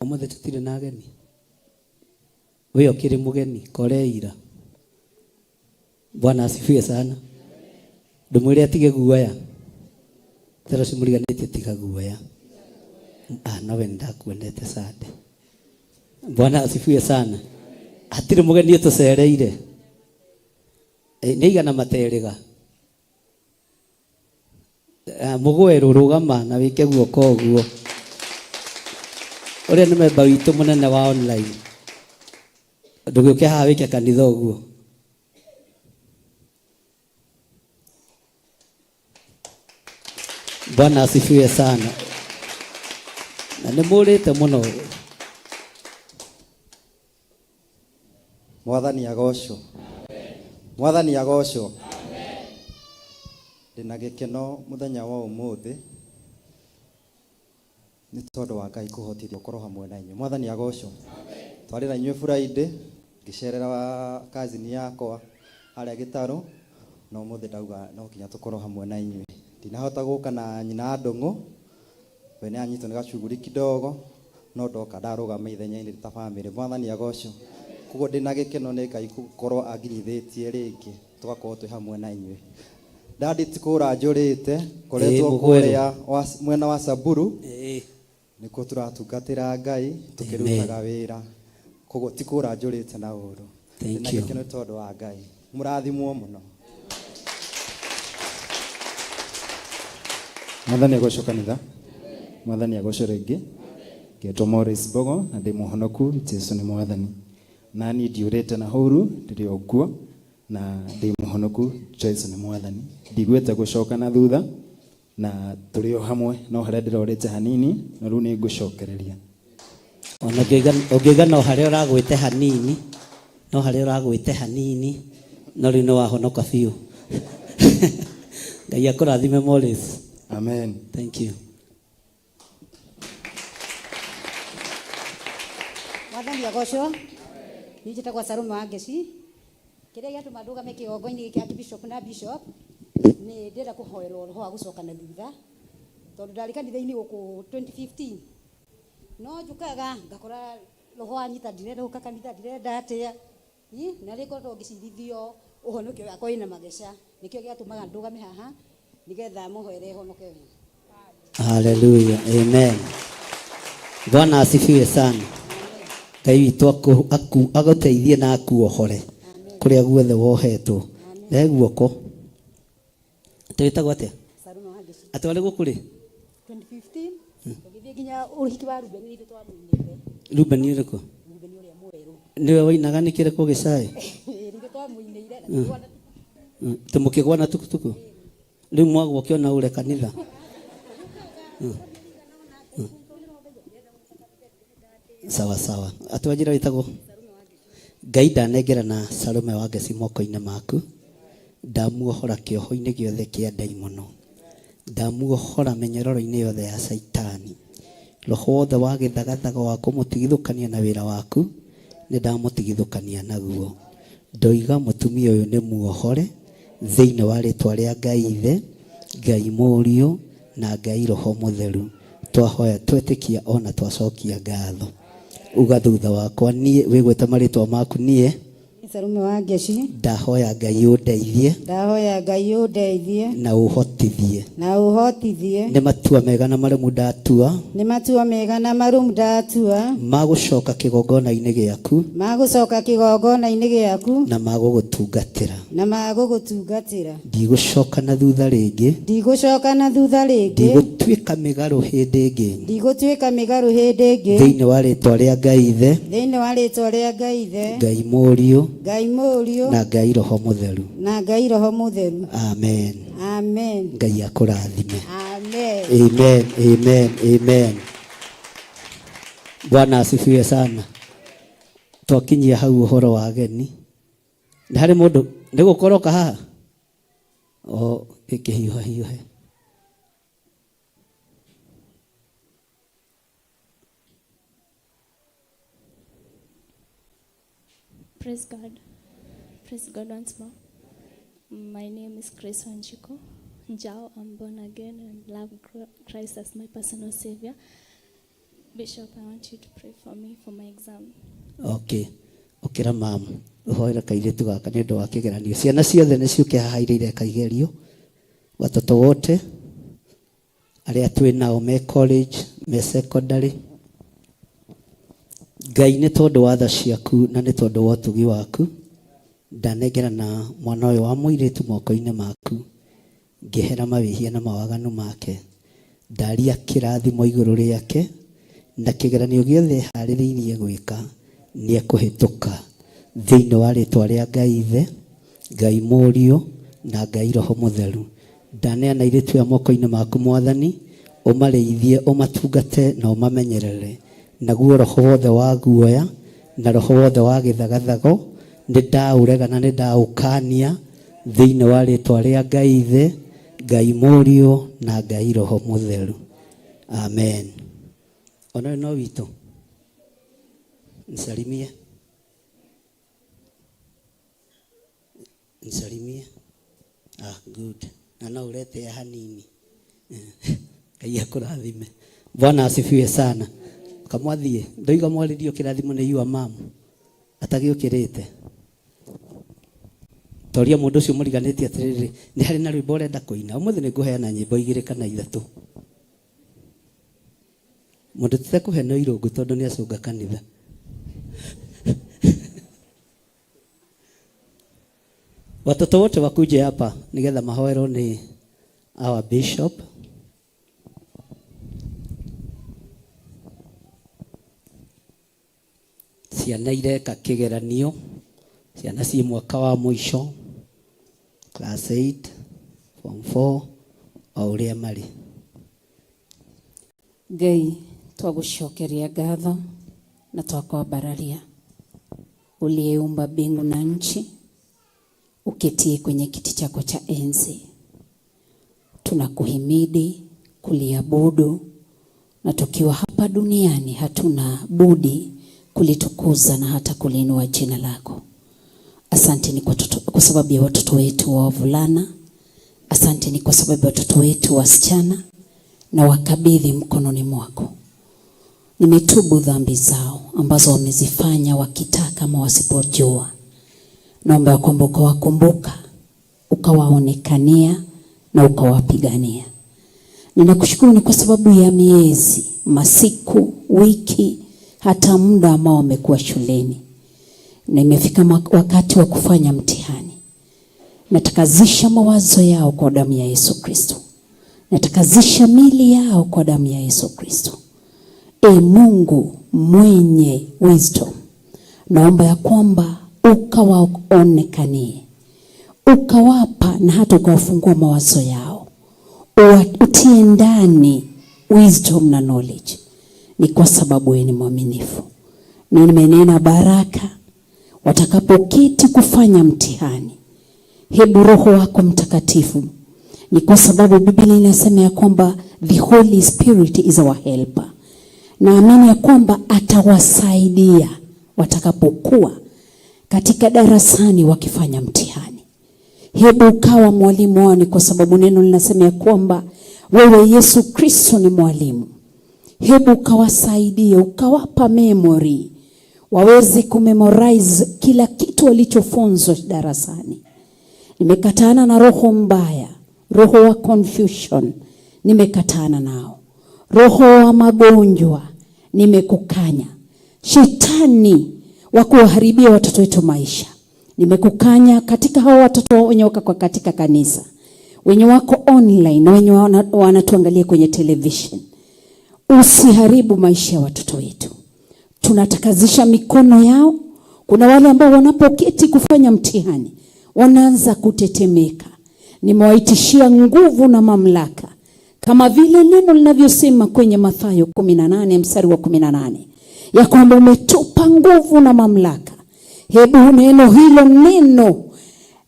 Ũmũthĩ tũtirĩ na ageni. Wĩ ũkĩrĩ mũgeni koreira. Bwana asifiwe sana. Ndũmwĩre atige guoya. Tero cimũriganĩtie tiga guoya. Nawe ndakuonete Sande. Bwana asifiwe sana. Hatirĩ mũgeni ũtũcereire. Nĩ igana materĩga. Mũgũero rũgama na wĩke guoko ũguo. Ũrĩa nĩ memba witũ mũnene wa online. Ndũgĩũke haha wĩke kanitha ũguo. Bwana asifiwe sana. Na nĩ mũrĩte mũno. Mwathani agocwo. Mwathani agocwo. Ndĩna gĩkeno mũthenya wa ũmũthĩ nĩ tondũ wa Ngai kũhotithia ũkorwo hamwe na inyuĩ. Mwathani agocwo. Twarĩ na inyuĩ Friday ngĩcerera wa kazini yakwa harĩa Gĩtarũ, na ũmũthĩ ndauga no nginya tũkorwo hamwe na inyuĩ. Ndinahota gũka na nyina Ndũng'ũ, we nĩ anyitwo nĩ gacuguri kidogo, no ndoka ndarũgama ithenya-inĩ ta bamĩrĩ. Mwathani agocwo. Koguo ndĩna gĩkeno nĩ Ngai gũkorwo anginyithĩtie rĩngĩ tũgakorwo twĩ hamwe na inyuĩ. Dadi tikura njurite koretwo kuria mwena wa Samburu niko turatungatira Ngai tukirutaga wira kogo tikura njurite na uru na gikeno tondu wa Ngai murathimwo muno. Mwathani agocwo kanitha. Mwathani agocwo ringi. Ngetwo Morris Bogo na ndi muhonoku. Jesu ni mwathani. Nani ndiurite na huru ndiri okuo na ndi muhonoku. Jesu ni mwathani. Ndigwete gucoka na thutha na turi o hamwe no haria ndirorete hanini no riu ni ngucokereria. Ona ngiga no haria uragwite hanini no haria uragwite hanini no riu no wahonoka biu. Ngai akurathime Morris. Amen. Thank you. Mwathani agocwo. Nijitagwa Salome wa Ngeci. Kiria giatuma ndugame kigongo-ini giki Archbishop na Bishop ni ndira kuhoerwo roho wa gucoka na thutha tondu ndari kanitha-ini guku 2015 no njukaga ngakora roho anyita ndirenda guka kanitha ndirenda atia na riko to ngicirithio uhonokio yakwa ina magesha nikio giatumaga ndugame haha nigetha muhoere honoke. Hallelujah. Amen. Bwana asifiwe sana. Ngai witũ agũteithie na akuohore kũrĩa guothe wohetwo. He guoko. Twĩtagwo atĩa? Salome wa Ngeci. Atwarĩ gũkũ rĩ? 2015 tũgĩthiĩ nginya ũhiki wa Ruben ithuĩ twamũinĩte. Ruben ũrĩkũ? Ruben ũrĩa mwerũ. Nĩwe wainaga nĩ kĩrĩkũ gĩcai? Ithuĩ twamũinĩire na tũmũkĩgwa na tukutuku. Rĩu mwagwo kĩona ũre kanitha. Sawa sawa. Atwanjĩra wĩtagwo Ngai ndanengera na Salome wa Ngeci moko-inĩ maku. Ndamuohora kĩoho-inĩ gĩothe kĩa ndaimono. Ndamuohora mĩnyororo-inĩ yothe ya Saitani. Roho wothe wa gĩthagathaga wa kũmũtigithũkania na wĩra waku nĩ ndamũtigithũkania naguo. Ndoiga mũtumia ũyũ nĩ muohore thĩinĩ wa rĩtwa rĩa Ngai Ithe, Ngai Mũriũ na Ngai Roho Mũtheru. Twahoya twetĩkia ona twacokia ngatho. Uga thutha wakwa niĩ wĩgweta marĩtwa maku niĩ Salome wa Ngeci. Ndahoya Ngai ũndeithie. Ndahoya Ngai ũndeithie. Na ũhotithie. Na ũhotithie. Nĩ matua mega na marũmu ndatua. Nĩ matua mega na marũmu ndatua. Magũcoka kĩgongona-inĩ gĩaku. Magũcoka kĩgongona-inĩ gĩaku. Na magũgũtungatĩra. Na magũgũtungatĩra. Ndigũcoka na thutha rĩngĩ. Ndigũcoka na thutha rĩngĩ. Ndigũtuĩka mĩgarũ hĩndĩ ĩngĩ. Ndigũtuĩka mĩgarũ hĩndĩ ĩngĩ. Thĩinĩ wa rĩtwa rĩa Ngai Ithe. Thĩinĩ wa rĩtwa rĩa Ngai Ithe. Ngai Mũriũ. Ngai Mũriũ na Ngai Roho Mũtheru. Na Ngai Roho Mũtheru. Amen. Amen. Ngai akũrathime. Amen. Amen. Amen. Amen. Bwana asifiwe sana. Twakinyia hau ũhoro wa ageni. Nĩ harĩ mũndũ nĩ gũkoroka haha? O ĩkĩhiũha-hiũhe. Praise God. Praise God once more. My name is Grace Wanjiko Njao. I'm born again and love Christ as my personal savior. Bishop, I want you to pray for me for my exam. Okay. Okĩra mamu. Ũhoere kairĩtu gaka nĩ ũndũ wa kĩgeranio. Ciana ciothe nĩ ciũke haha ireire kaigerio. Watoto wote arĩa twĩ nao me college, me secondary. Ngai nĩ tondũ wa tha ciaku na nĩ tondũ wa ũtugi waku. Ndanengera na mwana ũyũ wa mũirĩtu moko-inĩ maku. Ngĩhera mawĩhia na mawaganu make. Ndaria kĩrathimo igũrũ rĩake na kĩgeranio gĩothe harĩrĩirie gwĩka nĩ ekũhĩtũka thĩinĩ wa rĩtwa rĩa Ngai Ithe, Ngai Mũriũ na Ngai Roho Mũtheru. Ndaneana airĩtu aya moko-inĩ maku Mwathani, ũmarĩithie, ũmatungate na ũmamenyerere. Naguo roho wothe wa guoya na roho wothe wa gĩthagathago nĩ ndaũrega na nĩ ndaũkania thĩinĩ wa rĩtwa rĩa Ngai Ithe, Ngai Mũriũ na Ngai Roho Mũtheru. Amen. Ona no witũ nisalimie. Nisalimie. Good. Na no ulete hanini. Ngai akũrathime. Bwana asifiwe sana. Kamwathie ndoiga mwaririo kĩrathimo nĩ yua mamu atagĩũkĩrĩte. Toria mundu ucio muriganĩtie atĩrĩrĩ, nĩ harĩ na rwĩmbo ũrenda kũina. Ũmũthĩ nĩ ngũheana nyĩmbo 2 kana 3. Mũndũ titakũhe no irũngũ tondũ nĩ acũnga kanitha. Watoto wote wakuje hapa nigetha mahoerwo ni our bishop. Ciana ireka kĩgeranio, ciana ci mwaka wa mũico, class 8, form 4, o ũrĩa marĩ. Ngai twagucokeria ngatho na twakwambararia uliyeumba mbingu na nchi, uketie kwenye kiti chako cha enzi. Tunakuhimidi, kuliabudu, na tukiwa hapa duniani hatuna budi kulitukuza na hata kulinua jina lako. Asante ni kwa sababu ya watoto wetu wa wavulana. Asante ni kwa sababu ya watoto wetu wasichana, na wakabidhi mkononi mwako. Nimetubu dhambi zao ambazo wamezifanya wakitaka ama wasipojua. Naomba kwamba ukawakumbuka, ukawaonekania na ukawapigania. Ninakushukuru ni kwa sababu ya miezi, masiku, wiki, hata muda ambao wamekuwa shuleni. Na imefika wakati wa kufanya mtihani. Natakazisha mawazo yao kwa damu ya Yesu Kristo. Natakazisha mili yao kwa damu ya Yesu Kristo. Mungu mwenye wisdom, naomba ya kwamba ukawaonekanie, ukawapa na hata ukawafungua mawazo yao, utie ndani wisdom na knowledge. Ni kwa sababu wewe ni mwaminifu. Nimenena baraka watakapoketi kufanya mtihani. Hebu Roho wako Mtakatifu, ni kwa sababu Biblia inasema ya kwamba the Holy Spirit is our helper. Naamini ya kwamba atawasaidia watakapokuwa katika darasani wakifanya mtihani. Hebu ukawa mwalimu wao, ni kwa sababu neno linasema ya kwamba wewe Yesu Kristo ni mwalimu. Hebu ukawasaidie, ukawapa memory, waweze kumemorize kila kitu walichofunzwa darasani. Nimekatana na roho mbaya, roho wa confusion, nimekatana nao. Roho wa magonjwa, nimekukanya. Shetani wa kuwaharibia watoto wetu maisha, nimekukanya katika hao watoto wenye wako katika kanisa, wenye wako online na wenye wanatuangalia kwenye television. Usiharibu maisha ya watoto wetu. Tunatakazisha mikono yao. Kuna wale ambao wanapoketi kufanya mtihani wanaanza kutetemeka. Nimewaitishia nguvu na mamlaka, kama vile neno linavyosema kwenye Mathayo 18 mstari wa 18, ya kwamba umetupa nguvu na mamlaka. Hebu neno hilo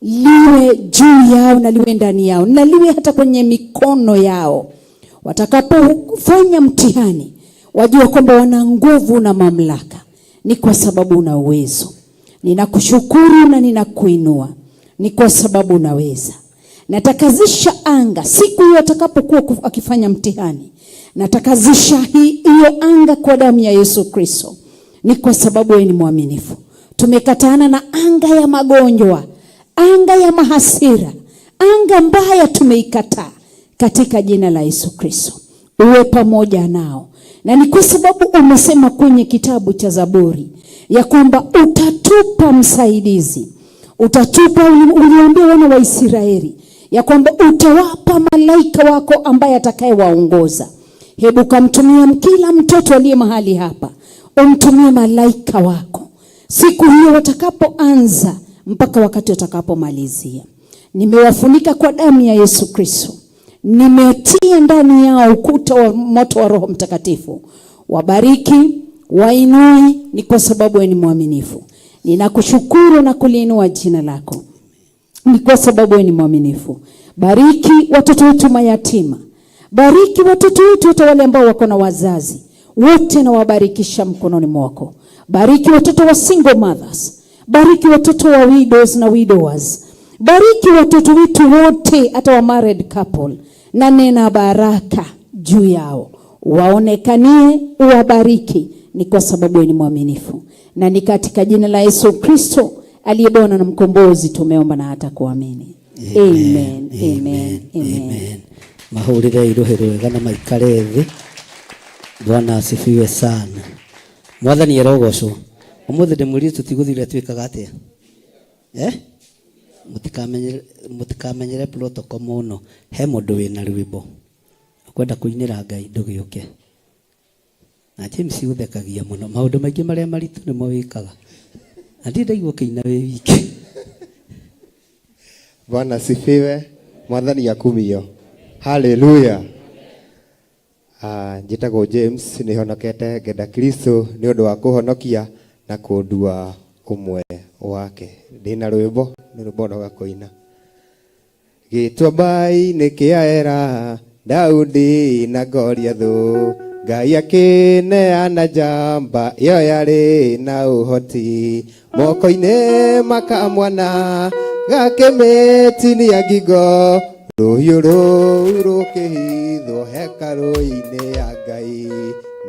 liwe juu yao na liwe ndani yao na liwe hata kwenye mikono yao. Watakapofanya mtihani, wajua kwamba wana nguvu na mamlaka. Ni kwa sababu una uwezo. Ninakushukuru na ninakuinua. Ni kwa sababu unaweza. Natakazisha anga siku hiyo atakapokuwa akifanya mtihani. Natakazisha hiyo anga kwa damu ya Yesu Kristo. Ni kwa sababu wewe ni mwaminifu. Tumekatana na anga ya magonjwa, anga ya mahasira, anga mbaya tumeikataa katika jina la Yesu Kristo. Uwe pamoja nao. Na ni kwa sababu umesema kwenye kitabu cha Zaburi ya kwamba utatupa msaidizi. Utatupa, uliambia wana wa Israeli ya kwamba utawapa malaika wako ambaye atakayewaongoza. Hebu kamtumia kila mtoto aliye mahali hapa, umtumie malaika wako siku hiyo watakapoanza mpaka wakati watakapomalizia. Nimewafunika kwa damu ya Yesu Kristo. Nimetia ndani yao ukuta wa moto wa Roho Mtakatifu. Wabariki, wainue, ni kwa sababu wewe ni mwaminifu. Ninakushukuru na kuliinua jina lako. Ni kwa sababu wewe ni mwaminifu. Bariki watoto wetu mayatima. Bariki watoto wetu hata wale ambao wako na wazazi. Wote na wabarikisha mkononi mwako. Bariki watoto wa single mothers. Bariki watoto wa widows na widowers. Bariki watoto wetu wote hata wa married couple. Na nena baraka juu yao. Waonekanie, uwabariki. Ni kwa sababu wewe ni mwaminifu. Na ni katika jina la Yesu Kristo aliye Bwana na mkombozi, tumeomba na hata kuamini. Amen. Amen. Amen. Mahurire iruhiro wega na maikare thi. Bwana asifiwe sana. Mwathani erogocwo. Umuthi ndimwiri tutiguthire twikaga atia? Mutikamenyere protocol muno. He mundu wina rwimbo kwenda kuinira Ngai ndugiuke. Na James uthekagia muno. Maundu maingi maria maritu nimo wikaga. Andi ndaigua kiina we wiki. Bwana sifiwe. Mwathani akumio. Hallelujah. Njitagwo James, ni honokete ngenda Kristo ni undu wa kuhonokia na kundua umwe wake. Ndina rwimbo ni rwimbo rwa kuina. Gitwa bai ni kiaera Daudi na Goliathu, Ngai akineana njamba iyo yari na uhoti, moko-ini makamwana gakimetinia ngingo, ruhiũ rũu rũkĩhithwo hekarũ-inĩ ya Ngai.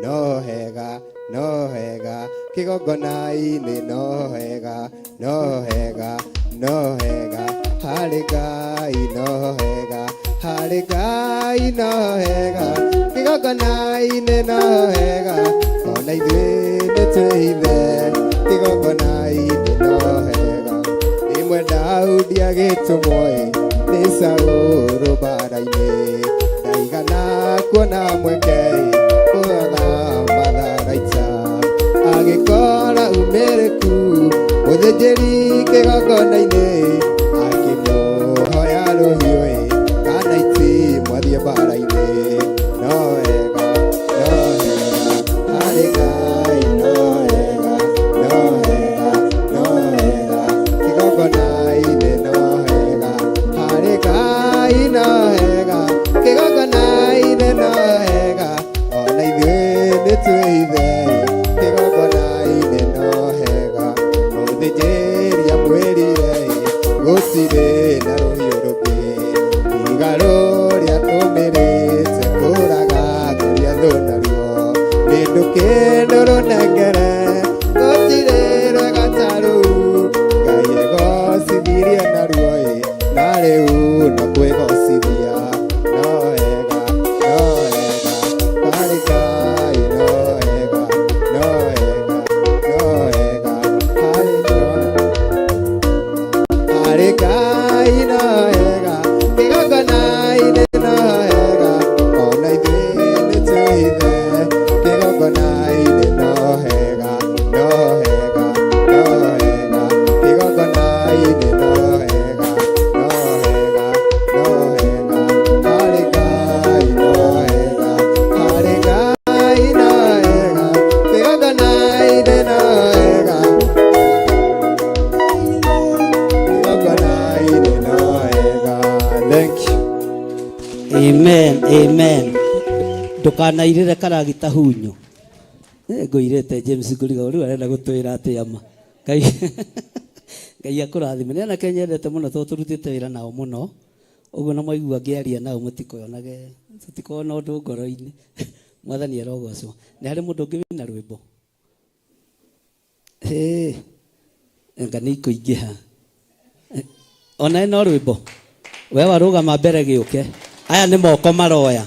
No hega, no hega, kĩgongona-inĩ no hega, no hega, no hega, harĩ Ngai no hega, harĩ Ngai no hega, kĩgongona-inĩ no hega, ona ithuĩ nĩtwĩhithe kĩgongona-inĩ no hega. Rĩmwe Daudi agĩtũmwo nĩ Saũlũ mbara-inĩ, ndaigana kuona mweke kũratha matharaita, agĩkora umĩrĩku mũthĩnjĩri kĩgongona-inĩ, akĩmũhoya rũhiũ kana iti mwathiĩ mbara-inĩ. No wega, no wega, harĩ Ngai no wega, no wega, no wega, kĩgongona-inĩ no wega, harĩ Ngai no wega, kĩgongona-inĩ no wega, ona ithuĩ nĩtwĩhithe kĩgongona-inĩ no wega. Mũthĩnjĩri amwĩrire gũtirĩ na rũhiũ rũngĩ tiga rũrĩa tũmĩrĩte kũraga Goliathũ naruo, nĩ ndũkĩndũ rũnengere gũtirĩ rwega ta rũu, Ngai egocithirie naruo na rĩu no kwĩgocithia. No wega, no wega, harĩ Ngai no wega, no wega, no wega, harĩ Ngai no wega, kĩgongona-inĩ no wega, ona ithuĩ nĩtwĩhithe kĩgongona-inĩ no wega, no wega, no wega, kĩgongona-inĩ no wega, no wega, no wega, harĩ Ngai no wega, harĩ Ngai no wega, kĩgongona-inĩ no wega, kĩgongona-inĩ no wega. Thank you. Amen, amen. Ndukanairire karagita hunyu. Ngũirĩte James Ngũriga rĩu arenda gũtwĩra atĩ ama. Ngai akũrathime. Nĩ anake nyendete mũno tondũ tũrutĩte wĩra nao mũno. Ũguo na maigua ngĩaria nao mũtikoonage tũtikona ũndũ ngoro-inĩ. Mwathani arogocwo. Nĩ harĩ mũndũ ũngĩ wĩna rwĩmbo? Anga nĩ ikũingĩha. Ona ĩno rwĩmbo. We warũgama mbere gĩũke. Aya nĩ moko maroya.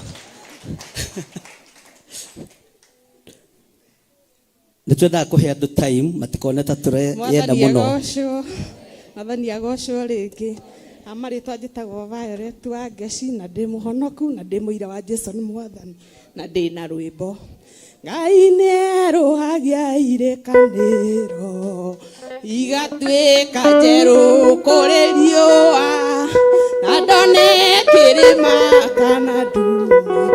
Nĩtwendaga kũhe andũ time matikone ta tũreyenda mũno. Mwathani agocwo rĩngĩ. Amarĩtwa njĩtagwo Violet wa Ngeci, na ndĩ mũhonoku na ndĩ mũira wa Jesũ nĩ Mwathani, na ndĩ na rwĩmbo. Ngai nĩerũhagia irĩkanĩro igatuĩka njerũ kũrĩ riũa, na ndone kĩrĩma kana nduma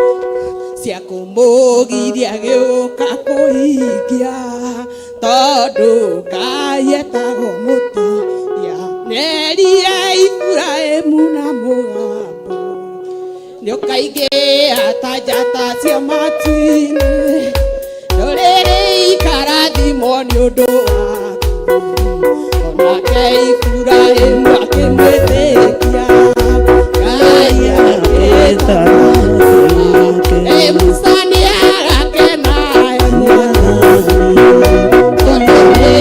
cia kũmũgiria gĩũka kũhingia, tondũ Ngai etagwo mũtũria, nĩerire Iburahĩmu na mũgambo, nĩũkaingĩha ta njata cia matu-inĩ, ndũrĩrĩ ikarathimwo nĩ ũndũ waku, onake Iburahĩmu akĩmwĩtĩkia, Ngai agĩtagwo Musa nĩagakena Mwathani, tondũ nĩ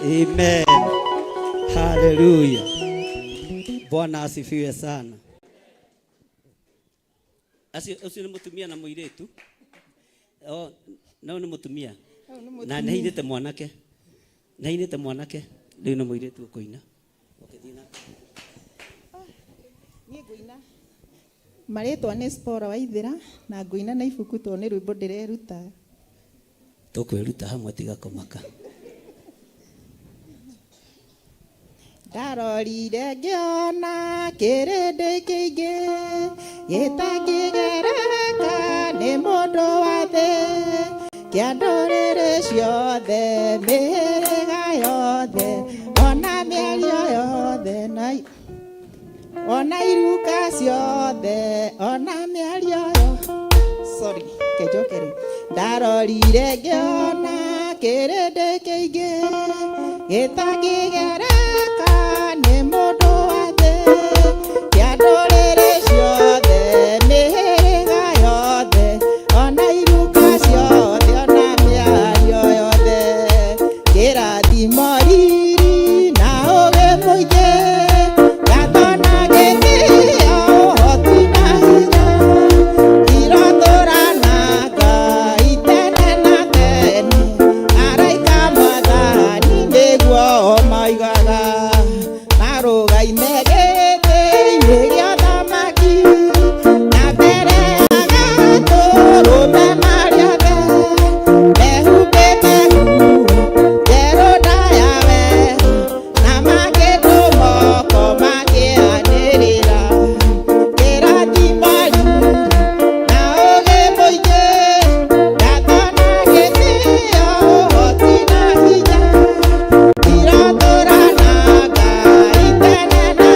Amen. Hallelujah. Bwana asifiwe sana. Ucio ni mutumia na muiretu. Oh, no ni mutumia. Na nehirite mwanake. Nehirite mwanake. Riu ni muiretu kuina. Okethina. Niĩ ngũina marĩtwa nĩ Spora Waithĩra na ngũina na ibuku to nĩ rwĩmbo ndĩreruta. Tũkwĩruta hamwe tiga kũmaka. Ndarorire ngĩona kĩrĩndĩ kĩingĩ gĩtangĩgereka nĩ mũndũ wa thĩ, kĩa ndũrĩrĩ ciothe, mĩhĩrĩga yothe, ona mĩario yothe, ona iruka ciothe, ona mĩario sorry, kejokere. Ndarorire ngĩona kĩrĩndĩ kĩingĩ gĩtangĩgereka nĩ mũndũ wa thĩ, kĩa ndũrĩrĩ ciothe, mĩhĩrĩga yothe, ona iruka ciothe, ona mĩario yothe, kĩrathimo riri na ũgĩ mũingĩ, gatho na gĩtĩo, ũhoti na hinya, irotũrana Ngai tene na tene, araika Mwathani nĩguo maigaga, marũgaime gĩtĩ-inĩ gĩa ũthamaki, na mbere ya gatũrũme marĩothe, mehumbĩte nguo njerũ ndaya we, na makĩndũ moko makĩanĩrĩra, kĩrathimo riri na ũgĩ mũingĩ, gatho na gĩtĩo, ũhoti na hinya, irotũrana Ngai tene na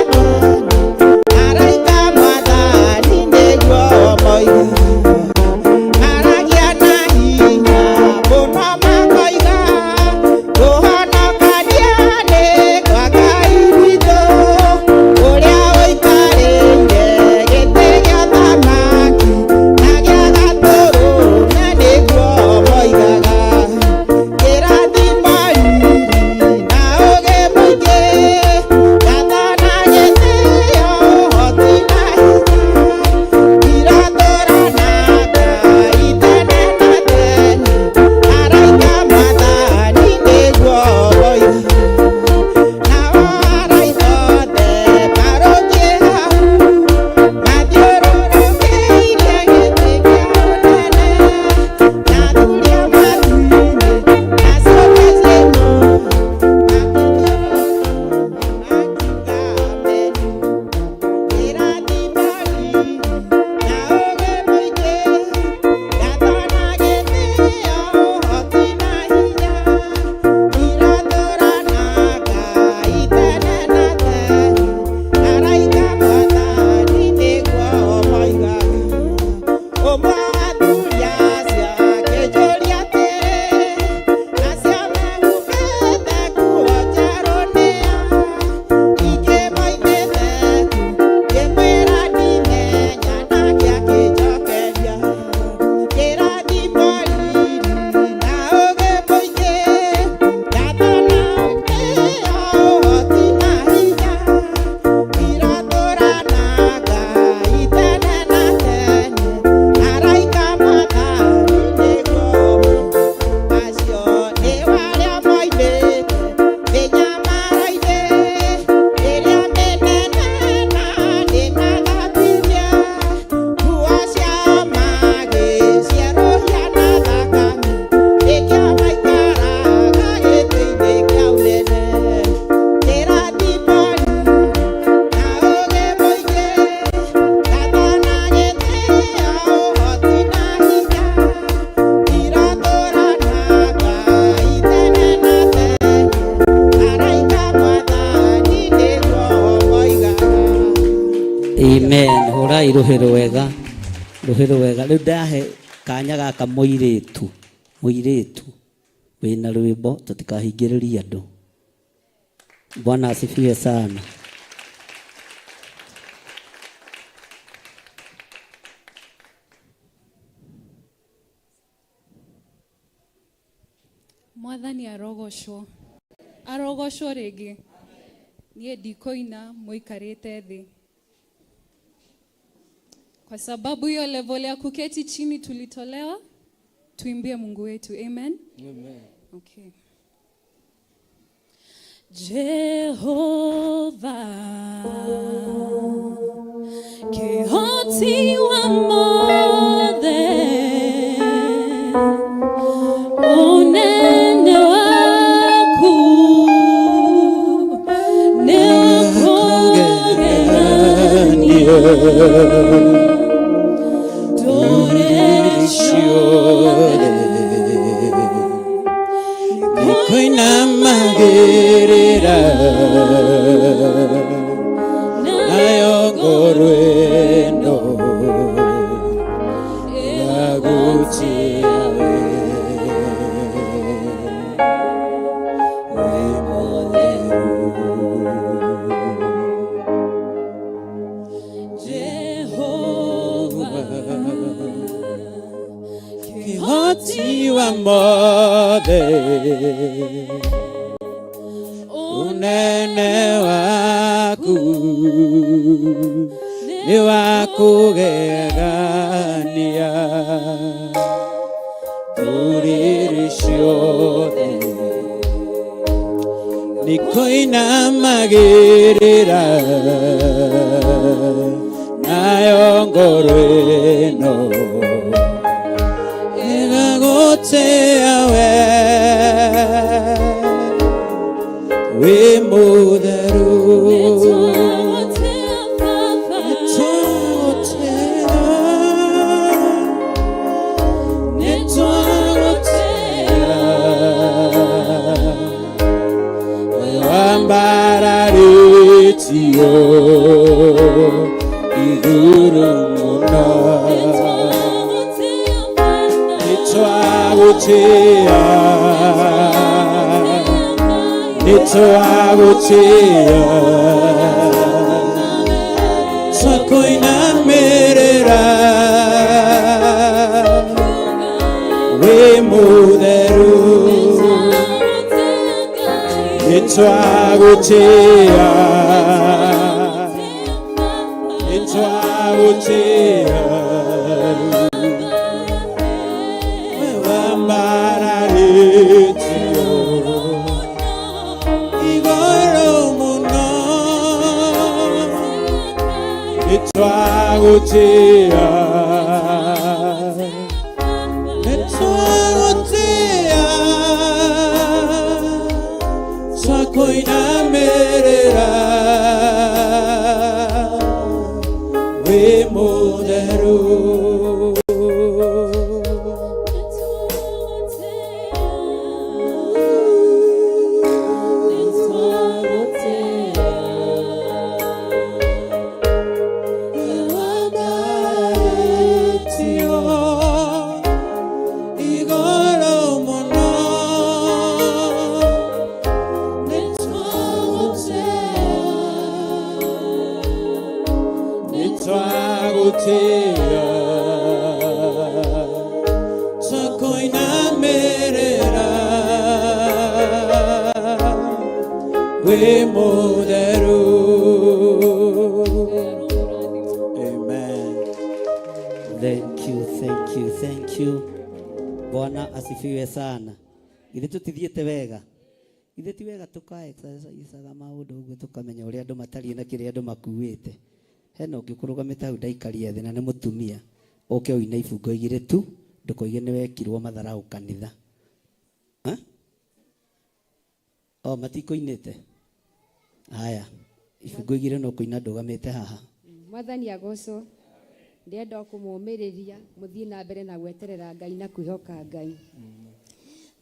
Amen. Hora iruhero wega. Ruhero wega. Riu ndahe kanya gaka muiritu. Muiritu. Wina rwimbo tutikahingiriria andu. Bwana asifiwe sana. Mwathani arogocwo. Arogocwo ringi. Nie ndikoina muikarite thi. Kwa sababu hiyo level ya kuketi chini tulitolewa, tuimbie Mungu wetu. Amen. Amen. Okay. Jehova kihoti wa mothe unene waku Nikoina magerera nayongorwendo yaguchiawe Kihoti mothe unene waku ni wakugegania turiri ciothe nikoina magirira nayo ngoro ino igaguteawe wi mutheru Wambararitio iguru muna Nitwagutia Nitwagutia Twakoinamirira we mutheru Nitwagutia Nitwagutia Wambararitio igoro muno Nitwagutia Nitwagutia Twakoinamirira we mutheru Twagutia Twakoinamirira we mutheru. Amen. Thank you, thank you, thank you. Bwana asifiwe sana. Ithe tutithiete wega. Ithe ti wega tuka exercise maundu uguo tukamenya uria andu matari na kiria andu makuite. Hena ngikurugamite hau ndaikaria thina ni mutumia. Oke uina ibungo igire tu ndukoige ni wekirwo matharau kanitha. O matikoinite. Haya. Ibungo igire no kuina ndugamite haha. Mwathani agocwo. Ndienda kumumiriria muthii na mbere na gweterera Ngai na kwihoka Ngai.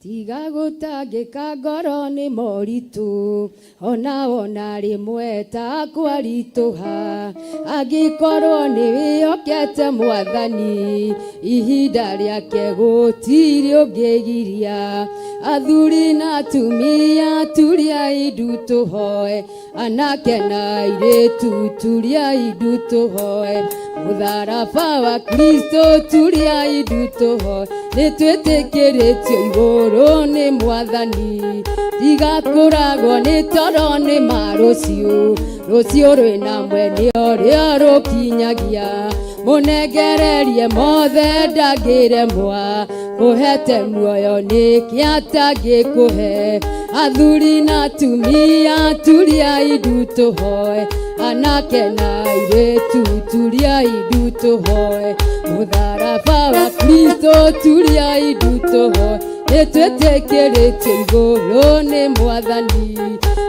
tiga gutangika ngoro ni moritu ona rimwe ta kwarituha angikorwo ni wiyokete mwathani ihinda riake gutiri ungigiria athuri na atumia turiai ndu tuhoe anake na airitu turiai ndu tuhoe mutharaba wa Kristo turiai ndu tuhoe nitwitikiritio iguru ni mwathani tigakuragwo ni toro ni marucio rucio rwina mwenio rio rukinyagia munengererie mothe ndangiremwa kuhete muoyo niki atangikuhe athuri na atumia turiai ndu tuhoe anake na airitu turiai ndu tuhoe mutharaba wa Kristo turiai ndu tuhoe nitwitikiritio iguru ni mwathani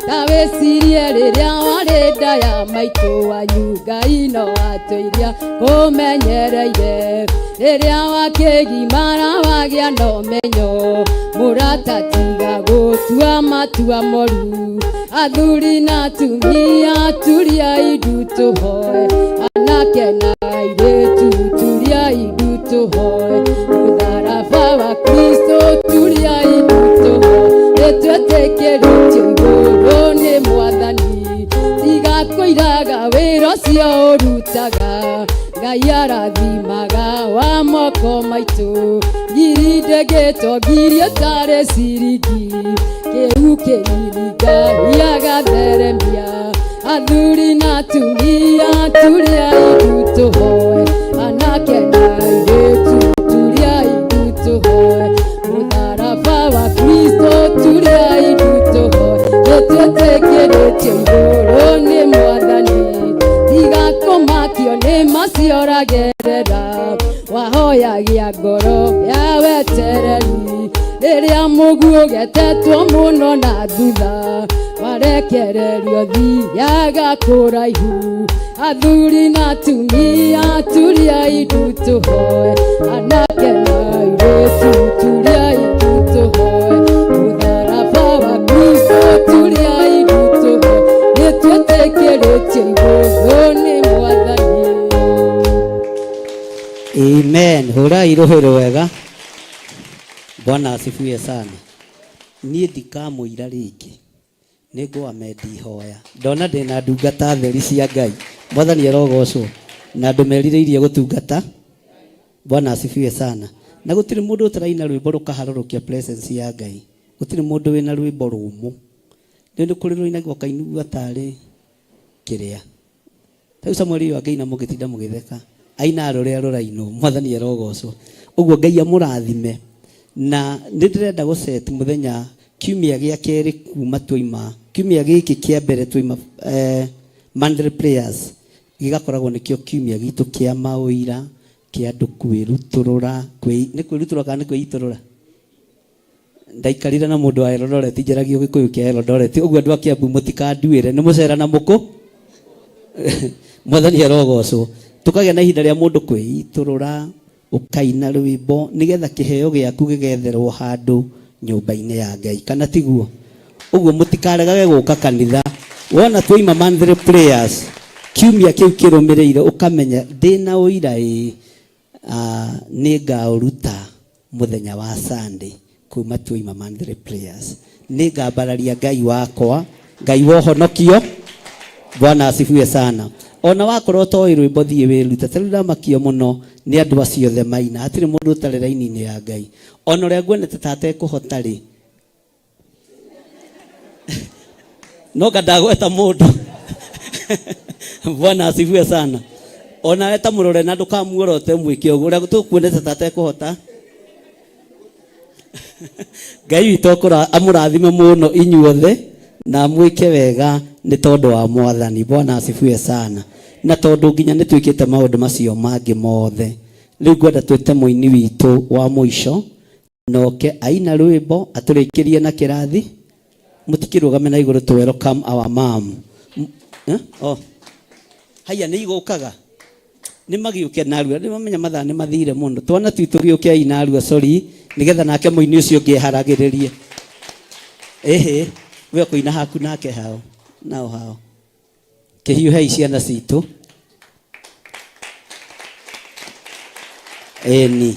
ta wicirie riria wari nda ya maitu wanyu Ngai no atwiria kumenyereire riria wakigimara wagia na umenyo muratatiga gutua matua moru athuri na atumia turiai ndu tuhoe anake na airitu turiai ndu tuhoe mutharaba wa Kristo turiai ndu tuhoe nitwitikiritio iguru ni mwathani tiga kuiraga wira cio urutaga Ngai arathimaga wa moko maitu girinde gitogirie tare ciringi kiu kinini Ngai agatheremia athuri na atumia turiai ndu tuhoe anake na airitu turiai ndu tuhoe mutharaba wa Kristo turiai ndu tuhoe nitwitikiritio iguru ni mwathani tiga kumakio ni maciораgerera wahoyagia ngoro ya wetereri riria muguo getetwo muno na thutha warekererio thiaga kuraihu athuri na atumia turiai ndu tuhoe anake na airitu turiai ndu tuhoe mutharaba wa Kristo turiai ndu tuhoe nitwitikiritio iguru ni mwathani. Amen. Hurai rohero wega. Bwana asifiwe sana. Niĩ ndikamũira rĩngĩ nĩngwa mendihoya ndona ndĩna ndungata theri cia Ngai mwathani arogocwo na andũ merirĩirie gũtungata. Bwana asifiwe sana. Na gũtirĩ mũndũ ũtaraina rwĩmbo rũkaharũrũkia presence ya Ngai. Gũtirĩ mũndũ wĩna rwĩmbo rũmũ. Nĩ kũrĩ rũinagwo kainugua tarĩ kĩrĩa. Rĩu Samueli akaina mũgĩtinda mũgĩtheka aina rũrĩa rũrainwo mwathani arogocwo. Ũguo Ngai amũrathime na nĩndĩrenda gũset mũthenya kiumia gĩa kerĩ kuma twaima kiumia gĩkĩ kĩa mbere twaima Monday prayers gĩgakoragwo nĩkĩo kiumia gitũ kĩa maũira kĩa andũ kwĩrutũrũra nĩ kwĩrutũrũra kana nĩ kwĩitũrũra. Ndaikarire na mũndũ wa Eldoret njeragio Gĩkũyũ kĩa Eldoret ũguo andũ a Kiambu mũtikanduĩre nĩ mũcera na mũkũ mwathani arogocwo. Tukagĩa na ihinda rĩa mũndũ kwĩitũrũra ukaina rwĩmbo nigetha kĩheo gĩaku gĩgetherwo handũ nyũmba-inĩ ya Ngai kana tiguo. Ũguo mũtikaregage gũka kanitha wona twaima Monday prayers kiumia kĩu kĩrũmĩrĩire ũkamenya ndĩna ũira nĩ ngaũruta mũthenya wa Sunday kuma twaima Monday prayers nĩ ngambararia Ngai wakwa Ngai wa ũhonokio. Bwana asifiwe sana. Ona wakorwo toĩ rwĩmbo thiĩ wĩrute tarĩ ndamakio mũno nĩ andũ acio othe maina hatirĩ mũndũ ũtarĩ raini-inĩ ya Ngai. Ona ũrĩa nguonete ta atekũhota rĩ no ngandagweta mũndũ. Bwana asifiwe sana. Ona we ta mũrore na ndũkamuorote mwĩke ũguo ũrĩa tũkuonete ta atekũhota. Ngai witũ amũrathime mũno inyuothe na mwĩke wega nĩ tondũ wa mwathani. Bwana asifiwe sana. Na tondũ nginya nĩ twĩkĩte maũndũ macio mangĩ mothe rĩu ngwenda twĩte mũini witũ wa mũico noke aina rwĩmbo atũrĩkĩrie na kĩrathi. Mũtikĩrũgame na igũrũ to welcome our mom. Haya nĩ igũkaga nĩ magĩũke narua nĩ mamenya mathaa nĩ mathire mũno twana twitũ gĩũke aina arua sorry nigetha nake muini ucio ngeharagiririe we kuina haku nake hao nao hao kihiuhe ciana citu eni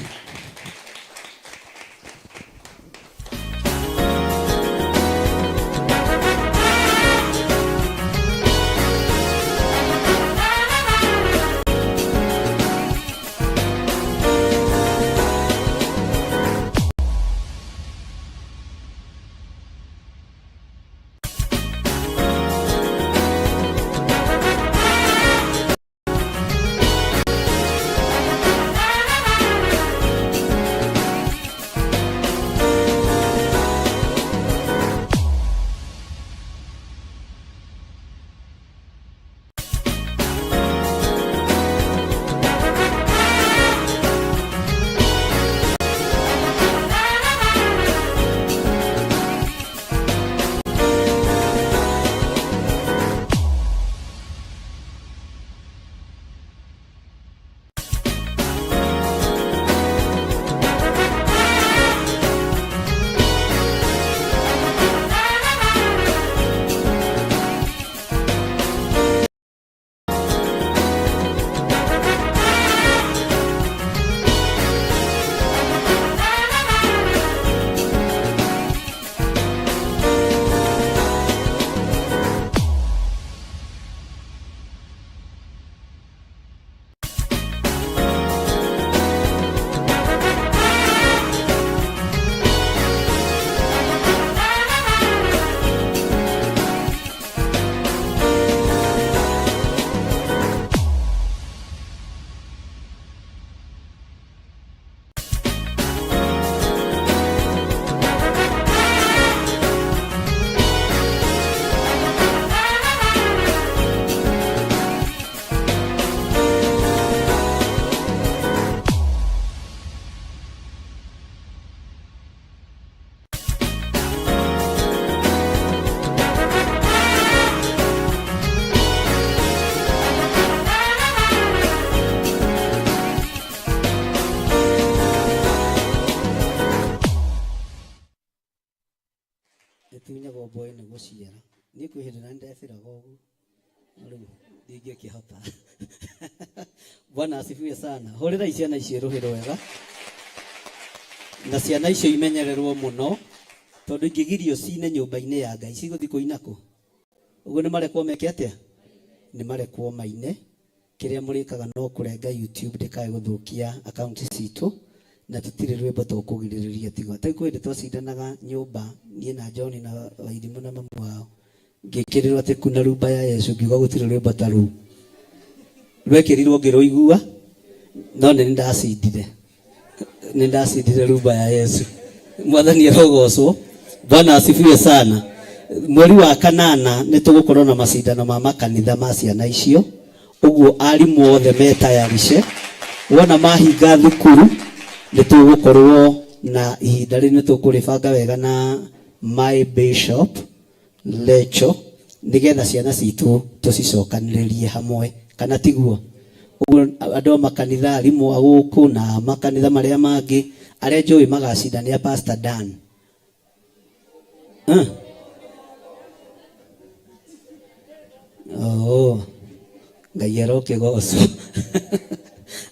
tunyaga boy na guciara ni kwihirira ndefira gogu ndinge kihota Bwana asifiwe sana horera ciana icio ruhiro wega na ciana icio imenyererwo muno tondu ingigirio cine nyumba-ini ya Ngai ciguthi kuinako uguo ni marekwo meke atia ni marekwo maine kiria murikaga no kurenga YouTube ndikae guthukia account citu na tutire rwimbo tukugiririria tigo takwende twacindanaga nyumba nie na John na Wairimu na mamu wao ngikirirwo ati kuna rumba ya Yesu ngiuga gutire rwimbo ta ru rwekirirwo ngiruigua no ni ndacindire rumba ya Yesu mwathani arogocwo Bwana asifiwe sana mweri wa kanana ni tugukorwo na macindano ma makanitha ma ciana icio uguo arimu othe metayarishe wona mahinga thukuru ni tugukorwo na ihinda ri ni tukuribanga wega na my bishop lecho nigetha ciana citu tucicokaniririe hamwe kana tiguo uguo andu makanitha arimu aguku na makanitha maria mangi aria njui magacindania Pastor Dan Ngai aroke goco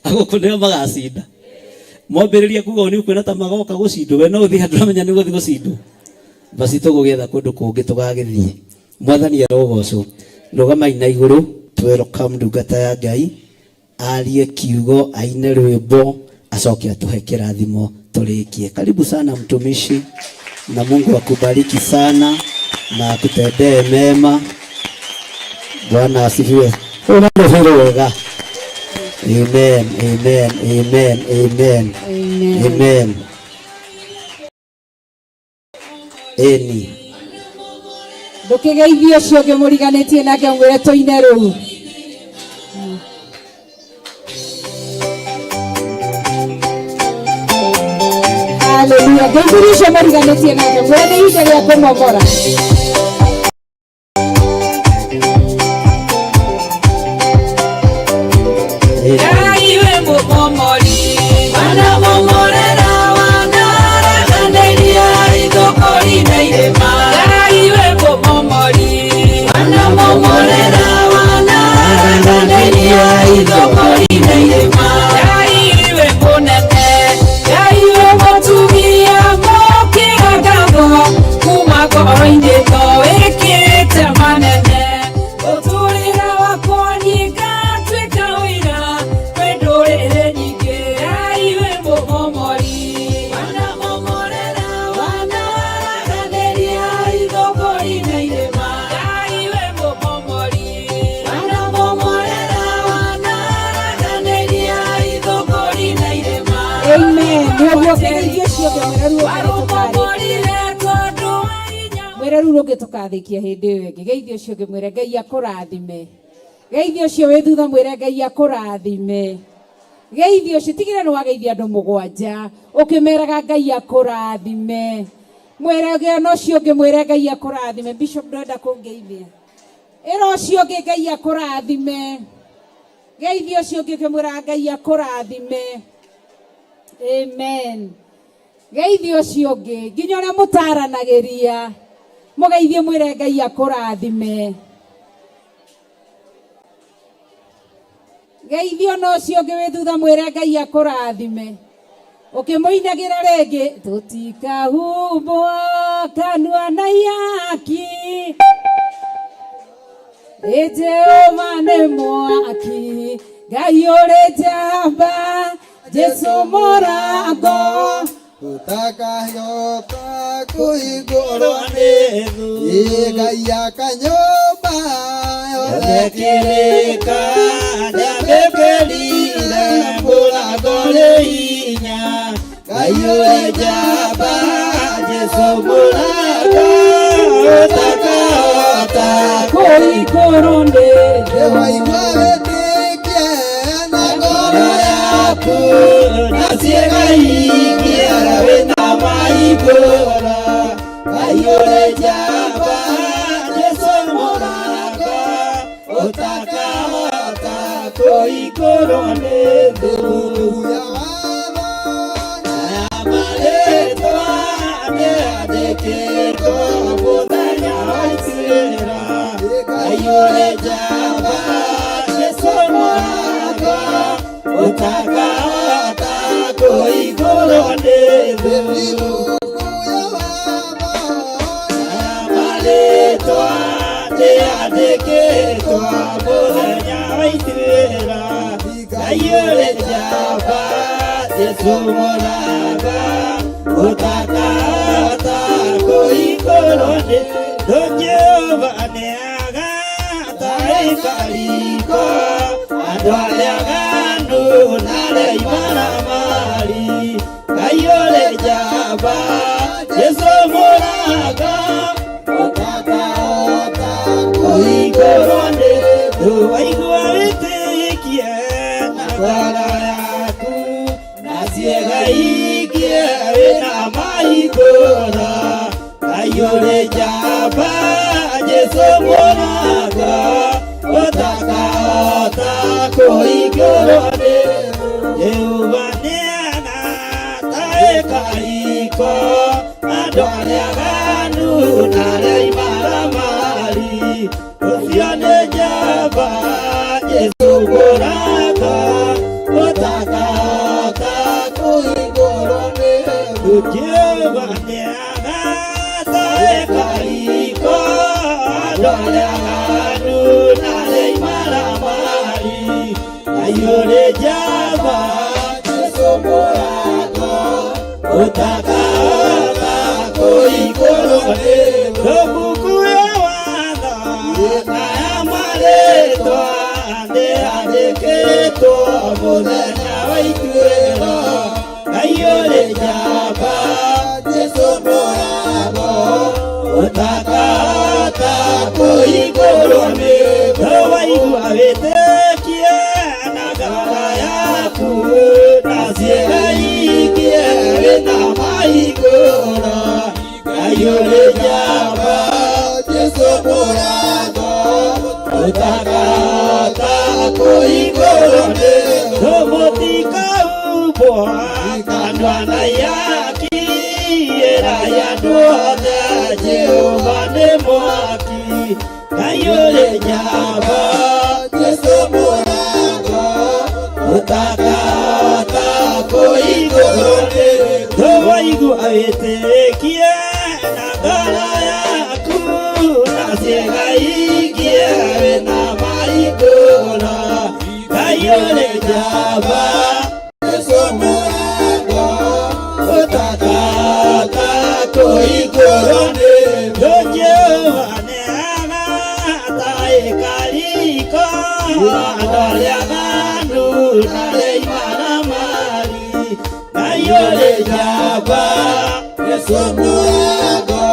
aguku nio magacinda mwambiriria kuga ni kwina ta magoka gucindwo we no uthi handramenya ni guthi gucindwo basi tugugetha kundu kungi tugagithie mwathani arogocwo rugamai na iguru welcome ndungata ya Ngai arie kiugo aine rwimbo acoke atuhe kirathimo turikie karibu sana mtumishi na Mungu akubariki sana na akutendee mema Bwana asifiwe unarofero wega amen amen amen amen amen eni ndukigeithie cio ngimuriganitie nake ngwire tuine ru haleluya ngeithirie muriganitie nake ngwire ni ihinda ria kumogora Iwe mbomori wana momorera wana geithio cio mwere ru rungi tukathikia hindi iyo ingi geithio cio mwere Ngai akurathime geithio cio wi thutha mwere Ngai akurathime geithio cio tigire no wageithia andu 7 ukimeraga Ngai akurathime mwere ge no cio ngi mwere Ngai akurathime bishop ndenda kungeithia ero cio ngi Ngai akurathime geithio cio ngi mwere Ngai akurathime amen geithio cio ngi nginya ria mutaranagiria mugeithie mwire Ngai akurathime geithio no cio ngi wi thutha mwire Ngai akurathime ukimuinagira ringi tutikahumbwo kanua na yaki Jehova nĩ mwaki Ngai ũrĩ njamba Jesu mũrango utakayota kuigũrwo nĩ thũ Ngai akanyũmba yothe nĩambĩkĩrire mũrango nĩ hinya Ngai ũrĩ njamba Jesu mũrango utakahota kuigũrwo nĩ thũ waigua wĩtĩkie na ngoro yaku na ciĩga ingĩara wĩna maigũra Ngai ũrĩ njamba Jesu mũrango utakahota kũhingũrwo nĩ thũ aya marĩtwa nĩandĩkĩtwo mũthenya wa ituĩra Ngai ũrĩ njamba Jesu mũrango utakahota kũhingũrwo nĩ thũ aya marĩtwa nĩandĩkĩtwo mũthenya wa ituĩra Ngai ũrĩ njamba Jesu mũrango utakahota kũhingũrwo nĩ thũ Jehova nĩagataĩka riko andũ arĩa aganu na arĩa imaramari Ngai ũrĩ njamba Jesu mũrango utakahota kũhingũrwo nĩ thũ waigua wĩtĩkie na ngoro yaku na ciĩga ingĩ wĩna mahingũra Ngai ũrĩ njamba Jesu mũrango utakahota kũhingũrwo nĩ Jehova nĩagataĩka riko andũ arĩa aganu na arĩa imaramari ũcio nĩ njamba Jesu mũrango utakahota kũhingũrwo nĩ Jehova nĩagataĩka riko andũ arĩa aganu na arĩa imaramari Ngai ũrĩ njamba Jesu mũrango utakahota kũhingũrwo nĩ thũ mbuku ya watho na ya marĩtwa nĩandĩkĩtwo mũthenya wa ituĩro Ngai ũrĩ njamba Jesu mũrango utakahota kũhingũrwo nĩ thũ waigua wĩtĩkie na ngoro yaku na ciĩga ingĩ wĩna mahingũra Ngai ũrĩ njamba Jesu mũrango utakahota kũhingũrwo nĩ thũ mũtikahumbwo kanua na yaki ĩra ya andũ othe Jehova nĩ mwaki Ngai ũrĩ njamba Jesu mũrango utakahota kũhingũrwo nĩ thũ waigua wĩtĩkie na ngoro yaku na ciĩga ingĩ wĩna mahingũra Ngai ũrĩ njamba Jesu mũrango utakahota kũhingũrwo nĩ thũ Jehova nĩagataĩka riko andũ arĩa aganu na arĩa imaramari Ngai ũrĩ njamba Yesu mũrango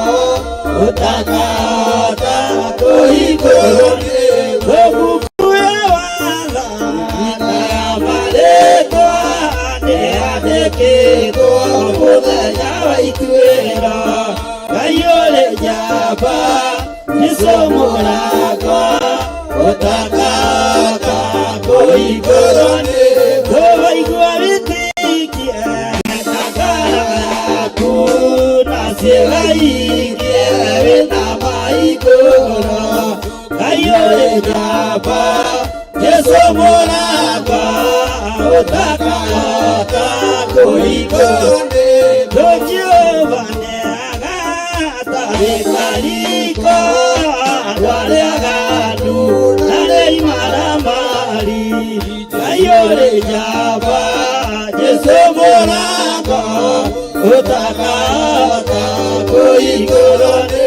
ũtakahota kũhingũrwo nĩ gũkuue watho na marĩtwa nĩandĩkĩtwo mũthenya wa ituĩro. Ngai ũrĩ njamba, Yesu mũrango ũtakahota kũhingũrwo nĩ tũwaigua wĩtĩkie na ngara yaku na ciĩga ingĩ wĩna maigũrũ. Ngai ũrĩ njamba, Yesu mũrango ũtakahota kũhingũrwo nĩ Jehova nĩagatarĩka riko andũ arĩa aganu na nĩimaramari. Ngai ũrĩ njamba, Yesu mũrango ũtakahota kũhingũrwo nĩ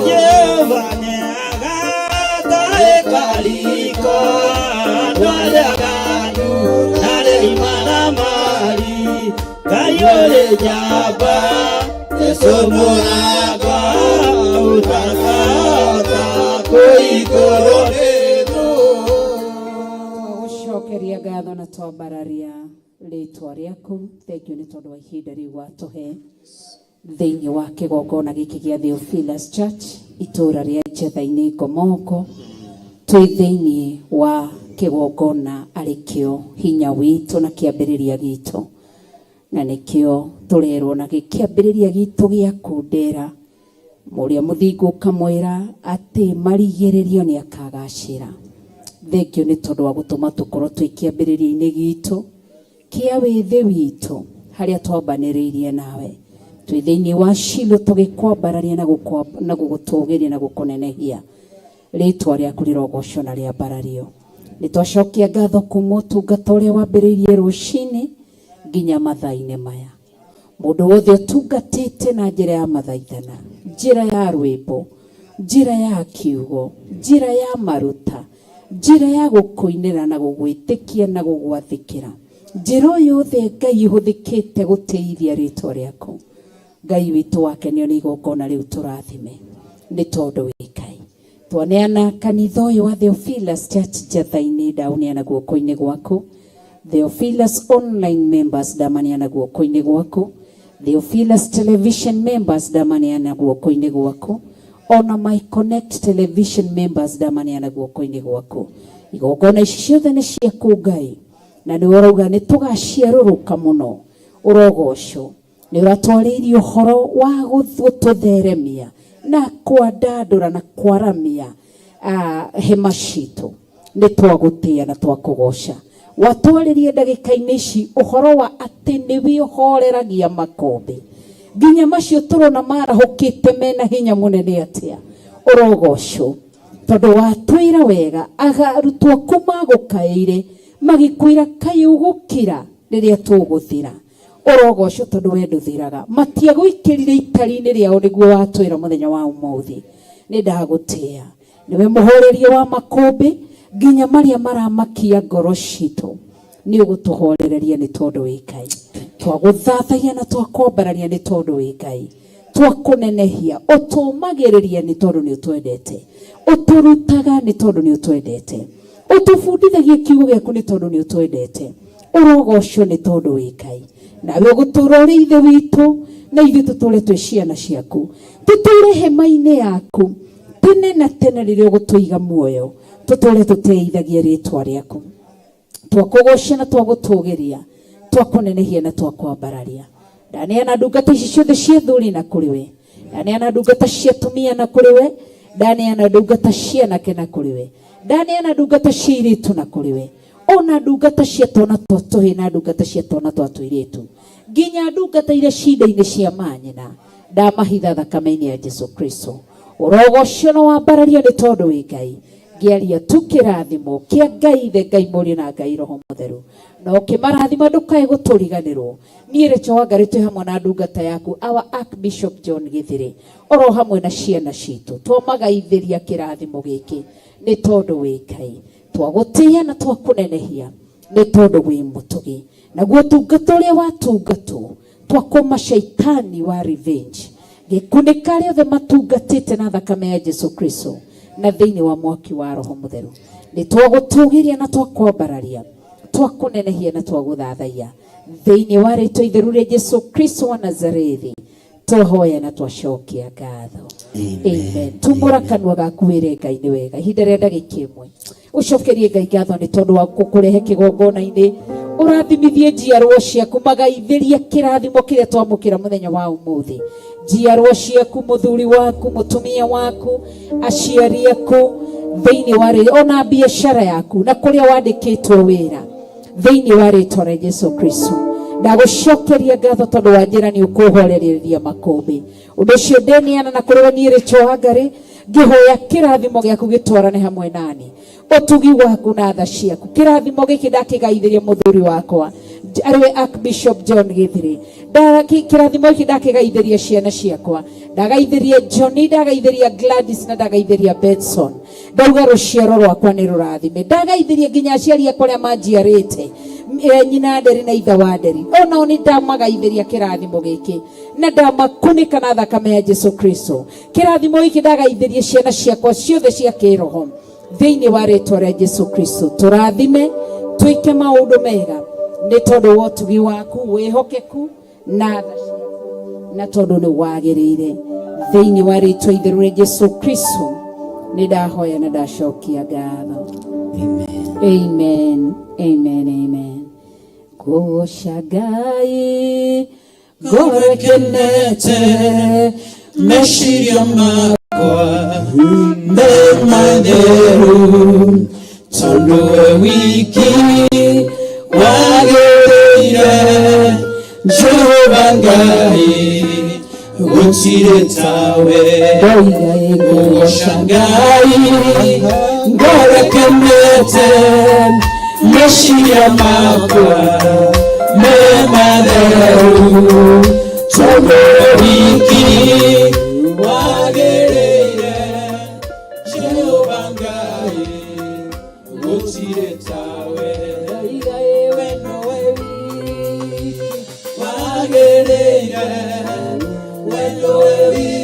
Jehova nĩagatarĩka riko andũ arĩa aganu na nĩimaramari. Ngai ũrĩ njamba, Yesu mũrango ũtakahota kũhingũrwo nĩ Twagucokeria ngatho na twambararia rĩtwa rĩaku. Thengiũ nĩ tondũ wa ihinda rĩu watũhe thĩinĩ wa kĩgongona gĩkĩ gĩa Theophilus Church itũũra rĩa Njetha-inĩ Ngomoko. Twĩ thĩinĩ wa kĩgongona arĩkĩo hinya witũ na kĩambĩrĩria gitũ, na nĩkĩo tũrerwo na gĩkĩambĩrĩria gitũ gĩa kundera mũrĩa mũthingu ũkamwĩra atĩ marigĩrĩrio nĩ akagacĩra. Thengiũ nĩ tondũ wa gũtũma tũkorwo twĩ kĩambĩrĩria-inĩ gitũ kĩa wĩthĩ witũ harĩa twambanĩrĩirie nawe. Twĩ thĩinĩ wa Shilo tũgĩkwambararia na gũgũtũũgĩria na gũkũnenehia. Rĩtwa rĩaku rĩrogocwo na rĩambarario. Nĩ twacokia ngatho kuuma ũtungata ũrĩa wambĩrĩirie rũcinĩ nginya mathaa-inĩ maya. Mũndũ wothe ũtungatĩte na njĩra ya mathaithana, njĩra ya rwĩmbo, njĩra ya kiugo, njĩra ya maruta, njĩra ya gũkũinĩra na gũgwĩtĩkia na gũgwathĩkĩra, njĩra o yothe Ngai ĩhũthĩkĩte gũtĩithia rĩtwa rĩaku. Ngai witũ wakenio nĩ igongona rĩu tũrathime nĩ tondũ wĩ Ngai. Twaneana kanitha ũyũ wa Theophilus Church Njetha-inĩ, ndauneana guoko-inĩ gwaku. Theophilus online members ndamaneana guoko-inĩ gwaku. Theophilus television members ndamaneana guoko-inĩ gwaku. Ona My Connect television members ndamaneana guoko-inĩ gwaku. Igongona ici ciothe nĩ ciaku Ngai, na nĩ ũrauga nĩ tũgaciarũrũka mũno. Ũrogocwo nĩ ũratwarĩirie ũhoro wa gũtũtheremia na kwandandũra na kwaramia hema citũ. Nĩ twagũtĩa na twakũgoca. Watwarĩrie ndagĩka-inĩ ici ũhoro wa atĩ nĩwe ũhoreragia makombe nginya macio tũrona marahũkĩte mena hinya mũnene atĩa. Ũrogocwo tondũ watwĩra wega arutwo aku magũkaĩire magĩkwĩra kaĩ ũgũkĩra rĩrĩa tũgũthira. Ũrogocwo tondũ we ndũthiraga. Matiagũikĩrire itari-inĩ rĩao nĩguo watwĩra mũthenya wa ũmũthĩ. Nĩ ndagũtĩa. Nĩwe mũhoreria wa makũmbĩ nginya marĩa maramakia ngoro citũ. Nĩ ũgũtũhorereria nĩ tondũ wĩ Ngai. Twagũthathagia na twakwambararia nĩ tondũ wĩ Ngai. Twakũnenehia, ũtũmagĩrĩria nĩ tondũ nĩ ũtwendete. Ũtũrutaga nĩ tondũ nĩ ũtwendete. Ũtũbundithagia kiugo gĩaku nĩ tondũ nĩ ũtwendete. Ũrogocwo nĩ tondũ wĩ Ngai. Nawe ũgũtũũra ũrĩ ithe witũ na ithuĩ tũtũũre twĩ ciana ciaku. Tũtũũre hema-inĩ yaku tene na tene rĩrĩa ũgũtũiga muoyo. Tũtũũre tũteithagia rĩtwa rĩaku. Twakũgocia na twagũtũũgĩria, twakũnenehia na twakwambararia. Ndaneana ndungata ici ciothe cia thuri na kũrĩ we. Ndaneana ndungata cia atumia na kũrĩ we. Ndaneana ndungata cia anake na kũrĩ we. Ndaneana ndungata cia airĩtu na kũrĩ we. Ona ndungata cia twana twa tũhĩĩ na ndungata cia twana twa tũirĩtu, nginya ndungata iria cinda-inĩ cia manyina. Ndamahitha thakame-inĩ ya Jesu Kristo. Ũrogocwo na wambarario nĩ tondũ wĩ Ngai. Ngĩaria tu kĩrathimo kĩa Ngai Ithe, Ngai Mũriũ na Ngai Roho Mũtheru. Na ũkĩmarathima ndũkae gũtũriganĩrwo. Niĩ Rachel Wangari twĩ hamwe na ndungata yaku our Archbishop John Githiri, oro hamwe na ciana citũ, twamagaithĩria kĩrathimo gĩkĩ nĩ tondũ wĩ Ngai. Twagũtĩa na twakũnenehia nĩ tondũ wĩ mũtugi. Naguo tungata ũrĩa watungatwo twakoma shaitani wa revenge gikunĩka arĩa othe matungatĩte na thakame ya Jesu Kristo na thĩinĩ wa mwaki wa Roho Mũtheru. Nĩ twagũtũgĩria na twakwambararia, twakũnenehia na twagũthathaiya thĩinĩ wa rĩĩtwa itheru rĩa Jesu Kristo wa Nazarethi twahoya na twacokia ngatho. Amen. Tumũra kanua gaku wĩre Ngai nĩ wega. Ihinda rĩa ndagĩka ĩmwe ũcokerie Ngai ngatho nĩ tondũ wa gũkũrehe kĩgongona-inĩ. Ũrathimithie njiarwa ciaku, magaithĩria kĩrathimo kĩrĩa twamũkĩra mũthenya wa ũmũthĩ. Njiarwa ciaku, mũthuri waku, mũtumia waku, aciari aku thĩinĩ wa rĩĩtwa, ona biacara yaku na kũrĩa wandĩkĩtwo wĩra thĩinĩ wa rĩĩtwa rĩa Jesu Kristo. Ndagũcokeria ngatho tondũ wa njĩra nĩ ũkũhorereria makũmbĩ. Ũndũ ũcio ndĩneana na kũrĩ we niĩ Rachel Wangari ngĩhoya kĩrathimo gĩaku gĩtwarane hamwe nani, ũtugi waku na tha ciaku. Kĩrathimo gĩkĩ ndakĩgaithĩria mũthuri wakwa arĩwe Archbishop John Gĩthiri. Kĩrathimo gĩkĩ ndakĩgaithĩria ciana ciakwa, ndagaithĩria Johnny, ndagaithĩria Gladys na ndagaithĩria Benson. Ndauga rũciaro rwakwa nĩ rũrathime, ndagaithĩria nginya aciari akwa arĩa manjiarĩte, nyina Nderi na ithe wa Nderi, onao nĩ ndamagaithĩria kĩrathimo gĩkĩ na ndamakunĩka na thakame ya Jesu Kristo. Kĩrathimo gĩkĩ ndagaithĩria ciana ciakwa ciothe cia kĩroho thĩinĩ wa rĩĩtwa rĩa Jesu Kristo. Tũrathime twĩke maũndũ mega nĩ tondũ wa ũtugi waku, wĩhokeku na tha ciaku, na tondũ nĩ wagĩrĩire thĩinĩ wa rĩĩtwa itheru rĩa Jesu Kristo nĩ ndahoya na ndacokia ngatho. Amen. Amen. Amen. Goca Ngai ngorekenete meciria makwa me matheru tondũ we wiki wagĩrĩire Jehova Ngai gũtirĩ tawe. Goca Ngai ngorekenete meciria makwa me matheru tondũ we wiki wagĩrĩire Jehova Ngai gũtirĩ tawe. We nowe wiki wagĩrĩire, we nowe wiki.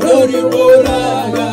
Rori Moraga,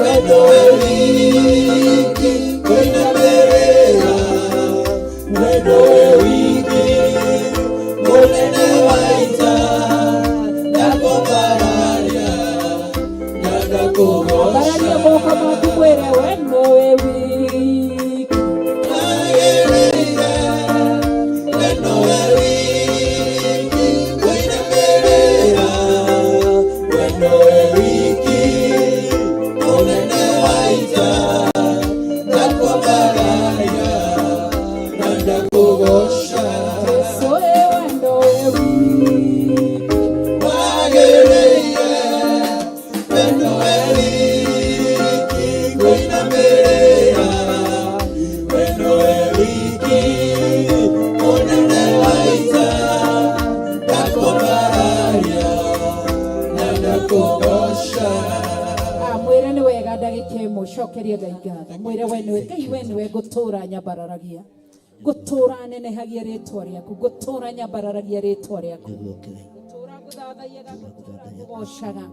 wendo wiki kwenda mbele wendo wiki munene waita ndakobararia ndakubararia moko makumwere wendo wiki ayereire wendo wiki kwenda mbele wendo wiki munene waita ndakobararia ndakubosha soe wendo wiki wagereire wendo wiki kwenda mbele wendo wiki munene waita ndakobararia ndakubosha mwire nĩ wega ndagĩka ĩmwe cokerie Ngai ngatho mwire Ngai we nĩwe ngũtũũra nyambararagia ngũtũũra nenehagia rĩtwa rĩaku ngũtũũra nyambararagia rĩtwa rĩaku ngũtũũra ngũthathaiyaga ngũtũũra ngũgocaga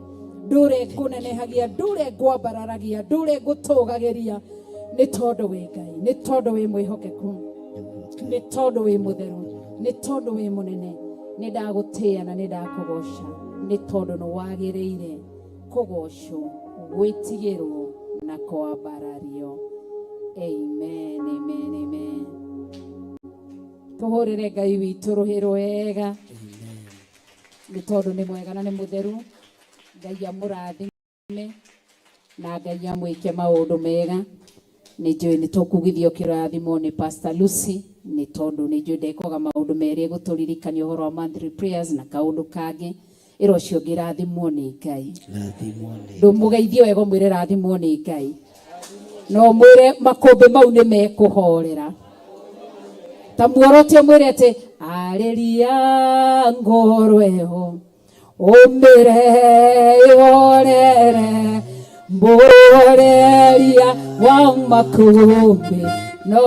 ndũrĩ ngũnenehagia ndũrĩ ngwambararagia ndũrĩ ngũtũgagĩria nĩ tondũ wĩ Ngai nĩ tondũ wĩ mwĩhokeku nĩ tondũ wĩ mũtheru nĩ tondũ wĩ mũnene nĩ ndagũtĩĩa na nĩ ndakũgoca nĩ tondũ nĩ wagĩrĩire kũgocwo gwĩtigĩrwo na kwambarario. Amen, amen, amen. Tũhũrĩre Ngai witũ rũhĩ rwega nĩ tondũ nĩ mwega na nĩ mũtheru. Ngai amũrathime na Ngai amwĩke maũndũ mega. Nĩ njũĩ nĩ tũkugithio kĩrathimo nĩ Pastor Lucy nĩ tondũ nĩ njũĩ ndekaga maũndũ merĩ gũtũririkania ũhoro wa monthly prayers na kaũndũ kangĩ ĩro ũcio ngĩrathimwo nĩ Ngai. Ndũmũgeithie wega mwĩre rathimwo nĩ Ngai. No mwĩre makũmbĩ mau nĩ mekũhorera. Ta muorotie mwĩre atĩ arĩria ngoro ĩyo ũmĩre ĩhorere mboreria wa makũmbĩ no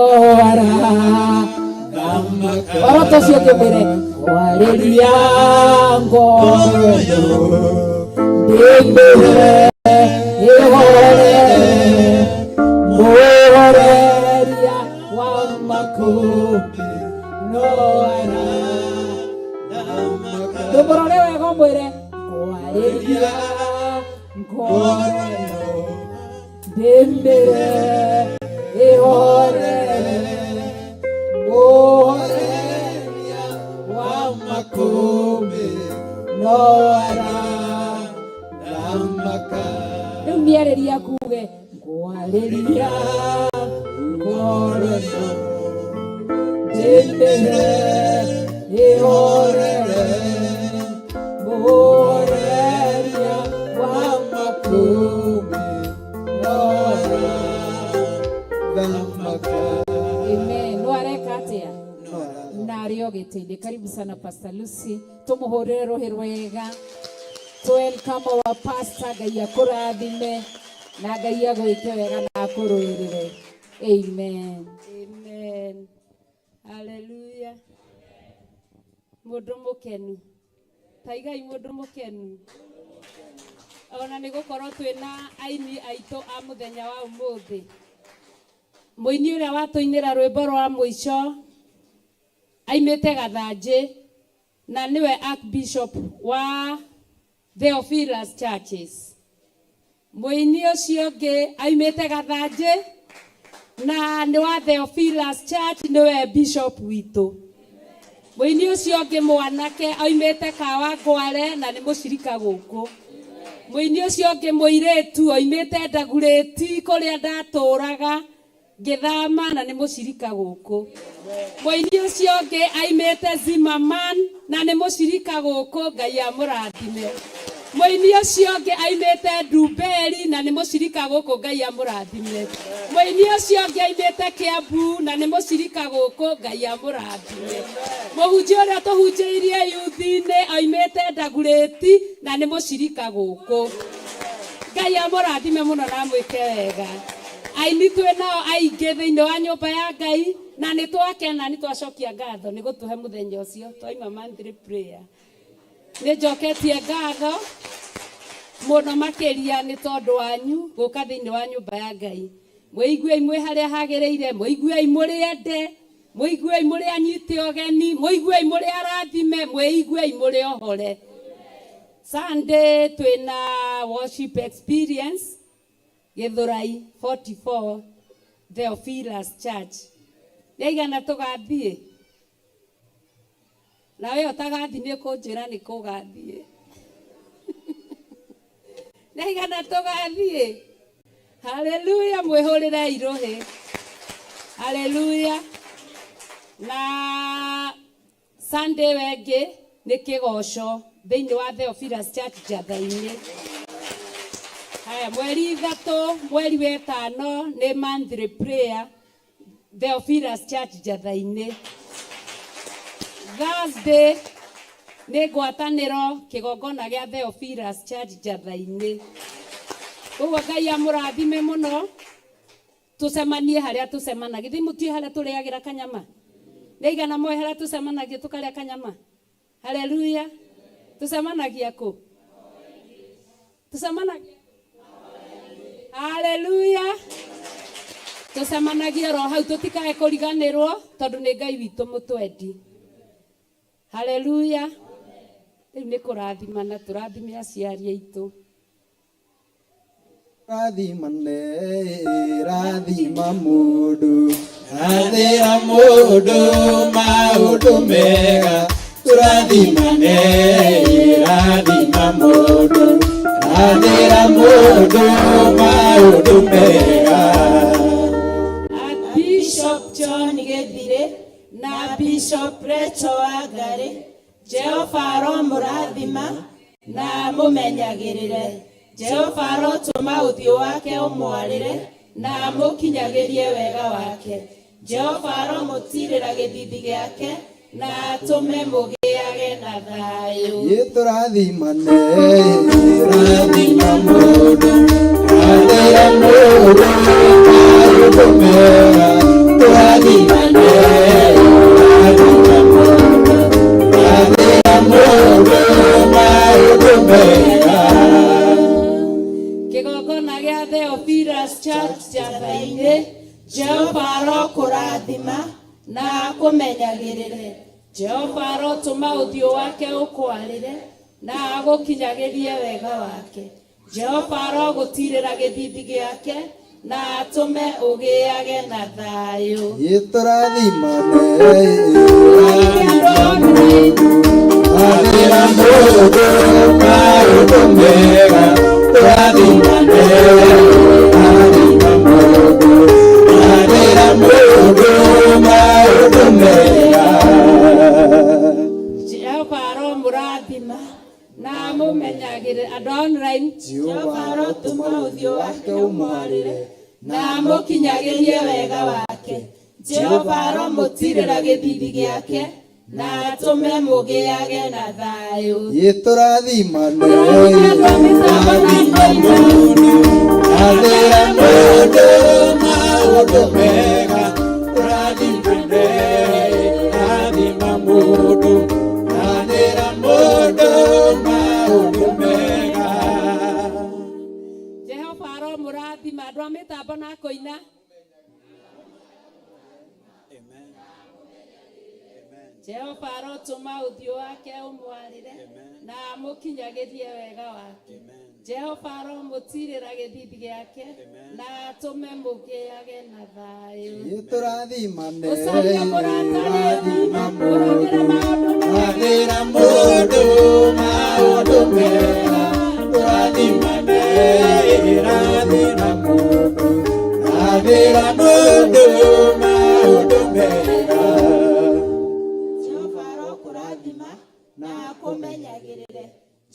oroto ũcio ngĩmwĩre warĩria ngoro ndĩmĩre ĩhorere mboreria wa makũmbĩ no ndũmũrore wega mwĩre warĩria ngoro ndĩmĩre ĩhorere mboreria wa makũmbĩ no arathamaka. Rĩu nĩarĩria kuge ngwarĩria ngoro ndĩmĩre ĩhorere mboreria wa makũmbĩ no arathamaka. Amen. No areka atĩa? Narĩ o gĩtĩ-inĩ. Karibu sana Pastor Lucy. Tũmũhũrĩre rũhĩ rwega. Welcome our pastor. Ngai akũrathime na Ngai agwĩke wega na akũrũĩrĩre. Amen. Amen. Hallelujah. Mũndũ mũkenu. Taigai mũndũ mũkenu. Ona nĩ gũkorwo twĩna aini aitũ a mũthenya wa ũmũthĩ. Mũini ũrĩa watũinĩra rwĩmbo rwa mũico aimĩte Gathanjĩ na nĩwe Archbishop wa Theophilus Churches. Mũini ũcio ũngĩ aimĩte Gathanjĩ na nĩ wa Theophilus Church nĩwe Bishop witũ. Mũini ũcio ũngĩ mwanake aimĩte Kawangware na nĩ mũcirika gũkũ. Mũini ũcio ũngĩ mũirĩtu aimĩte Ndagurĩti kũrĩa ndatũraga ngĩthama na nĩ mũcirika gũkũ. Mũini ũcio ũngĩ aimĩte Zimmerman na nĩ mũcirika gũkũ. Ngai amũrathime. Mũini ũcio ũngĩ aimĩte Ndumberi na nĩ mũcirika gũkũ. Ngai amũrathime. Mũini ũcio ũngĩ aimĩte Kiambu na nĩ mũcirika gũkũ. Ngai amũrathime. Mũhunjia ũrĩa tũhunjĩirie yuthi-inĩ aimĩte Ndagurĩti na nĩ mũcirika gũkũ. Ngai amũrathime mũno na mwĩke wega. Aini twĩnao aingĩ thĩinĩ wa nyũmba ya Ngai na nĩ twakena nĩ twacokia ngatho nĩ gũtũhe mũthenya ũcio twaima monthly prayer. Nĩ njoketie ngatho muno makiria ni tondu wanyu guka thiini wa nyumba ya Ngai. Muiguei mwi haria hagereire, muiguei muri ende, muiguei muri anyite ogeni, muiguei muri arathime, muiguei muri ohore. Sunday twina worship experience Githurai 44 Theophilus Church. Neigana tugathie. Nawe utagathi ni kunjira ni kugathie. Neigana tugathie. Hallelujah, mwihurire irohe. Hallelujah. Na Sunday wengi ni kigoco thiini wa Theophilus Church Jathaini. Haya, mweri 3 mweri wa 5 ni monthly prayer Theophilus Church Jathaini. Thursday ni ngwataniro kigongona gia Theophilus Church Jathaini. Uguo Ngai amurathime muno. Tucemanie haria tucemanagia. Thiĩ mutie haria tũrĩagira kanyama. Nĩigana moe haria tucemanagia tukarĩa kanyama. Haleluya. Tucemanagia kũ? Tucemanagia. Haleluya. Tucemanagia ro hau tutikae kũriganĩrwo tondũ nĩ Ngai witũ mũtwendi. Haleluya. Rĩu nĩ kũrathima na tũrathime aciari aitũ. Rathimane, rathima mundu, rathira mundu maundu mega. Rathimane, rathima mundu, rathira mundu maundu mega. Bishop John Gethire na Bishop Rachel Wangari, Jehova aromũrathima na mũmenyagĩrĩre. Jehova arotũma ũthiũ wake ũmwarĩre na mũkinyagĩrie wega wake. Jehova aromũtirĩra gĩthithi gĩake na atũme mũgĩage na thayũ. Tũrathimane, rathima mũndũ, rathira mũndũ maũndũ mega. Tũrathimane, rathima mũndũ, rathira mũndũ maũndũ mega. Kĩgongona gĩa Theophilus Church Jathaini, Jehova arokũrathima na akũmenyagĩrĩre. Jehova arotũma ũthiũ wake ũkwarĩre na agũkinyagĩrie wega wake. Jehova arogũtirĩra gĩthithi gĩake na atũme ũgĩage na thayũ. Tũrathimane, rathira mũndũ maũndũ mega. Tũrathimane, rathima mũndũ, rathira mũndũ maũndũ mega. Jehova aromũrathima na amũmenyagĩrĩre. Andũ online, Jehova arotũma ũthiũ wake ũmwarĩre na amũkinyagĩrie wega wake. Jehova aromũtirĩra gĩthithi gĩake na atũme mũgĩage na thayũ. Tũrathimane, rathima mũndũ, rathira mũndũ maũndũ mega. Tũrathimane, rathima mũndũ, rathira mũndũ maũndũ mega. Jehova aromũrathima. Andũ a mĩtambo na kũina. Jehova arotũma ũthiũ wake ũmwarĩre na amũkinyagĩrie wega wake. Jehova aromũtirĩra gĩthithi gĩake na atũme mũgĩage na thayũ. Tũrathimane, Ũcaria mũrata rathima mũndũ, rathira mũndũ maũndũ mega. Tũrathimane, rathira mũndũ, rathira mũndũ maũndũ mega. Jehova arokũrathima na akũmenyagĩrĩre.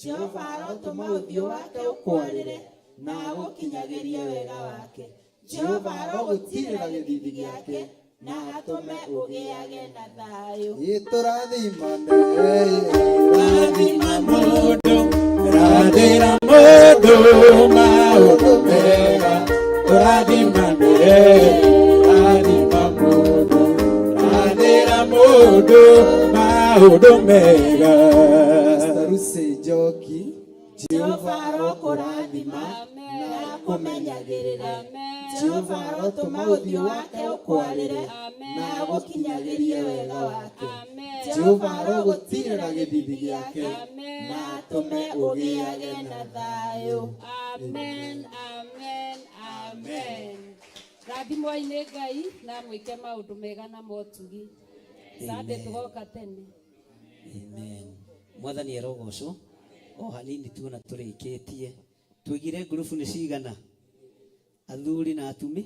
Jehova arotũma ũthiũ wake ũkwarĩre na agũkinyagĩrie wega wake. Jehova arogũtirĩra gĩthithi gĩake na atũme ũgĩage na thayũ. Tũrathimane, rathima mũndũ, rathira mũndũ maũndũ mega. Tũrathimane, rathima mũndũ, rathira mũndũ maũndũ mega. Rusi Njoki, Jehova Jehova arokũrathima na akũmenyagĩrĩre. Jehova arotũma ũthiũ wake ũkwarĩre na agũkinyagĩrie wega wake. Jehova arogũtirĩra gĩthithi gĩake na atũme ũgĩage na thayũ. Amen, amen, amen. Rathimwo-inĩ Ngai na mwĩke maũndũ mega na motugi. Sande tugoka tene. Amen. Mwathani arogocwo. O hanini tuona tũrĩkĩtie. Twĩgire ngurubu nĩ cigana? Athuri na atumi.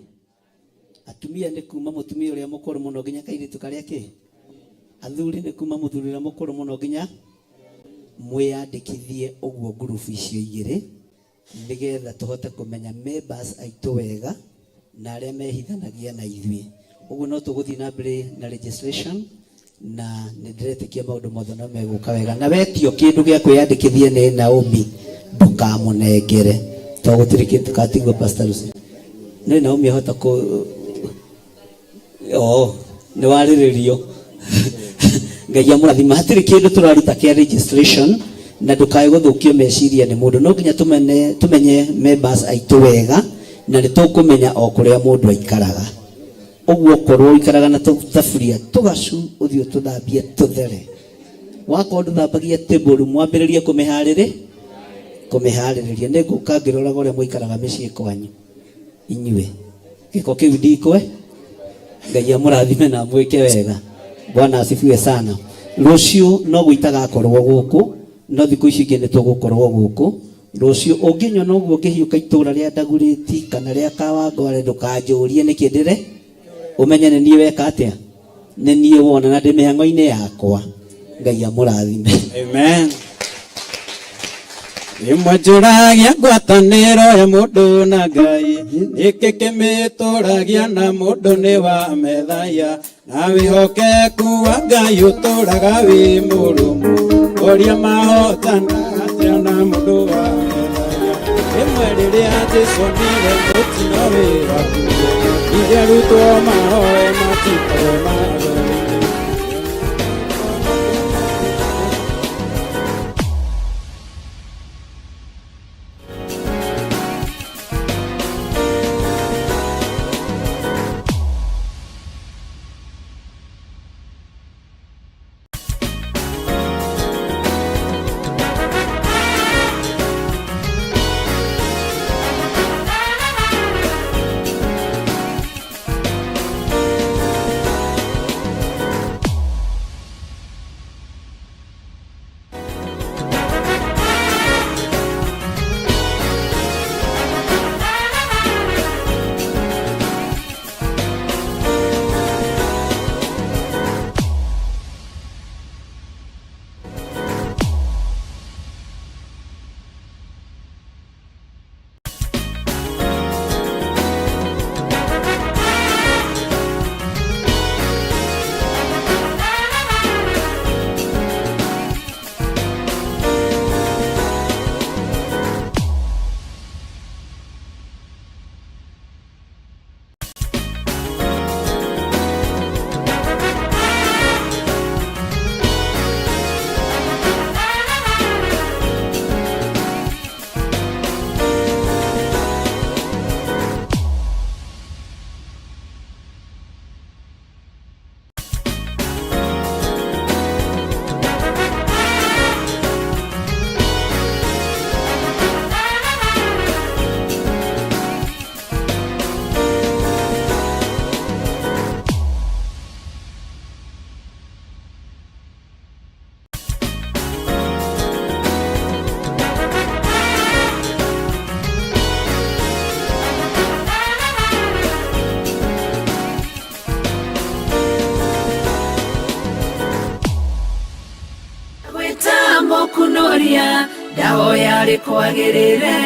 Atumia nĩ kuma mũtumia ũrĩa mũkũrũ mũno nginya kairĩtu karĩa kĩ. Athuri nĩ kuma mũthuri ũrĩa mũkũrũ mũno nginya mwĩyandĩkithie ũguo ngurubu icio igĩrĩ nĩgetha tũhote kũmenya members aitũ wega na arĩa mehithanagia na ithuĩ. Ũguo no tũgũthiĩ na mbere na registration na nĩ ndĩretĩkia maũndũ mothe no megũka wega. Na wetio kĩndũ gĩa kwĩyandĩkithia nĩ Naomi ndũkamũnengere tondũ gũtirĩ kĩndũ katigwo Pastor Lucy. Nĩ Naomi ahota nĩ warĩrĩrio. Ngai amũrathima. Hatirĩ kĩndũ tũraruta kĩa registration na ndũkae gũthũkio meciria nĩ mũndũ. No nginya tũmenye members aitũ wega na nĩ tũkũmenya o kũrĩa mũndũ aikaraga. Ũguo korwo ikaraga na thaburia tũgacu ũthiũ tũthambie tũthere. Wakorwo ndũthambagia table mwambĩrĩrie kũmĩharĩrĩria. Nĩ ngũka ngĩroraga ũrĩa mũikaraga mĩciĩ kwanyu inyuĩ. Gĩko kĩu ndikwe. Ngai amũrathime na mwĩke wega. Bwana asifiwe sana. Rũciũ no gũitaga akorwo gũkũ no thikũ ici ingĩ nĩ tũgũkorwo gũkũ. Rũciũ ũngĩnyona ũguo ũngĩhiũka itũũra rĩa Ndagurĩti kana rĩa Kawangware ndũkanjũrie nĩkĩ ndĩre. Ũmenye nĩ niĩ weka atĩa. Nĩ niĩ wona na ndĩ mĩhang'o-inĩ yakwa. Ngai amũrathime. Amen. Imwe njũragia ngwatanĩro ya mũndũ na Ngai, gĩkĩ kĩmĩtũragia na mũndũ nĩ wa methaya, na wĩhokeku wa Ngai ũtũraga wĩ mũrũmu, ũrĩa mahotanaga atĩa na mũndũ wa methaya. Imwe rĩrĩa Jesũ nire mũtino wĩ hakuhĩ, ithe arutwo mahoe matikore mahoe. kunoria ndahoya rikwagirire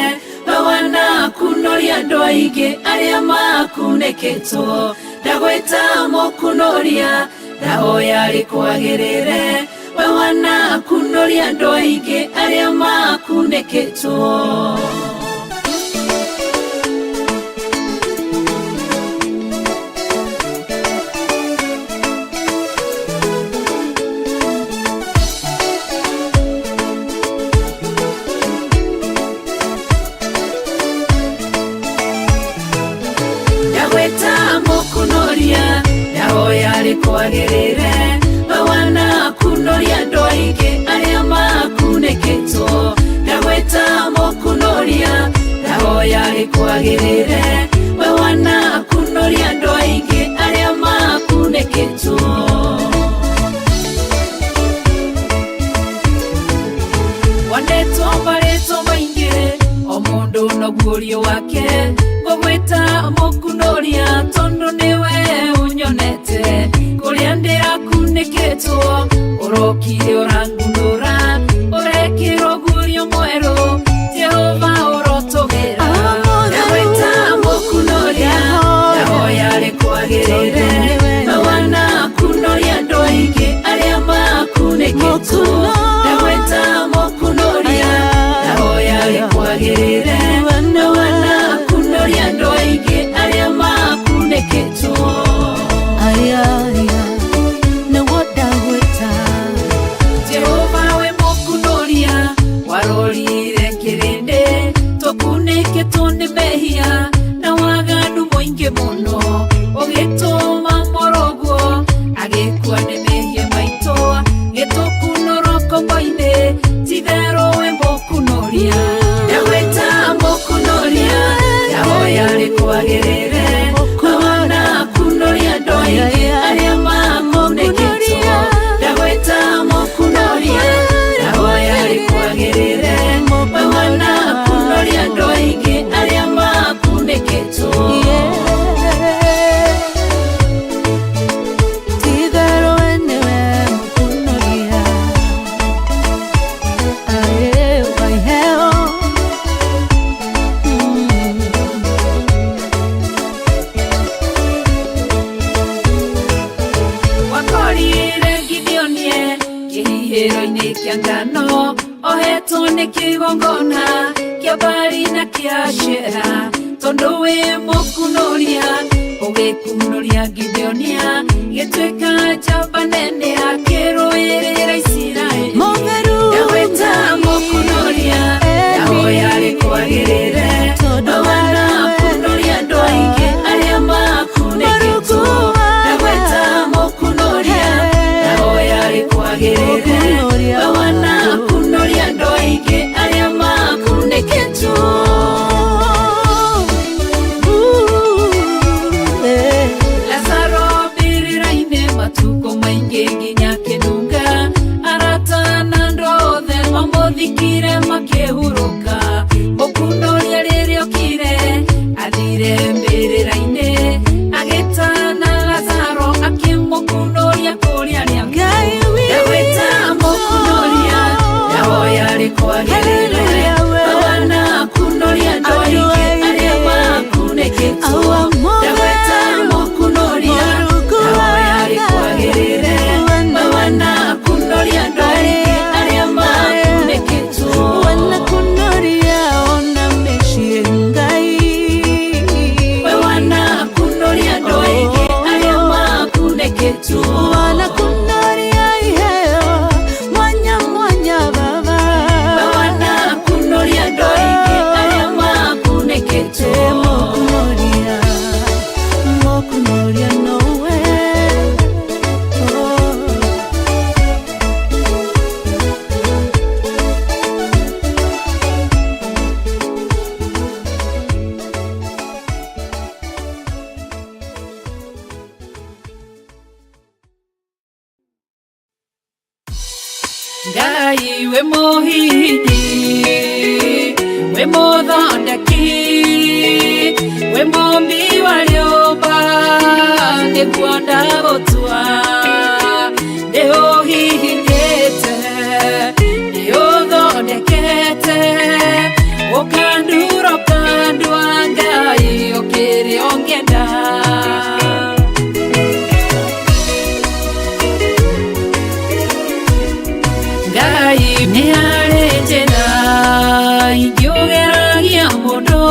bawana kunoria andũ aingĩ arĩa makunĩkĩtwo ndagwĩta mũkunoria ndahoya rikwagirire bawana kunoria andũ aingĩ arĩa makunĩkĩtwo. kunoria ndahoya rikwagirire bawana kunoria ndoige aria makuneketwo ndagweta mokunoria ndahoya rikwagirire bawana kunoria ndoige aria makuneketwo wanetwo baretwo maingi o mundu no guorio wake ngogweta mokunoria tondu niwe unyonete kuria ndirakuneketwo urokire urangunura urekirwo guorio mweru Jehova urotogera ndagweta mokunoria ndahoya rikwagirire bawana kunoria ndoige aria makuneketwo ndagweta mokunoria ndahoya rikwagirire bawana kunoria ndoige aria makuneketwo Jehova we mokunoria warorire kirinde tokuneketwo ni mehia na waganu moingi muno ugituma morogo agikua ni mehia maito gitukunoroko koine tithero we mokunoria ndagweta mokunoria ndahoya rikwagirire bawana kunoria ndoige aria makuneketwo ndagweta mokunoria ndahoya rikwagirire bawana kunoria ndoige aria makuneketwo tithero wenewe mokunoria ae waiheo wakorire Gideonie kihihiro-ini kia ngano ohetwo ni kigongona kia Baali na kia Ashera tondu wi mukunoria ugikunoria Gideonia gituika njamba nene akiruirira Isiraeli ndagweta mukunoria ndahoya rikwagirire bawana kunoria ndoige aria makuneketwo ndagweta mukunoria ndahoya rikwagirire bawana kunoria ndoige aria makuneketwo Lazaro biriraine matuko maingi nginya kinunga aratana ndothe mamuthikire makihuruka mukunoria riria okire athire mbiriraine agitana Lazaro akimukunoria kuria ria Ngai ndagweta mukunoria ndahoya rikwagirire bawana kunoria ndoige aria makuneketwo ndagweta mukunoria ndahoya rikwagirire bawana kunoria ndoige aria makuneketwo wana kunoria ona meshie Ngai bawana kunoria ndoige aria makuneketwo wana kunoria iheo mwanya mwanya baba bawana kunoria ndoige aria makuneketwo mokunoria nowe Ngai we muhini we muthondeki we mumbi wa riumba niguo ndagutua ndiuhihinyite ndiuthondekete ukandura ukandua Ngai ukiri ongenda Ngai ni harĩ njĩra ingĩũgeragia mũndũ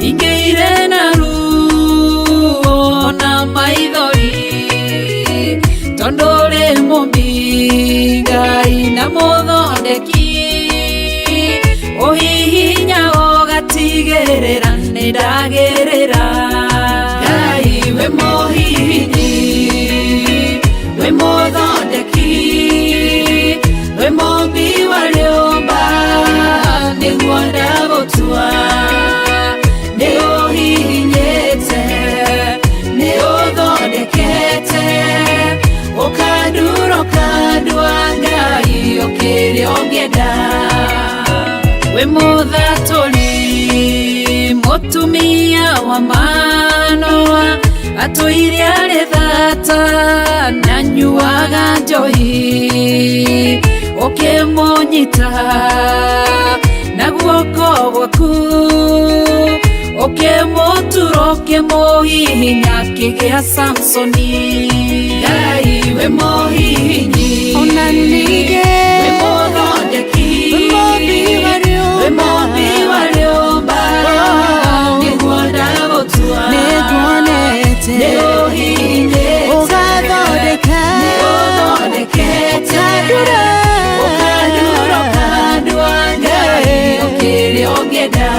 ingĩire na ruo na maithori tondũ rĩ mũmbi Ngai na mũthondeki ũhihinya ũgatigĩrĩra nĩ ndagĩrĩra Ngai ukiri ongeda we muthaturi mutumia wa manoa atuire ari thata na nyuaga njohi ukimunyita na guoko gwaku ukimutura ukimuhihinya kigia Samsoni Ngai we muhihinyi ona nige we muthondeki we muthi wariomba niguo ndagutua niguonete niuhihinyete ugathondeka ukandura ukandua Ngai ukiri ongeda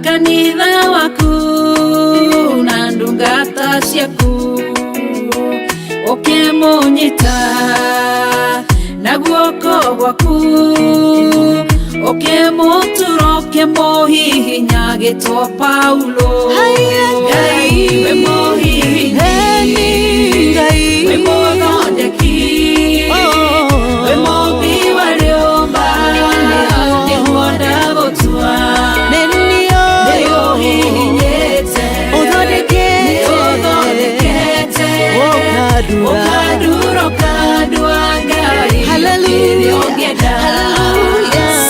kanitha waku na ndungata ciaku ukimunyita na guoko gwaku ukimutura ukimuhihinya gitwa Paulo Ngai we muhihinyi Ngai we muthondeki we muthi wariomba niguo ndagutua ukadura ukandua Ngai haleluya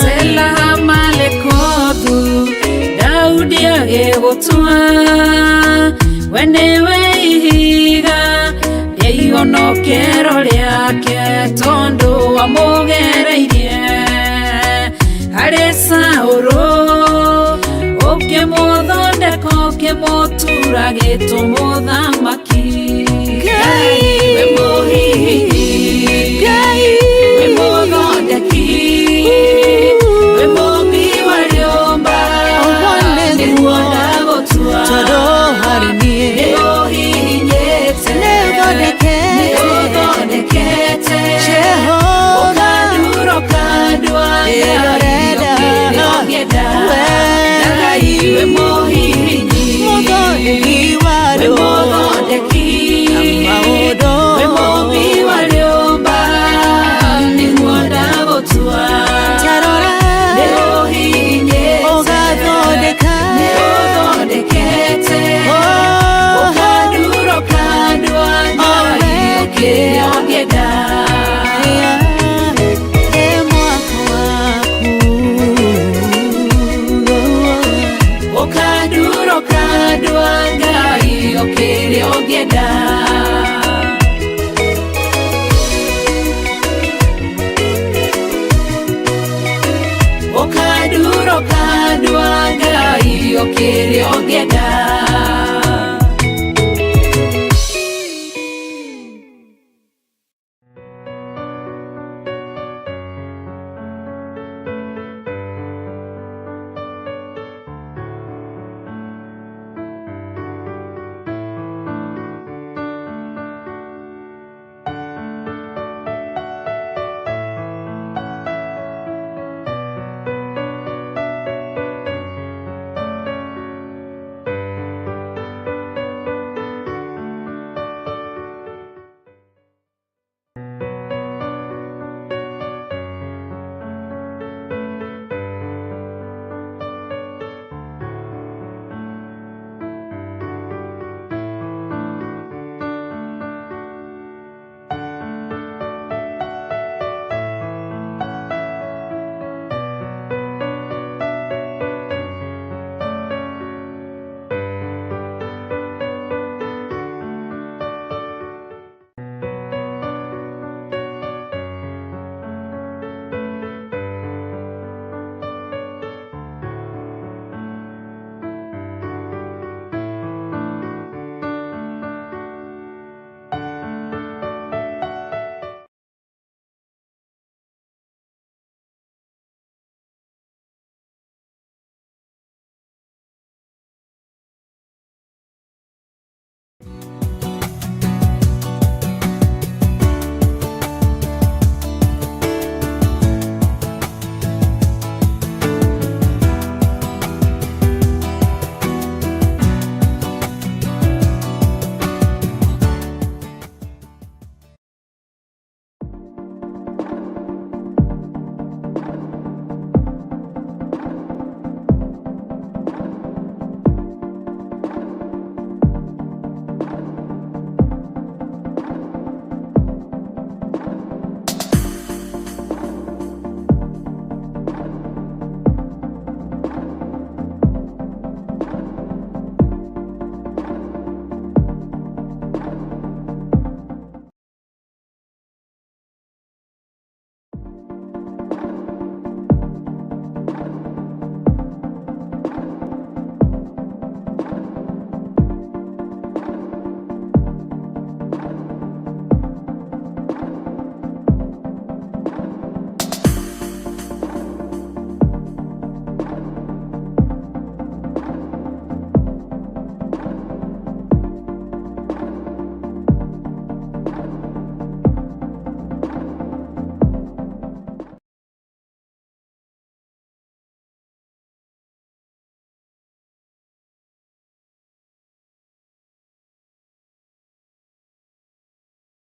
sela malekothu Daudi agigutua we niwe ihiga rĩa ihonokero rĩake tondu wamugereirie harĩ Saũlũ ukimuthondeka ukimutura gĩtũmũthamaki Ngai we muhihinyi Ngai we muthondeki we muthi wariomba niguo ndagutua tondu harĩ niĩ niuhihinyĩte niuthondekete ukandura ukandua Ngai ongeda Ngai we muhihinyi muthondeki we muthondeki we muthi wariomba niguo ndagutua niuhihinyĩte niuthondekete ukandura ukandua Ngai ukiri ongeda ukandura ukandua Ngai ukiri ongeda ukandura ukandua Ngai ukiri ongeda